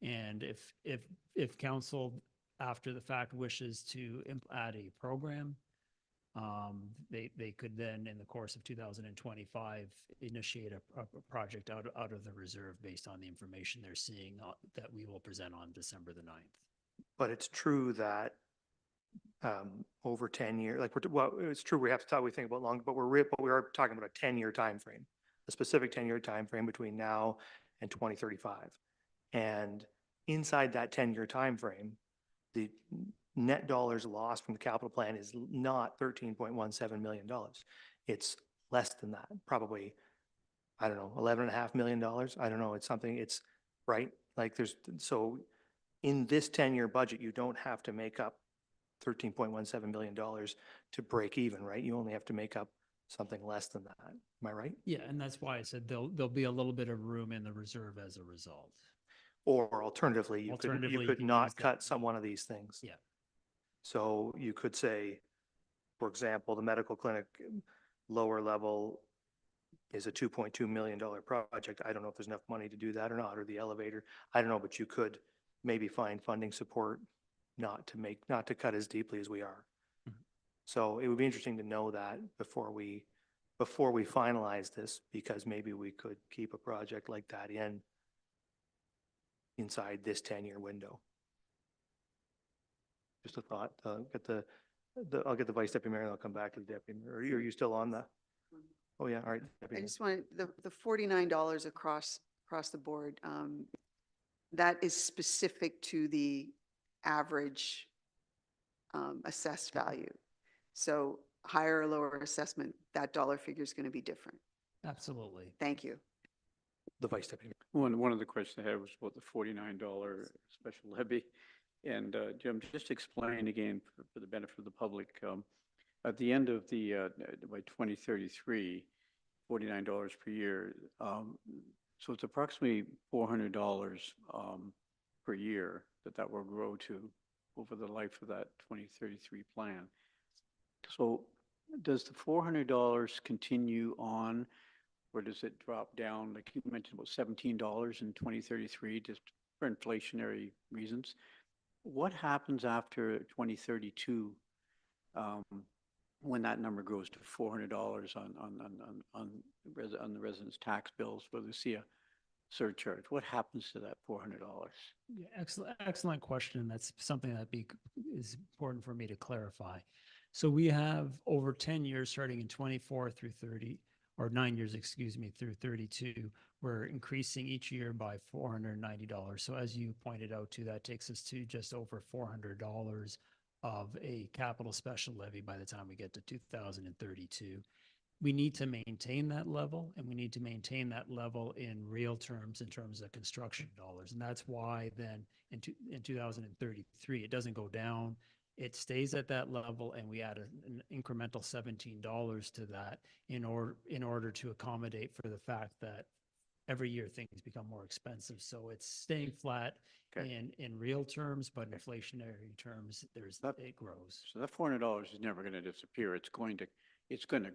And if council after the fact wishes to add a program, they could then, in the course of 2025, initiate a project out of the reserve based on the information they're seeing that we will present on December the 9th. But it's true that over 10 years, it's true we have to talk, we think about long, but we are talking about a 10-year time frame, a specific 10-year time frame between now and 2035. And inside that 10-year time frame, the net dollars lost from the capital plan is not $13.17 million. It's less than that, probably, I don't know, $11.5 million. I don't know. It's something, it's right. So in this 10-year budget, you don't have to make up $13.17 million to break even, right? You only have to make up something less than that. Am I right? Yeah, and that's why I said there'll be a little bit of room in the reserve as a result. Or alternatively, you could not cut one of these things. Yeah. So you could say, For example, the medical clinic, lower level is a $2.2 million project. I don't know if there's enough money to do that or not, or the elevator. I don't know, but you could maybe find funding support not to cut as deeply as we are. So it would be interesting to know that before we finalize this, because maybe we could keep a project like that inside this 10-year window. Just a thought. I'll get the vice deputy mayor and I'll come back to the deputy mayor. Are you still on the? Oh yeah, all right. I Deputy just wanted the $49 across the board. That is specific to the average assessed value. So higher or lower assessment, that dollar figure is going to be different. Absolutely. Thank you. the vice deputy. One of the questions I had was about the $49 special levy. And Jim, just explain again for the benefit of the public, at the end of by 2033, $49 per year. So it's approximately $400 per year that will grow to over the life of that 2033 plan. So does the $400 continue on, or does it drop down? Like you mentioned about $17 in 2033, just for inflationary reasons. What happens after 2032 when that number goes to $400 on the residents' tax bills, whether they see a surcharge? What happens to that $400? Yeah, excellent question. That's something that is important for me to clarify. So we have over 10 years, starting in 24 through 30, or 9 years, excuse me, through 32. We're increasing each year by $490. So as you pointed out too, that takes us to just over $400 of a capital special levy by the time we get to 2032. We need to maintain that level, and we need to maintain that level in real terms, in terms of construction dollars. And that's why then in 2033, it doesn't go down. It stays at that level, and we add an incremental $17 to that in order to accommodate for the fact that every year things become more expensive. So it's staying flat in real terms, but in inflationary terms, it grows. So that $400 is never going to disappear. It's going to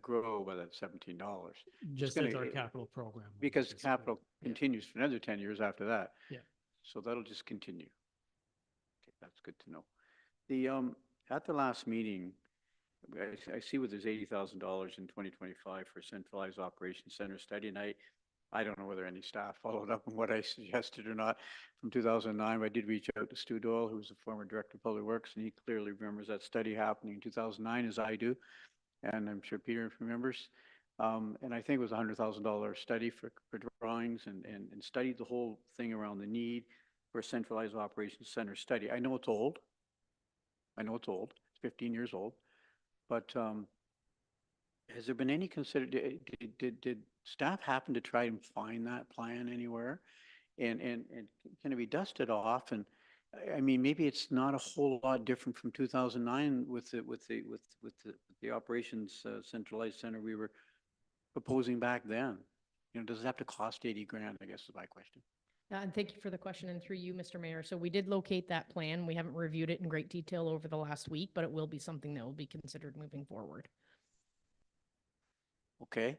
grow by that $17. Just as our capital program. Because capital continues for another 10 years after that. Yeah. So that'll just continue. Okay, that's good to know. At the last meeting, I see where there's $80,000 in 2025 for centralized operations center study, and I don't know whether any staff followed up on what I suggested or not. From 2009, I did reach out to Stu Doyle, who was the former director of public works, and he clearly remembers that study happening in 2009, as I do, and I'm sure Peter remembers. And I think it was a $100,000 study for drawings and studied the whole thing around the need for a centralized operations center study. I know it's old. It's 15 years old. But has there been any did staff happen to try and find that plan anywhere? And can it be dusted off? And I mean, maybe it's not a whole lot different from 2009 with the operations centralized center we were proposing back then. You know, does it have to cost 80 grand, I guess is my question. And thank you for the question, and through you, Mr. Mayor. So we did locate that plan. We haven't reviewed it in great detail over the last week, but it will be something that will be considered moving forward. Okay,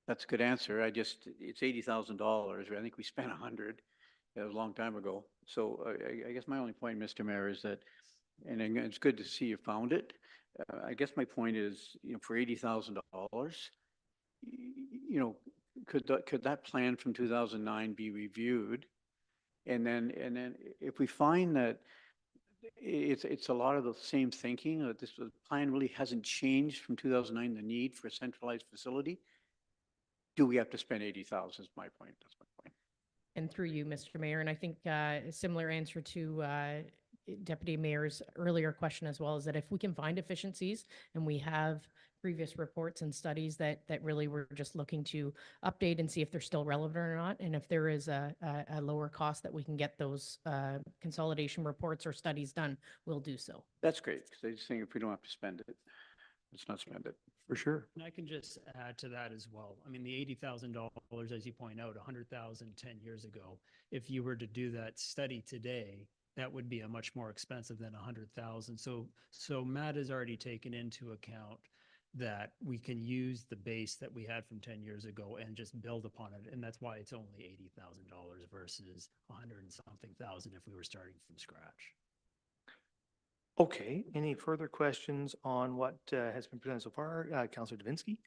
that's a good answer. It's $80,000. I think we spent 100 a long time ago. So I guess my only point, Mr. Mayor, is that, and it's good to see you found it. I guess my point is, you know, for $80,000, you know, could that plan from 2009 be reviewed? And then if we find that it's a lot of the same thinking, that this plan really hasn't changed from 2009, the need for a centralized facility, do we have to spend 80,000 is my point. That's my point. And through you, Mr. Mayor, and I think a similar answer to Deputy Mayor's earlier question as well, is that if we can find efficiencies, and we have previous reports and studies that really we're just looking to update and see if they're still relevant or not, and if there is a lower cost that we can get those consolidation reports or studies done, we'll do so. That's great, because I just think if we don't have to spend it, let's not spend it. For sure. And I can just add to that as well. I mean, the $80,000, as you point out, 100,000 10 years ago, if you were to do that study today, that would be a much more expensive than 100,000. So Matt has already taken into account that we can use the base that we had from 10 years ago and just build upon it. And that's why it's only $80,000 versus 100 and something thousand if we were starting from scratch. Okay, any further questions on what has been presented so far? Councillor Davinsky?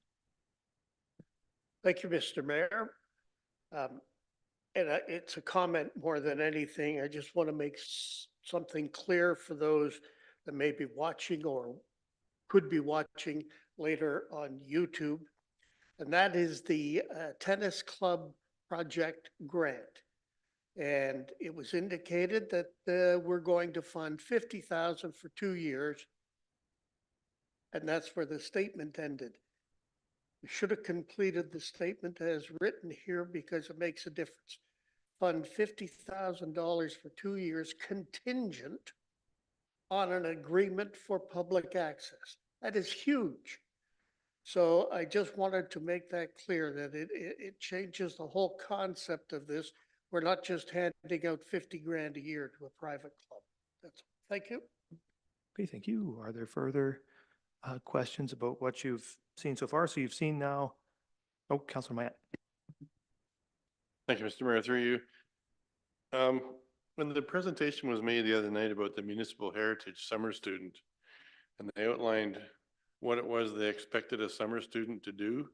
Thank you, Mr. Mayor. It's a comment more than anything. I just want to make something clear for those that may be watching or could be watching later on YouTube. And that is the tennis club project grant. And it was indicated that we're going to fund 50,000 for 2 years. And that's where the statement ended. We should have completed the statement as written here because it makes a difference. Fund $50,000 for 2 years contingent on an agreement for public access. That is huge. So I just wanted to make that clear that it changes the whole concept of this. We're not just handing out 50 grand a year to a private club. That's all. Thank you. Okay, thank you. Are there further questions about what you've seen so far? So you've seen now, oh, Councillor Matt. Thank you, Mr. Mayor, through you. When the presentation was made the other night about the municipal heritage summer student, and they outlined what it was they expected a summer student to do,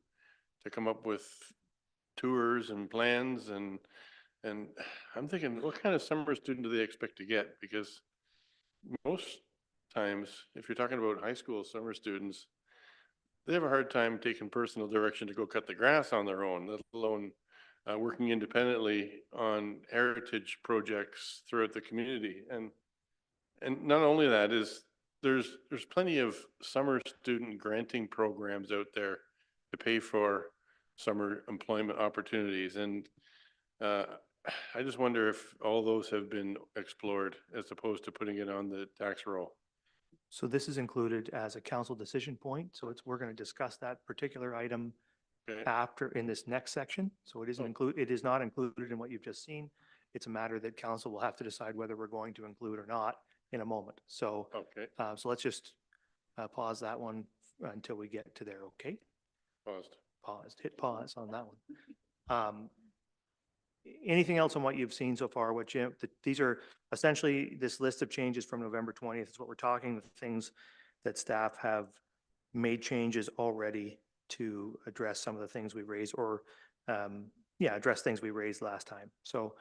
to come up with tours and plans, and I'm thinking, what kind of summer student do they expect to get? Because most times, if you're talking about high school summer students, they have a hard time taking personal direction to go cut the grass on their own, let alone working independently on heritage projects throughout the community. And not only that, is there's plenty of summer student granting programs out there to pay for summer employment opportunities. And I just wonder if all those have been explored as opposed to putting it on the tax roll. So this is included as a council decision point. So we're going to discuss that particular item after in this next section. So it isn't it is not included in what you've just seen. It's a matter that council will have to decide whether we're going to include or not in a moment. So, so let's just pause that one until we get to there. Okay. Paused, hit pause on that one. Anything else on what you've seen so far? What Jim, these are essentially this list of changes from November 20th is what we're talking, the things that staff have made changes already to address some of the things we raised or, address things we raised last time. So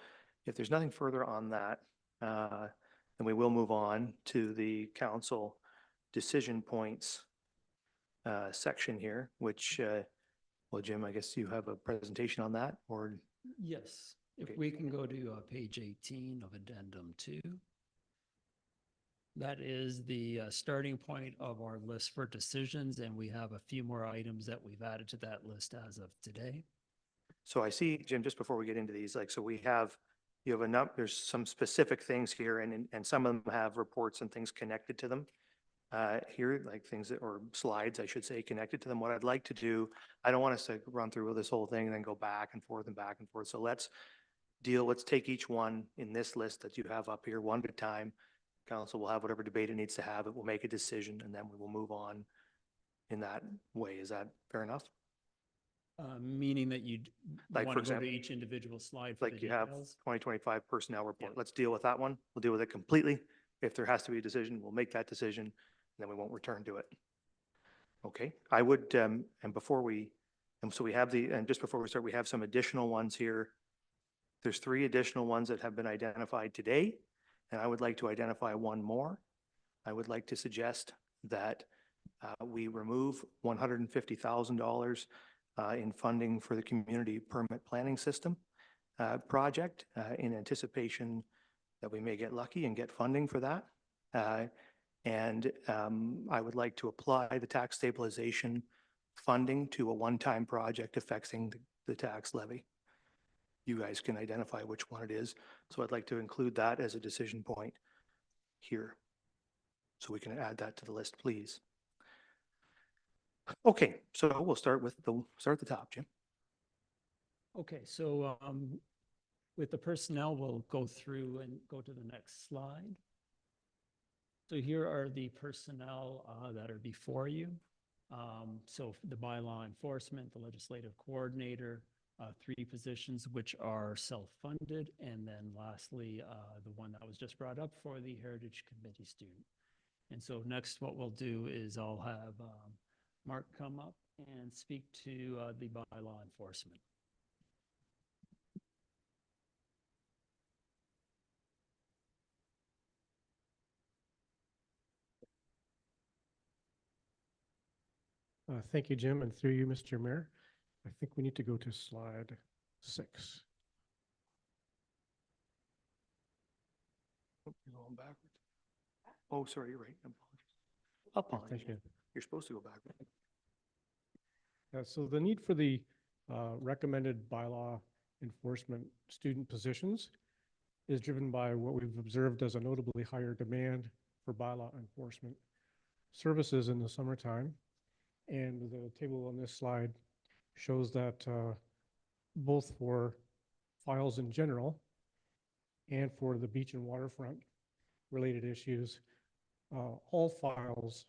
if there's nothing further on that, then we will move on to the council decision points section here, which, well, Jim, I guess you have a presentation on that, or? Yes, if we can go to page 18 of addendum 2. That is the starting point of our list for decisions, and we have a few more items that we've added to that list as of today. So I see, Jim, just before we get into these, like, so we have, you have a number, there's some specific things here, and some of them have reports and things connected to them. Here, like things that, or slides, I should say, connected to them. What I'd like to do, I don't want us to run through this whole thing and then go back and forth and back and forth. So let's take each one in this list that you have up here one at a time. Council will have whatever debate it needs to have. It will make a decision, and then we will move on in that way. Is that fair enough? Meaning that you Like, want for to go to example, each individual slide for the like you have details? 2025 personnel report. Let's deal with that one. We'll deal with it completely. If there has to be a decision, we'll make that decision, and then we won't return to it. Okay, I would, and before we, and so we have and just before we start, we have some additional ones here. There's 3 additional ones that have been identified today, and I would like to identify one more. I would like to suggest that we remove $150,000 in funding for the community permit planning system project in anticipation that we may get lucky and get funding for that. I would like to apply the tax stabilization funding to a one-time project affecting the tax levy. You guys can identify which one it is. So I'd like to include that as a decision point here. So we can add that to the list, please. Okay, so we'll start at the top, Jim. Okay, so with the personnel, we'll go through and go to the next slide. So here are the personnel that are before you. So the bylaw enforcement, the legislative coordinator, 3 positions which are self-funded, and then lastly, the one that was just brought up for the Heritage Committee student. And so next what we'll do is I'll have Mark come up and speak to the bylaw enforcement. Thank you, Jim, and through you, Mr. Mayor. I think we need to go to slide 6. Oh, you're going backwards. Oh, sorry, you're right. Apologies. Thank you. You're supposed to go backwards. So the need for the recommended bylaw enforcement student positions is driven by what we've observed as a notably higher demand for bylaw enforcement services in the summertime. And the table on this slide shows that both for files in general and for the beach and waterfront related issues, all files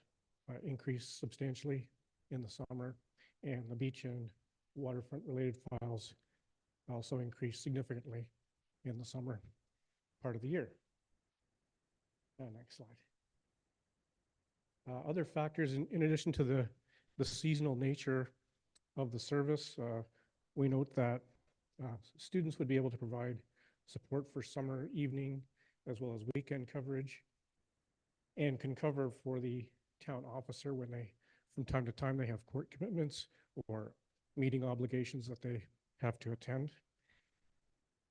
increase substantially in the summer, and the beach and waterfront related files also increase significantly in the summer part of the year. Next slide. Other factors, in addition to the seasonal nature of the service, we note that students would be able to provide support for summer evening as well as weekend coverage, and can cover for the town officer when they, from time to time, they have court commitments or meeting obligations that they have to attend.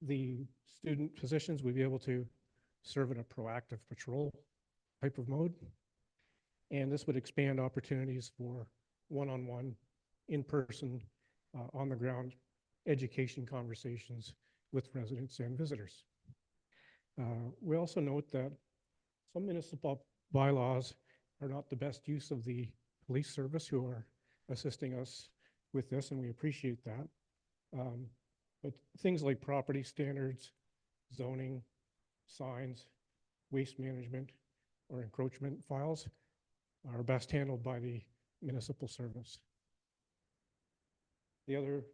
The student positions would be able to serve in a proactive patrol type of mode, and this would expand opportunities for one-on-one, in-person, on-the-ground education conversations with residents and visitors. We also note that some municipal bylaws are not the best use of the police service who are assisting us with this, and we appreciate that. But things like property standards, zoning, signs, waste management, or encroachment files are best handled by the municipal service. The other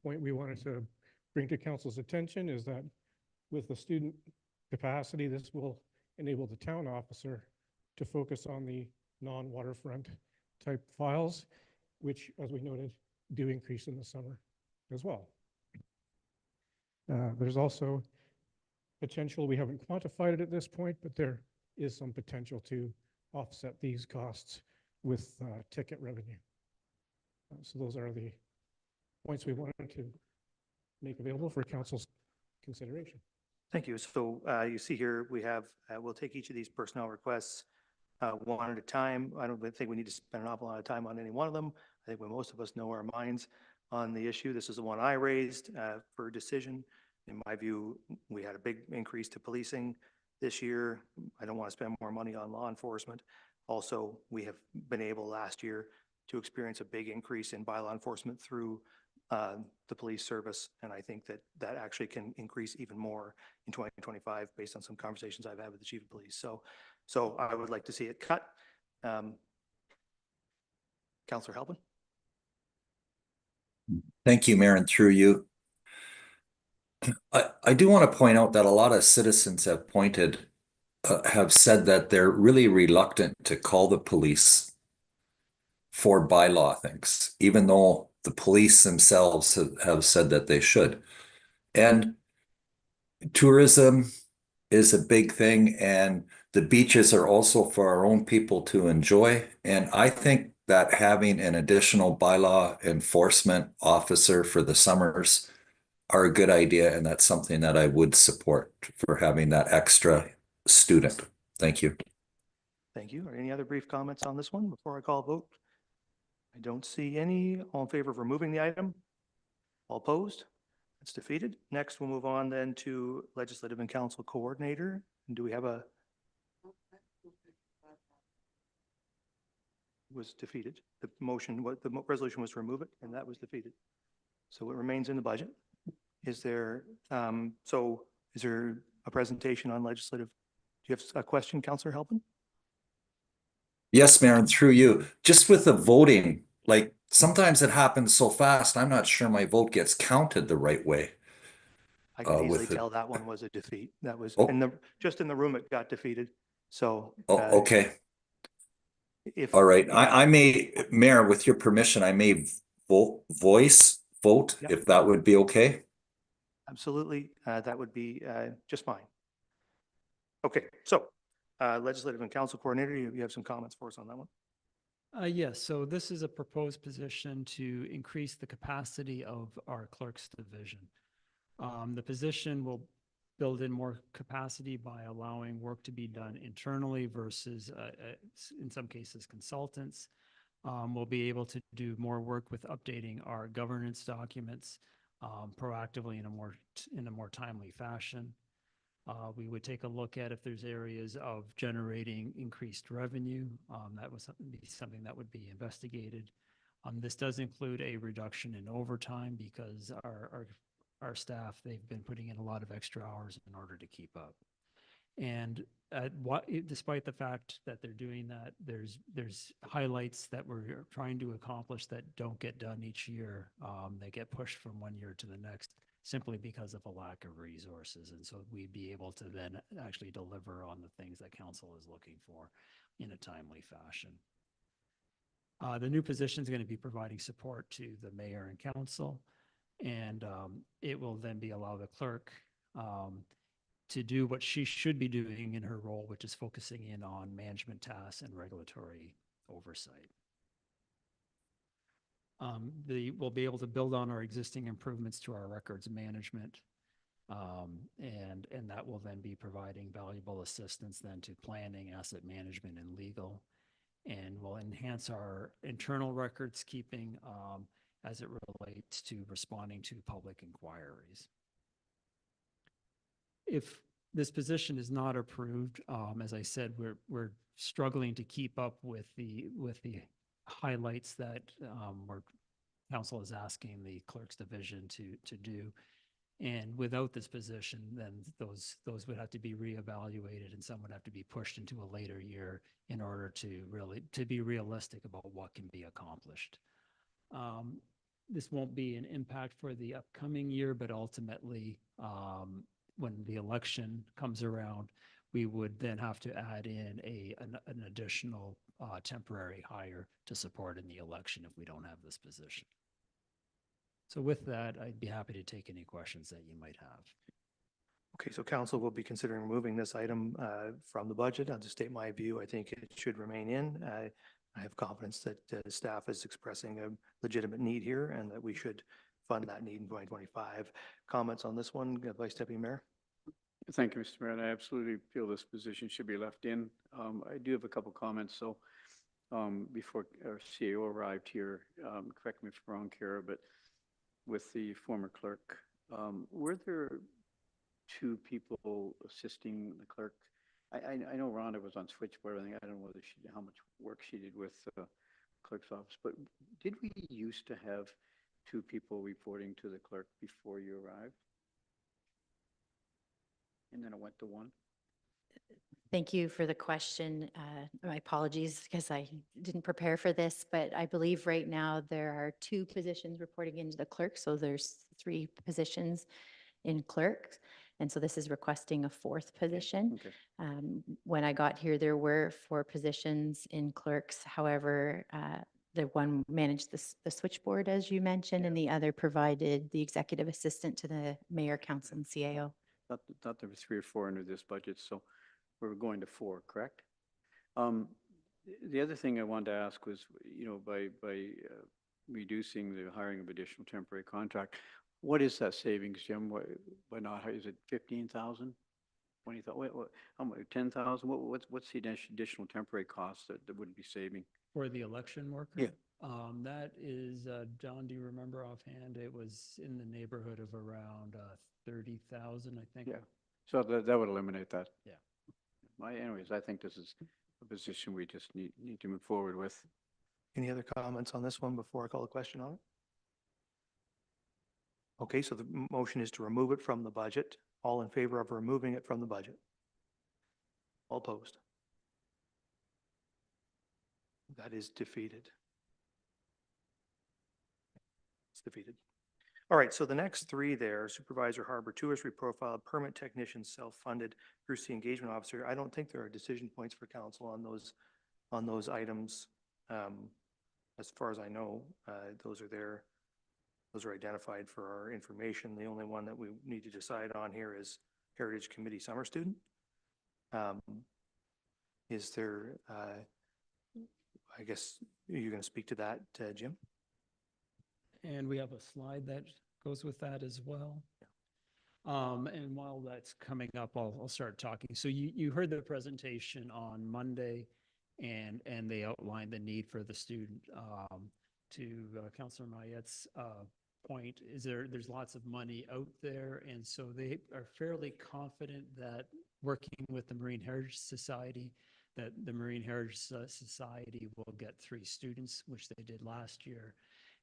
point we wanted to bring to council's attention is that with the student capacity, this will enable the town officer to focus on the non-waterfront type files, which, as we noted, do increase in the summer as well. There's also potential, we haven't quantified it at this point, but there is some potential to offset these costs with ticket revenue. So those are the points we wanted to make available for council's consideration. Thank you. So you see here, we have, we'll take each of these personnel requests one at a time. I don't think we need to spend an awful lot of time on any one of them. I think most of us know our minds on the issue. This is the one I raised for decision. In my view, we had a big increase to policing this year. I don't want to spend more money on law enforcement. Also, we have been able last year to experience a big increase in bylaw enforcement through the police service. And I think that that actually can increase even more in 2025 based on some conversations I've had with the chief of police. So I would like to see it cut. Councillor Halpin. Thank you, Mayor, and through you. I do want to point out that a lot of citizens have said that they're really reluctant to call the police for bylaw things, even though the police themselves have said that they should. And tourism is a big thing, and the beaches are also for our own people to enjoy. And I think that having an additional bylaw enforcement officer for the summers are a good idea, and that's something that I would support for having that extra student. Thank you. Thank you. Are any other brief comments on this one before I call a vote? I don't see any. All in favor of removing the item? All opposed? It's defeated. Next, we'll move on then to Legislative and Council Coordinator. Do we have a? Was defeated. The motion, what the resolution was to remove it, and that was defeated. So it remains in the budget. Is there, so is there a presentation on legislative? Do you have a question, Councillor Halpin? Yes, Mayor, and through you, just with the voting, like sometimes it happens so fast, I'm not sure my vote gets counted the right way. I can easily with it. tell that one was a defeat. That was Oh. in the, just in the room, it got defeated. So. Oh, okay. If. All right. I may, Mayor, with your permission, I may vote, vote, Yep. if that would be okay. Absolutely, that would be just fine. Okay, so Legislative and Council Coordinator, you have some comments for us on that one? Yes, so this is a proposed position to increase the capacity of our clerk's division. The position will build in more capacity by allowing work to be done internally versus, in some cases, consultants. We'll be able to do more work with updating our governance documents proactively in a more timely fashion. We would take a look at if there's areas of generating increased revenue. That was something that would be investigated. This does include a reduction in overtime because our staff, they've been putting in a lot of extra hours in order to keep up. And despite the fact that they're doing that, there's highlights that we're trying to accomplish that don't get done each year. They get pushed from one year to the next simply because of a lack of resources. And so we'd be able to then actually deliver on the things that council is looking for in a timely fashion. The new position is going to be providing support to the mayor and council, and it will then allow the clerk to do what she should be doing in her role, which is focusing in on management tasks and regulatory oversight. We'll be able to build on our existing improvements to our records management, and that will then be providing valuable assistance then to planning, asset management, and legal, and will enhance our internal records keeping as it relates to responding to public inquiries. If this position is not approved, as I said, we're struggling to keep up with the highlights that council is asking the clerk's division to do. And without this position, then those would have to be reevaluated, and some would have to be pushed into a later year in order to be realistic about what can be accomplished. This won't be an impact for the upcoming year, but ultimately, when the election comes around, we would then have to add in an additional temporary hire to support in the election if we don't have this position. So with that, I'd be happy to take any questions that you might have. Okay, so council will be considering removing this item from the budget. I'll just state my view. I think it should remain in. I have confidence that staff is expressing a legitimate need here and that we should fund that need in 2025. Comments on this one, Vice Deputy Mayor? Thank you, Mr. Mayor. And I absolutely feel this position should be left in. I do have a couple comments. So before our CEO arrived here, correct me if I'm wrong, Kara, but with the former clerk, were there two people assisting the clerk? I know Rhonda was on switchboard. I don't know whether how much work she did with the clerk's office, but did we used to have two people reporting to the clerk before you arrived? And then it went to one? Thank you for the question. My apologies because I didn't prepare for this, but I believe right now there are two positions reporting into the clerk. So there's 3 positions in clerks. And so this is requesting a 4th position. Okay. When I got here, there were 4 positions in clerks. However, the one managed the switchboard, as you mentioned, and the other provided the executive assistant to the mayor, council, and CAO. Thought there were 3 or 4 under this budget, so we're going to 4, correct? The other thing I wanted to ask was, by reducing the hiring of additional temporary contract, what is that savings, Jim? Why not? Is it 15,000? 20,000? How much? 10,000? What's the additional temporary cost that would be saving? For the election worker? Yeah. That is, John, do you remember offhand? It was in the neighborhood of around 30,000, I think. Yeah. So that would eliminate that. Yeah. Anyways, I think this is a position we just need to move forward with. Any other comments on this one before I call the question on it? Okay, so the motion is to remove it from the budget. All in favor of removing it from the budget? All opposed? That is defeated. It's defeated. All right, so the next three there, supervisor, harbor, tourist reprofile, permit technician, self-funded, Bruce the engagement officer. I don't think there are decision points for council on those items. As far as I know, those are there. Those are identified for our information. The only one that we need to decide on here is Heritage Committee summer student. Is there, I guess you're going to speak to that, Jim? And we have a slide that goes with that as well. And while that's coming up, I'll start talking. So you heard the presentation on Monday, and they outlined the need for the student. To Councillor Mayette's point, there's lots of money out there, and so they are fairly confident that working with the Marine Heritage Society, that the Marine Heritage Society will get 3 students, which they did last year.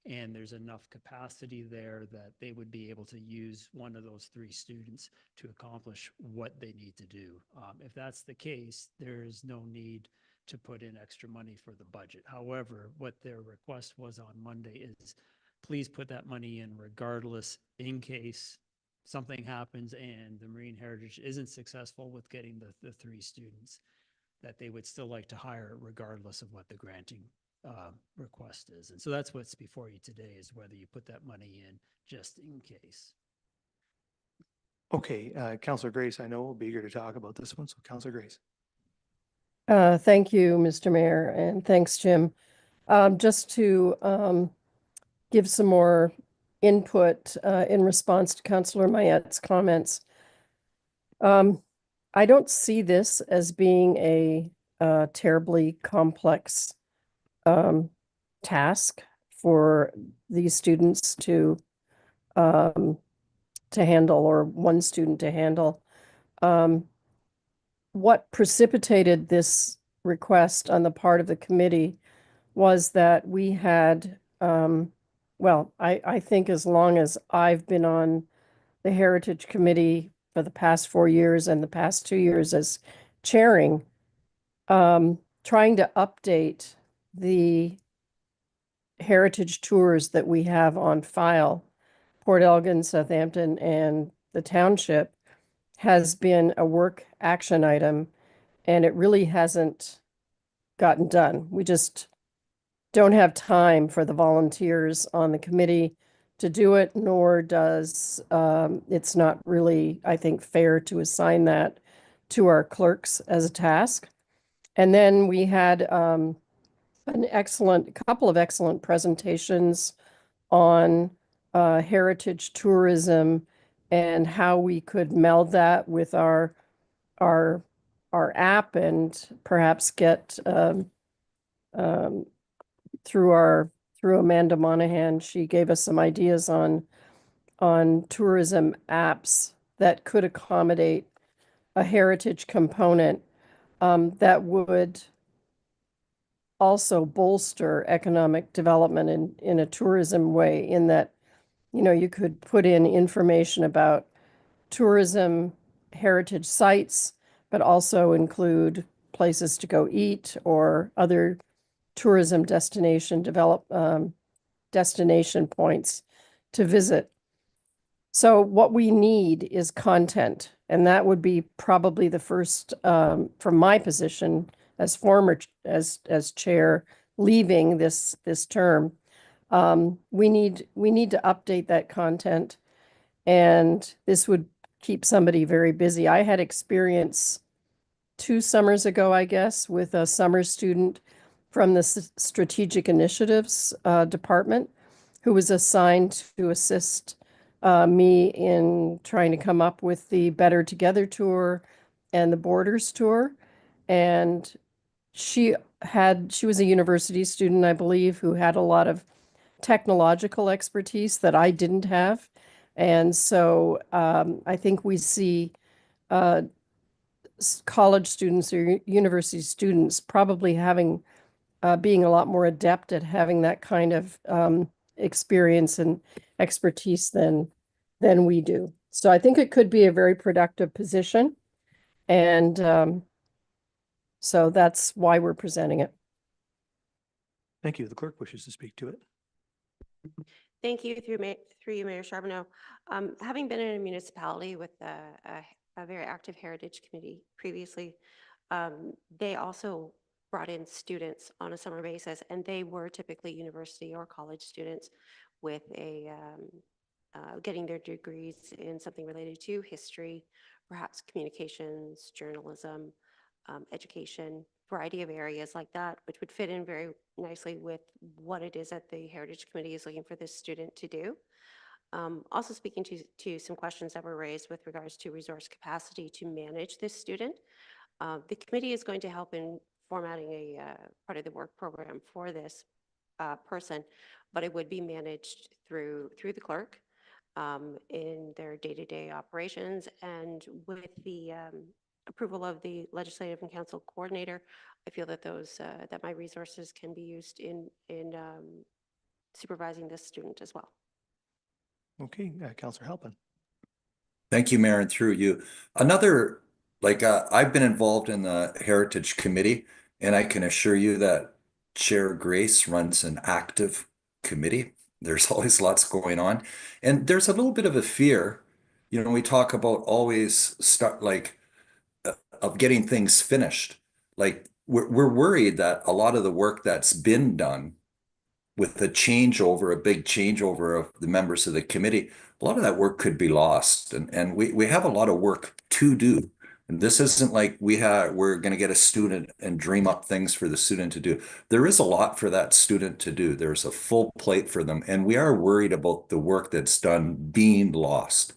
And there's enough capacity there that they would be able to use one of those 3 students to accomplish what they need to do. If that's the case, there is no need to put in extra money for the budget. However, what their request was on Monday is, please put that money in regardless, in case something happens and the Marine Heritage isn't successful with getting the 3 students, that they would still like to hire regardless of what the granting request is. And so that's what's before you today, is whether you put that money in just in case. Okay, Councillor Grace, I know will be eager to talk about this one. So Councillor Grace. Thank you, Mr. Mayor, and thanks, Jim. Just to give some more input in response to Councillor Mayette's comments. I don't see this as being a terribly complex task for these students to handle, or one student to handle. What precipitated this request on the part of the committee was that we had, well, I think as long as I've been on the Heritage Committee for the past 4 years and the past 2 years as chairing, trying to update the heritage tours that we have on file, Port Elgin, Southampton, and the township, has been a work action item, and it really hasn't gotten done. We just don't have time for the volunteers on the committee to do it, nor does it's not really, I think, fair to assign that to our clerks as a task. And then we had a couple of excellent presentations on heritage tourism and how we could meld that with our app, and perhaps get through Amanda Monahan, she gave us some ideas on tourism apps that could accommodate a heritage component that would also bolster economic development in a tourism way, in that, you know, you could put in information about tourism heritage sites, but also include places to go eat or other tourism destination points to visit. So what we need is content, and that would be probably the first, from my position as as chair, leaving this term. We need to update that content, and this would keep somebody very busy. I had experience 2 summers ago, I guess, with a summer student from the Strategic Initiatives Department, who was assigned to assist me in trying to come up with the Better Together tour and the Borders tour. And she was a university student, I believe, who had a lot of technological expertise that I didn't have. And so I think we see college students or university students probably being a lot more adept at having that kind of experience and expertise than than we do. So I think it could be a very productive position. And so that's why we're presenting it. Thank you. The clerk wishes to speak to it. Thank you through you, Mayor Charbonneau. Having been in a municipality with a very active heritage committee previously, they also brought in students on a summer basis, and they were typically university or college students with a getting their degrees in something related to history, perhaps communications, journalism, education, variety of areas like that, which would fit in very nicely with what it is that the Heritage Committee is looking for this student to do. Also speaking to some questions that were raised with regards to resource capacity to manage this student. The committee is going to help in formatting a part of the work program for this person, but it would be managed through the clerk in their day-to-day operations, and with the approval of the legislative and council coordinator, I feel that those that my resources can be used in supervising this student as well. Okay, Councillor Halpin. Thank you, Mayor, and through you. Another, I've been involved in the Heritage Committee, and I can assure you that Chair Grace runs an active committee. There's always lots going on. And there's a little bit of a fear, we talk about always of getting things finished. Like we're worried that a lot of the work that's been done with a big changeover of the members of the committee, a lot of that work could be lost. And we have a lot of work to do. And this isn't like we're going to get a student and dream up things for the student to do. There is a lot for that student to do. There's a full plate for them. And we are worried about the work that's done being lost.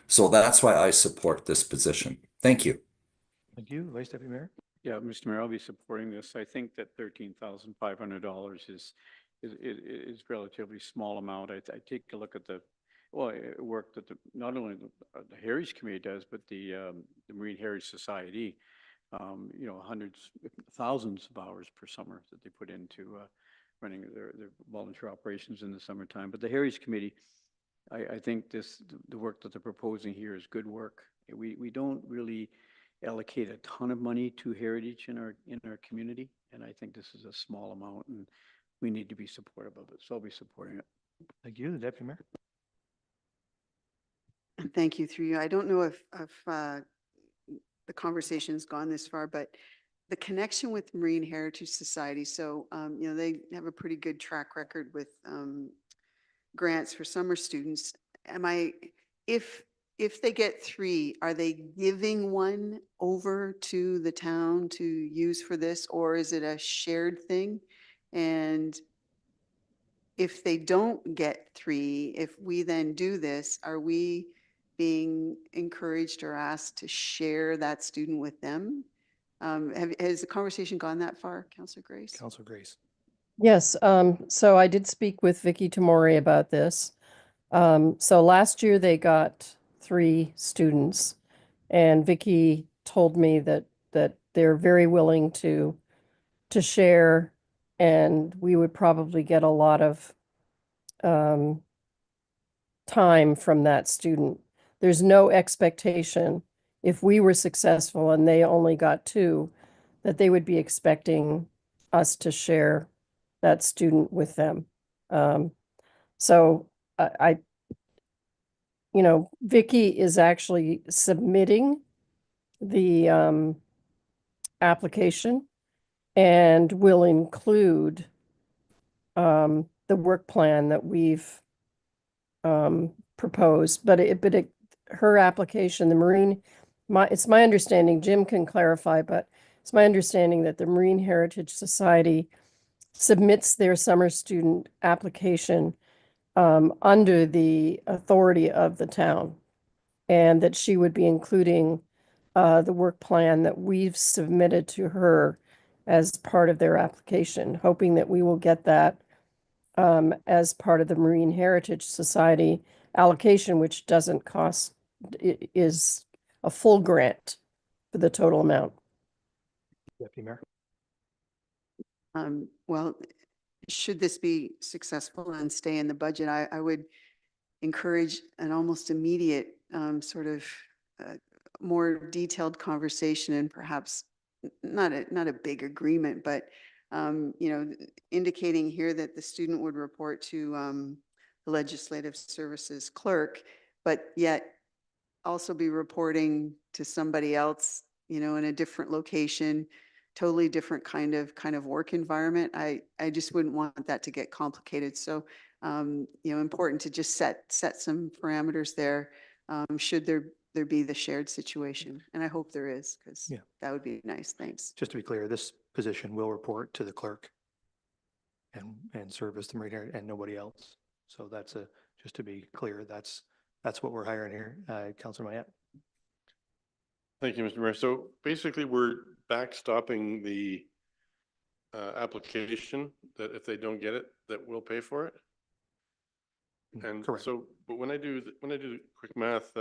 So that's why I support this position. Thank you. Thank you. Vice Deputy Mayor. Yeah, Mr. Mayor, I'll be supporting this. I think that $13,500 is relatively small amount. I take a look at the work that not only the Heritage Committee does, but the Marine Heritage Society. Hundreds, thousands of hours per summer that they put into running their volunteer operations in the summertime. But the Heritage Committee, I think the work that they're proposing here is good work. We don't really allocate a ton of money to heritage in our community, and I think this is a small amount, and we need to be supportive of it. So I'll be supporting it. Thank you. The Deputy Mayor. Thank you through you. I don't know if the conversation's gone this far, but the connection with Marine Heritage Society. So, they have a pretty good track record with grants for summer students. If they get 3, are they giving one over to the town to use for this, or is it a shared thing? And if they don't get 3, if we then do this, are we being encouraged or asked to share that student with them? Has the conversation gone that far, Councillor Grace? Councillor Grace. Yes, so I did speak with Vicky Tamori about this. So last year they got 3 students, and Vicky told me that they're very willing to share, and we would probably get a lot of time from that student. There's no expectation if we were successful and they only got 2, that they would be expecting us to share that student with them. So Vicky is actually submitting the application and will include the work plan that we've proposed, but her application, it's my understanding, Jim can clarify, but it's my understanding that the Marine Heritage Society submits their summer student application under the authority of the town, and that she would be including the work plan that we've submitted to her as part of their application, hoping that we will get that as part of the Marine Heritage Society allocation, which doesn't cost, is a full grant for the total amount. Deputy Mayor. Well, should this be successful and stay in the budget, I would encourage an almost immediate sort of more detailed conversation and perhaps not a big agreement, but you know, indicating here that the student would report to the legislative services clerk, but yet also be reporting to somebody else, you know, in a different location, totally different kind of work environment. I just wouldn't want that to get complicated. So, you know, important to just set some parameters there. Should there be the shared situation? And I hope there is, because Yeah. that would be nice. Thanks. Just to be clear, this position will report to the clerk and service the Marine Heritage and nobody else. So that's just to be clear, that's what we're hiring here. Councilor Mayette. Thank you, Mr. Mayor. So basically, we're backstopping the application that if they don't get it, that we'll pay for it. And correct. so, but when I do the quick math,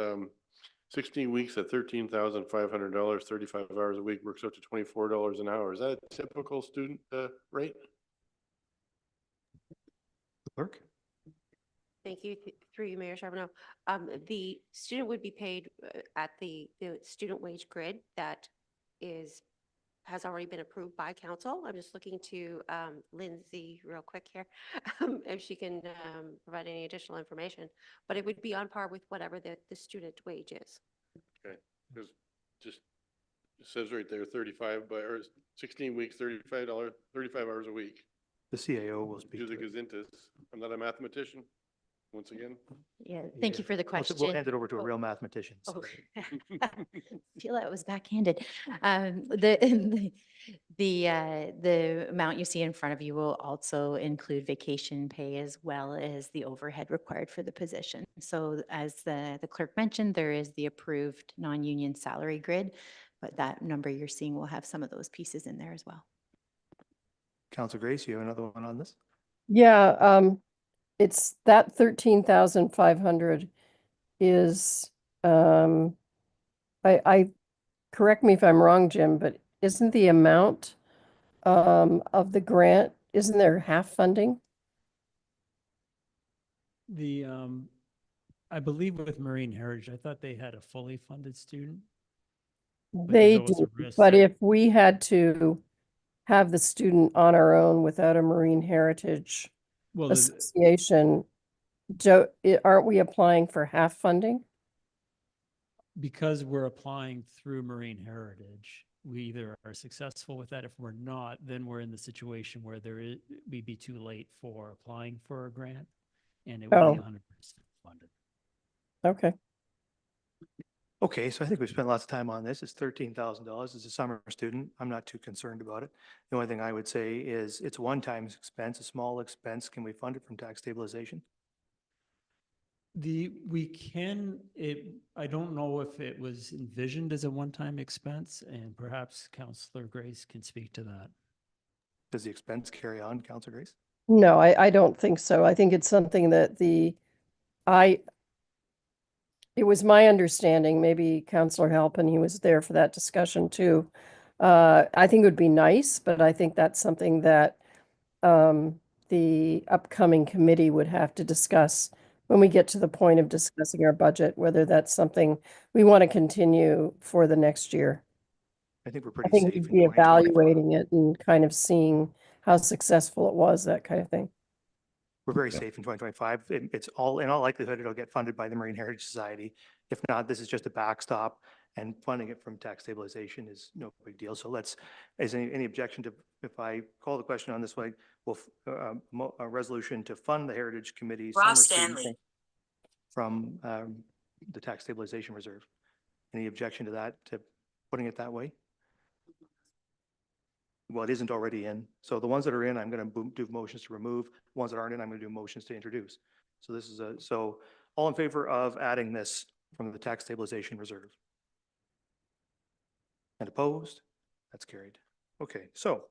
16 weeks at $13,500, 35 hours a week works out to $24 an hour. Is that a typical student rate? Clerk? Thank you. Through you, Mayor Charbonneau. The student would be paid at the student wage grid that has already been approved by council. I'm just looking to Lindsay real quick here, if she can provide any additional information. But it would be on par with whatever the student wage is. Okay, because just it says right there 35 by or 16 weeks, $35, 35 hours a week. The CAO will speak Do the to it. gazintas. I'm not a mathematician. Once again. Yeah, thank you for the question. We'll hand it over to a real mathematician. Oh, feel that was backhanded. The amount you see in front of you will also include vacation pay as well as the overhead required for the position. So as the clerk mentioned, there is the approved non-union salary grid, but that number you're seeing will have some of those pieces in there as well. Councilor Grace, you have another one on this? Yeah, it's that 13,500 is, I, correct me if I'm wrong, Jim, but isn't the amount, of the grant, isn't there half funding? The, I believe with Marine Heritage, I thought they had a fully funded student. But They there's always a do, risk but that- if we had to have the student on our own without a Marine Heritage Well, Association, Joe, aren't we applying for half funding? because we're applying through Marine Heritage, we either are successful with that. If we're not, then we're in the situation where we'd be too late for applying for a grant and it would be 100% funded. Okay. Okay, so I think we've spent lots of time on this. It's $13,000. It's a summer student. I'm not too concerned about it. The only thing I would say is it's a one-time expense, a small expense. Can we fund it from tax stabilization? I don't know if it was envisioned as a one-time expense, and perhaps Councillor Grace can speak to that. Does the expense carry on, Councilor Grace? No, I don't think so. I think it's something that it was my understanding, maybe Councillor Halpin, he was there for that discussion too. I think it would be nice, but I think that's something that the upcoming committee would have to discuss when we get to the point of discussing our budget, whether that's something we want to continue for the next year. I think we're I pretty think safe we'd in be 2025. evaluating it and kind of seeing how successful it was, that kind of thing. We're very safe in 2025. It's all, in all likelihood, it'll get funded by the Marine Heritage Society. If not, this is just a backstop, and funding it from tax stabilization is no big deal. So is any objection to, if I call the question on this way, a resolution to fund the Heritage Committee summer student thing from the tax stabilization reserve? Any objection to that, to putting it that way? Well, it isn't already in. So the ones that are in, I'm going to do motions to remove. The ones that aren't in, I'm going to do motions to introduce. So this is so all in favor of adding this from the tax stabilization reserve? And opposed? That's carried. Okay, so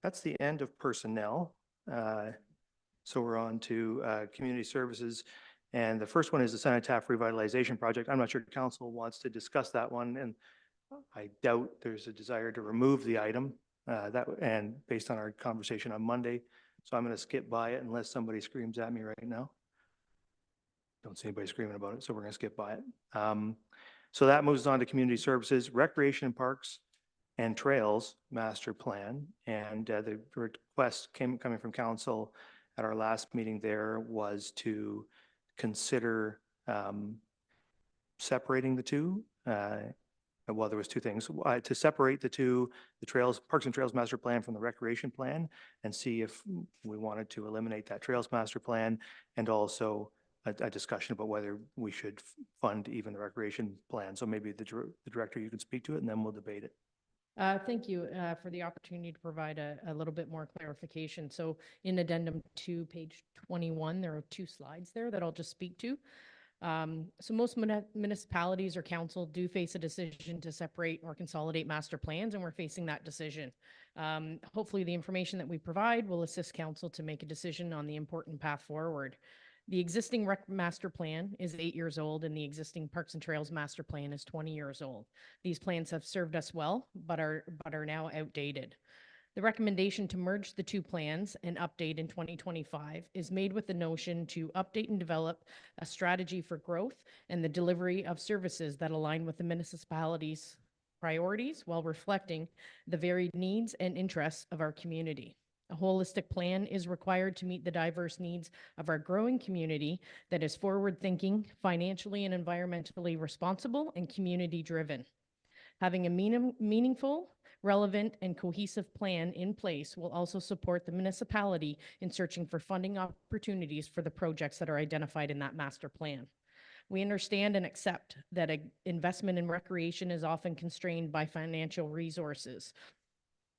that's the end of personnel. So we're on to community services. And the first one is the Cenotaph Revitalization Project. I'm not sure council wants to discuss that one, and I doubt there's a desire to remove the item. And based on our conversation on Monday, so I'm going to skip by it unless somebody screams at me right now. Don't see anybody screaming about it, so we're going to skip by it. So that moves on to community services, recreation and parks and trails master plan. And the request coming from council at our last meeting there was to consider separating the two. Well, there was two things, to separate the two, the trails, parks and trails master plan from the recreation plan, and see if we wanted to eliminate that trails master plan, and also a discussion about whether we should fund even the recreation plan. So maybe the director, you can speak to it, and then we'll debate it. Thank you for the opportunity to provide a little bit more clarification. So in addendum to page 21, there are 2 slides there that I'll just speak to. So most municipalities or council do face a decision to separate or consolidate master plans, and we're facing that decision. Hopefully the information that we provide will assist council to make a decision on the important path forward. The existing rec master plan is 8 years old, and the existing Parks and Trails master plan is 20 years old. These plans have served us well, but are now outdated. The recommendation to merge the 2 plans and update in 2025 is made with the notion to update and develop a strategy for growth and the delivery of services that align with the municipality's priorities while reflecting the varied needs and interests of our community. A holistic plan is required to meet the diverse needs of our growing community that is forward-thinking, financially and environmentally responsible, and community-driven. Having a meaningful, relevant, and cohesive plan in place will also support the municipality in searching for funding opportunities for the projects that are identified in that master plan. We understand and accept that an investment in recreation is often constrained by financial resources.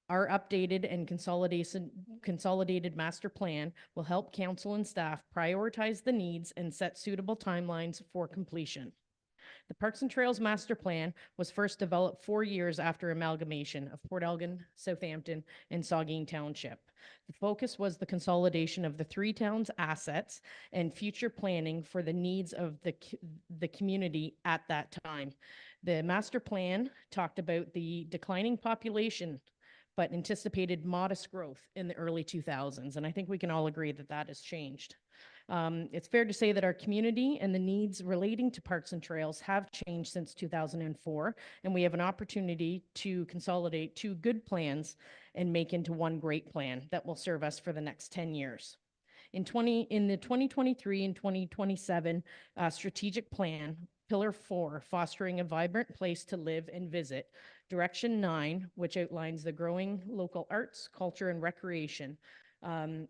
Our updated and consolidated master plan will help council and staff prioritize the needs and set suitable timelines for completion. The Parks and Trails Master Plan was first developed 4 years after amalgamation of Port Elgin, Southampton, and Saugeen Township. The focus was the consolidation of the 3 towns' assets and future planning for the needs of the community at that time. The master plan talked about the declining population, but anticipated modest growth in the early 2000s. And I think we can all agree that that has changed. It's fair to say that our community and the needs relating to parks and trails have changed since 2004, and we have an opportunity to consolidate 2 good plans and make into one great plan that will serve us for the next 10 years. In the 2023 and 2027 strategic plan, Pillar 4, fostering a vibrant place to live and visit, Direction 9, which outlines the growing local arts, culture, and recreation,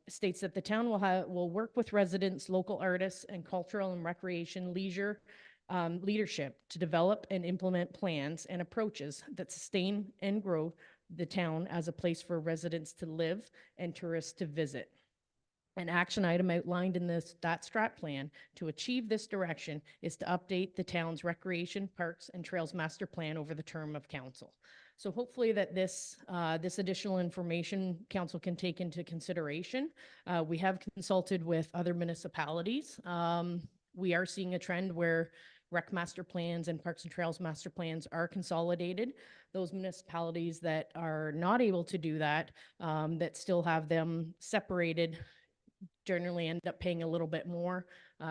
states that the town will work with residents, local artists, and cultural and recreation leadership to develop and implement plans and approaches that sustain and grow the town as a place for residents to live and tourists to visit. An action item outlined in that strat plan to achieve this direction is to update the town's recreation, parks, and trails master plan over the term of council. So hopefully that this additional information council can take into consideration. We have consulted with other municipalities. We are seeing a trend where rec master plans and parks and trails master plans are consolidated. Those municipalities that are not able to do that, that still have them separated, generally end up paying a little bit more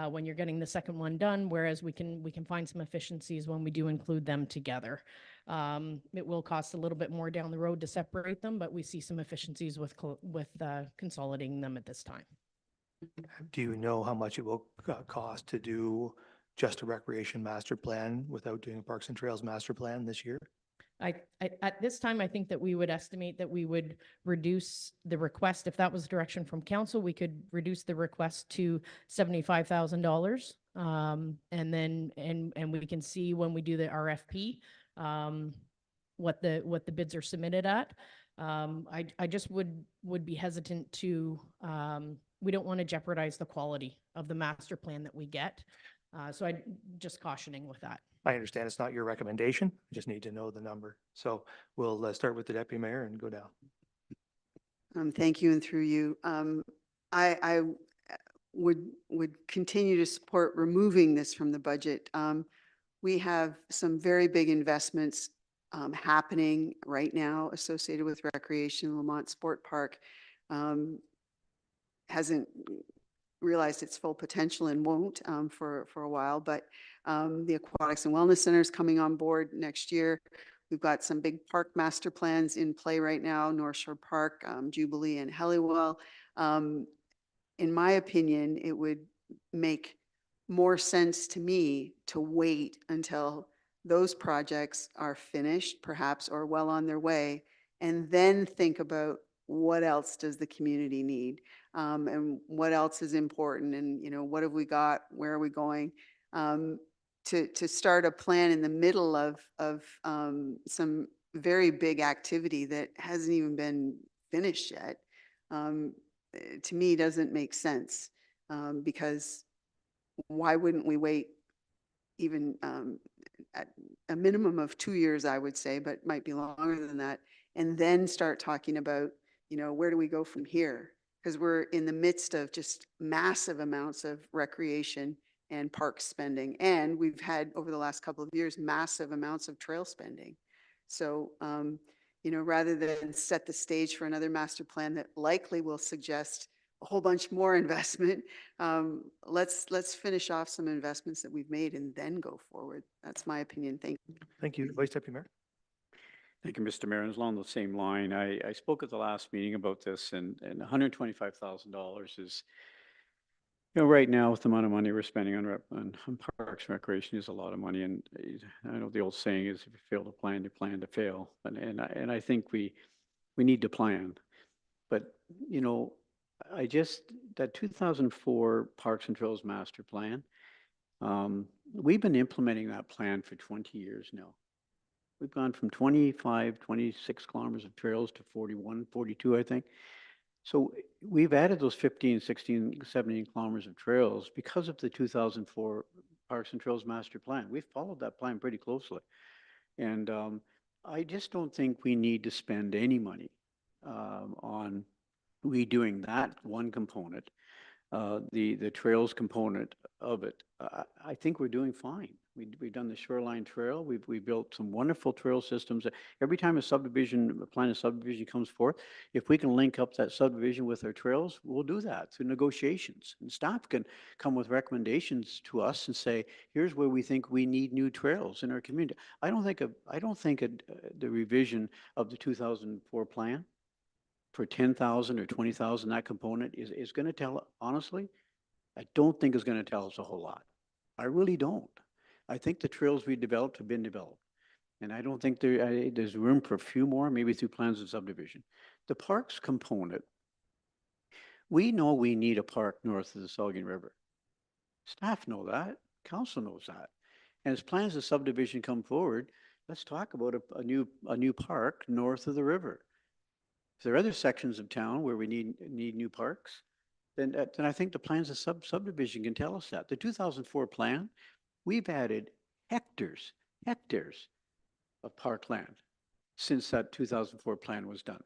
when you're getting the second one done, whereas we can find some efficiencies when we do include them together. It will cost a little bit more down the road to separate them, but we see some efficiencies with consolidating them at this time. Do you know how much it will cost to do just a recreation master plan without doing a Parks and Trails master plan this year? At this time, I think that we would estimate that we would reduce the request. If that was direction from council, we could reduce the request to $75,000. And then we can see when we do the RFP, what the bids are submitted at. I just would be hesitant to, we don't want to jeopardize the quality of the master plan that we get. So I just cautioning with that. I understand it's not your recommendation. I just need to know the number. So we'll start with the deputy mayor and go down. Thank you, and through you. I would continue to support removing this from the budget. We have some very big investments happening right now associated with recreation. Lamont Sport Park hasn't realized its full potential and won't for a while. But the Aquatics and Wellness Center is coming on board next year. We've got some big park master plans in play right now, North Shore Park, Jubilee and Helliwell. In my opinion, it would make more sense to me to wait until those projects are finished, perhaps, or well on their way, and then think about what else does the community need, and what else is important, and what have we got, where are we going? To start a plan in the middle of some very big activity that hasn't even been finished yet, to me doesn't make sense, because why wouldn't we wait even at a minimum of 2 years, I would say, but might be longer than that, and then start talking about, where do we go from here? Because we're in the midst of just massive amounts of recreation and park spending. And we've had, over the last couple of years, massive amounts of trail spending. So, rather than set the stage for another master plan that likely will suggest a whole bunch more investment, let's finish off some investments that we've made and then go forward. That's my opinion. Thank you. Thank you. Vice Deputy Mayor. Thank you, Mr. Mayor. And along the same line, I spoke at the last meeting about this, and $125,000 is, right now with the amount of money we're spending on parks and recreation is a lot of money. And I know the old saying is, if you fail to plan, you plan to fail. And I think we need to plan. But, that 2004 Parks and Trails Master Plan, we've been implementing that plan for 20 years now. We've gone from 25, 26 kilometers of trails to 41, 42, I think. So we've added those 15, 16, 17 kilometers of trails because of the 2004 Parks and Trails Master Plan. We've followed that plan pretty closely. And I just don't think we need to spend any money on redoing that one component, the trails component of it. I think we're doing fine. We've done the Shoreline Trail. We built some wonderful trail systems. Every time a plan of subdivision comes forth, if we can link up that subdivision with our trails, we'll do that through negotiations. And staff can come with recommendations to us and say, here's where we think we need new trails in our community. I don't think the revision of the 2004 plan for 10,000 or 20,000, that component is going to tell, honestly, I don't think is going to tell us a whole lot. I really don't. I think the trails we developed have been developed. And I don't think there's room for a few more, maybe through plans of subdivision. The parks component, we know we need a park north of the Saugeen River. Staff know that. Council knows that. And as plans of subdivision come forward, let's talk about a new park north of the river. If there are other sections of town where we need new parks, then I think the plans of subdivision can tell us that. The 2004 plan, we've added hectares of parkland since that 2004 plan was done.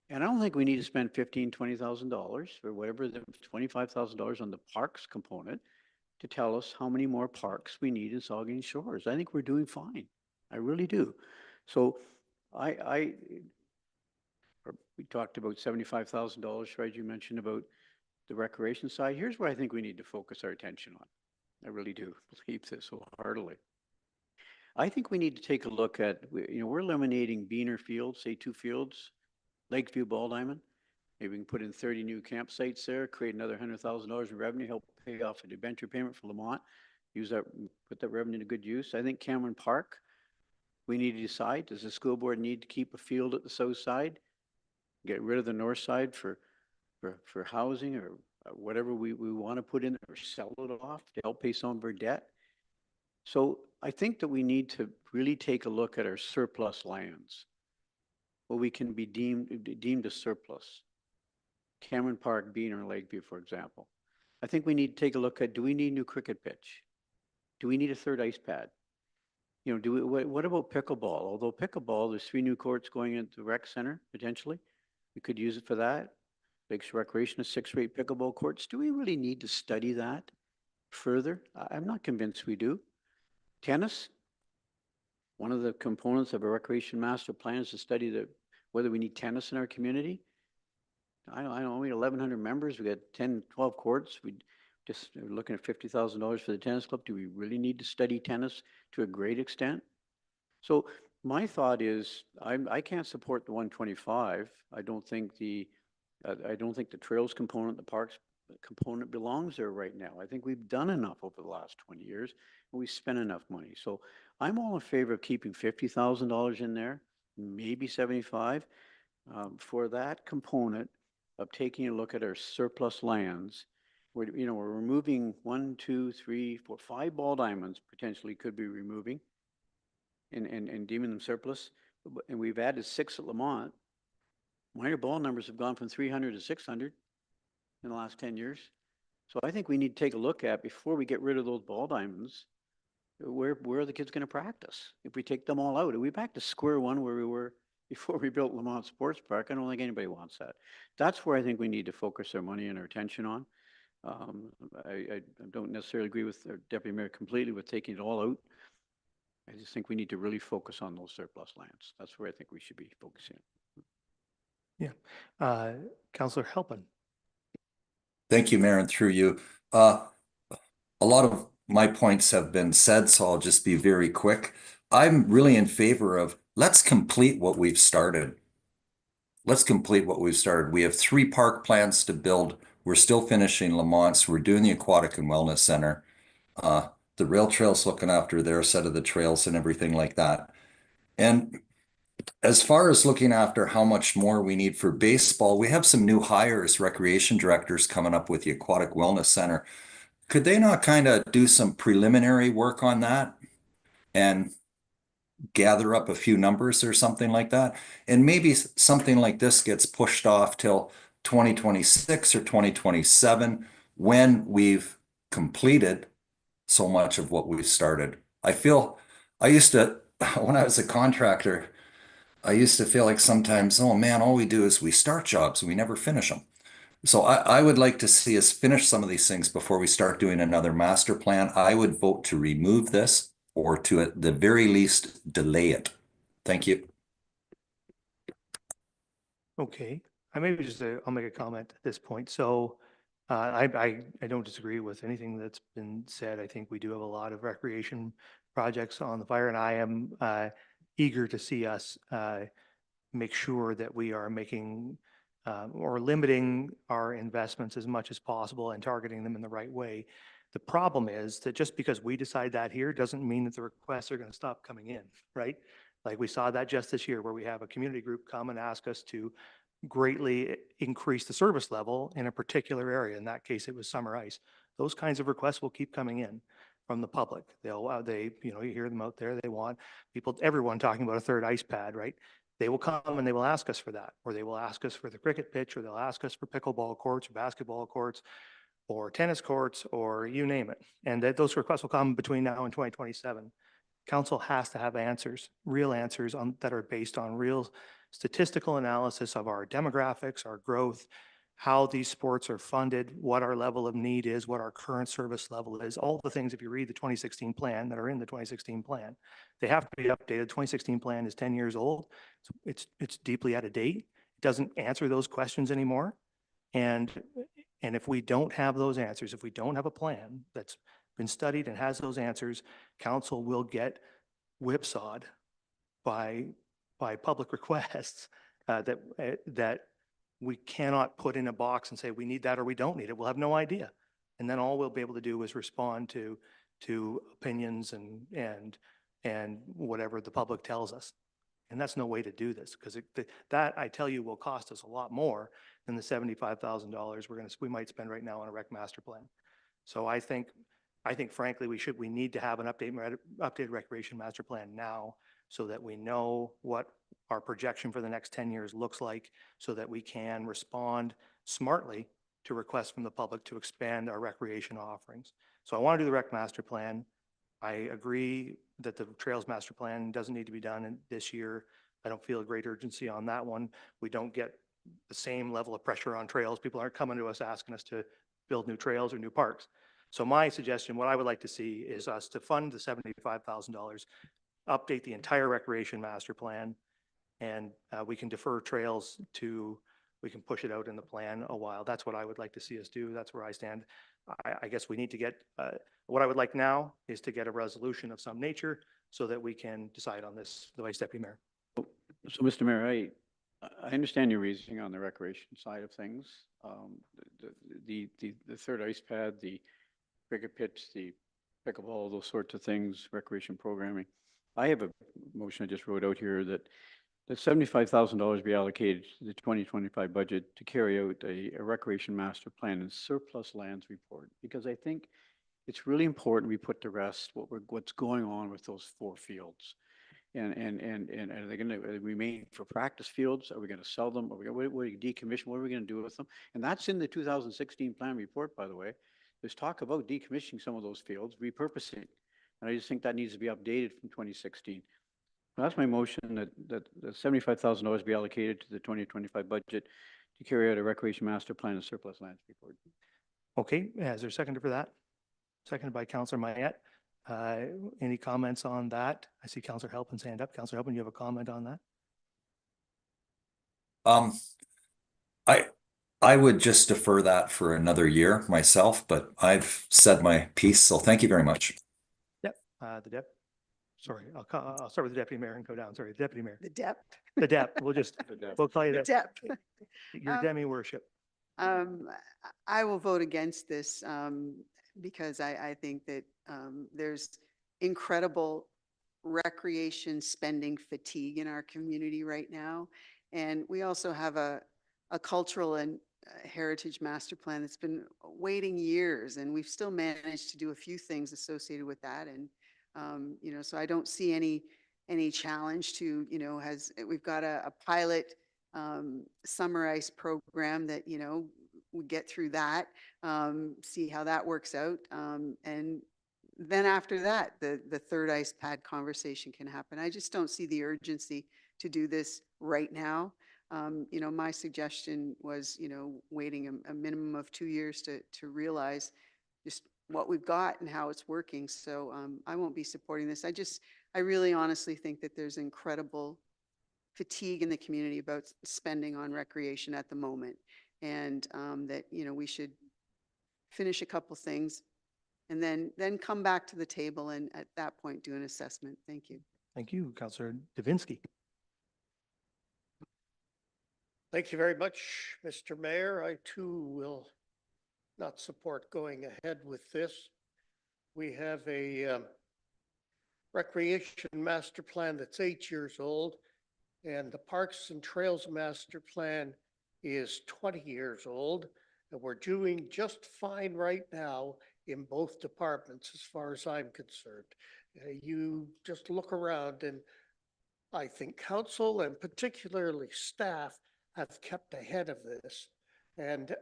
And I don't think we need to spend $15,000, $20,000 or whatever, $25,000 on the parks component to tell us how many more parks we need in Saugeen Shores. I think we're doing fine. I really do. So we talked about $75,000, right? You mentioned about the recreation side. Here's where I think we need to focus our attention on. I really do believe this wholeheartedly. I think we need to take a look at, we're eliminating Beaner Fields, say 2 fields, Lakeview, Ball Diamond. Maybe we can put in 30 new campsites there, create another $100,000 in revenue, help pay off a debenture payment for Lamont, put that revenue to good use. I think Cameron Park, we need to decide, does the school board need to keep a field at the south side? Get rid of the north side for housing or whatever we want to put in, or sell it off to help pay some of our debt. So I think that we need to really take a look at our surplus lands, what we can be deemed a surplus. Cameron Park, Beaner, Lakeview, for example. I think we need to take a look at, do we need a new cricket pitch? Do we need a third ice pad? What about pickleball? Although pickleball, there's 3 new courts going into the rec center, potentially. We could use it for that. Lakes Recreation, 6 or 8 pickleball courts. Do we really need to study that further? I'm not convinced we do. Tennis, one of the components of a recreation master plan is to study whether we need tennis in our community. I know, we got 1,100 members, we got 10, 12 courts, we just are looking at $50,000 for the tennis club. Do we really need to study tennis to a great extent? So my thought is, I can't support the 125. I don't think the trails component, the parks component belongs there right now. I think we've done enough over the last 20 years, and we spent enough money. So I'm all in favor of keeping $50,000 in there, maybe 75, for that component of taking a look at our surplus lands. We're removing 1, 2, 3, 4, 5 ball diamonds potentially could be removing and deeming them surplus. And we've added 6 at Lamont. Minor ball numbers have gone from 300 to 600 in the last 10 years. So I think we need to take a look at, before we get rid of those ball diamonds, where are the kids going to practice? If we take them all out, are we back to square one where we were before we built Lamont Sports Park? I don't think anybody wants that. That's where I think we need to focus our money and our attention on. I don't necessarily agree with our Deputy Mayor completely with taking it all out. I just think we need to really focus on those surplus lands. That's where I think we should be focusing. Yeah. Councillor Halpin. Thank you, Mayor, and through you. A lot of my points have been said, so I'll just be very quick. I'm really in favor of, let's complete what we've started. Let's complete what we've started. We have 3 park plans to build. We're still finishing Lamont's. We're doing the Aquatic and Wellness Center. The rail trail's looking after their set of the trails and everything like that. And as far as looking after how much more we need for baseball, we have some new hires, recreation directors coming up with the Aquatic Wellness Center. Could they not kind of do some preliminary work on that and gather up a few numbers or something like that? And maybe something like this gets pushed off till 2026 or 2027 when we've completed so much of what we've started. I used to, when I was a contractor, I used to feel like sometimes, oh man, all we do is we start jobs and we never finish them. So I would like to see us finish some of these things before we start doing another master plan. I would vote to remove this or to at the very least delay it. Thank you. Okay, I'll make a comment at this point. So I don't disagree with anything that's been said. I think we do have a lot of recreation projects on the fire, and I am eager to see us make sure that we are making or limiting our investments as much as possible and targeting them in the right way. The problem is that just because we decide that here doesn't mean that the requests are going to stop coming in, right? Like we saw that just this year where we have a community group come and ask us to greatly increase the service level in a particular area. In that case, it was summer ice. Those kinds of requests will keep coming in from the public. You hear them out there. They want everyone talking about a 3rd ice pad, right? They will come and they will ask us for that, or they will ask us for the cricket pitch, or they'll ask us for pickleball courts, or basketball courts, or tennis courts, or you name it. And that those requests will come between now and 2027. Council has to have answers, real answers that are based on real statistical analysis of our demographics, our growth, how these sports are funded, what our level of need is, what our current service level is, all the things, if you read the 2016 plan that are in the 2016 plan, they have to be updated. 2016 plan is 10 years old. So it's deeply out of date. It doesn't answer those questions anymore. And if we don't have those answers, if we don't have a plan that's been studied and has those answers, council will get whipsawed by public requests that we cannot put in a box and say we need that or we don't need it. We'll have no idea. And then all we'll be able to do is respond to opinions and whatever the public tells us. And that's no way to do this, because that, I tell you, will cost us a lot more than the $75,000 we might spend right now on a rec master plan. So I think frankly, we need to have an updated recreation master plan now, so that we know what our projection for the next 10 years looks like, so that we can respond smartly to requests from the public to expand our recreation offerings. So I want to do the rec master plan. I agree that the trails master plan doesn't need to be done this year. I don't feel a great urgency on that one. We don't get the same level of pressure on trails. People aren't coming to us asking us to build new trails or new parks. So my suggestion, what I would like to see is us to fund the $75,000, update the entire recreation master plan, and we can defer trails to we can push it out in the plan a while. That's what I would like to see us do. That's where I stand. I guess we need to get, what I would like now is to get a resolution of some nature so that we can decide on this, the Vice Deputy Mayor. So, Mr. Mayor, I understand your reasoning on the recreation side of things. The third ice pad, the cricket pitch, the pickleball, those sorts of things, recreation programming. I have a motion I just wrote out here that $75,000 be allocated to the 2025 budget to carry out a recreation master plan and surplus lands report, because I think it's really important we put to rest what's going on with those 4 fields. And are they going to remain for practice fields? Are we going to sell them? Are we going to decommission? What are we going to do with them? And that's in the 2016 plan report, by the way. There's talk about decommissioning some of those fields, repurposing. And I just think that needs to be updated from 2016. That's my motion, that $75,000 be allocated to the 2025 budget to carry out a recreation master plan and surplus lands report. Okay, is there a seconder for that? Seconded by Councillor Mayette. Any comments on that? I see Councillor Halpin's hand up. Councillor Halpin, you have a comment on that? I would just defer that for another year myself, but I've said my piece, so thank you very much. Yep. Sorry, I'll start with the Deputy Mayor and go down. Sorry, the Deputy Mayor. The depth. The depth. We'll call you The that. depth. Your demi worship. I will vote against this because I think that there's incredible recreation spending fatigue in our community right now. And we also have a cultural and heritage master plan that's been waiting years, and we've still managed to do a few things associated with that. And, so I don't see any challenge to, we've got a pilot summer ice program that, we get through that, see how that works out. And then after that, the third ice pad conversation can happen. I just don't see the urgency to do this right now. My suggestion was, waiting a minimum of 2 years to realize just what we've got and how it's working. So I won't be supporting this. I really honestly think that there's incredible fatigue in the community about spending on recreation at the moment. And that, we should finish a couple things and then come back to the table and at that point do an assessment. Thank you. Thank you, Councillor Davinsky. Thank you very much, Mr. Mayor. I too will not support going ahead with this. We have a recreation master plan that's 8 years old, and the Parks and Trails master plan is 20 years old, and we're doing just fine right now in both departments as far as I'm concerned. You just look around, and I think council and particularly staff have kept ahead of this and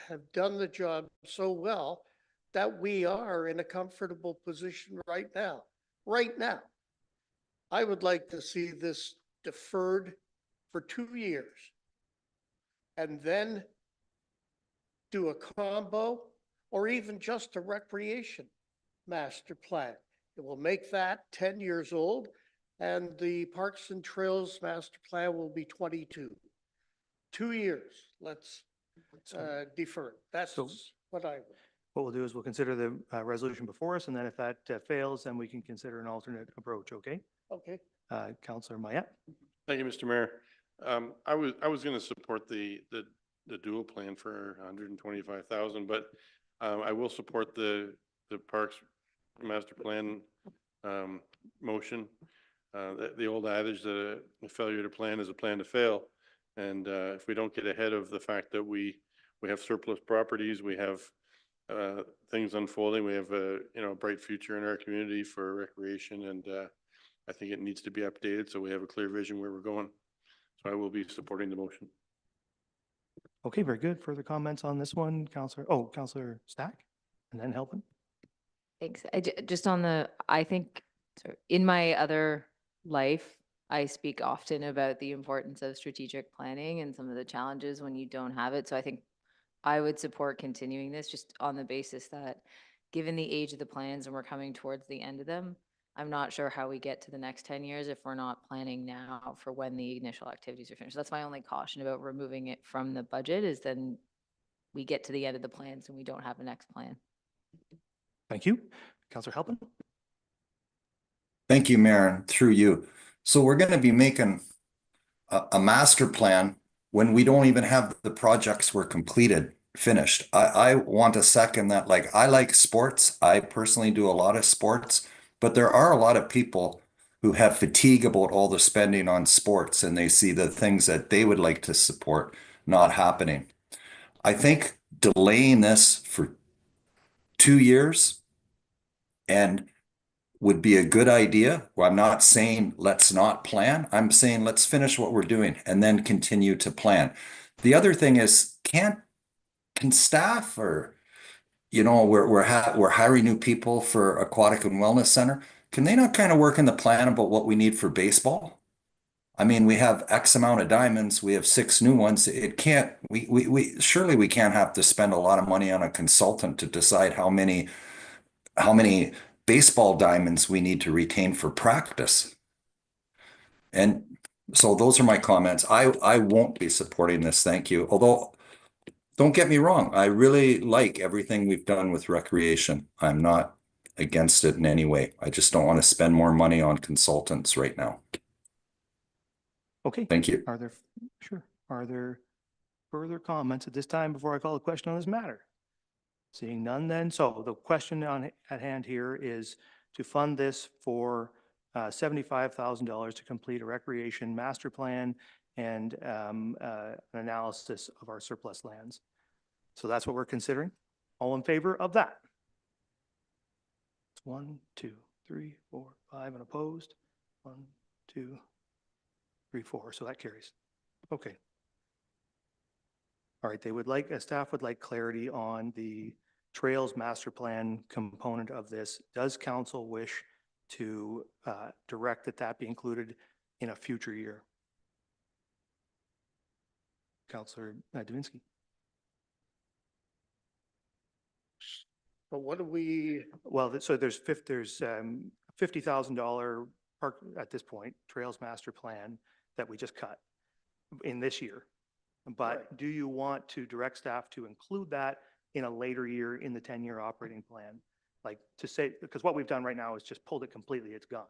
have done the job so well that we are in a comfortable position right now. Right now, I would like to see this deferred for 2 years and then do a combo or even just a recreation master plan. It will make that 10 years old, and the Parks and Trails master plan will be 22. 2 years, let's defer it. That's what I would. What we'll do is we'll consider the resolution before us, and then if that fails, then we can consider an alternate approach, okay? Okay. Councillor Mayette. Thank you, Mr. Mayor. I was going to support the dual plan for 125,000, but I will support the Parks Master Plan motion. The old adage that a failure to plan is a plan to fail. And if we don't get ahead of the fact that we have surplus properties, we have things unfolding, we have a bright future in our community for recreation, and I think it needs to be updated so we have a clear vision where we're going. So I will be supporting the motion. Okay, very good. Further comments on this one, Councillor Stack, and then Halpin. Thanks. Just on I think in my other life, I speak often about the importance of strategic planning and some of the challenges when you don't have it. So I think I would support continuing this just on the basis that given the age of the plans and we're coming towards the end of them, I'm not sure how we get to the next 10 years if we're not planning now for when the initial activities are finished. That's my only caution about removing it from the budget, is then we get to the end of the plans and we don't have a next plan. Thank you. Councillor Halpin? Thank you, Mayor, and through you. So we're going to be making a master plan when we don't even have the projects were completed, finished. I want to second that. Like, I like sports. I personally do a lot of sports, but there are a lot of people who have fatigue about all the spending on sports, and they see the things that they would like to support not happening. I think delaying this for 2 years and would be a good idea. Well, I'm not saying let's not plan. I'm saying let's finish what we're doing and then continue to plan. The other thing is, can staff, or we're hiring new people for aquatic and wellness center. Can they not kind of work in the plan about what we need for baseball? I mean, we have X amount of diamonds. We have 6 new ones. It can't. We surely we can't have to spend a lot of money on a consultant to decide how many baseball diamonds we need to retain for practice. And so those are my comments. I won't be supporting this. Thank you. Although, don't get me wrong, I really like everything we've done with recreation. I'm not against it in any way. I just don't want to spend more money on consultants right now. Okay. Thank you. Are there further comments at this time before I call the question on this matter? Seeing none then. So the question at hand here is to fund this for $75,000 to complete a recreation master plan and an analysis of our surplus lands. So that's what we're considering. All in favor of that? It's 1, 2, 3, 4, 5, and opposed. 1, 2, 3, 4. So that carries. Okay. All right. They would like, staff would like clarity on the Trails Master Plan component of this. Does council wish to direct that be included in a future year? Councillor Davinsky. But what do we? Well, so there's $50,000 park at this point, Trails Master Plan that we just cut in this year. But do you want to direct staff to include that in a later year in the 10-year operating plan? Like to say, because what we've done right now is just pulled it completely, it's gone.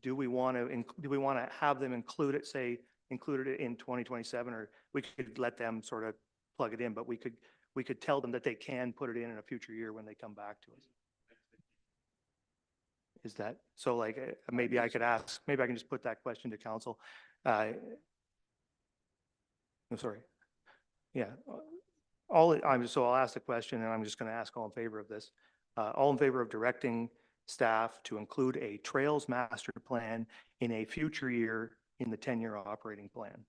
Do we want to have them include it, say, included it in 2027, or we could let them sort of plug it in, but we could tell them that they can put it in a future year when they come back to us. Is that, so like, maybe I could ask, maybe I can just put that question to council. I'm sorry. Yeah. So I'll ask the question, and I'm just going to ask all in favor of this. All in favor of directing staff to include a Trails Master Plan in a future year in the 10-year operating plan.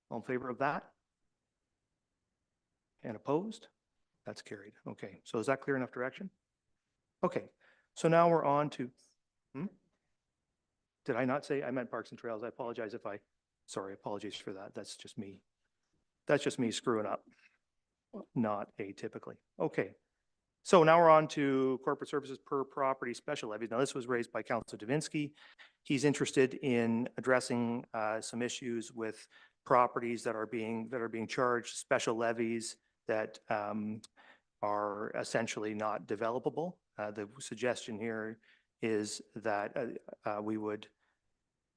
All in favor of that? And opposed? That's carried. Okay. So is that clear enough direction? Okay. So now we're on to, did I not say, I meant Parks and Trails? I apologize if sorry, apologies for that. That's just me. That's just me screwing up. Not atypically. Okay. So now we're on to corporate services per property special levies. Now this was raised by Councilor Davinsky. He's interested in addressing some issues with properties that are being charged special levies that are essentially not developable. The suggestion here is that we would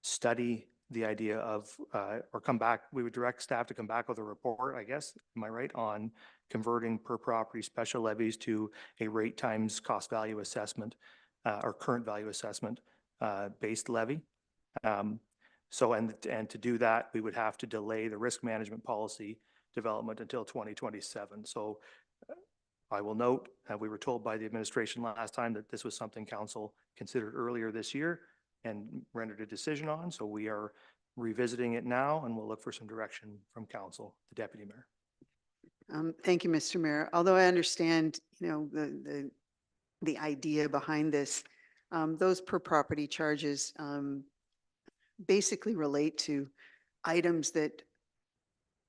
study the idea of, or come back, we would direct staff to come back with a report, I guess, am I right, on converting per property special levies to a rate times cost value assessment or current value assessment based levy. So, and to do that, we would have to delay the risk management policy development until 2027. So I will note, we were told by the administration last time that this was something council considered earlier this year and rendered a decision on. So we are revisiting it now, and we'll look for some direction from council, the deputy mayor. Thank you, Mr. Mayor. Although I understand, the idea behind this, those per property charges basically relate to items that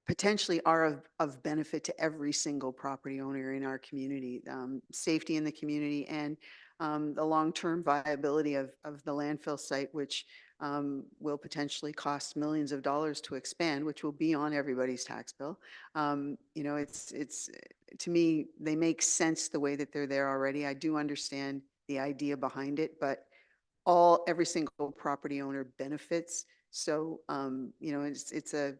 potentially are of benefit to every single property owner in our community, safety in the community. And the long-term viability of the landfill site, which will potentially cost millions of dollars to expand, which will be on everybody's tax bill. You know, it's to me, they make sense the way that they're there already. I do understand the idea behind it, but every single property owner benefits. So, you know, it's a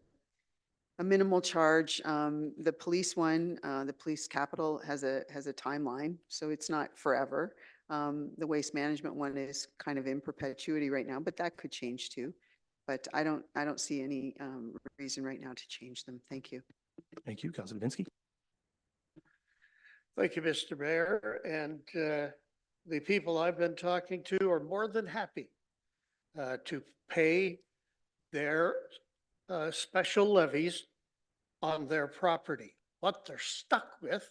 minimal charge. The police one, the police capital has a timeline, so it's not forever. The waste management one is kind of in perpetuity right now, but that could change too. But I don't see any reason right now to change them. Thank you. Thank you, Councilor Divinsky. Thank you, Mr. Mayor. And the people I've been talking to are more than happy to pay their special levies on their property. What they're stuck with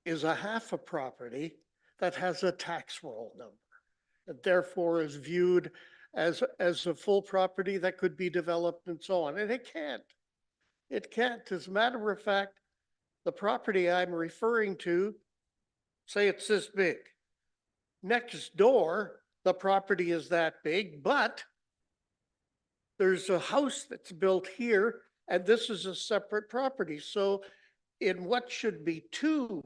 is a half a property that has a tax roll number, and therefore is viewed as a full property that could be developed and so on. And it can't. It can't. As a matter of fact, the property I'm referring to, say it's this big. Next door, the property is that big, but there's a house that's built here, and this is a separate property. So in what should be two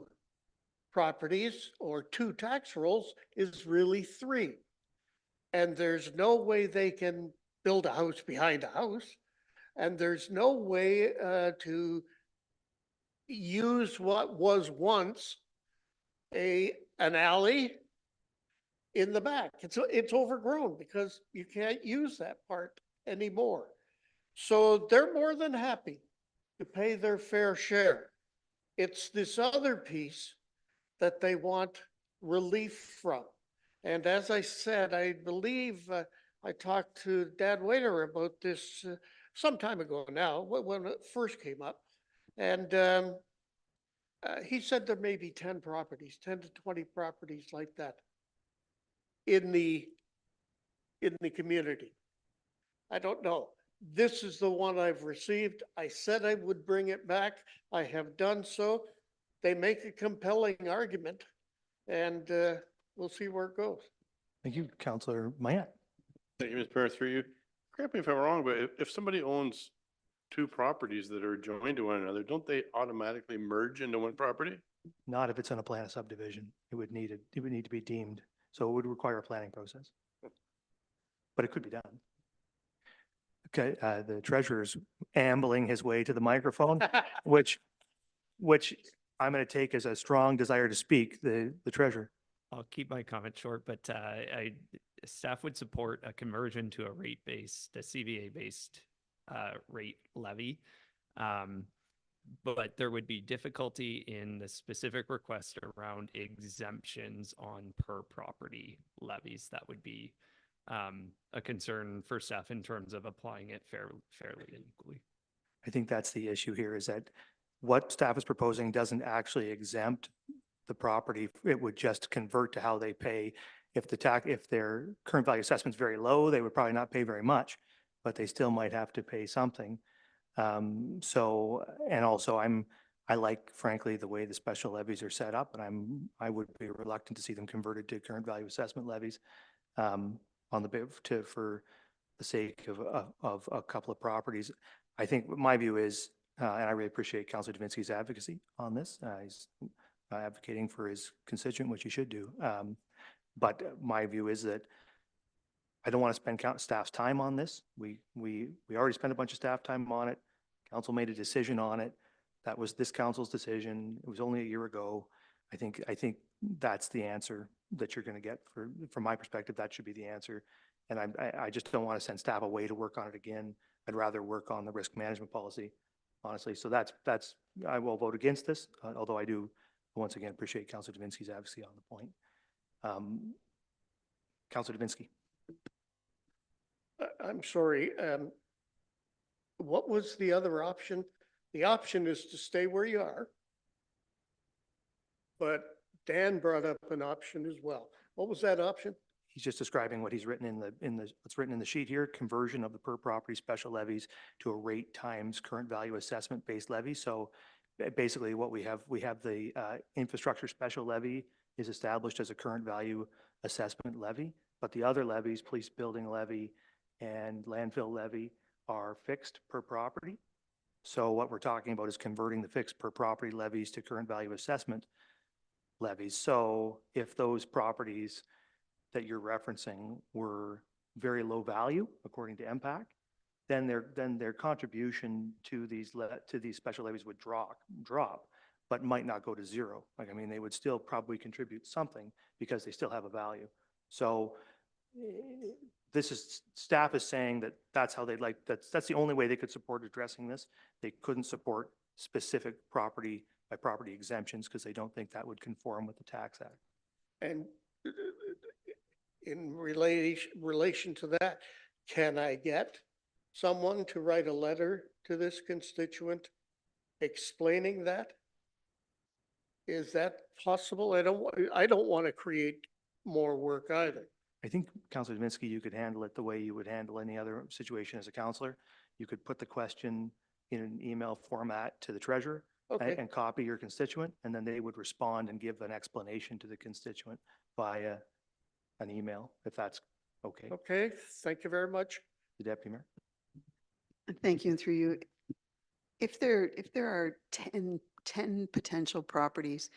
properties or two tax rolls is really three. And there's no way they can build a house behind a house. And there's no way to use what was once an alley in the back. It's overgrown because you can't use that part anymore. So they're more than happy to pay their fair share. It's this other piece that they want relief from. And as I said, I believe I talked to Dan Waiter about this some time ago now, when it first came up. And he said there may be 10 properties, 10 to 20 properties like that in the community. I don't know. This is the one I've received. I said I would bring it back. I have done so. They make a compelling argument, and we'll see where it goes. Thank you, Councilor Mayette. Thank you, Mr. Mayor, through you. Correct me if I'm wrong, but if somebody owns two properties that are joined to one another, don't they automatically merge into one property? Not if it's on a plan of subdivision. It would need to be deemed. So it would require a planning process. But it could be done. Okay, the treasurer's ambling his way to the microphone, which I'm going to take as a strong desire to speak, the treasurer. I'll keep my comment short, but staff would support a conversion to a rate-based, a CVA-based rate levy. But there would be difficulty in the specific request around exemptions on per property levies. That would be a concern for staff in terms of applying it fairly and equally. I think that's the issue here, is that what staff is proposing doesn't actually exempt the property. It would just convert to how they pay. If their current value assessment is very low, they would probably not pay very much, but they still might have to pay something. And also I like, frankly, the way the special levies are set up, and I would be reluctant to see them converted to current value assessment levies for the sake of a couple of properties. I think my view is, and I really appreciate Councilor Divinsky's advocacy on this. He's advocating for his constituent, which he should do. But my view is that I don't want to spend staff's time on this. We already spent a bunch of staff time on it. Council made a decision on it. That was this council's decision. It was only a year ago. I think that's the answer that you're going to get. From my perspective, that should be the answer. And I just don't want to send staff away to work on it again. I'd rather work on the risk management policy, honestly. So I will vote against this, although I do once again appreciate Councilor Divinsky's advocacy on the point. Councilor Divinsky. I'm sorry. What was the other option? The option is to stay where you are. But Dan brought up an option as well. What was that option? He's just describing what he's written what's written in the sheet here: conversion of the per property special levies to a rate times current value assessment based levy. So basically what we have the infrastructure special levy is established as a current value assessment levy, but the other levies, police building levy and landfill levy, are fixed per property. So what we're talking about is converting the fixed per property levies to current value assessment levies. So if those properties that you're referencing were very low value, according to MPAC, then their contribution to these special levies would drop, but might not go to zero. Like, I mean, they would still probably contribute something because they still have a value. So staff is saying that that's how they'd like, that's the only way they could support addressing this. They couldn't support specific property by property exemptions because they don't think that would conform with the Tax Act. And in relation to that, can I get someone to write a letter to this constituent explaining that? Is that possible? I don't want to create more work either. I think, Councilor Dominski, you could handle it the way you would handle any other situation as a councillor. You could put the question in an email format to the treasurer and copy your constituent, and then they would respond and give an explanation to the constituent via an email, if that's okay. Okay, thank you very much. The Deputy Mayor. Thank you, and through you. If there are 10 potential properties,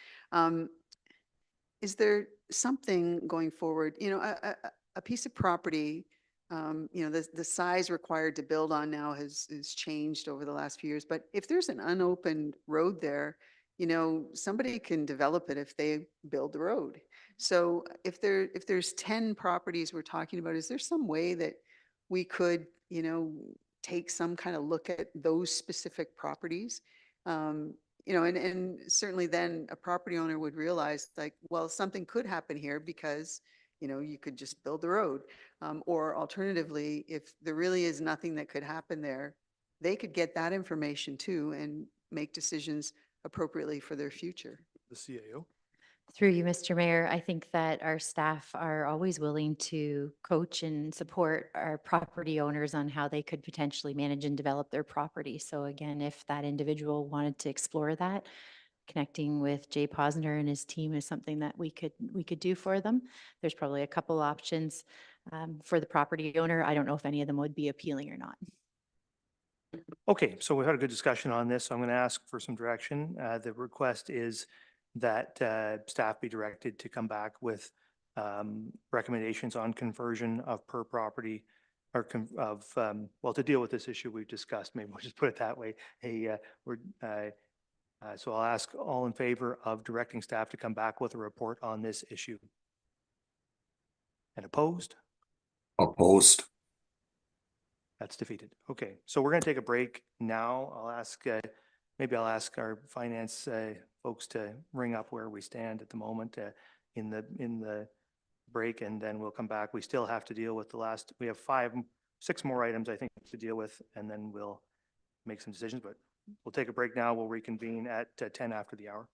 is there something going forward, a piece of property, the size required to build on now has changed over the last few years, but if there's an unopened road there, somebody can develop it if they build the road. So if there's 10 properties we're talking about, is there some way that we could, take some kind of look at those specific properties? And certainly then a property owner would realize, like, well, something could happen here because, you could just build the road. Or alternatively, if there really is nothing that could happen there, they could get that information too and make decisions appropriately for their future. The CAO. Through you, Mr. Mayor, I think that our staff are always willing to coach and support our property owners on how they could potentially manage and develop their property. So again, if that individual wanted to explore that, connecting with Jay Posner and his team is something that we could do for them. There's probably a couple options for the property owner. I don't know if any of them would be appealing or not. Okay, so we've had a good discussion on this. So I'm going to ask for some direction. The request is that staff be directed to come back with recommendations on conversion of per property or well, to deal with this issue we've discussed. Maybe we'll just put it that way. So I'll ask all in favor of directing staff to come back with a report on this issue. And opposed? Opposed. That's defeated. Okay, so we're going to take a break now. Maybe I'll ask our finance folks to ring up where we stand at the moment in the break, and then we'll come back. We still have to deal with we have 6 more items, I think, to deal with, and then we'll make some decisions, but we'll take a break now. We'll reconvene at 10 after the hour.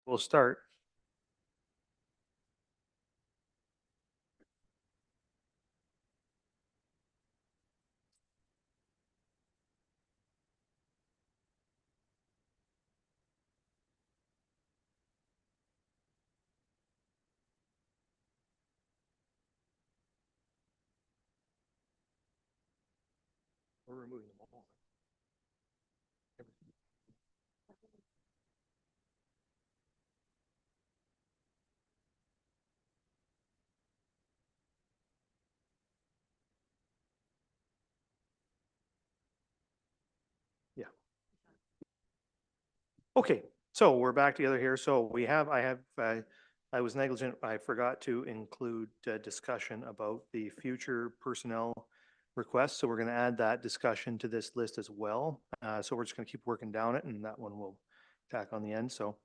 we'll start. We're removing them all. Yeah. Okay, so we're back together here. So I was negligent. I forgot to include discussion about the future personnel requests. So we're going to add that discussion to this list as well. So we're just going to keep working down it, and that one we'll tack on the end. So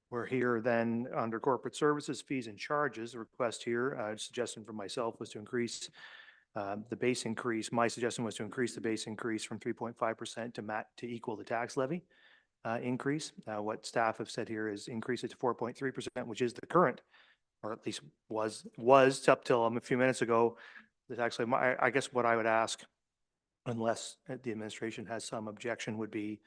we're here then under corporate services, fees and charges. The request here, suggestion from myself was to increase the base increase. My suggestion was to increase the base increase from 3.5% to equal the tax levy increase. What staff have said here is increase it to 4.3%, which is the current, or at least was up till a few minutes ago. That actually, I guess what I would ask, unless the administration has some objection, would be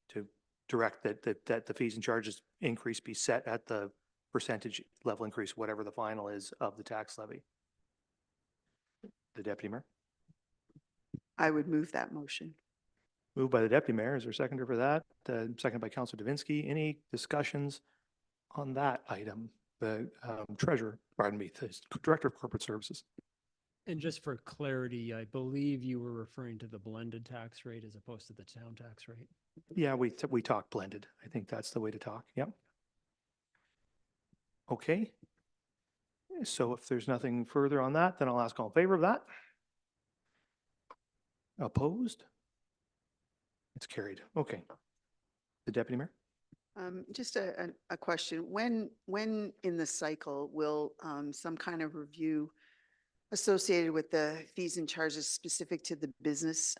to direct that the fees and charges increase be set at the percentage level increase, whatever the final is of the tax levy. The Deputy Mayor. I would move that motion. Moved by the Deputy Mayor. Is there a seconder for that? Seconded by Councilor Davinsky. Any discussions on that item? The Treasurer, pardon me, the Director of Corporate Services. And just for clarity, I believe you were referring to the blended tax rate as opposed to the town tax rate. Yeah, we talk blended. I think that's the way to talk. Yep. Okay. So if there's nothing further on that, then I'll ask all in favor of that. Opposed? It's carried. Okay. The Deputy Mayor? Just a question. When in the cycle will some kind of review associated with the fees and charges specific to the business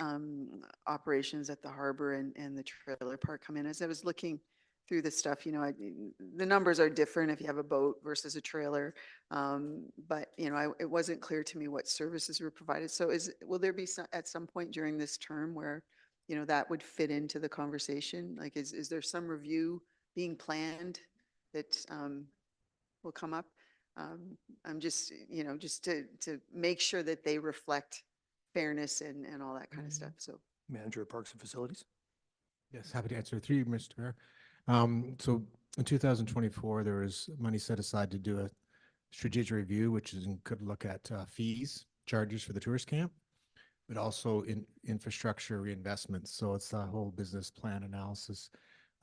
operations at the harbor and the trailer park come in? As I was looking through the stuff, the numbers are different if you have a boat versus a trailer. But, it wasn't clear to me what services were provided. So will there be at some point during this term where, that would fit into the conversation? Like, is there some review being planned that will come up? I'm just, just to make sure that they reflect fairness and all that kind of stuff. So Manager of Parks and Facilities. Yes, happy to answer. Through you, Mr. Mayor. So in 2024, there was money set aside to do a strategic review, which could look at fees, charges for the tourist camp, but also in infrastructure reinvestments. So it's the whole business plan analysis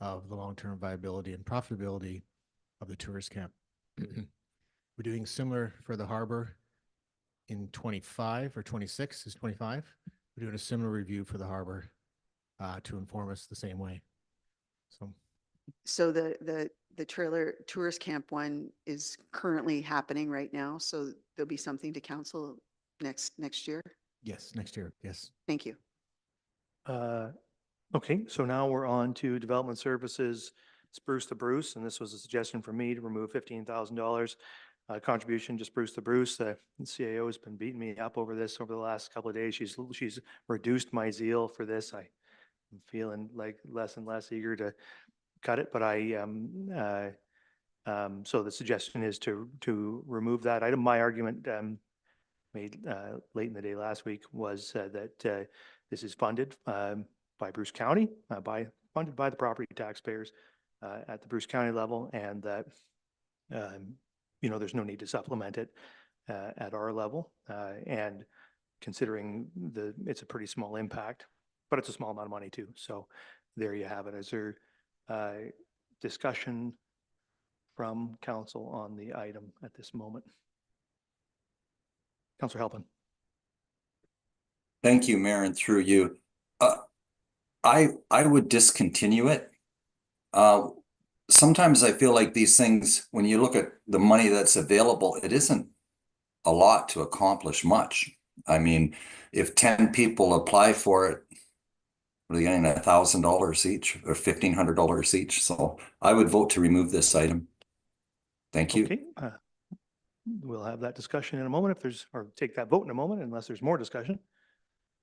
of the long-term viability and profitability of the tourist camp. We're doing similar for the harbor in 25 or 26 is 25. We're doing a similar review for the harbor to inform us the same way. So the trailer tourist camp one is currently happening right now. So there'll be something to council next year. Yes, next year. Yes. Thank you. Okay, so now we're on to development services, Spruce to Bruce, and this was a suggestion from me to remove $15,000 contribution to Spruce to Bruce. The CAO has been beating me up over this over the last couple of days. She's reduced my zeal for this. I'm feeling like less and less eager to cut it, but so the suggestion is to remove that item. My argument made late in the day last week was that this is funded by Bruce County, funded by the property taxpayers at the Bruce County level, and that there's no need to supplement it at our level. And considering it's a pretty small impact, but it's a small amount of money too. So there you have it. Is there discussion from council on the item at this moment? Councilor Halpin. Thank you, Mayor, and through you. I would discontinue it. Sometimes I feel like these things, when you look at the money that's available, it isn't a lot to accomplish much. I mean, if 10 people apply for it, Are they getting $1,000 each or $1,500 each? So I would vote to remove this item. Thank you. Okay, we'll have that discussion in a moment if there's, or take that vote in a moment unless there's more discussion.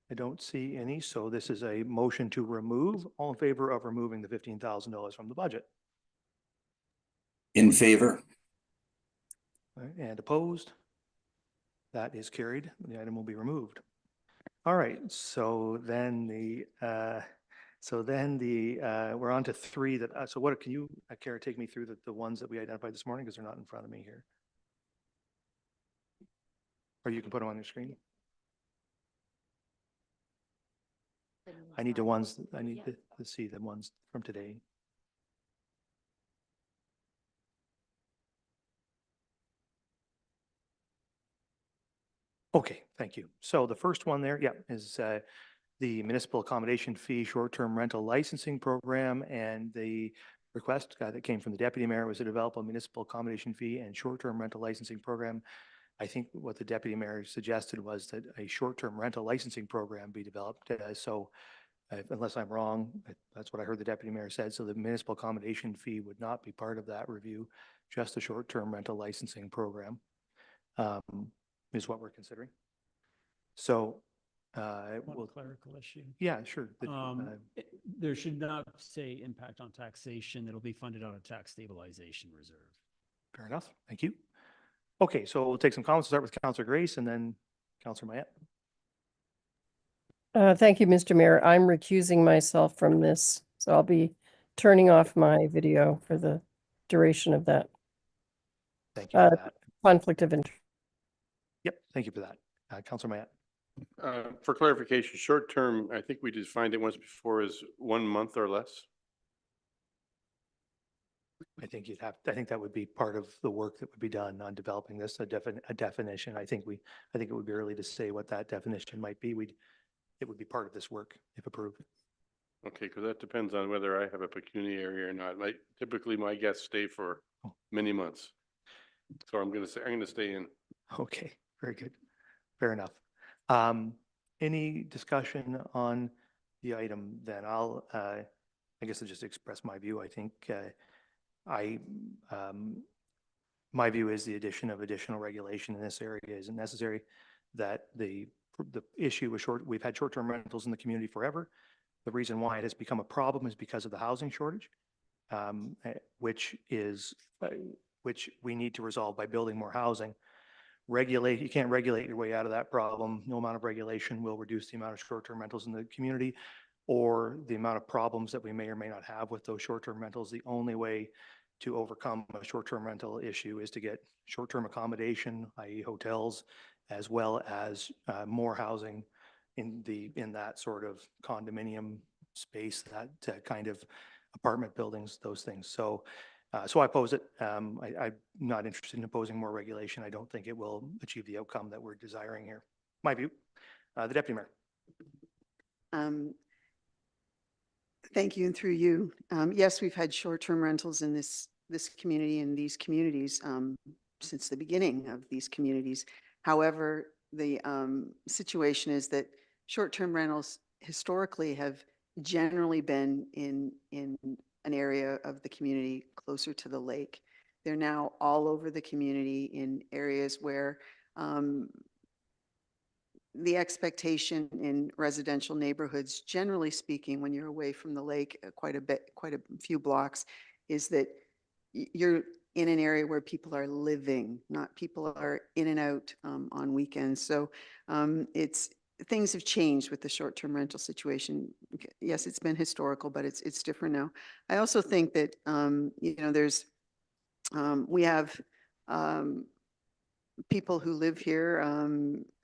I don't see any, so this is a motion to remove. All in favor of removing the $15,000 from the budget? In favor? And opposed? That is carried. The item will be removed. All right, so then we're on to three that, so what, can you, Kara, take me through the ones that we identified this morning because they're not in front of me here? Or you can put them on your screen. I need to see the ones from today. Okay, thank you. So the first one there, yeah, is the municipal accommodation fee short-term rental licensing program, and the request that came from the deputy mayor was to develop a municipal accommodation fee and short-term rental licensing program. I think what the deputy mayor suggested was that a short-term rental licensing program be developed. Unless I'm wrong, that's what I heard the deputy mayor said. So the municipal accommodation fee would not be part of that review, just the short-term rental licensing program is what we're considering. So One clerical issue. yeah, sure. There should not say impact on taxation. It'll be funded out of tax stabilization reserve. Fair enough. Thank you. Okay, so we'll take some comments. We'll start with Councillor Grace and then Councillor Mayette. Thank you, Mr. Mayor. I'm recusing myself from this, so I'll be turning off my video for the duration of that. Thank you for that. Conflict of interest. Yep, thank you for that. Councillor Mayette. For clarification, short term, I think we defined it once before as 1 month or less. I think I think that would be part of the work that would be done on developing this, a definition. I think it would be early to say what that definition might be. It would be part of this work if approved. Okay, because that depends on whether I have a pecuniary or not. Typically my guests stay for many months. So I'm going to stay in. Okay, very good. Fair enough. Any discussion on the item then? I guess I'll just express my view. I think my view is the addition of additional regulation in this area isn't necessary. That the issue with we've had short-term rentals in the community forever. The reason why it has become a problem is because of the housing shortage, which we need to resolve by building more housing. You can't regulate your way out of that problem. No amount of regulation will reduce the amount of short-term rentals in the community or the amount of problems that we may or may not have with those short-term rentals. The only way to overcome a short-term rental issue is to get short-term accommodation, i.e. hotels, as well as more housing in that sort of condominium space, that kind of apartment buildings, those things. So I oppose it. I'm not interested in opposing more regulation. I don't think it will achieve the outcome that we're desiring here. My view. The Deputy Mayor. Thank you, and through you. Yes, we've had short-term rentals in this community and these communities since the beginning of these communities. However, the situation is that short-term rentals historically have generally been in an area of the community closer to the lake. They're now all over the community in areas where the expectation in residential neighborhoods, generally speaking, when you're away from the lake quite a few blocks, is that you're in an area where people are living, not people are in and out on weekends. So things have changed with the short-term rental situation. Yes, it's been historical, but it's different now. I also think that we have people who live here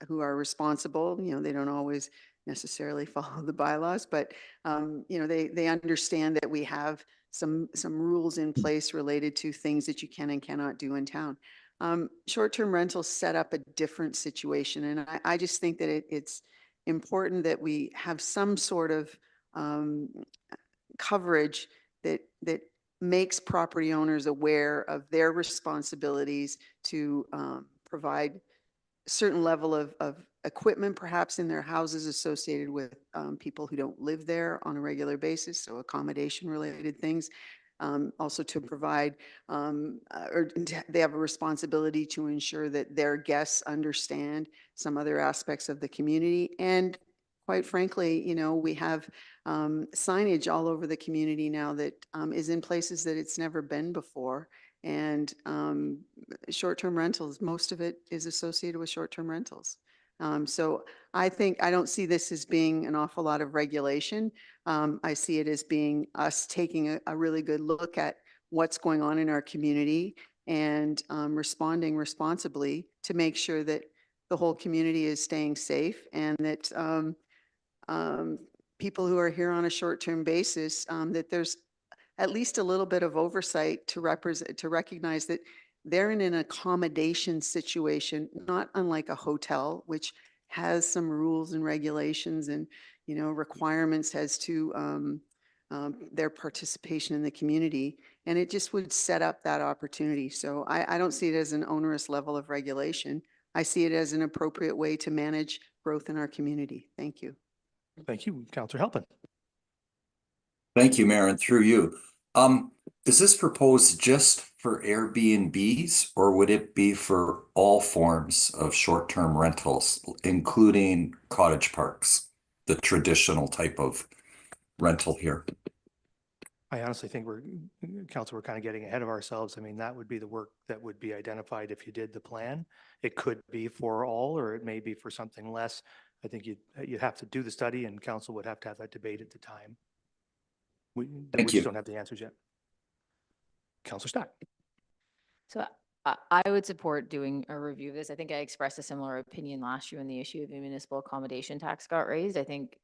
who are responsible. They don't always necessarily follow the bylaws, but they understand that we have some rules in place related to things that you can and cannot do in town. Short-term rentals set up a different situation, and I just think that it's important that we have some sort of coverage that makes property owners aware of their responsibilities to provide certain level of equipment perhaps in their houses associated with people who don't live there on a regular basis, so accommodation related things. Also to provide, they have a responsibility to ensure that their guests understand some other aspects of the community. And quite frankly, we have signage all over the community now that is in places that it's never been before. And short-term rentals, most of it is associated with short-term rentals. So I don't see this as being an awful lot of regulation. I see it as being us taking a really good look at what's going on in our community and responding responsibly to make sure that the whole community is staying safe and that people who are here on a short-term basis, that there's at least a little bit of oversight to recognize that they're in an accommodation situation, not unlike a hotel, which has some rules and regulations and, requirements as to their participation in the community. And it just would set up that opportunity. So I don't see it as an onerous level of regulation. I see it as an appropriate way to manage growth in our community. Thank you. Thank you, Councillor Halpin. Thank you, Mayor, and through you. Is this proposed just for Airbnbs, or would it be for all forms of short-term rentals, including cottage parks, the traditional type of rental here? I honestly think Council, we're kind of getting ahead of ourselves. I mean, that would be the work that would be identified if you did the plan. It could be for all, or it may be for something less. I think you'd have to do the study, and Council would have to have that debate at the time. We just don't have the answers yet. Councillor Stack. So I would support doing a review of this. I think I expressed a similar opinion last year when the issue of the municipal accommodation tax got raised. I think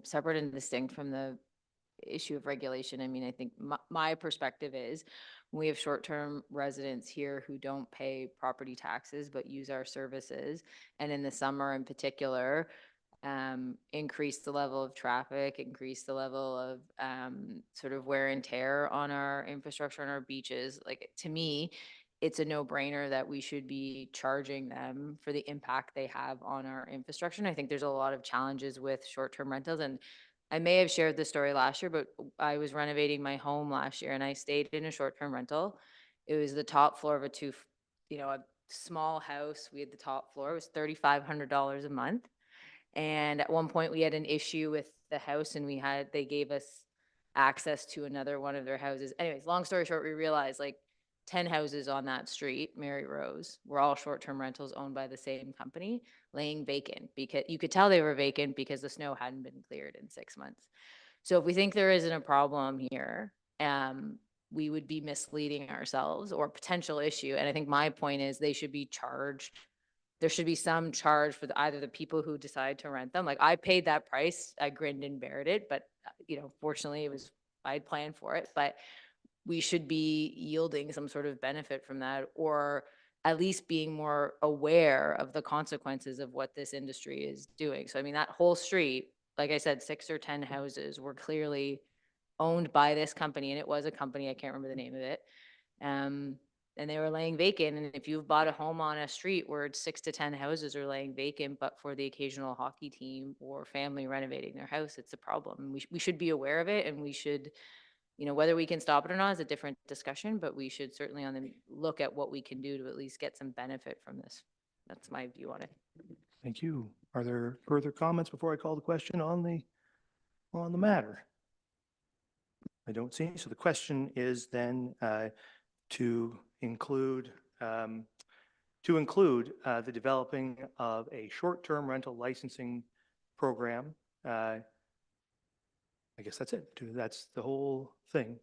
separate and distinct from the issue of regulation. I mean, I think my perspective is we have short-term residents here who don't pay property taxes but use our services, and in the summer in particular, increase the level of traffic, increase the level of sort of wear and tear on our infrastructure on our beaches. Like, to me, it's a no-brainer that we should be charging them for the impact they have on our infrastructure. And I think there's a lot of challenges with short-term rentals. And I may have shared this story last year, but I was renovating my home last year and I stayed in a short-term rental. It was the top floor of a small house. We had the top floor. It was $3,500 a month. And at one point we had an issue with the house and they gave us access to another one of their houses. Anyways, long story short, we realized 10 houses on that street, Mary Rose, were all short-term rentals owned by the same company, laying vacant, because you could tell they were vacant because the snow hadn't been cleared in 6 months. So if we think there isn't a problem here, we would be misleading ourselves, or potential issue. And I think my point is they should be charged. There should be some charge for either the people who decide to rent them. Like, I paid that price, I grinned and bared it, but fortunately I'd planned for it, but we should be yielding some sort of benefit from that, or at least being more aware of the consequences of what this industry is doing. So, I mean, that whole street, like I said, 6 or 10 houses were clearly owned by this company, and it was a company, I can't remember the name of it. And they were laying vacant. And if you've bought a home on a street where 6 to 10 houses are laying vacant, but for the occasional hockey team or family renovating their house, it's a problem. We should be aware of it, and we should, whether we can stop it or not is a different discussion, but we should certainly look at what we can do to at least get some benefit from this. That's my view on it. Thank you. Are there further comments before I call the question on the matter? I don't see any. So the question is then to include the developing of a short-term rental licensing program. I guess that's it. That's the whole thing.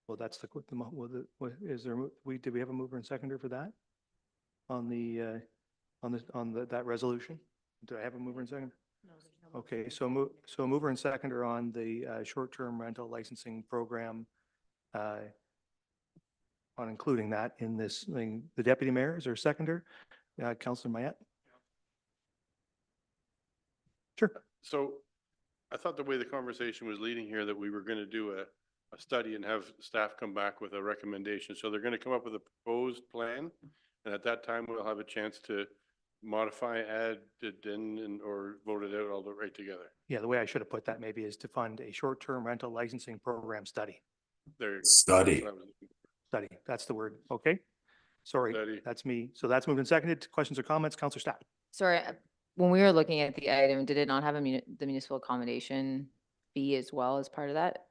Well, that's did we have a mover and seconder for that on that resolution? Do I have a mover and seconder? No, there's no. Okay, so a mover and seconder on the short-term rental licensing program, on including that in this thing. The deputy mayor, is there a seconder? Councillor Mayette? Sure. So I thought the way the conversation was leading here that we were going to do a study and have staff come back with a recommendation. So they're going to come up with a proposed plan And at that time, we'll have a chance to modify, add it in, and, or vote it out all the right together. Yeah, the way I should have put that maybe is to fund a short-term rental licensing program study. There you go. Study. That's what I was looking for. Study, that's the word. Okay. Sorry, Study. that's me. So that's moved and seconded. Questions or comments? Counselor Stack? Sorry, when we were looking at the item, did it not have the municipal accommodation fee as well as part of that?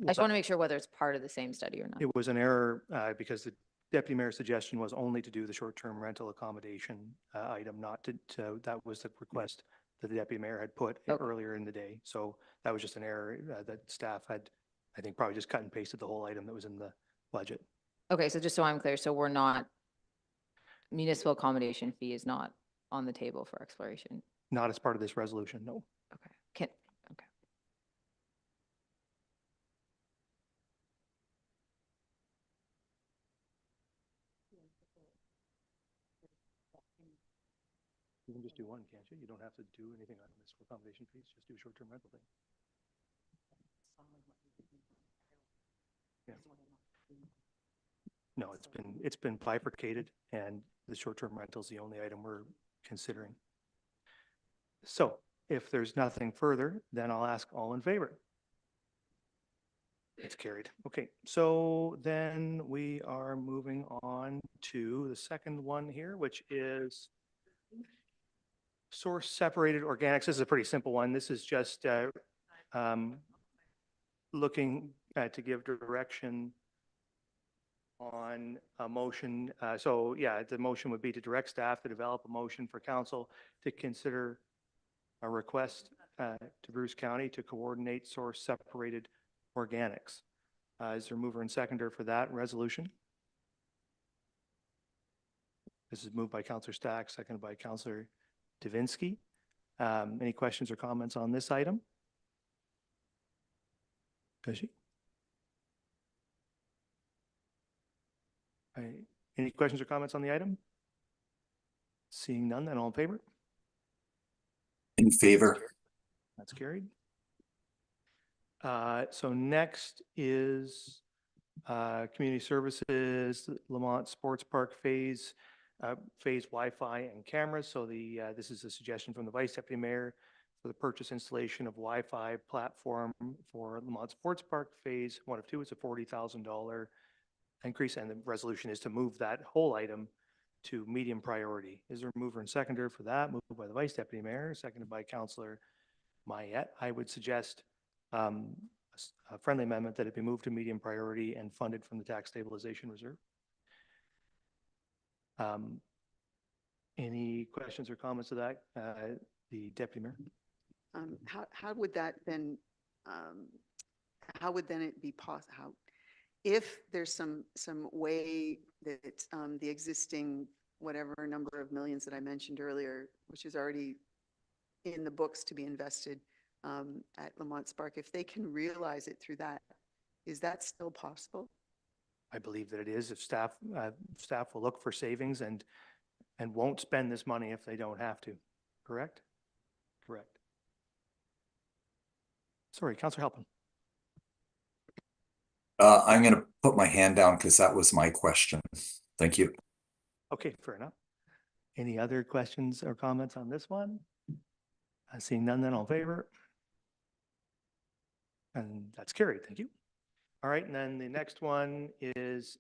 I just want to make sure whether it's part of the same study or not. It was an error because the deputy mayor's suggestion was only to do the short-term rental accommodation item, not that was the request that the deputy mayor had put earlier in the day. So that was just an error that staff had, I think, probably just cut and pasted the whole item that was in the budget. Okay, so just so I'm clear, so we're not, municipal accommodation fee is not on the table for exploration? Not as part of this resolution, no. Okay, okay. You can just do one, can't you? You don't have to do anything on this for accommodation fees, just do a short-term rental thing. Yeah. No, it's been bifurcated, and the short-term rental is the only item we're considering. So if there's nothing further, then I'll ask all in favor. It's carried. Okay, so then we are moving on to the second one here, which is source separated organics. This is a pretty simple one. This is just looking to give direction on a motion. So yeah, the motion would be to direct staff to develop a motion for council to consider a request to Bruce County to coordinate source separated organics. Is there a mover and seconder for that resolution? This is moved by Councillor Stack, seconded by Councillor Davinsky. Any questions or comments on this item? Kashi? Any questions or comments on the item? Seeing none, then all in favor? In favor. That's carried. So next is community services, Lamont Sports Park phase Wi-Fi and cameras. So this is a suggestion from the Vice Deputy Mayor for the purchase installation of Wi-Fi platform for Lamont Sports Park phase 1 of 2. It's a $40,000 increase, and the resolution is to move that whole item to medium priority. Is there a mover and seconder for that? Moved by the Vice Deputy Mayor, seconded by Councillor Mayette. I would suggest a friendly amendment that it be moved to medium priority and funded from the tax stabilization reserve. Any questions or comments to that? The Deputy Mayor? How would that then, how would then it be possible? If there's some way that the existing whatever number of millions that I mentioned earlier, which is already in the books to be invested at Lamont Spark, if they can realize it through that, is that still possible? I believe that it is. If staff will look for savings and won't spend this money if they don't have to. Correct? Correct. Sorry, Councillor Halpin. I'm going to put my hand down because that was my question. Thank you. Okay, fair enough. Any other questions or comments on this one? Seeing none, then all in favor? And that's carried. Thank you. All right, and then the next one is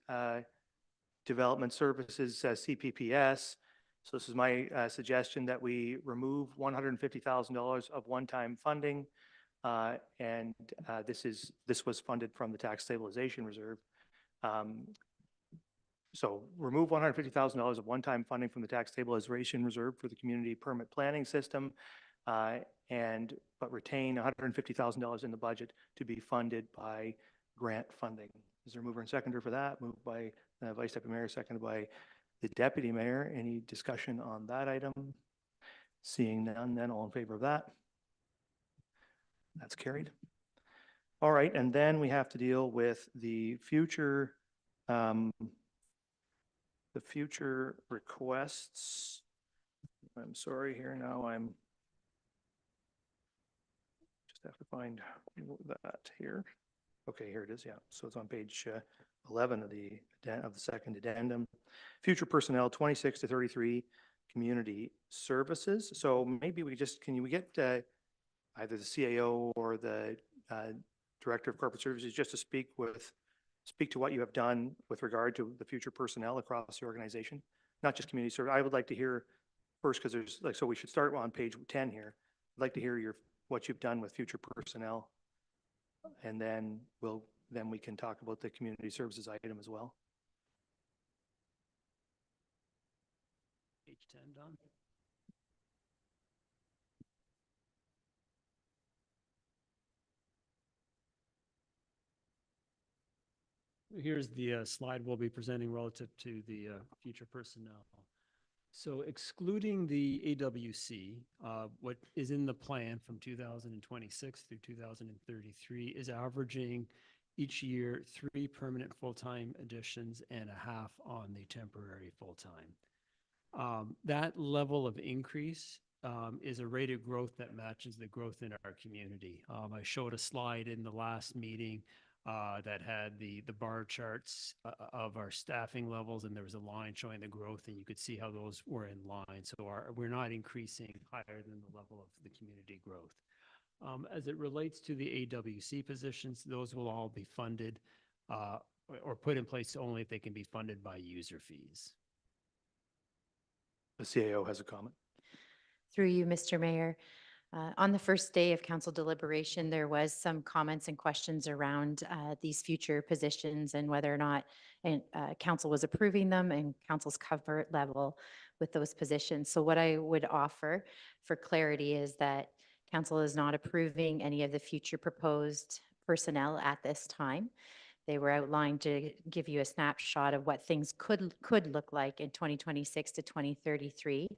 Development Services CPPS. So this is my suggestion that we remove $150,000 of one-time funding. And this was funded from the tax stabilization reserve. So remove $150,000 of one-time funding from the tax stabilization reserve for the community permit planning system, but retain $150,000 in the budget to be funded by grant funding. Is there a mover and seconder for that? Moved by Vice Deputy Mayor, seconded by the Deputy Mayor. Any discussion on that item? Seeing none, then all in favor of that? That's carried. All right, and then we have to deal with the future requests. I'm sorry here now. I'm just have to find that here. Okay, here it is. Yeah, so it's on page 11 of the second addendum. Future personnel, 26 to 33, community services. So maybe we just, can we get either the CAO or the Director of Corporate Services just to speak to what you have done with regard to the future personnel across the organization, not just community service. I would like to hear first, because there's so we should start on page 10 here. I'd like to hear what you've done with future personnel, and then we can talk about the community services item as well. Page 10, Don. Here's the slide we'll be presenting relative to the future personnel. So excluding the AWC, what is in the plan from 2026 through 2033 is averaging each year 3 permanent full-time additions and a half on the temporary full-time. That level of increase is a rate of growth that matches the growth in our community. I showed a slide in the last meeting that had the bar charts of our staffing levels, and there was a line showing the growth, and you could see how those were in line. So we're not increasing higher than the level of the community growth. As it relates to the AWC positions, those will all be funded or put in place only if they can be funded by user fees. The CAO has a comment. Through you, Mr. Mayor. On the first day of council deliberation, there was some comments and questions around these future positions and whether or not council was approving them and council's comfort level with those positions. So what I would offer for clarity is that council is not approving any of the future proposed personnel at this time. They were outlined to give you a snapshot of what things could look like in 2026 to 2033.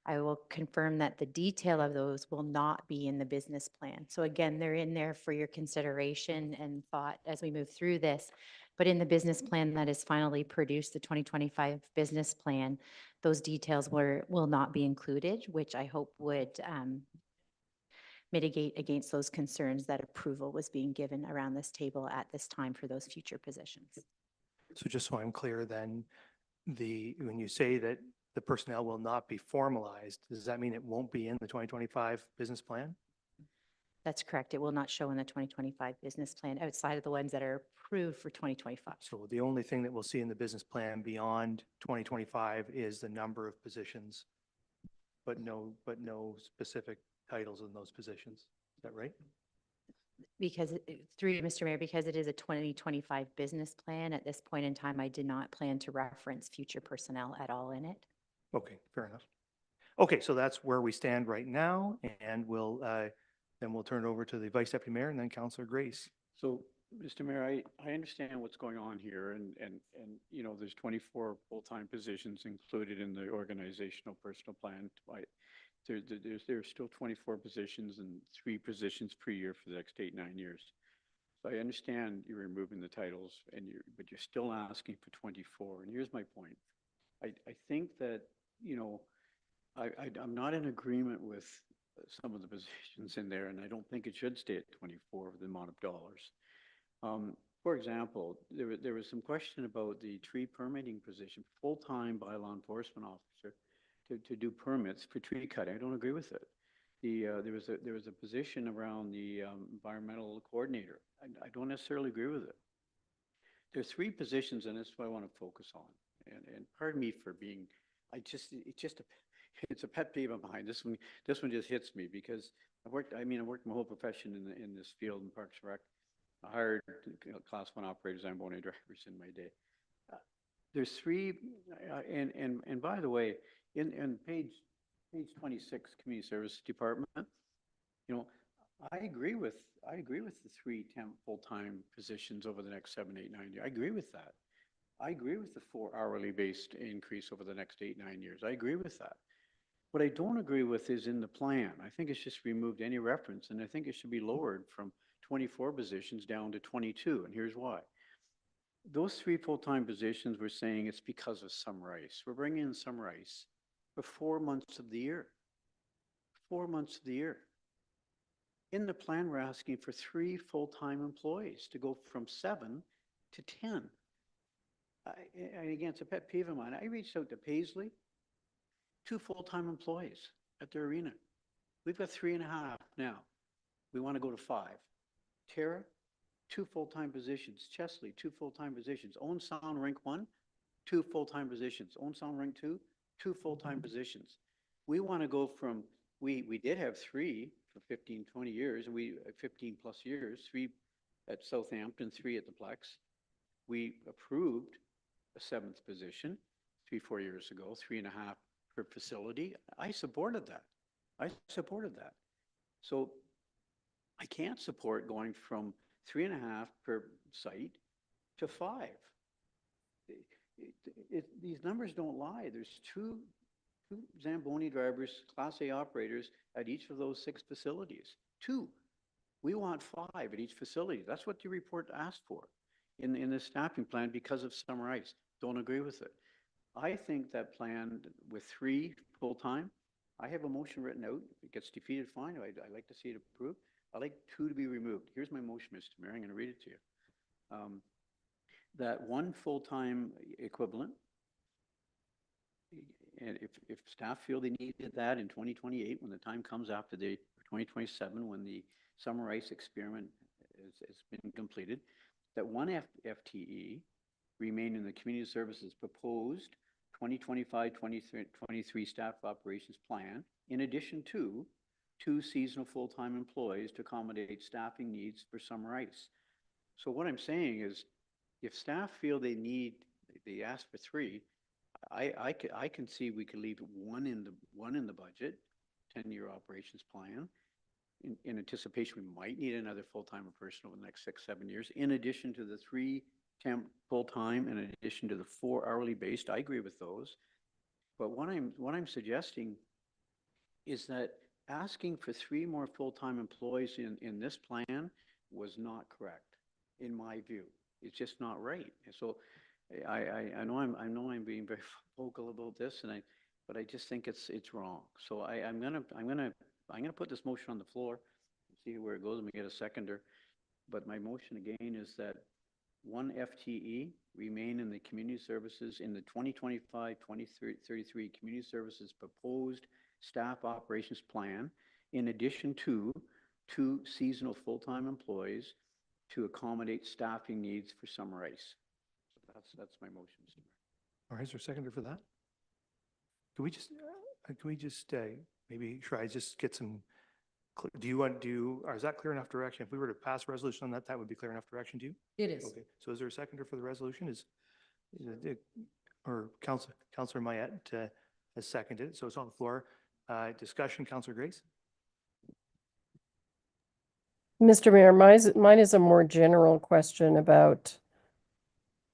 I will confirm that the detail of those will not be in the business plan. So again, they're in there for your consideration and thought as we move through this. But in the business plan that is finally produced, the 2025 business plan, those details will not be included, which I hope would mitigate against those concerns that approval was being given around this table at this time for those future positions. So just so I'm clear then, when you say that the personnel will not be formalized, does that mean it won't be in the 2025 business plan? That's correct. It will not show in the 2025 business plan outside of the ones that are approved for 2025. So the only thing that we'll see in the business plan beyond 2025 is the number of positions, but no specific titles in those positions. Is that right? Because through you, Mr. Mayor, because it is a 2025 business plan, at this point in time, I did not plan to reference future personnel at all in it. Okay, fair enough. Okay, so that's where we stand right now, and then we'll turn it over to the Vice Deputy Mayor and then Councillor Grace. So, Mr. Mayor, I understand what's going on here, and you know, there's 24 full-time positions included in the organizational personal plan. There's still 24 positions and 3 positions per year for the next 8-9 years. So I understand you're removing the titles, but you're still asking for 24. And here's my point. I think that, you know, I'm not in agreement with some of the positions in there, and I don't think it should stay at 24 for the amount of dollars. For example, there was some question about the tree permitting position, full-time bylaw enforcement officer to do permits for tree cutting. I don't agree with it. There was a position around the environmental coordinator. I don't necessarily agree with it. There's 3 positions, and that's what I want to focus on. And pardon me for being, it's a pet peeve of mine. This one just hits me because I've worked my whole profession in this field in Parks and Rec. I hired class 1 operators and Zamboni drivers in my day. There's 3, and by the way, in page 26, Community Services Department, you know, I agree with the 3 full-time positions over the next 7, 8, 9 years. I agree with that. I agree with the 4 hourly based increase over the next 8, 9 years. I agree with that. What I don't agree with is in the plan. I think it's just removed any reference, and I think it should be lowered from 24 positions down to 22, and here's why. Those 3 full-time positions, we're saying it's because of some rice. We're bringing in some rice for 4 months of the year. 4 months of the year. In the plan, we're asking for 3 full-time employees to go from 7 to 10. And again, it's a pet peeve of mine. I reached out to Paisley, 2 full-time employees at their arena. We've got 3.5 now. We want to go to 5. Tara, 2 full-time positions. Chesley, 2 full-time positions. Owen Sound Rink 1, 2 full-time positions. Owen Sound Rink 2, 2 full-time positions. We want to go from, we did have 3 for 15, 20 years, and 15 plus years, 3 at Southampton, 3 at the Plex. We approved a 7th position 3-4 years ago, 3.5 per facility. I supported that. So I can't support going from 3.5 per site to 5. These numbers don't lie. There's two Zamboni drivers, Class A operators at each of those 6 facilities. 2. We want 5 at each facility. That's what the report asked for in the staffing plan because of summer ice. Don't agree with it. I think that plan with 3 full-time, I have a motion written out. If it gets defeated, fine. I'd like to see it approved. I'd like 2 to be removed. Here's my motion, Mr. Mayor. I'm going to read it to you. That 1 full-time equivalent, and if staff feel they needed that in 2028, when the time comes after 2027, when the summer ice experiment has been completed, that 1 FTE remain in the community services proposed 2025-2023 staff operations plan, in addition to 2 seasonal full-time employees to accommodate staffing needs for summer ice. So what I'm saying is, if staff feel they ask for 3, I can see we could leave 1 in the budget, 10-year operations plan, in anticipation we might need another full-time person over the next 6-7 years, in addition to the 3 temp full-time, in addition to the 4 hourly based. I agree with those. But what I'm suggesting is that asking for 3 more full-time employees in this plan was not correct, in my view. It's just not right. And so I know I'm being very vocal about this, but I just think it's wrong. So I'm gonna put this motion on the floor, see where it goes, and we get a seconder. But my motion again is that 1 FTE remain in the community services in the 2025-2033 community services proposed staff operations plan, in addition to 2 seasonal full-time employees to accommodate staffing needs for summer ice. So that's my motion, Mr. Mayor. All right, is there a seconder for that? Can we just maybe try just get some, or is that clear enough direction? If we were to pass a resolution on that, that would be clear enough direction to you? It is. Okay, so is there a seconder for the resolution? Or Councillor Mayette has seconded it, so it's on the floor. Discussion, Councillor Grace? Mr. Mayor, mine is a more general question about,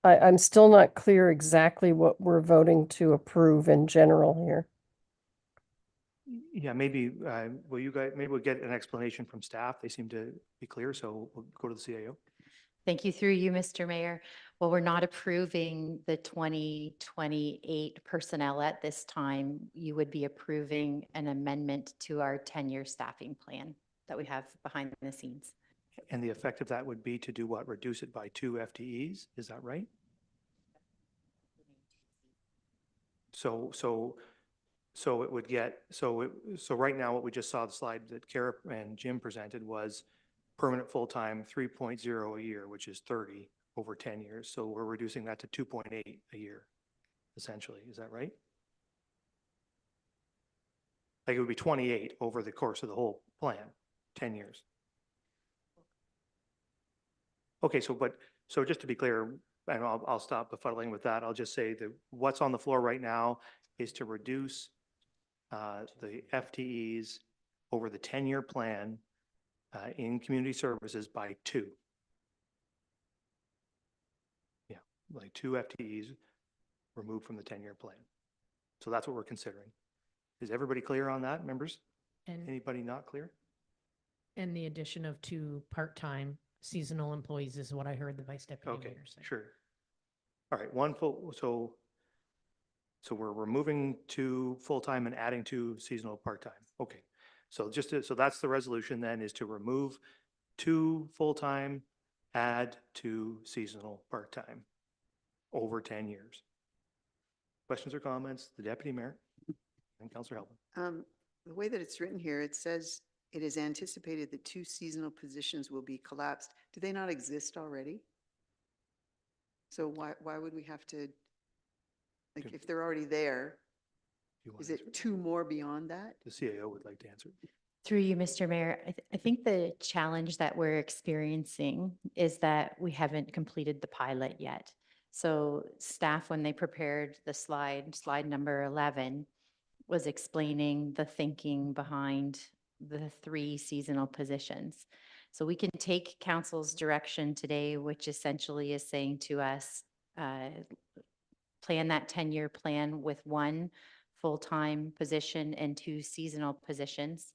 I'm still not clear exactly what we're voting to approve in general here. Yeah, maybe, maybe we'll get an explanation from staff. They seem to be clear, so we'll go to the CAO. Thank you through you, Mr. Mayor. Well, we're not approving the 2028 personnel at this time. You would be approving an amendment to our 10-year staffing plan that we have behind the scenes. And the effect of that would be to do what? Reduce it by 2 FTEs? Is that right? So it would get, so right now what we just saw, the slide that Kara and Jim presented, was permanent full-time 3.0 a year, which is 30 over 10 years. So we're reducing that to 2.8 a year, essentially. Is that right? Like it would be 28 over the course of the whole plan, 10 years. Okay, so just to be clear, and I'll stop befuddling with that. I'll just say that what's on the floor right now is to reduce the FTEs over the 10-year plan in community services by 2. Yeah, like 2 FTEs removed from the 10-year plan. So that's what we're considering. Is everybody clear on that, members? And Anybody not clear? And the addition of 2 part-time seasonal employees is what I heard the Vice Deputy Okay, Mayor say. sure. All right, 1 full, so we're removing 2 full-time and adding 2 seasonal part-time. Okay, so so that's the resolution then, is to remove 2 full-time, add 2 seasonal part-time. over 10 years. Questions or comments? The Deputy Mayor and Councillor Halpin. The way that it's written here, it says it is anticipated that 2 seasonal positions will be collapsed. Do they not exist already? So why would we have to, like, if they're already there, is it 2 more beyond that? The CAO would like to answer. Through you, Mr. Mayor, I think the challenge that we're experiencing is that we haven't completed the pilot yet. So staff, when they prepared the slide number 11, was explaining the thinking behind the 3 seasonal positions. So we can take council's direction today, which essentially is saying to us, plan that 10-year plan with 1 full-time position and 2 seasonal positions.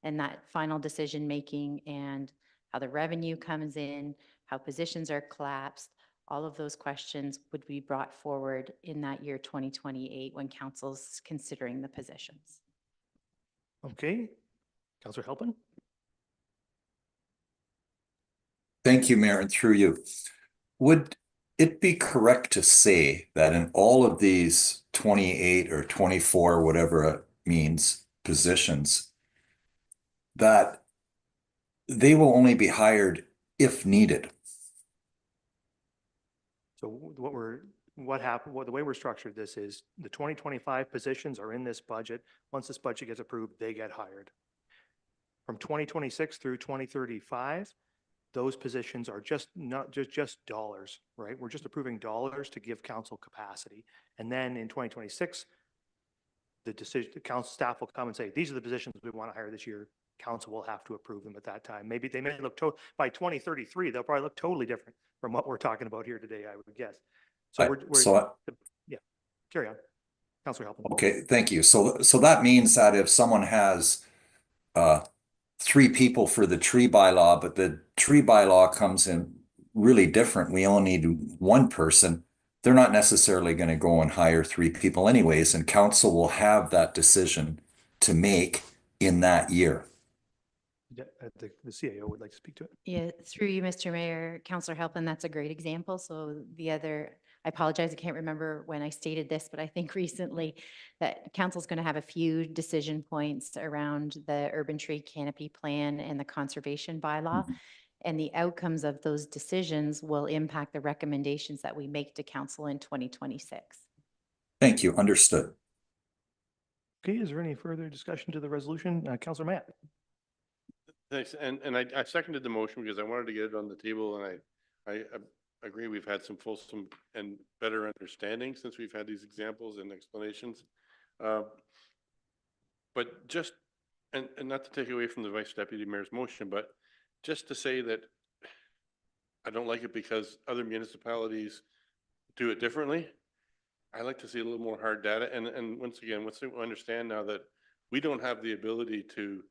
And that final decision-making and how the revenue comes in, how positions are collapsed, all of those questions would be brought forward in that year 2028 when council's considering the positions. Okay. Councillor Halpin. Thank you, Mayor, and through you. Would it be correct to say that in all of these 28 or 24, whatever it means, positions, that they will only be hired if needed? So the way we're structured this is the 2025 positions are in this budget. Once this budget gets approved, they get hired. From 2026 through 2035, those positions are just dollars, right? We're just approving dollars to give council capacity. And then in 2026, the council staff will come and say, these are the positions we want to hire this year. Council will have to approve them at that time. Maybe they may look by 2033, they'll probably look totally different from what we're talking about here today, I would guess. So yeah, carry on. Councillor Halpin. Okay, thank you. So that means that if someone has 3 people for the tree bylaw, but the tree bylaw comes in really different, we only need 1 person, they're not necessarily going to go and hire 3 people anyways, and council will have that decision to make in that year. The CAO would like to speak to it. Yeah, through you, Mr. Mayor, Councillor Halpin, that's a great example. So the other, I apologize, I can't remember when I stated this, but I think recently that council's going to have a few decision points around the urban tree canopy plan and the conservation bylaw. And the outcomes of those decisions will impact the recommendations that we make to council in 2026. Thank you. Understood. Okay, is there any further discussion to the resolution? Councillor Matt. Thanks. And I seconded the motion because I wanted to get it on the table, and I agree we've had some fulsome and better understanding since we've had these examples and explanations. But just, and not to take away from the Vice Deputy Mayor's motion, but just to say that I don't like it because other municipalities do it differently. I like to see a little more hard data. And once again, once we understand now that we don't have the ability to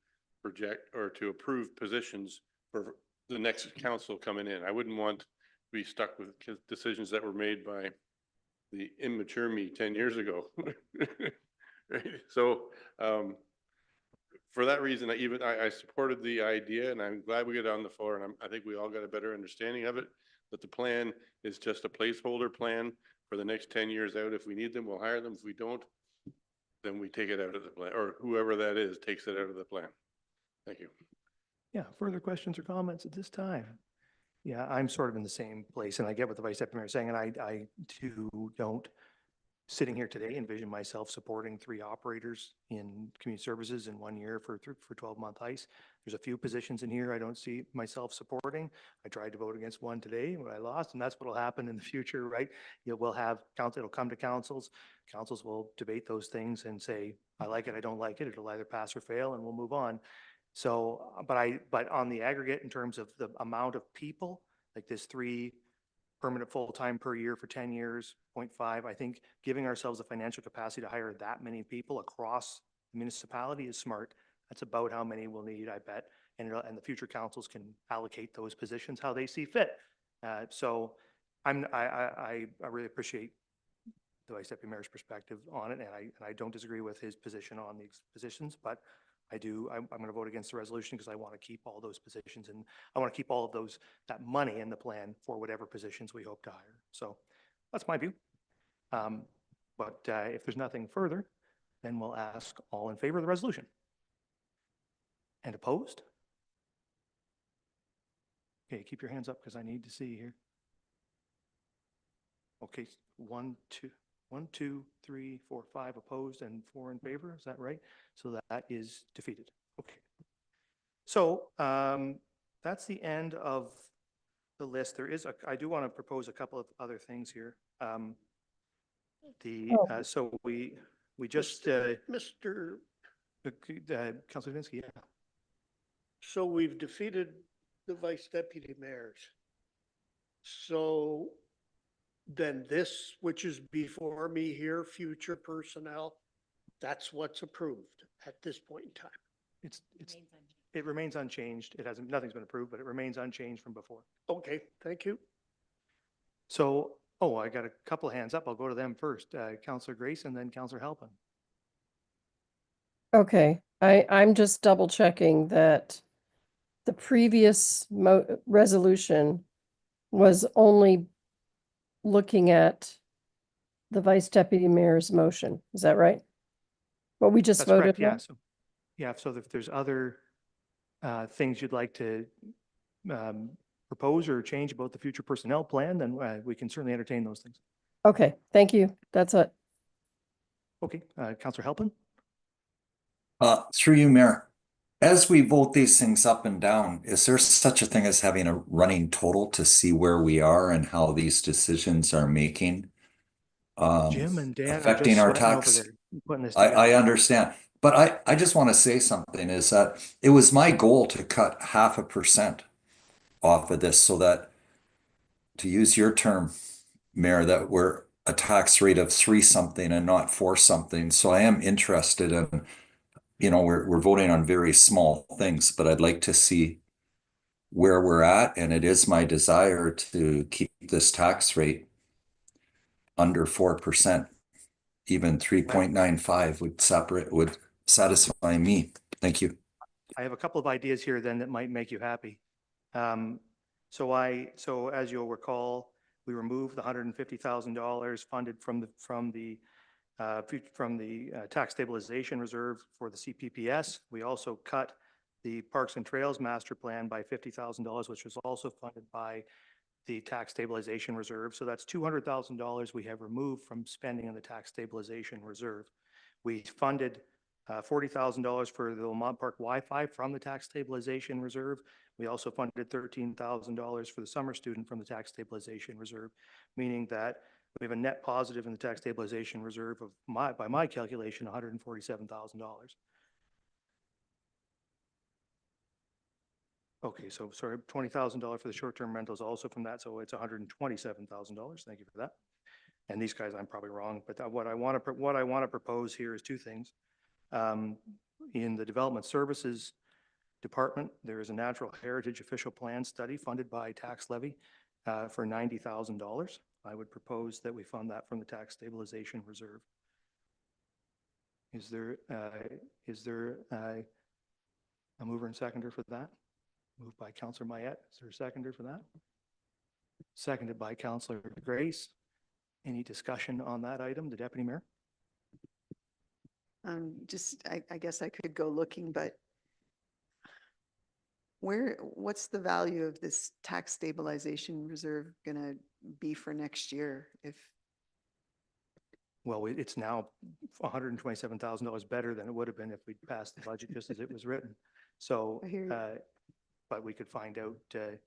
project or to approve positions for the next council coming in. I wouldn't want to be stuck with decisions that were made by the immature me 10 years ago. Right? So for that reason, I supported the idea, and I'm glad we got on the floor, and I think we all got a better understanding of it, that the plan is just a placeholder plan for the next 10 years out. If we need them, we'll hire them. If we don't, then we take it out of the plan, or whoever that is takes it out of the plan. Thank you. Yeah, further questions or comments at this time? Yeah, I'm sort of in the same place, and I get what the Vice Deputy Mayor is saying, and I too don't, sitting here today, envision myself supporting 3 operators in community services in 1 year for 12-month ice. There's a few positions in here I don't see myself supporting. I tried to vote against one today, but I lost, and that's what will happen in the future, right? We'll have council, it'll come to councils. Councils will debate those things and say, I like it, I don't like it. It'll either pass or fail, and we'll move on. So, but on the aggregate, in terms of the amount of people, like this 3 permanent full-time per year for 10 years, 0.5, I think giving ourselves the financial capacity to hire that many people across the municipality is smart. That's about how many we'll need, I bet. And the future councils can allocate those positions how they see fit. So I really appreciate the Vice Deputy Mayor's perspective on it, and I don't disagree with his position on these positions, but I'm going to vote against the resolution because I want to keep all those positions, and I want to keep all of that money in the plan for whatever positions we hope to hire. So That's my view. But if there's nothing further, then we'll ask all in favor of the resolution. And opposed? Okay, keep your hands up because I need to see here. Okay, 1, 2, 3, 4, 5 opposed and 4 in favor. Is that right? So that is defeated. Okay. So that's the end of the list. I do want to propose a couple of other things here. So we just Mr. Councilor Vinsky, yeah. So we've defeated the vice deputy mayors. So then this, which is before me here, future personnel, that's what's approved at this point in time. It remains unchanged. Nothing's been approved, but it remains unchanged from before. Okay, thank you. So, I got a couple of hands up. I'll go to them first. Councilor Grace and then Councilor Halpin. Okay, I'm just double checking that the previous resolution was only looking at the vice deputy mayor's motion. Is that right? What we just That's voted correct, on? yeah. So if there's other things you'd like to propose or change about the future personnel plan, then we can certainly entertain those things. Okay, thank you. That's it. Okay, Councilor Halpin? Through you, Mayor. As we vote these things up and down, is there such a thing as having a running total to see where we are and how these decisions are making? Jim and Dan are affecting just our sweating over tax? there, putting this I together. understand, but I just want to say something is that it was my goal to cut 0.5% off of this so that, to use your term, Mayor, that we're a tax rate of 3 something and not 4 something. So I am interested in, we're voting on very small things, but I'd like to see where we're at. And it is my desire to keep this tax rate under 4%. Even 3.95 would satisfy me. Thank you. I have a couple of ideas here then that might make you happy. So as you'll recall, we removed the $150,000 funded from the tax stabilization reserve for the CPPS. We also cut the Parks and Trails master plan by $50,000, which was also funded by the tax stabilization reserve. So that's $200,000 we have removed from spending in the tax stabilization reserve. We funded $40,000 for the Lamont Park Wi-Fi from the tax stabilization reserve. We also funded $13,000 for the summer student from the tax stabilization reserve, meaning that we have a net positive in the tax stabilization reserve of by my calculation, $147,000. Okay, so sorry, $20,000 for the short-term rentals also from that, so it's $127,000. Thank you for that. And these guys, I'm probably wrong, but what I want to propose here is two things. In the Development Services Department, there is a Natural Heritage Official Plan study funded by tax levy for $90,000. I would propose that we fund that from the tax stabilization reserve. Is there a mover and seconder for that? Moved by Councillor Mayette. Is there a seconder for that? Seconded by Councillor Grace. Any discussion on that item, the Deputy Mayor? I guess I could go looking, but what's the value of this tax stabilization reserve gonna be for next year if? Well, it's now $127,000 better than it would have been if we'd passed the budget just as it was written. So, but we could find out that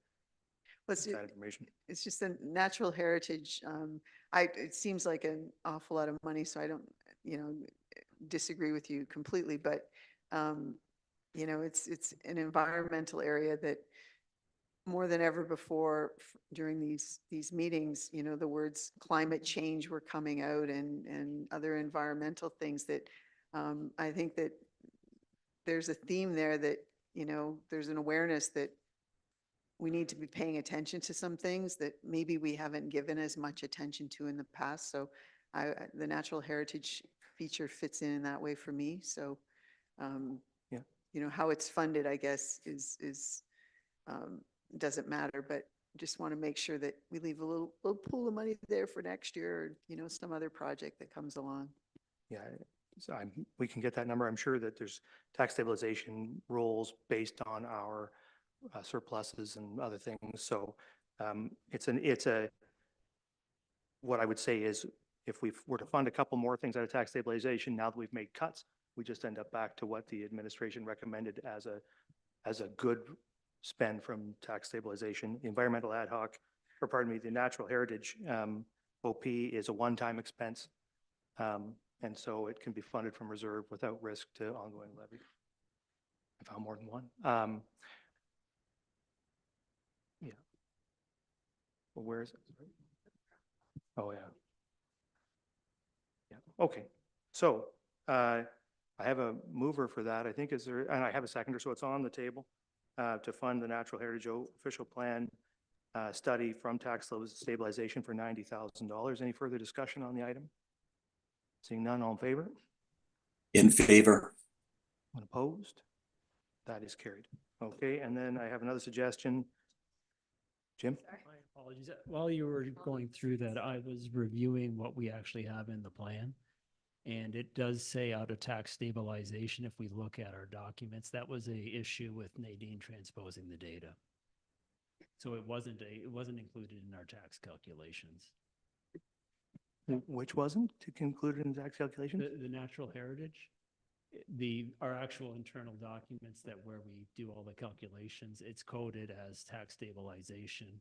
information. It's just a natural heritage. It seems like an awful lot of money, so I don't, disagree with you completely, but, it's an environmental area that more than ever before during these meetings, the words climate change were coming out and other environmental things that I think that there's a theme there that, there's an awareness that we need to be paying attention to some things that maybe we haven't given as much attention to in the past. So the natural heritage feature fits in that way for me. So, how it's funded, I guess, is doesn't matter, but just want to make sure that we leave a little pool of money there for next year, or, you know, some other project that comes along. Yeah, so we can get that number. I'm sure that there's tax stabilization rules based on our surpluses and other things. So what I would say is if we were to fund a couple more things out of tax stabilization, now that we've made cuts, we just end up back to what the administration recommended as a good spend from tax stabilization. The environmental ad hoc, or pardon me, the natural heritage OP is a one-time expense. And so it can be funded from reserve without risk to ongoing levy. I found more than one. Yeah. Well, where is it? Oh, yeah. Yeah. Okay. So I have a mover for that. I think and I have a seconder, so it's on the table to fund the Natural Heritage Official Plan study from tax stabilization for $90,000. Any further discussion on the item? Seeing none, all in favor? In favor. Opposed? That is carried. Okay, and then I have another suggestion. Jim? My apologies. While you were going through that, I was reviewing what we actually have in the plan. And it does say out of tax stabilization, if we look at our documents, that was a issue with Nadine transposing the data. So it wasn't included in our tax calculations. Which wasn't included in the tax calculation? The natural heritage, our actual internal documents that where we do all the calculations, it's coded as tax stabilization.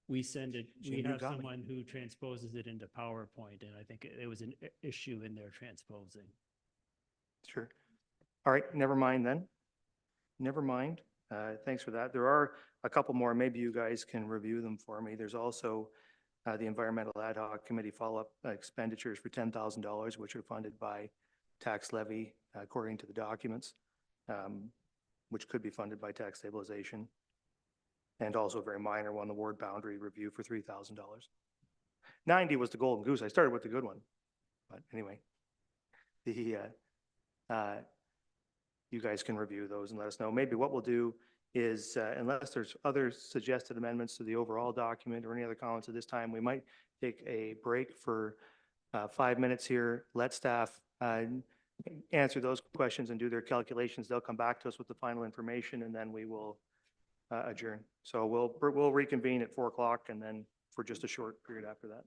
We send it, Jim, we you have got me. someone who transposes it into PowerPoint, and I think it was an issue in their transposing. Sure. All right, never mind then. Never mind. Thanks for that. There are a couple more. Maybe you guys can review them for me. There's also the Environmental Ad Hoc Committee follow-up expenditures for $10,000, which are funded by tax levy according to the documents, which could be funded by tax stabilization. And also a very minor one, the ward boundary review for $3,000. 90 was the golden goose. I started with the good one. But anyway, you guys can review those and let us know. Maybe what we'll do is, unless there's other suggested amendments to the overall document or any other comments at this time, we might take a break for 5 minutes here, let staff answer those questions and do their calculations. They'll come back to us with the final information, and then we will adjourn. So we'll reconvene at 4 o'clock, and then for just a short period after that.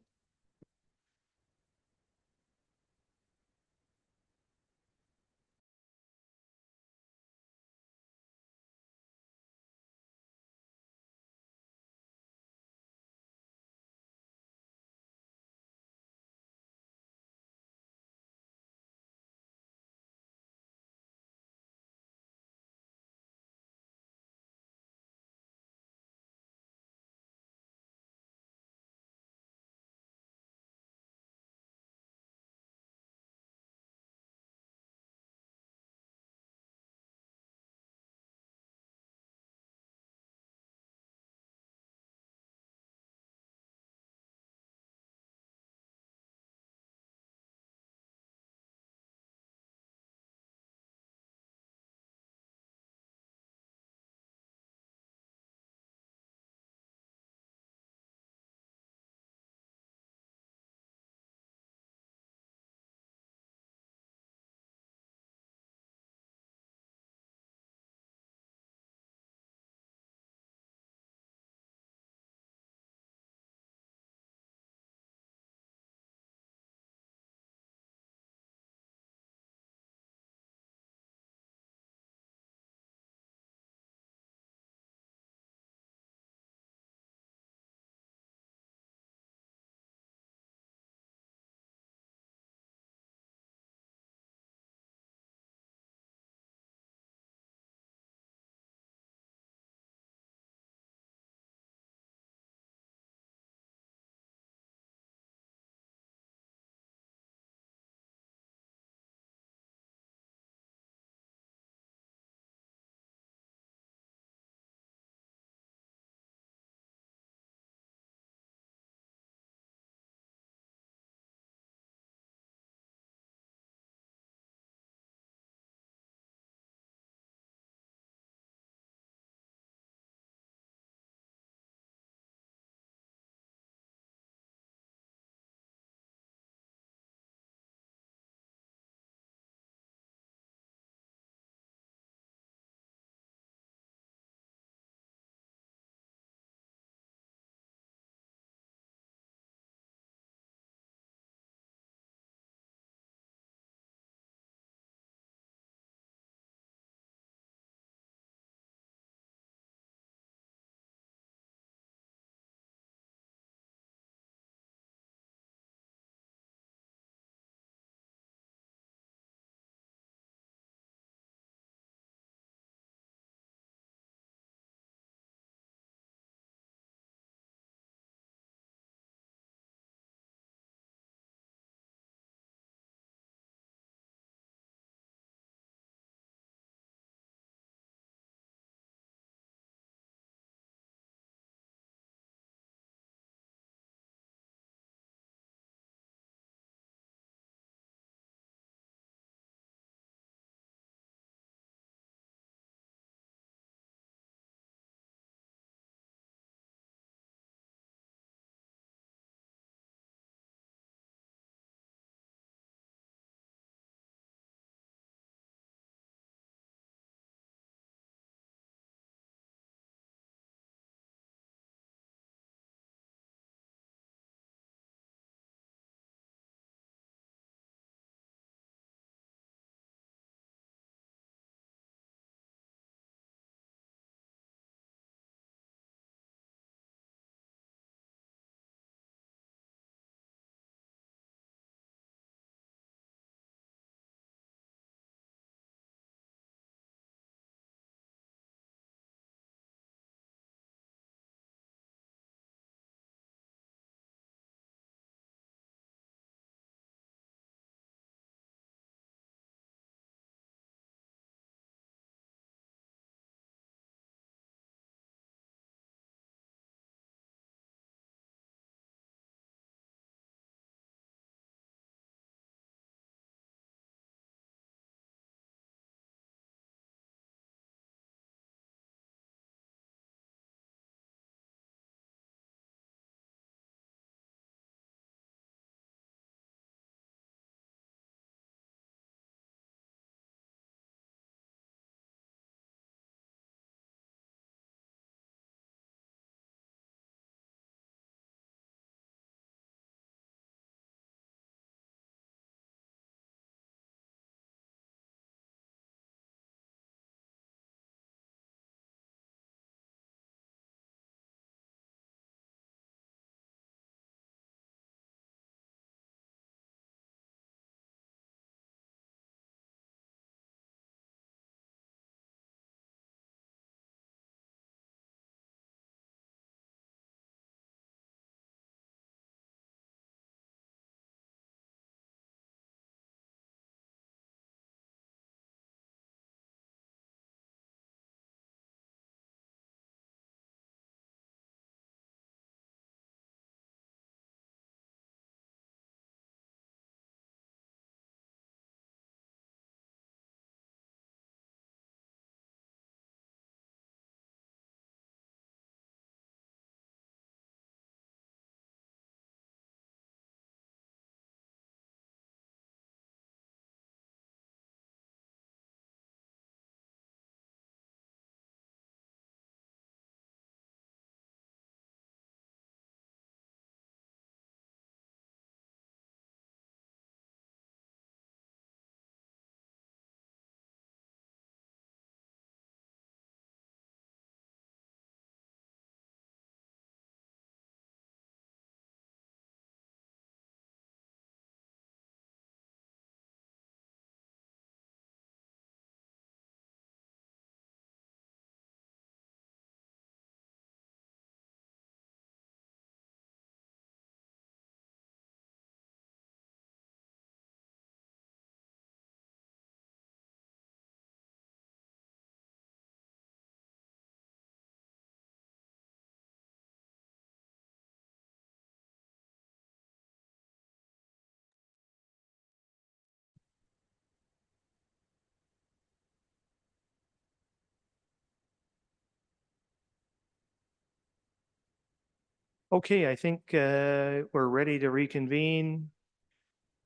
Okay, I think we're ready to reconvene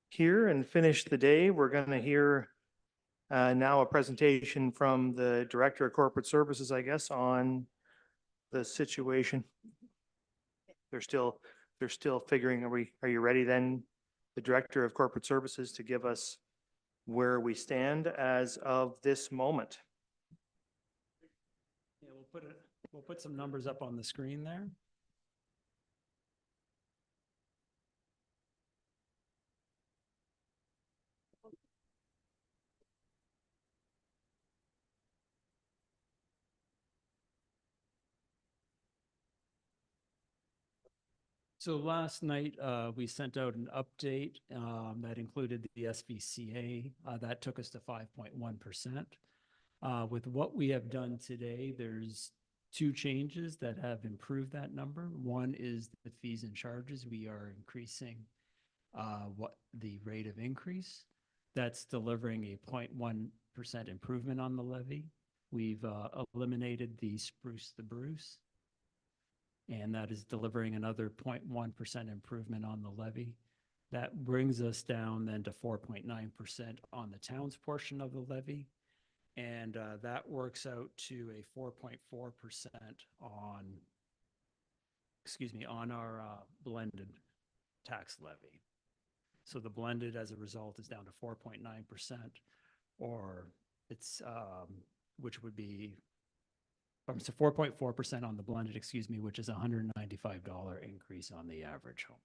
here and finish the day. We're going to hear now a presentation from the Director of Corporate Services, I guess, on the situation. They're still figuring, are you ready then, the Director of Corporate Services, to give us where we stand as of this moment? Yeah, we'll put some numbers up on the screen there. So last night, we sent out an update that included the SVCA. That took us to 5.1%. With what we have done today, there's two changes that have improved that number. One is the fees and charges. We are increasing what the rate of increase. That's delivering a 0.1% improvement on the levy. We've eliminated the spruce the Bruce, and that is delivering another 0.1% improvement on the levy. That brings us down then to 4.9% on the town's portion of the levy. And that works out to a 4.4% on our blended tax levy. So the blended as a result is down to 4.9%, or it's, which would be, so 4.4% on the blended, which is a $195 increase on the average home.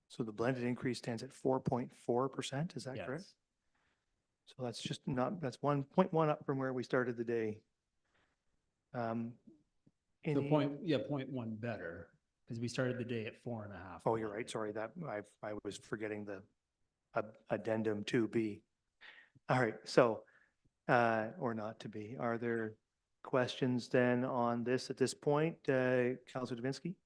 So the blended increase stands at 4.4%, is that Yes. correct? So that's just not, that's 1.1 up from where we started the day. The point, 0.1 better, because we started the day at 4.5. Oh, you're right. Sorry, that I was forgetting the addendum to be. All right. So, or not to be. Are there questions then on this at this point? Councilor Dubinsky?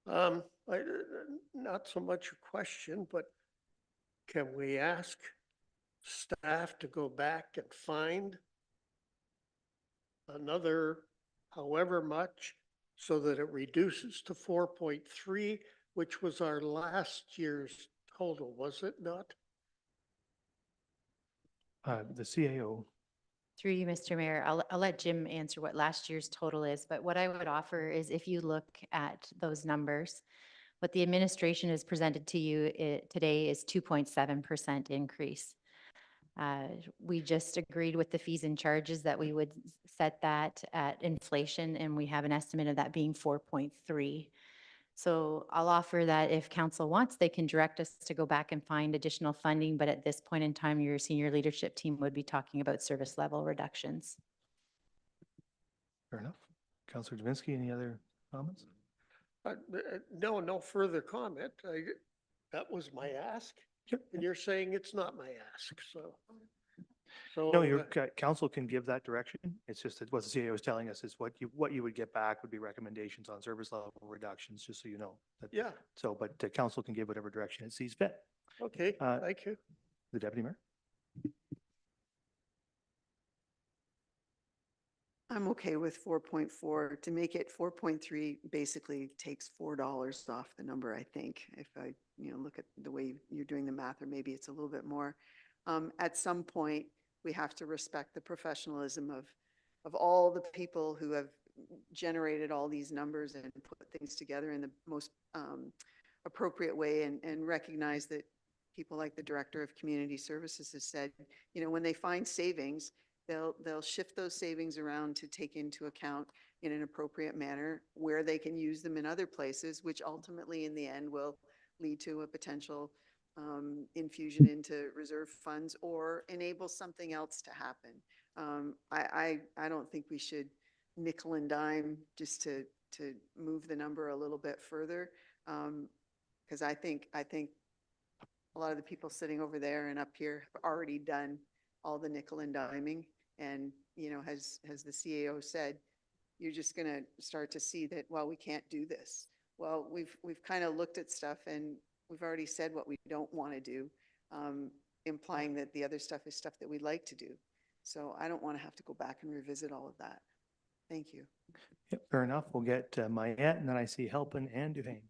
Not so much a question, but can we ask staff to go back and find another however much so that it reduces to 4.3, which was our last year's total, was it not? The CAO. Through you, Mr. Mayor, I'll let Jim answer what last year's total is, but what I would offer is if you look at those numbers, what the administration has presented to you today is 2.7% increase. We just agreed with the fees and charges that we would set that at inflation, and we have an estimate of that being 4.3. So I'll offer that if council wants, they can direct us to go back and find additional funding, but at this point in time, your senior leadership team would be talking about service level reductions. Fair enough. Councilor Dubinsky, any other comments? No further comment. That was my ask. Yep. And you're saying it's not my ask, so. No, your council can give that direction. It's just that what the CAO is telling us is what you would get back would be recommendations on service level reductions, just so you know. Yeah. So, but the council can give whatever direction it sees fit. Okay, thank you. The Deputy Mayor? I'm okay with 4.4. To make it 4.3 basically takes $4 off the number, I think, if I look at the way you're doing the math, or maybe it's a little bit more. At some point, we have to respect the professionalism of all the people who have generated all these numbers and put things together in the most appropriate way, and recognize that people like the Director of Community Services has said, when they find savings, they'll shift those savings around to take into account in an appropriate manner where they can use them in other places, which ultimately in the end will lead to a potential infusion into reserve funds or enable something else to happen. I don't think we should nickel and dime just to move the number a little bit further, because I think a lot of the people sitting over there and up here have already done all the nickel and diming. And, as the CAO said, you're just going to start to see that, well, we can't do this. Well, we've kind of looked at stuff, and we've already said what we don't want to do, implying that the other stuff is stuff that we'd like to do. So I don't want to have to go back and revisit all of that. Thank you. Yep, fair enough. We'll get Mayette, and then I see Halpin and Duhane.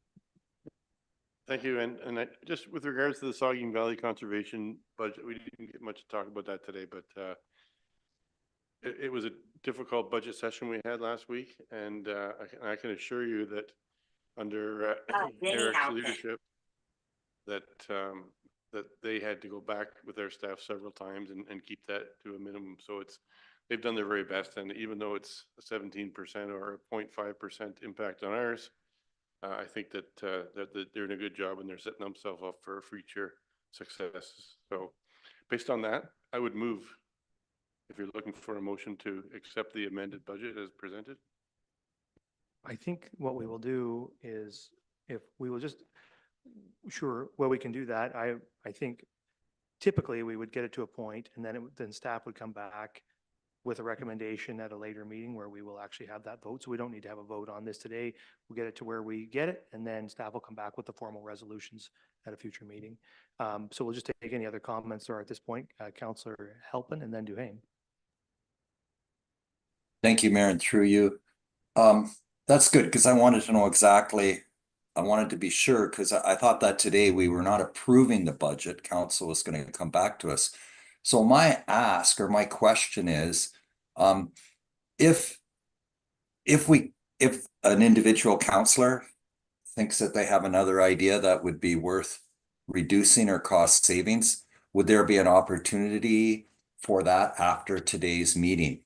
Thank you. And just with regards to the Saugeen Valley Conservation budget, we didn't get much to talk about that today, but it was a difficult budget session we had last week. And I can assure you that under Eric's leadership, that they had to go back with their staff several times and keep that to a minimum. So they've done their very best. And even though it's a 17% or a 0.5% impact on ours, I think that they're doing a good job and they're setting themselves up for future success. So based on that, I would move, if you're looking for a motion, to accept the amended budget as presented. I think what we will do is, if we will just, sure, well, we can do that. I think typically we would get it to a point, and then staff would come back with a recommendation at a later meeting where we will actually have that vote. So we don't need to have a vote on this today. We'll get it to where we get it, and then staff will come back with the formal resolutions at a future meeting. So we'll just take any other comments or at this point, Councillor Halpin and then Duhane. Thank you, Mayor, and through you. That's good, because I wanted to know exactly, I wanted to be sure, because I thought that today we were not approving the budget. Council was going to come back to us. So my ask or my question is, if an individual councillor thinks that they have another idea that would be worth reducing or cost savings, would there be an opportunity for that after today's meeting?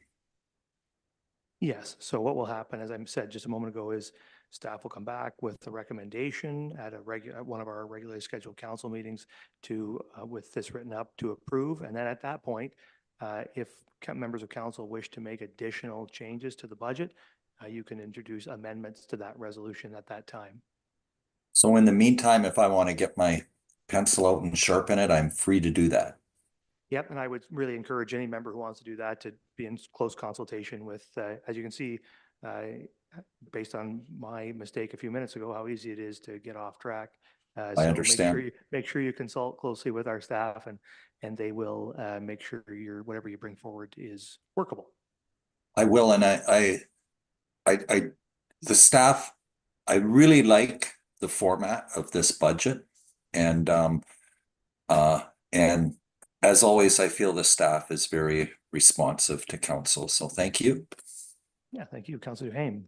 Yes. So what will happen, as I said just a moment ago, is staff will come back with a recommendation at one of our regularly scheduled council meetings to, with this written up, to approve. And then at that point, if members of council wish to make additional changes to the budget, you can introduce amendments to that resolution at that time. So in the meantime, if I want to get my pencil out and sharpen it, I'm free to do that. Yep, and I would really encourage any member who wants to do that to be in close consultation with, as you can see, based on my mistake a few minutes ago, how easy it is to get off track. I understand. Make sure you consult closely with our staff, and they will make sure whatever you bring forward is workable. I will, and the staff, I really like the format of this budget, and as always, I feel the staff is very responsive to council. So thank you. Yeah, thank you, Councillor Duhane.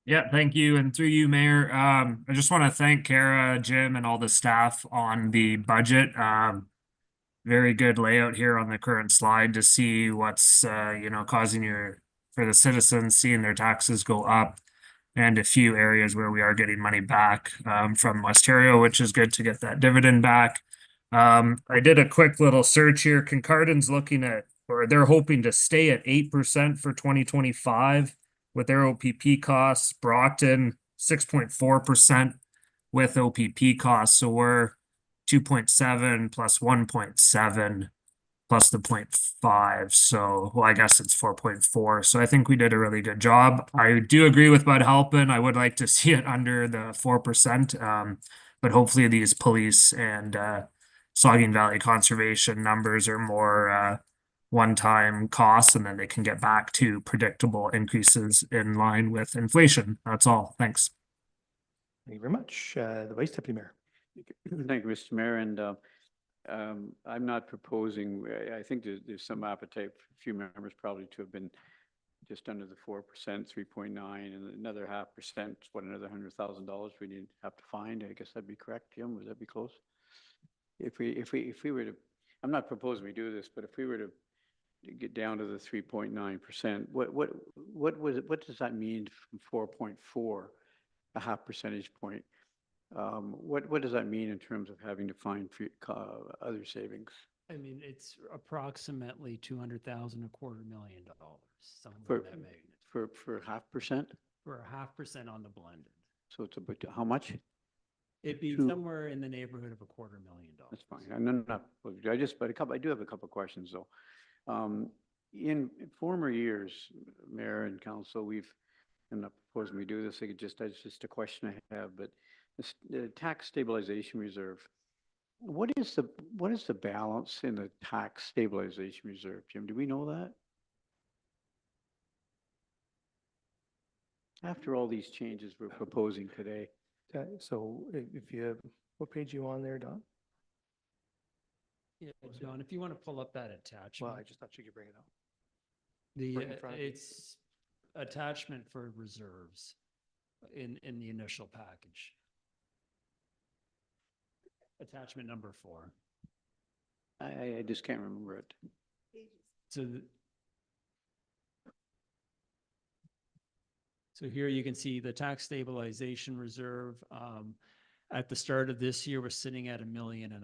Yeah, thank you. And through you, Mayor, I just want to thank Kara, Jim, and all the staff on the budget. Very good layout here on the current slide to see what's, causing for the citizens, seeing their taxes go up, and a few areas where we are getting money back from Ontario, which is good to get that dividend back. I did a quick little search here. Concardin's looking at, or they're hoping to stay at 8% for 2025 with their OPP costs. Brockton 6.4% with OPP costs. So we're 2.7 plus 1.7 plus the 0.5. So, well, I guess it's 4.4. So I think we did a really good job. I do agree with Bud Halpin. I would like to see it under the 4%. But hopefully these police and Saugeen Valley Conservation numbers are more one-time costs, and then they can get back to predictable increases in line with inflation. That's all. Thanks. Thank you very much. The Vice Deputy Mayor. Thank you, Mr. Mayor. And I'm not proposing, I think there's some appetite for a few members probably to have been just under the 4%, 3.9, and another 0.5%, another $100,000 we need have to find. I guess that'd be correct, Jim. Would that be close? If we were to, I'm not proposing we do this, but if we were to get down to the 3.9%, what does that mean from 4.4, a 0.5 percentage point? What does that mean in terms of having to find other savings? I mean, it's approximately 200,000, $250,000, something For of that magnitude. for 0.5%? For a 0.5% on the blended. So it's about how much? It'd be somewhere in the neighborhood of $250,000. That's fine. And then I do have a couple of questions though. In former years, Mayor and Council, I'm not proposing we do this. That's just a question I have, but the tax stabilization reserve. What is the balance in the tax stabilization reserve, Jim? Do we know that? After all these changes we're proposing today. So if you, what page you on there, Don? Yeah, John, if you want to pull up that Well, attachment. I just thought you could bring it up. The, right in front of you. it's attachment for reserves in the initial package. Attachment number 4. I just can't remember it. So, so here you can see the tax stabilization reserve. At the start of this year, we're sitting at $1.5 million.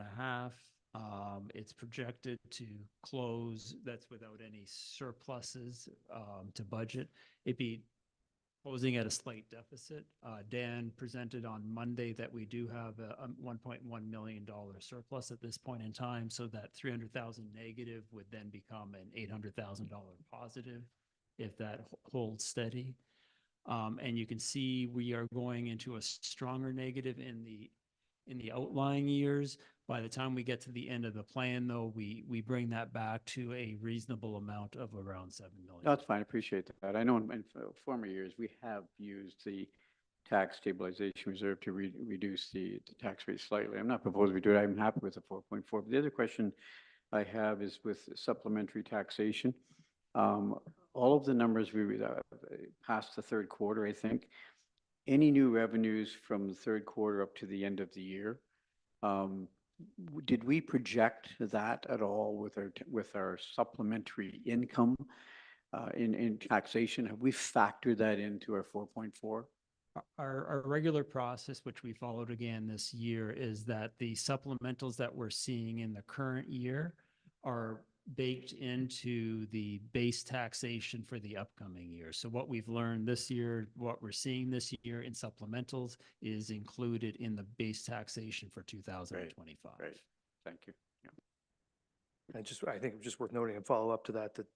It's projected to close, that's without any surpluses to budget. It'd be closing at a slight deficit. Dan presented on Monday that we do have a $1.1 million surplus at this point in time, so that 300,000 negative would then become an $800,000 positive if that holds steady. And you can see we are going into a stronger negative in the outlying years. By the time we get to the end of the plan, though, we bring that back to a reasonable amount of around $7 million. That's fine, I appreciate that. I know in former years, we have used the tax stabilization reserve to reduce the tax rate slightly. I'm not proposing we do it. I'm happy with the 4.4. But the other question I have is with supplementary taxation. All of the numbers we past the third quarter, I think, any new revenues from the third quarter up to the end of the year, did we project that at all with our supplementary income in taxation? Have we factored that into our 4.4? Our regular process, which we followed again this year, is that the supplementals that we're seeing in the current year are baked into the base taxation for the upcoming year. So what we've learned this year, what we're seeing this year in supplementals is included in the base taxation for 2025. Great, thank you. Yeah. I think it's just worth noting and follow up to that, that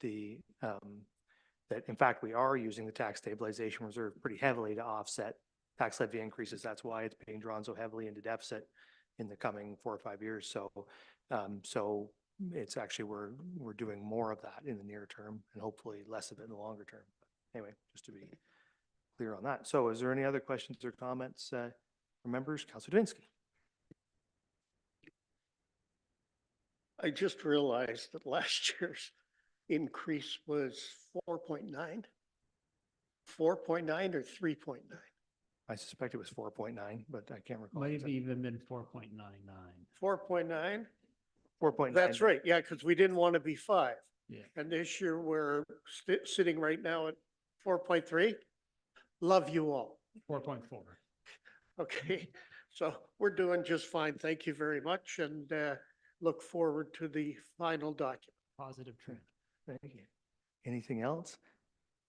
in fact, we are using the tax stabilization reserve pretty heavily to offset tax levy increases. That's why it's being drawn so heavily into deficit in the coming 4 or 5 years. So, it's actually, we're doing more of that in the near term and hopefully less of it in the longer term. But anyway, just to be clear on that. So is there any other questions or comments from members? Councilor Dwinsky. I just realized that last year's increase was 4.9. 4.9 or 3.9? I suspect it was 4.9, but I can't recall. Might have even been 4.99. 4.9? 4.9. That's right, yeah, because we didn't want to be 5. Yeah. And this year we're sitting right now at 4.3. Love you all. 4.4. Okay, so we're doing just fine. Thank you very much and look forward to the final document. Positive trend. Thank you. Anything else?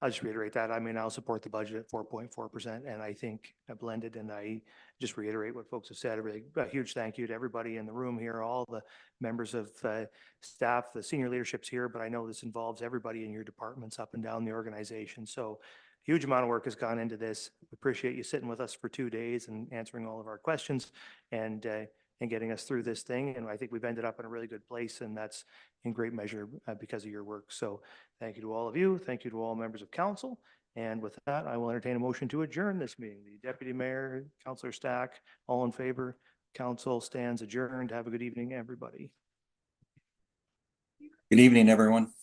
I'll just reiterate that. I mean, I'll support the budget at 4.4%, and I think blended, and I just reiterate what folks have said. A huge thank you to everybody in the room here, all the members of staff, the senior leadership's here, but I know this involves everybody in your departments up and down the organization. So huge amount of work has gone into this. We appreciate you sitting with us for 2 days and answering all of our questions and getting us through this thing. And I think we've ended up in a really good place, and that's in great measure because of your work. So thank you to all of you. Thank you to all members of council. And with that, I will entertain a motion to adjourn this meeting. The Deputy Mayor, Councillor Stack, all in favor. Council stands adjourned. Have a good evening, everybody. Good evening, everyone.